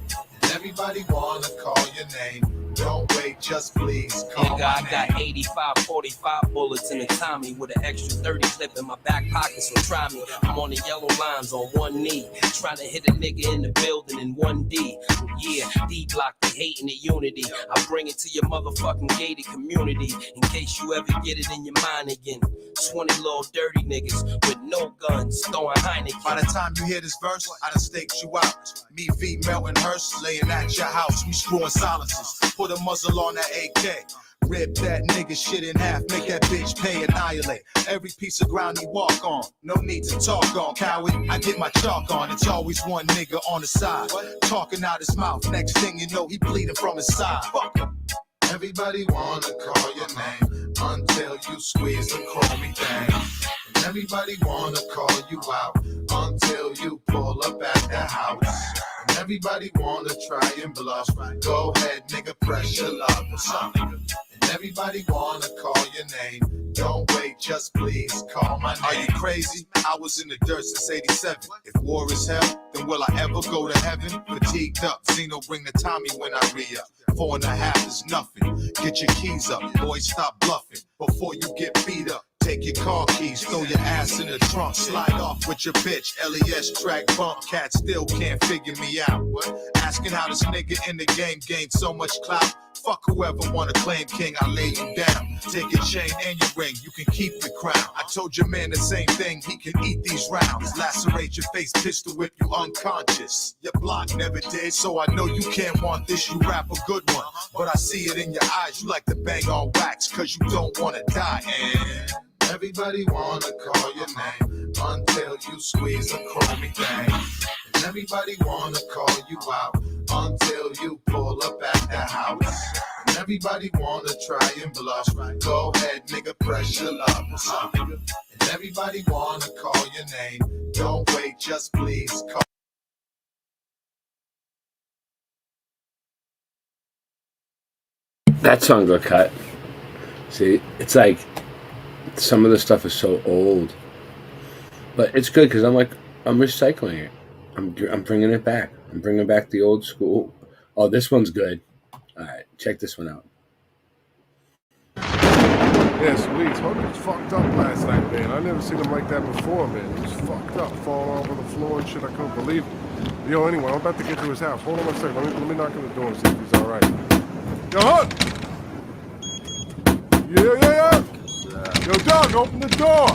Everybody wanna call your name. Don't wait, just please call nigga, I got 85, 45 bullets in a Tommy with an extra 30 clip in my back pocket, so try me. I'm on the yellow lines on one knee, trying to hit a nigga in the building in 1D. Yeah, D-Block, they hating the unity. I bring it to your motherfucking gated community, in case you ever get it in your mind again. 20 little dirty niggas with no guns, throwing Heineken. By the time you hear this verse, I done staked you out. Me, V, Melton Hurst, laying at your house. We screwing silences. Put a muzzle on that AK. Rip that nigga shit in half, make that bitch pay, annihilate every piece of ground he walk on. No need to talk on, coward. I get my chalk on. It's always one nigga on the side, talking out his mouth. Next thing you know, he bleeding from his side. Fuck him. Everybody wanna call your name until you squeeze the chromey thing. Everybody wanna call you out until you pull up at the house. Everybody wanna try and bluff. Go ahead, nigga, press your luck or something. Everybody wanna call your name. Don't wait, just please call my name. Are you crazy? I was in the dirt since 87. If war is hell, then will I ever go to heaven? Fatigued up, Zeno bring the Tommy when I re-up. 4.5 is nothing. Get your keys up, boys, stop bluffing before you get beat up. Take your car keys, throw your ass in the trunk, slide off with your bitch. LES track bump, cat still can't figure me out. Asking how this nigga in the game gained so much clout. Fuck whoever wanna claim king, I lay you down. Take your chain and your ring, you can keep the crown. I told your man the same thing, he can eat these rounds. Lacerate your face, pistol whip you unconscious. Your block never did, so I know you can't want this. You rap a good one, but I see it in your eyes. You like to bang on wax, cause you don't wanna die. And everybody wanna call your name until you squeeze a chromey thing. Everybody wanna call you out until you pull up at the house. Everybody wanna try and bluff. Go ahead, nigga, press your luck or something. And everybody wanna call your name. Don't wait, just please call. That song got cut. See, it's like some of the stuff is so old, but it's good because I'm recycling it. I'm bringing it back. I'm bringing back the old school. Oh, this one's good. All right, check this one out. Yeah, sweet. Smokey was fucked up last night, man. I never seen him like that before, man. He was fucked up, falling over the floor and shit. I couldn't believe it. Yo, anyway, I'm about to get to his house. Hold on one second. Let me knock on the door and see if he's all right. Yo, Hunt! Yeah. Yo, Doug, open the door.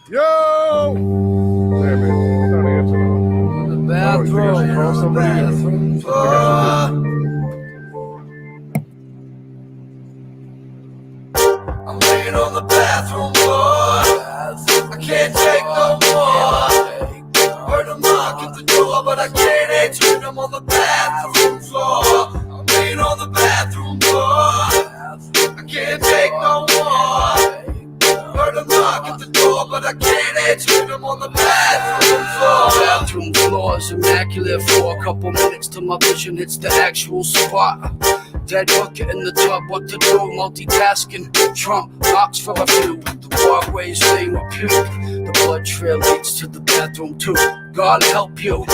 Yo! Yeah, man. He's not answering. The bathroom. I'm laying on the bathroom floor. I can't take no more. Heard them knock at the door, but I can't answer it. I'm on the bathroom floor. I'm laying on the bathroom floor. I can't take no more. Heard them knock at the door, but I can't answer it. I'm on the bathroom floor. Bathroom floor is immaculate for a couple minutes till my vision hits the actual spot. Dead bucket in the tub, what to do? Multitasking. Trump knocks for a few. The walkways stained with puke. The blood trail leads to the bathroom too. God help you.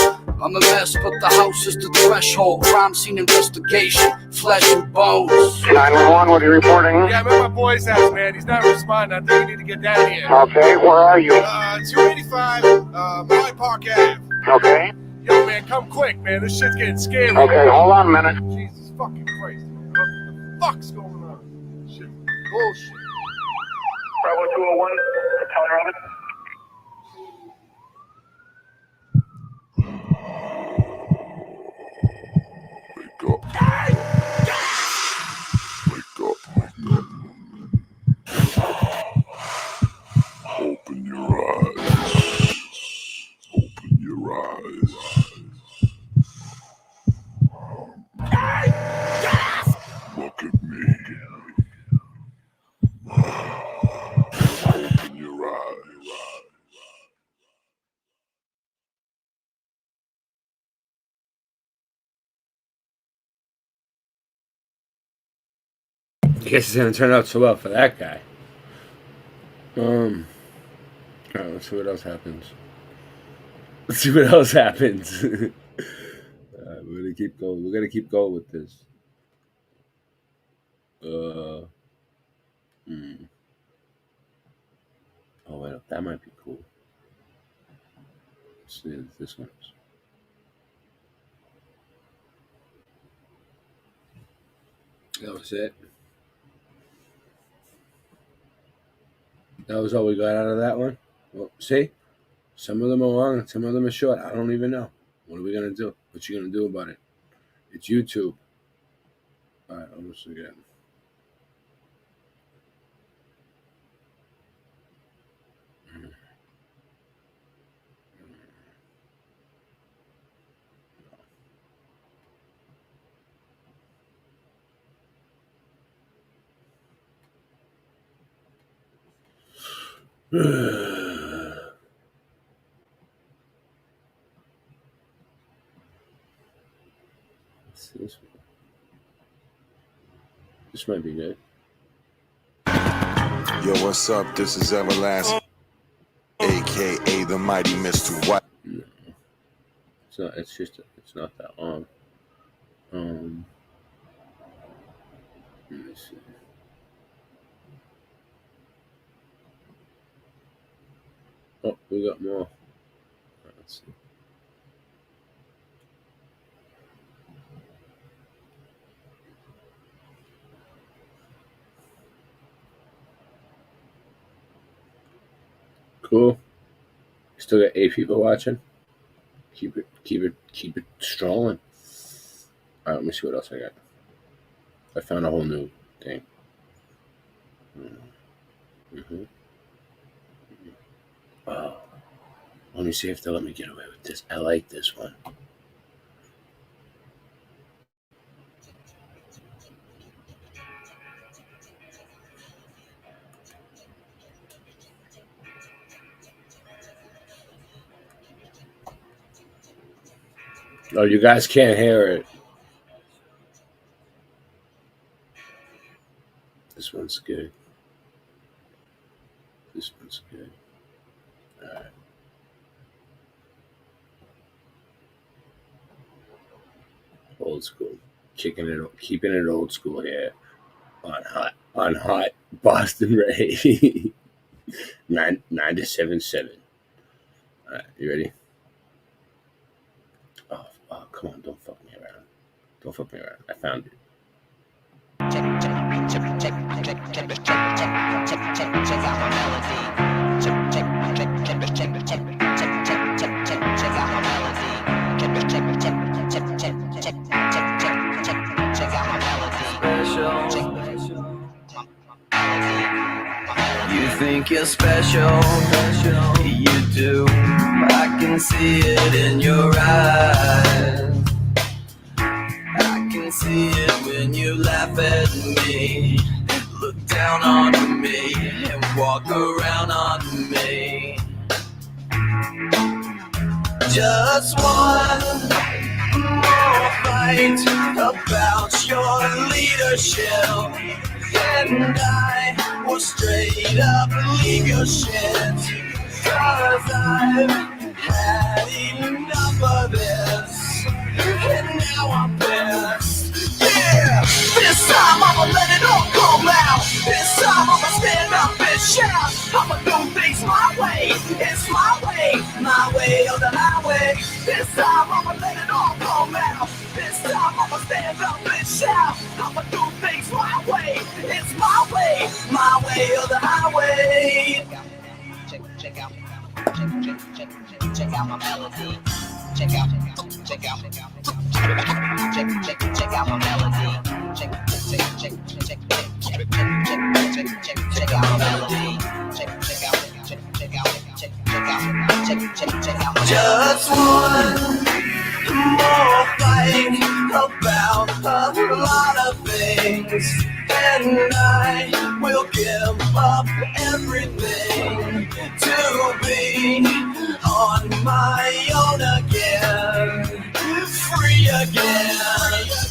I'm a mess, but the house is the threshold. Crime scene investigation, flesh and bones. 911, what are you reporting? Yeah, I'm at my boy's house, man. He's not responding. I think you need to get down here. Okay, where are you? 285, Hyde Park Ave. Okay. Yo, man, come quick, man. This shit's getting scary. Okay, hold on a minute. Jesus fucking Christ. fuck's going on? Shit, bullshit. Bravo 201, Tony Robbins. Open your eyes. Open your eyes. Look at me. Open your eyes. I guess it's gonna turn out so well for that guy. Alright, let's see what else happens. Let's see what else happens. We're gonna keep going. We're gonna keep going with this. Oh wait, that might be cool. Let's see if this one is. That was it. That was all we got out of that one. Well, see, some of them are long and some of them are short. I don't even know. What are we gonna do? What you gonna do about it? It's YouTube. All right, almost again. This might be good. Yo, what's up? This is Everlast, aka the Mighty Mr. White. No. It's not. It's just. It's not that long. Let me see. Oh, we got more. Let's see. Cool. Still got 8 people watching. Keep it strolling. All right, let me see what else I got. I found a whole new thing. Oh, let me see if they'll let me get away with this. I like this one. Oh, you guys can't hear it. This one's good. This one's good. All right. Old school. Keeping it old school here. On hot Boston Ray. 97.7. All right, you ready? Oh, come on, don't fuck me around. Don't fuck me around. I found it. You think you're special, you do. I can see it in your eyes. I can see it when you laugh at me, look down on me, and walk around on me. Just one more fight about your leadership, and I will straight up leave your shit. 'Cause I've had enough of this, and now I'm pissed. Yeah, this time I'ma let it all come out. This time I'ma stand up and shout. I'ma do things my way. It's my way or the highway. This time I'ma let it all come out. This time I'ma stand up and shout. I'ma do things my way. way or the highway. Check out my melody. Check out my melody. Check out my melody. Check out my melody. Just one more fight about a lot of things, and I will give up everything to be on my own again, free again.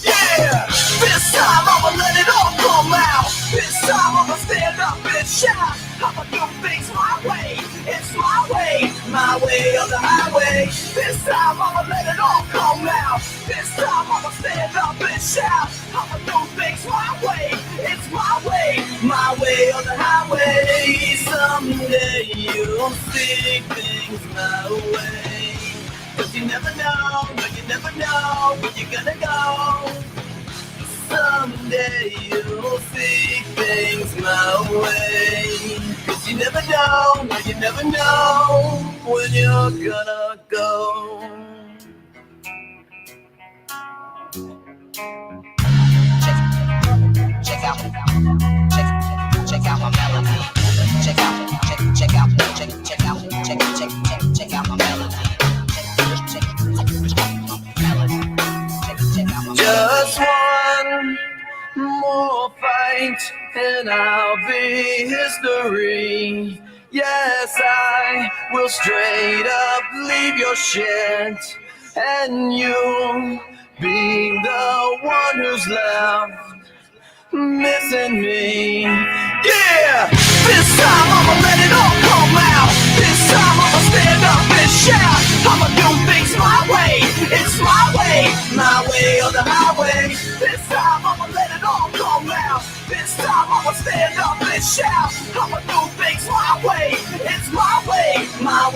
Yeah, this time I'ma let it all come out. This time I'ma stand up and shout. I'ma do things my way. It's my way or the highway. This time I'ma let it all come out. This time I'ma stand up and shout. I'ma do things my way. It's my way or the highway. Someday you'll see things my way. 'Cause you never know, no, you never know where you're gonna go. Someday you'll see things my way. 'Cause you never know, no, you never know when you're gonna go. Check out my melody. Check out my melody. Check out my melody. Just one more fight and I'll be history. Yes, I will straight up leave your shit, and you'll be the one who's left missing me. Yeah, this time I'ma let it all come out. This time I'ma stand up and shout. I'ma do things my way. It's my way or the highway. This time I'ma let it all come out. This time I'ma stand up and shout. I'ma do things my way. It's my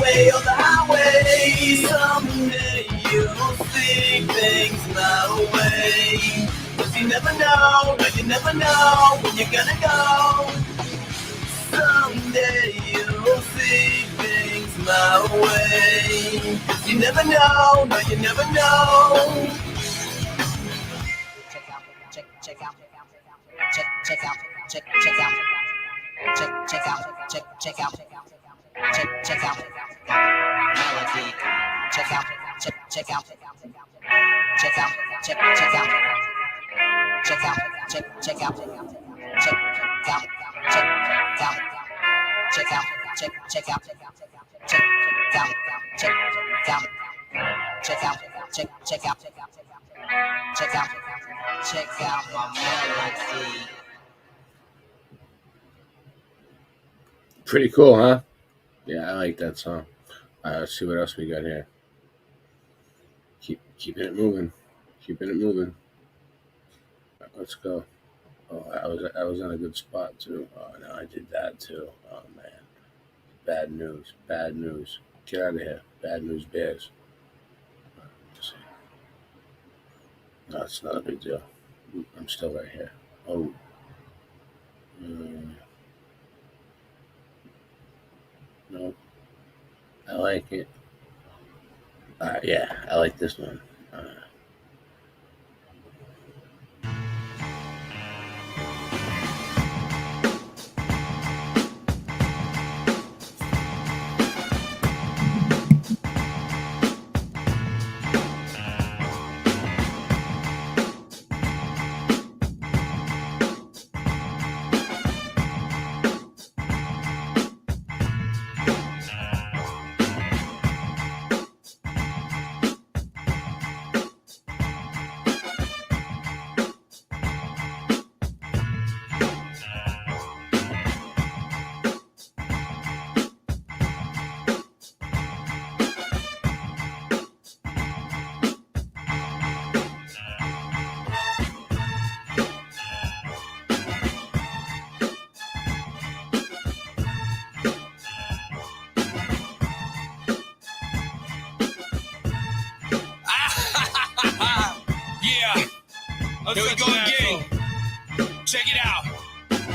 way or the highway. Someday you'll see things my way. 'Cause you never know, no, you never know when you're gonna go. Someday you'll see things my way. 'Cause you never know, no, you never know. Check out melody. Check out my melody. Pretty cool, huh? Yeah, I like that song. Let's see what else we got here. Keeping it moving. Let's go. Oh, I was in a good spot too. Oh no, I did that too. Oh man, bad news. Get out of here. Bad news bears. No, it's not a big deal. I'm still right here. Oh. No. I like it. Yeah, I like this one. Here we go again. Check it out.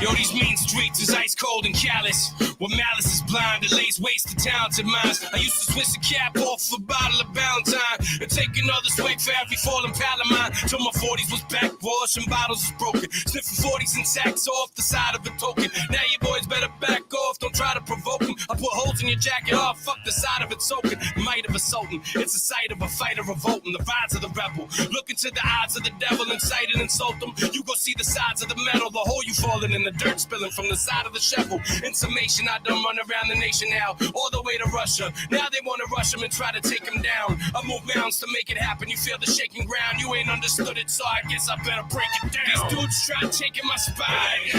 Yo, these mean streets is ice cold and callous. Where malice is blind, it lays waste to talented minds. I used to switch the cap off a bottle of Valentine and take another swig for every fallen pal of mine. Till my 40s was backwash and bottles was broken. Sniffing 40s and sacks off the side of a token. Now you boys better back off, don't try to provoke them. I put holes in your jacket, oh fuck the side of it soaking. Might of a sultan, it's a sight of a fighter revolting. The vibes of the rebel, look into the eyes of the devil, incite and insult them. You go see the sides of the metal, the hole you falling in, the dirt spilling from the side of the shovel. In summation, I done run around the nation now, all the way to Russia. Now they wanna rush him and try to take him down. I move mountains to make it happen, you feel the shaking ground. You ain't understood it, so I guess I better break it down. These dudes try taking my spine.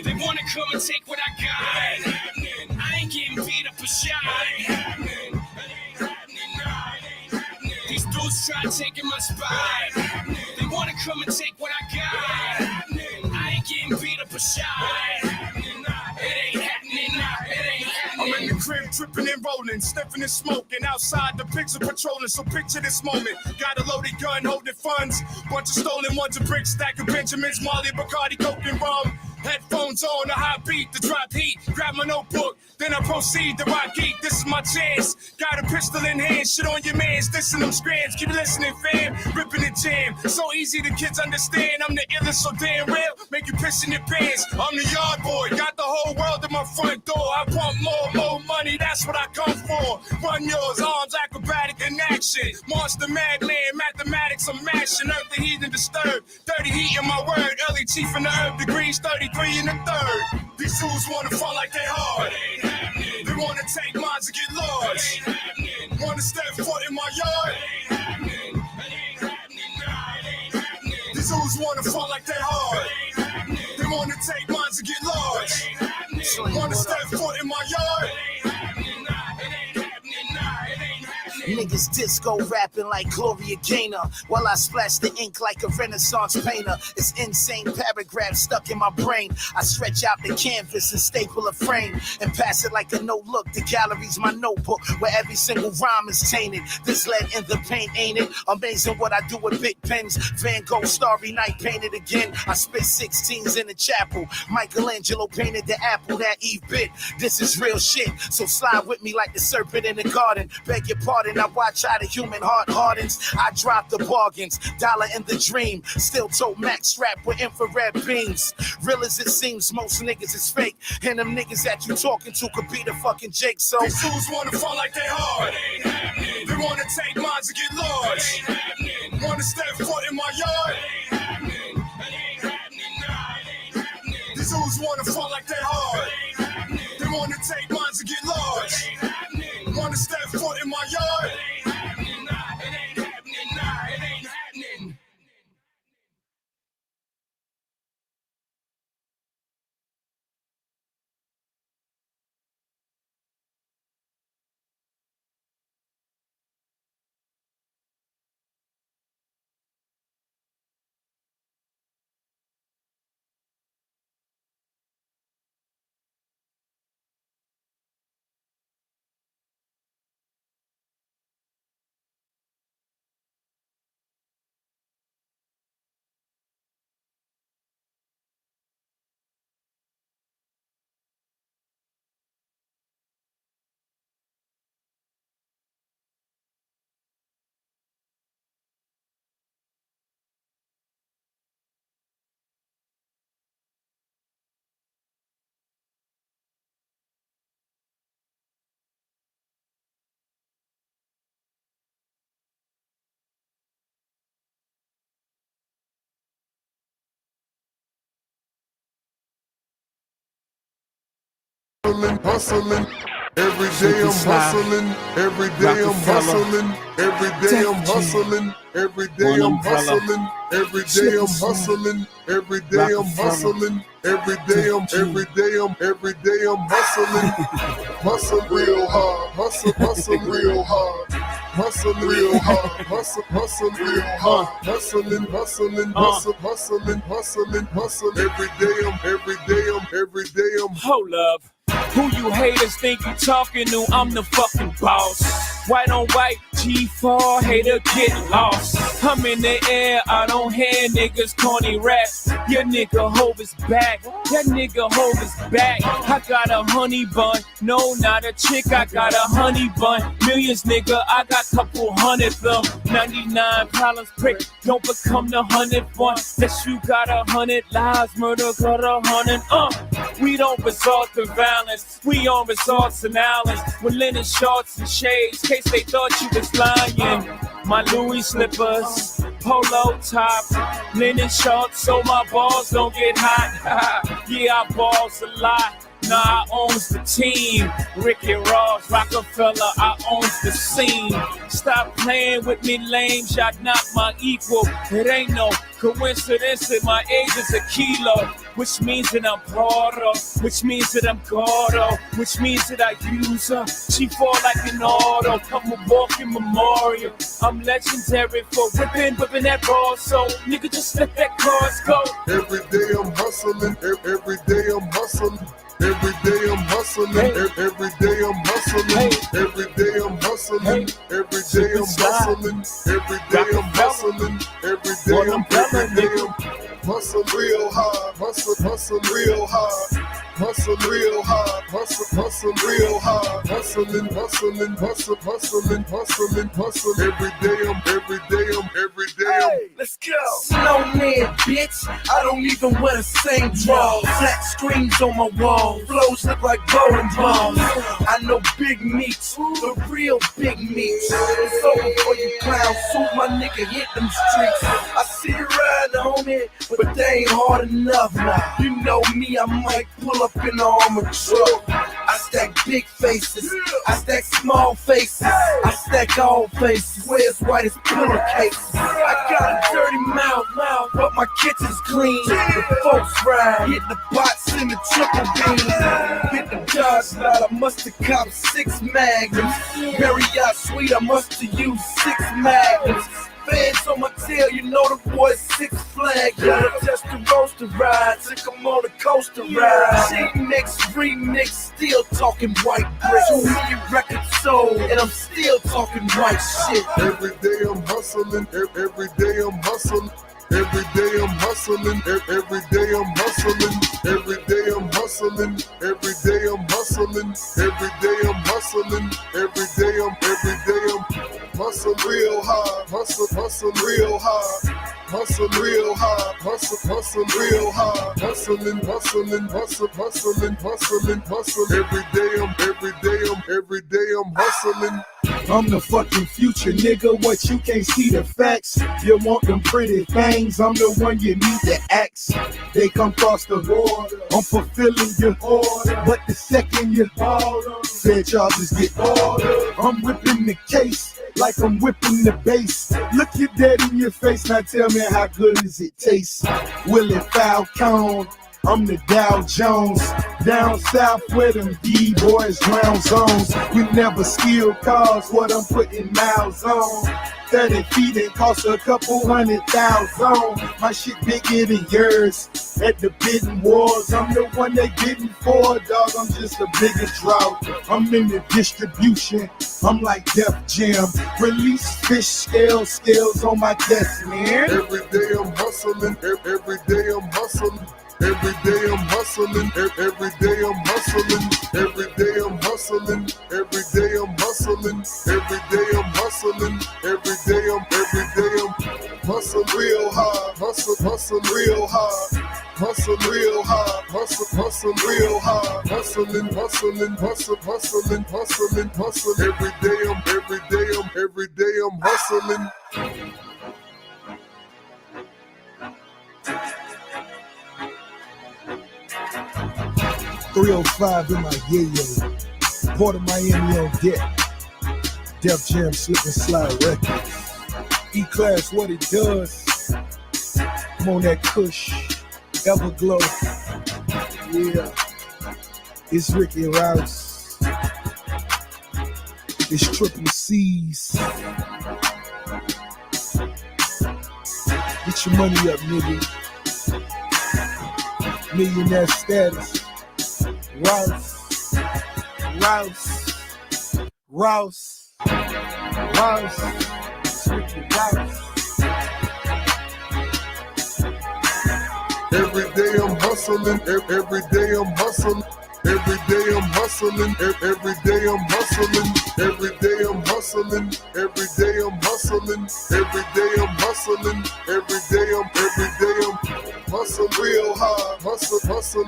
They wanna come and take what I got. I ain't getting beat up or shot. These dudes try taking my spot. They wanna come and take what I got. I ain't getting beat up or shot. It ain't happening, it ain't happening. I'm in the crib tripping and rolling, sniffing and smoking. Outside the pigs are patrolling, so picture this moment. Got a loaded gun, holding funds. Bunch of stolen ones, a brick stack of Benjamins, Molly, Bacardi, Coke, and rum. Headphones on, a high beat, the drop heat. Grab my notebook, then I proceed to rock geek. This is my chance. Got a pistol in hand, shit on your mans. Dissing them scrams, keep listening, fam. Ripping the jam, so easy the kids understand. I'm the illest, so damn real. Make you piss in your pants. I'm the yard boy, got the whole world at my front door. I want more money, that's what I come for. Run yours, arms acrobatic in action. Monster madman, mathematics, I'm mashing. Earth the heathen disturbed. Dirty heat in my word. Early chief in the herb degrees, 33 in the third. These fools wanna fall like they hard. They wanna take mines and get large. Wanna step foot in my yard. These fools wanna fall like they hard. They wanna take mines and get large. Wanna step foot in my yard. Niggas disco rapping like Gloria Gaynor while I splash the ink like a Renaissance painter. It's insane paragraphs stuck in my brain. I stretch out the canvas and staple a frame and pass it like a no-look. The gallery's my notebook where every single rhyme is tainted. This lead in the paint, ain't it? Amazing what I do with big pens. Van Gogh, Starry Night painted again. I spit 16s in the chapel. Michelangelo painted the apple that Eve bit. This is real shit, so slide with me like the serpent in the garden. Beg your pardon, I watch how the human heart hardens. I drop the bargains, dollar in the dream. Still tote max strapped with infrared beams. Real as it seems, most niggas is fake. And them niggas that you talking to could be the fucking Jake. So these fools wanna fall like they hard. They wanna take mines and get large. Wanna step foot in my yard. These fools wanna fall like they hard. They wanna take mines and get large. Wanna step foot in my yard. Hustling, every day I'm hustling, every day I'm hustling, every day I'm hustling, every day I'm hustling, every day I'm hustling, every day I'm hustling, every day I'm hustling, hustle real hard, hustle real hard. Hustle real hard, hustle real hard, hustling, every day I'm, hold up. Who you haters think you talking to? I'm the fucking boss. White on white, G4, hater get lost. I'm in the air, I don't hear niggas corny raps. Your nigga Hov is back, that nigga Hov is back. I got a honey bun, no, not a chick, I got a honey bun. Millions, nigga, I got couple hundred them. 99 problems, prick, don't become the 100th one. That you got 100 lives, murder got 100. We don't resort to violence, we on resorts and islands with linen shorts and shades, case they thought you was lying. My Louis slippers, polo top, linen shorts so my balls don't get hot. Yeah, I balls a lot. Nah, I owns the team. Ricky Ross, Rockefeller, I owns the scene. Stop playing with me, lame. Y'all not my equal. It ain't no coincidence that my age is a kilo, which means that I'm broader, which means that I'm Gordo, which means that I use her. She fall like an auto. I'm a walking memorial. I'm legendary for whipping that ball. So nigga, just let that cars go. Every day I'm hustling. Every day I'm hustling. Every day I'm hustling, every day I'm hustling, every day I'm hustling, every day I'm hustling, every day I'm hustling, every day I'm hustling real hard, hustling real hard. Hustle real hard, hustle real hard, hustling, every day I'm. Let's go. Snowman, bitch. I don't even wear the same drawers. Flat screens on my wall. Flows look like bowling balls. I know big meats, the real big meats. It's over for you clowns. Soon my nigga hit them streets. I see you riding on it, but they ain't hard enough now. You know me, I might pull up in the armored truck. I stack big faces, I stack small faces, I stack all faces. Where it's white as pillowcases. I got a dirty mouth, but my kitchen's clean. The folks ride, hit the pots in the triple beam. Hit the Dodge lot, I must have copped 6 magnums. Marriott suite, I must have used 6 magnums. Fans on my tail, you know the boy's 6 Flags. Gotta test the roaster ride, took him on a coaster ride. Remix, still talking white bricks. 2 million records sold, and I'm still talking white shit. Every day I'm hustling, every day I'm hustling. Every day I'm hustling, every day I'm hustling, every day I'm hustling, every day I'm hustling, every day I'm hustling, every day I'm hustling real hard, hustle real hard. Hustle real hard, hustle real hard, hustling, every day I'm hustling. I'm the fucking future, nigga. What, you can't see the facts? You want them pretty things? I'm the one you need to ask. They come cross the border, I'm fulfilling your order. But the second you order, fair charges get ordered. I'm whipping the case like I'm whipping the bass. Look you dead in your face, now tell me how good does it taste? Willie Falcone, I'm the Dow Jones. Down south where them D-boys ground zones. We never steal cars, what I'm putting miles on. 30 feet and cost a couple $100,000. My shit bigger than yours. At the bidding wars, I'm the one they bidding for, dog. I'm just a bigger drought. I'm in the distribution. I'm like Def Jam. Release fish scales on my desk, man. Every day I'm hustling, every day I'm hustling. Every day I'm hustling, every day I'm hustling, every day I'm hustling, every day I'm hustling, every day I'm hustling, every day I'm hustling real hard, hustle real hard, hustle real hard, hustle real hard, hustling, every day I'm hustling. 305 in my yayo. Port of Miami on deck. Def Jam Slip and Slide Records. E-Class, what it does. I'm on that Kush, Everglow. Yeah. It's Ricky Rouse. It's Triple C's. Get your money up, nigga. Millionaire status. Rouse. Rouse. Rouse. Rouse. Strictly Rouse. Every day I'm hustling, every day I'm hustling. Every day I'm hustling, every day I'm hustling, every day I'm hustling, every day I'm hustling, every day I'm hustling, every day I'm hustling real hard, hustle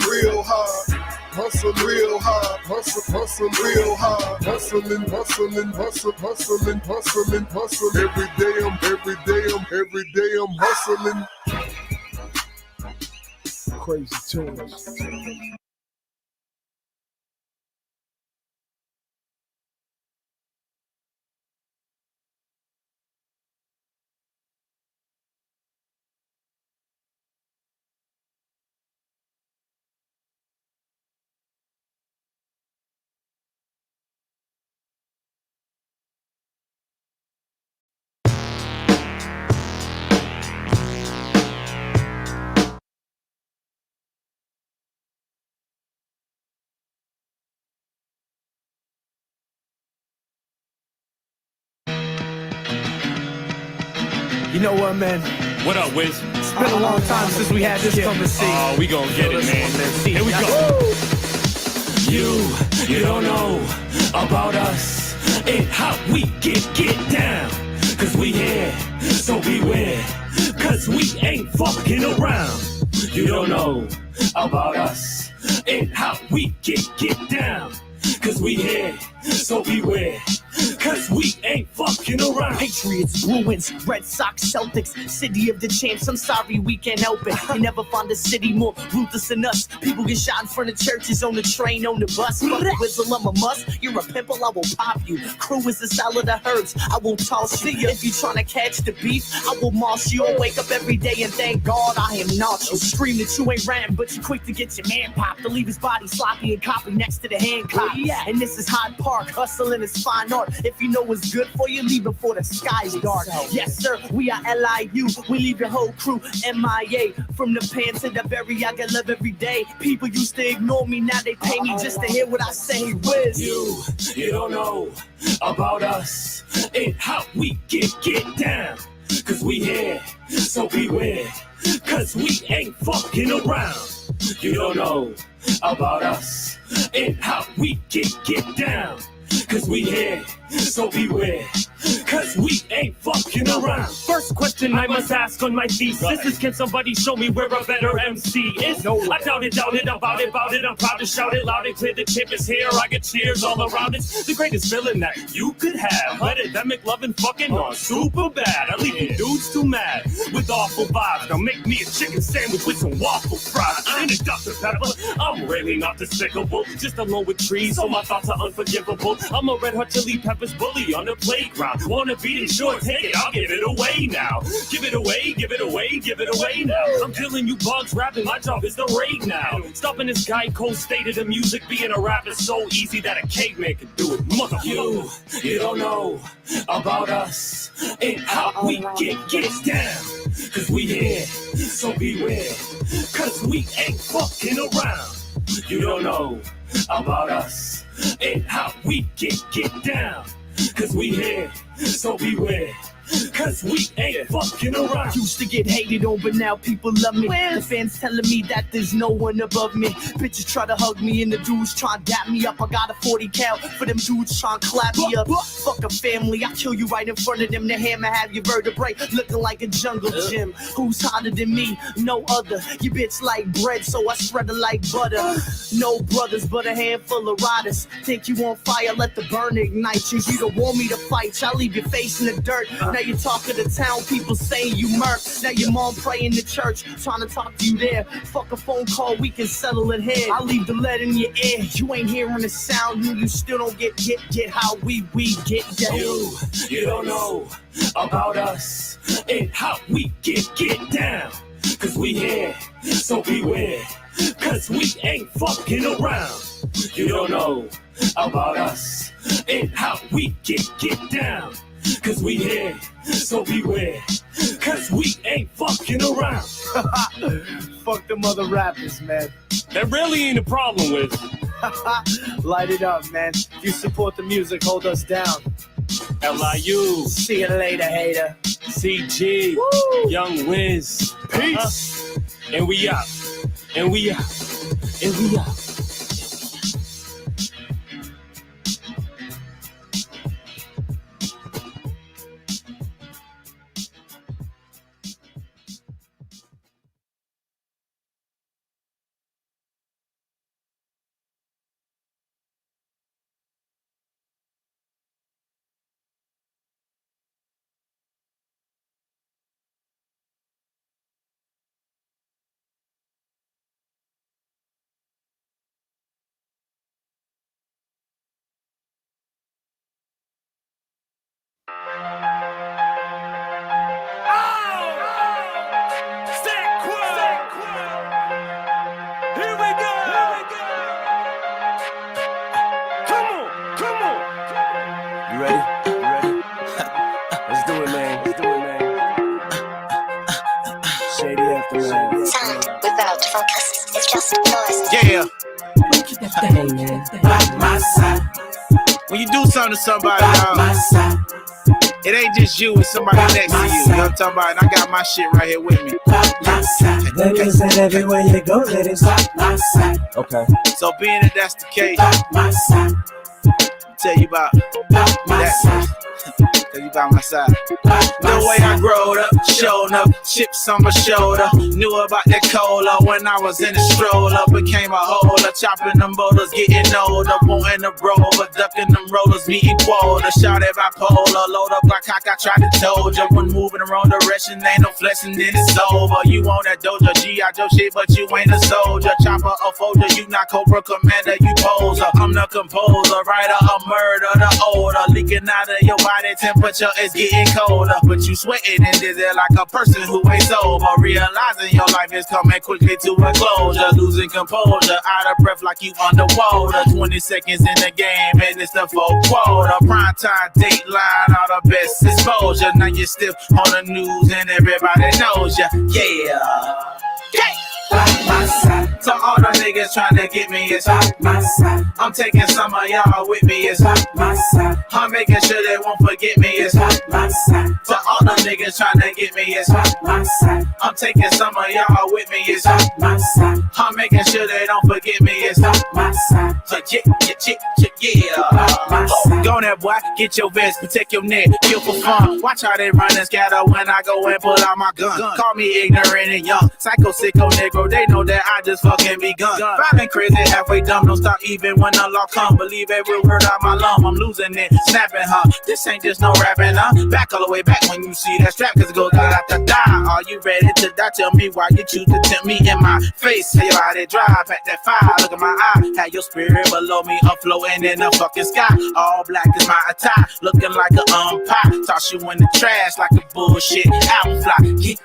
real hard, hustle real hard, hustle real hard, hustling, hustle. Every day I'm hustling. Crazy tunes. You know what, man? What up, Wiz? It's been a long time since we had this conversation. Oh, we gonna get it, man. Here we go. You don't know about us and how we get down. Cause we here, so beware. Cause we ain't fucking around. You don't know about us and how we get down. Cause we here, so beware. Cause we ain't fucking around. Patriots, Bruins, Red Sox, Celtics, city of the champs. I'm sorry we can't help it. You never find a city more ruthless than us. People get shot in front of churches, on the train, on the bus. Fuck a whistle, I'm a must. You're a pimple, I will pop you. Crew is the salad of herbs, I will toss you. If you tryna catch the beef, I will moss you. I wake up every day and thank God I am not you. Scream that you ain't ranting, but you quick to get your man popped. To leave his body sloppy and copy next to the Hancock. And this is Hyde Park, hustling is fine art. If you know what's good for you, leave before the sky's dark. Yes, sir, we are LIU. We leave your whole crew MIA. From the pan to the berry, I get love every day. People used to ignore me, now they pay me just to hear what I say. Wiz. You don't know about us and how we get down. Cause we here, so beware. Cause we ain't fucking around. You don't know about us and how we get down. Cause we here, so beware. Cause we ain't fucking around. First question I must ask on my thesis is, can somebody show me where a better MC is? No, I doubt it, about it. I'm proud to shout it loud and clear. The tip is here, I get cheers all around. It's the greatest feeling that you could have. Epidemic loving fucking on super bad. I leave you dudes too mad with awful vibes. Now make me a chicken sandwich with some waffle fries and a Dr. Pepper. I'm really not despicable, just alone with trees, so my thoughts are unforgivable. I'm a Red Hot Chili Peppers bully on the playground. Wanna beat it short, take it, I'll give it away now. Give it away now. I'm killing you bugs rapping, my job is to raid now. Stopping this guy cold state of the music, being a rapper so easy that a caveman could do it. Motherfucker, you don't know about us and how we get down. Cause we here, so beware. Cause we ain't fucking around. You don't know about us and how we get down. Cause we here, so beware. Cause we ain't fucking around. Used to get hated on, but now people love me. The fans telling me that there's no one above me. Bitches try to hug me and the dudes try to dap me up. I got a 40 cal for them dudes trying to clap me up. Fuck a family, I kill you right in front of them. The hammer have your vertebrae looking like a jungle gym. Who's hotter than me? No other. You bitch like bread, so I spread it like butter. No brothers, but a handful of riders. Think you on fire, let the burn ignite you. You don't want me to fight, I'll leave your face in the dirt. Now you talk of the town, people saying you murk. Now your mom praying in the church, trying to talk to you there. Fuck a phone call, we can settle it here. I leave the lead in your ear. You ain't hearing the sound, you still don't get how we get down. You don't know about us and how we get down. Cause we here, so beware. Cause we ain't fucking around. You don't know about us and how we get down. Cause we here, so beware. Cause we ain't fucking around. Fuck them other rappers, man. That really ain't a problem with. Light it up, man. You support the music, hold us down. LIU. See you later, hater. CG. Woo! Young Wiz. Peace. And we out. And we out. And we out. Yeah. By my side. When you do something to somebody, it ain't just you, it's somebody next to you. You know what I'm talking about? And I got my shit right here with me. That means that everywhere you go, that is my side. Okay. So being that that's the case, I'll tell you about that. Tell you about my side. The way I growed up, showed up, chips on my shoulder. Knew about that cola when I was in the stroller. Became a holder, chopping them boulders, getting older. Wanting to rover, ducking them rollers, meeting quota. Shot at bipolar, load up like I tried to told ya. When moving the wrong direction, ain't no flexing, then it's over. You on that Doja, G.I. Joe shit, but you ain't a soldier. Chopper or folder, you not Cobra Commander, you poser. I'm the composer, writer of murder, the odor. Leaking out of your body, temperature is getting colder. But you sweating and dizzy like a person who ain't sober. Realizing your life is coming quickly to a closure. Losing composure, out of breath like you underwater. 20 seconds in the game and it's the full quota. Prime time, dateline, all the best exposure. Now you're still on the news and everybody knows ya. Yeah. By my side. So all the niggas tryna get me is by my side. I'm taking some of y'all with me is by my side. I'm making sure they won't forget me is by my side. So all the niggas tryna get me is by my side. I'm taking some of y'all with me is by my side. I'm making sure they don't forget me is by my side. So yeah. Go there, boy, get your vest, protect your neck, kill for fun. Watch how they run and scatter when I go and pull out my gun. Call me ignorant and young, psycho, sicko, negro. They know that I just fucking begun. Vibing crazy, halfway dumb, don't stop even when the law come. Believe every word out my lung, I'm losing it, snapping, huh? This ain't just no rapping, huh? Back all the way back when you see that strap, cause it goes da-da-da-da. Are you ready to die? Tell me why you choose to tempt me in my face. How your body drive, pack that fire, look at my eye. Have your spirit below me, up floating in the fucking sky. All black is my attire, looking like an umpire. Toss you in the trash like a bullshit album fly. Get.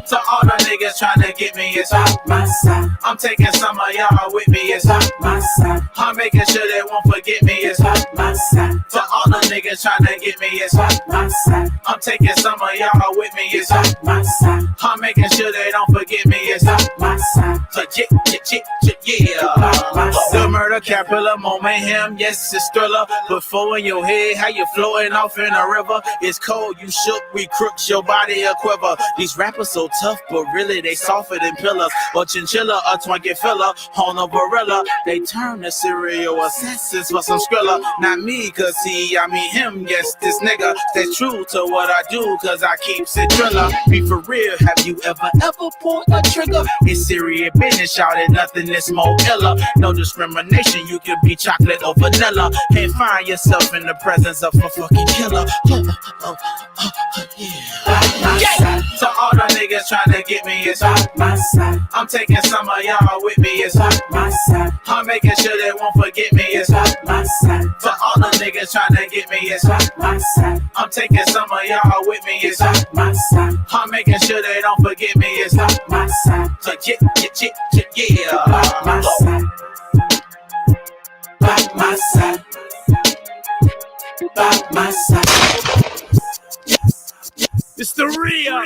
So all the niggas tryna get me is by my side. I'm taking some of y'all with me is by my side. I'm making sure they won't forget me is by my side. So all the niggas tryna get me is by my side. I'm taking some of y'all with me is by my side. I'm making sure they don't forget me is by my side. So yeah. The murder capital moment, him, yes, it's thriller. Before in your head, how you floating off in a river. It's cold, you shook, we crooks, your body a quiver. These rappers so tough, but really they softer than pillars. Or chinchilla, a Twinkie filler, on a gorilla. They turn to serial assassins for some Skrilla. Not me, cause I mean him, yes, this nigga. Stay true to what I do, cause I keep it driller. Be for real, have you ever pulled a trigger? It's serious business, shouted nothing is more iller. No discrimination, you can be chocolate or vanilla. Can't find yourself in the presence of a fucking killer. Yeah. So all the niggas tryna get me is by my side. I'm taking some of y'all with me is by my side. I'm making sure they won't forget me is by my side. So all the niggas tryna get me is by my side. I'm taking some of y'all with me is by my side. I'm making sure they don't forget me is by my side. So yeah. By my side. By my side. By my side. It's the real.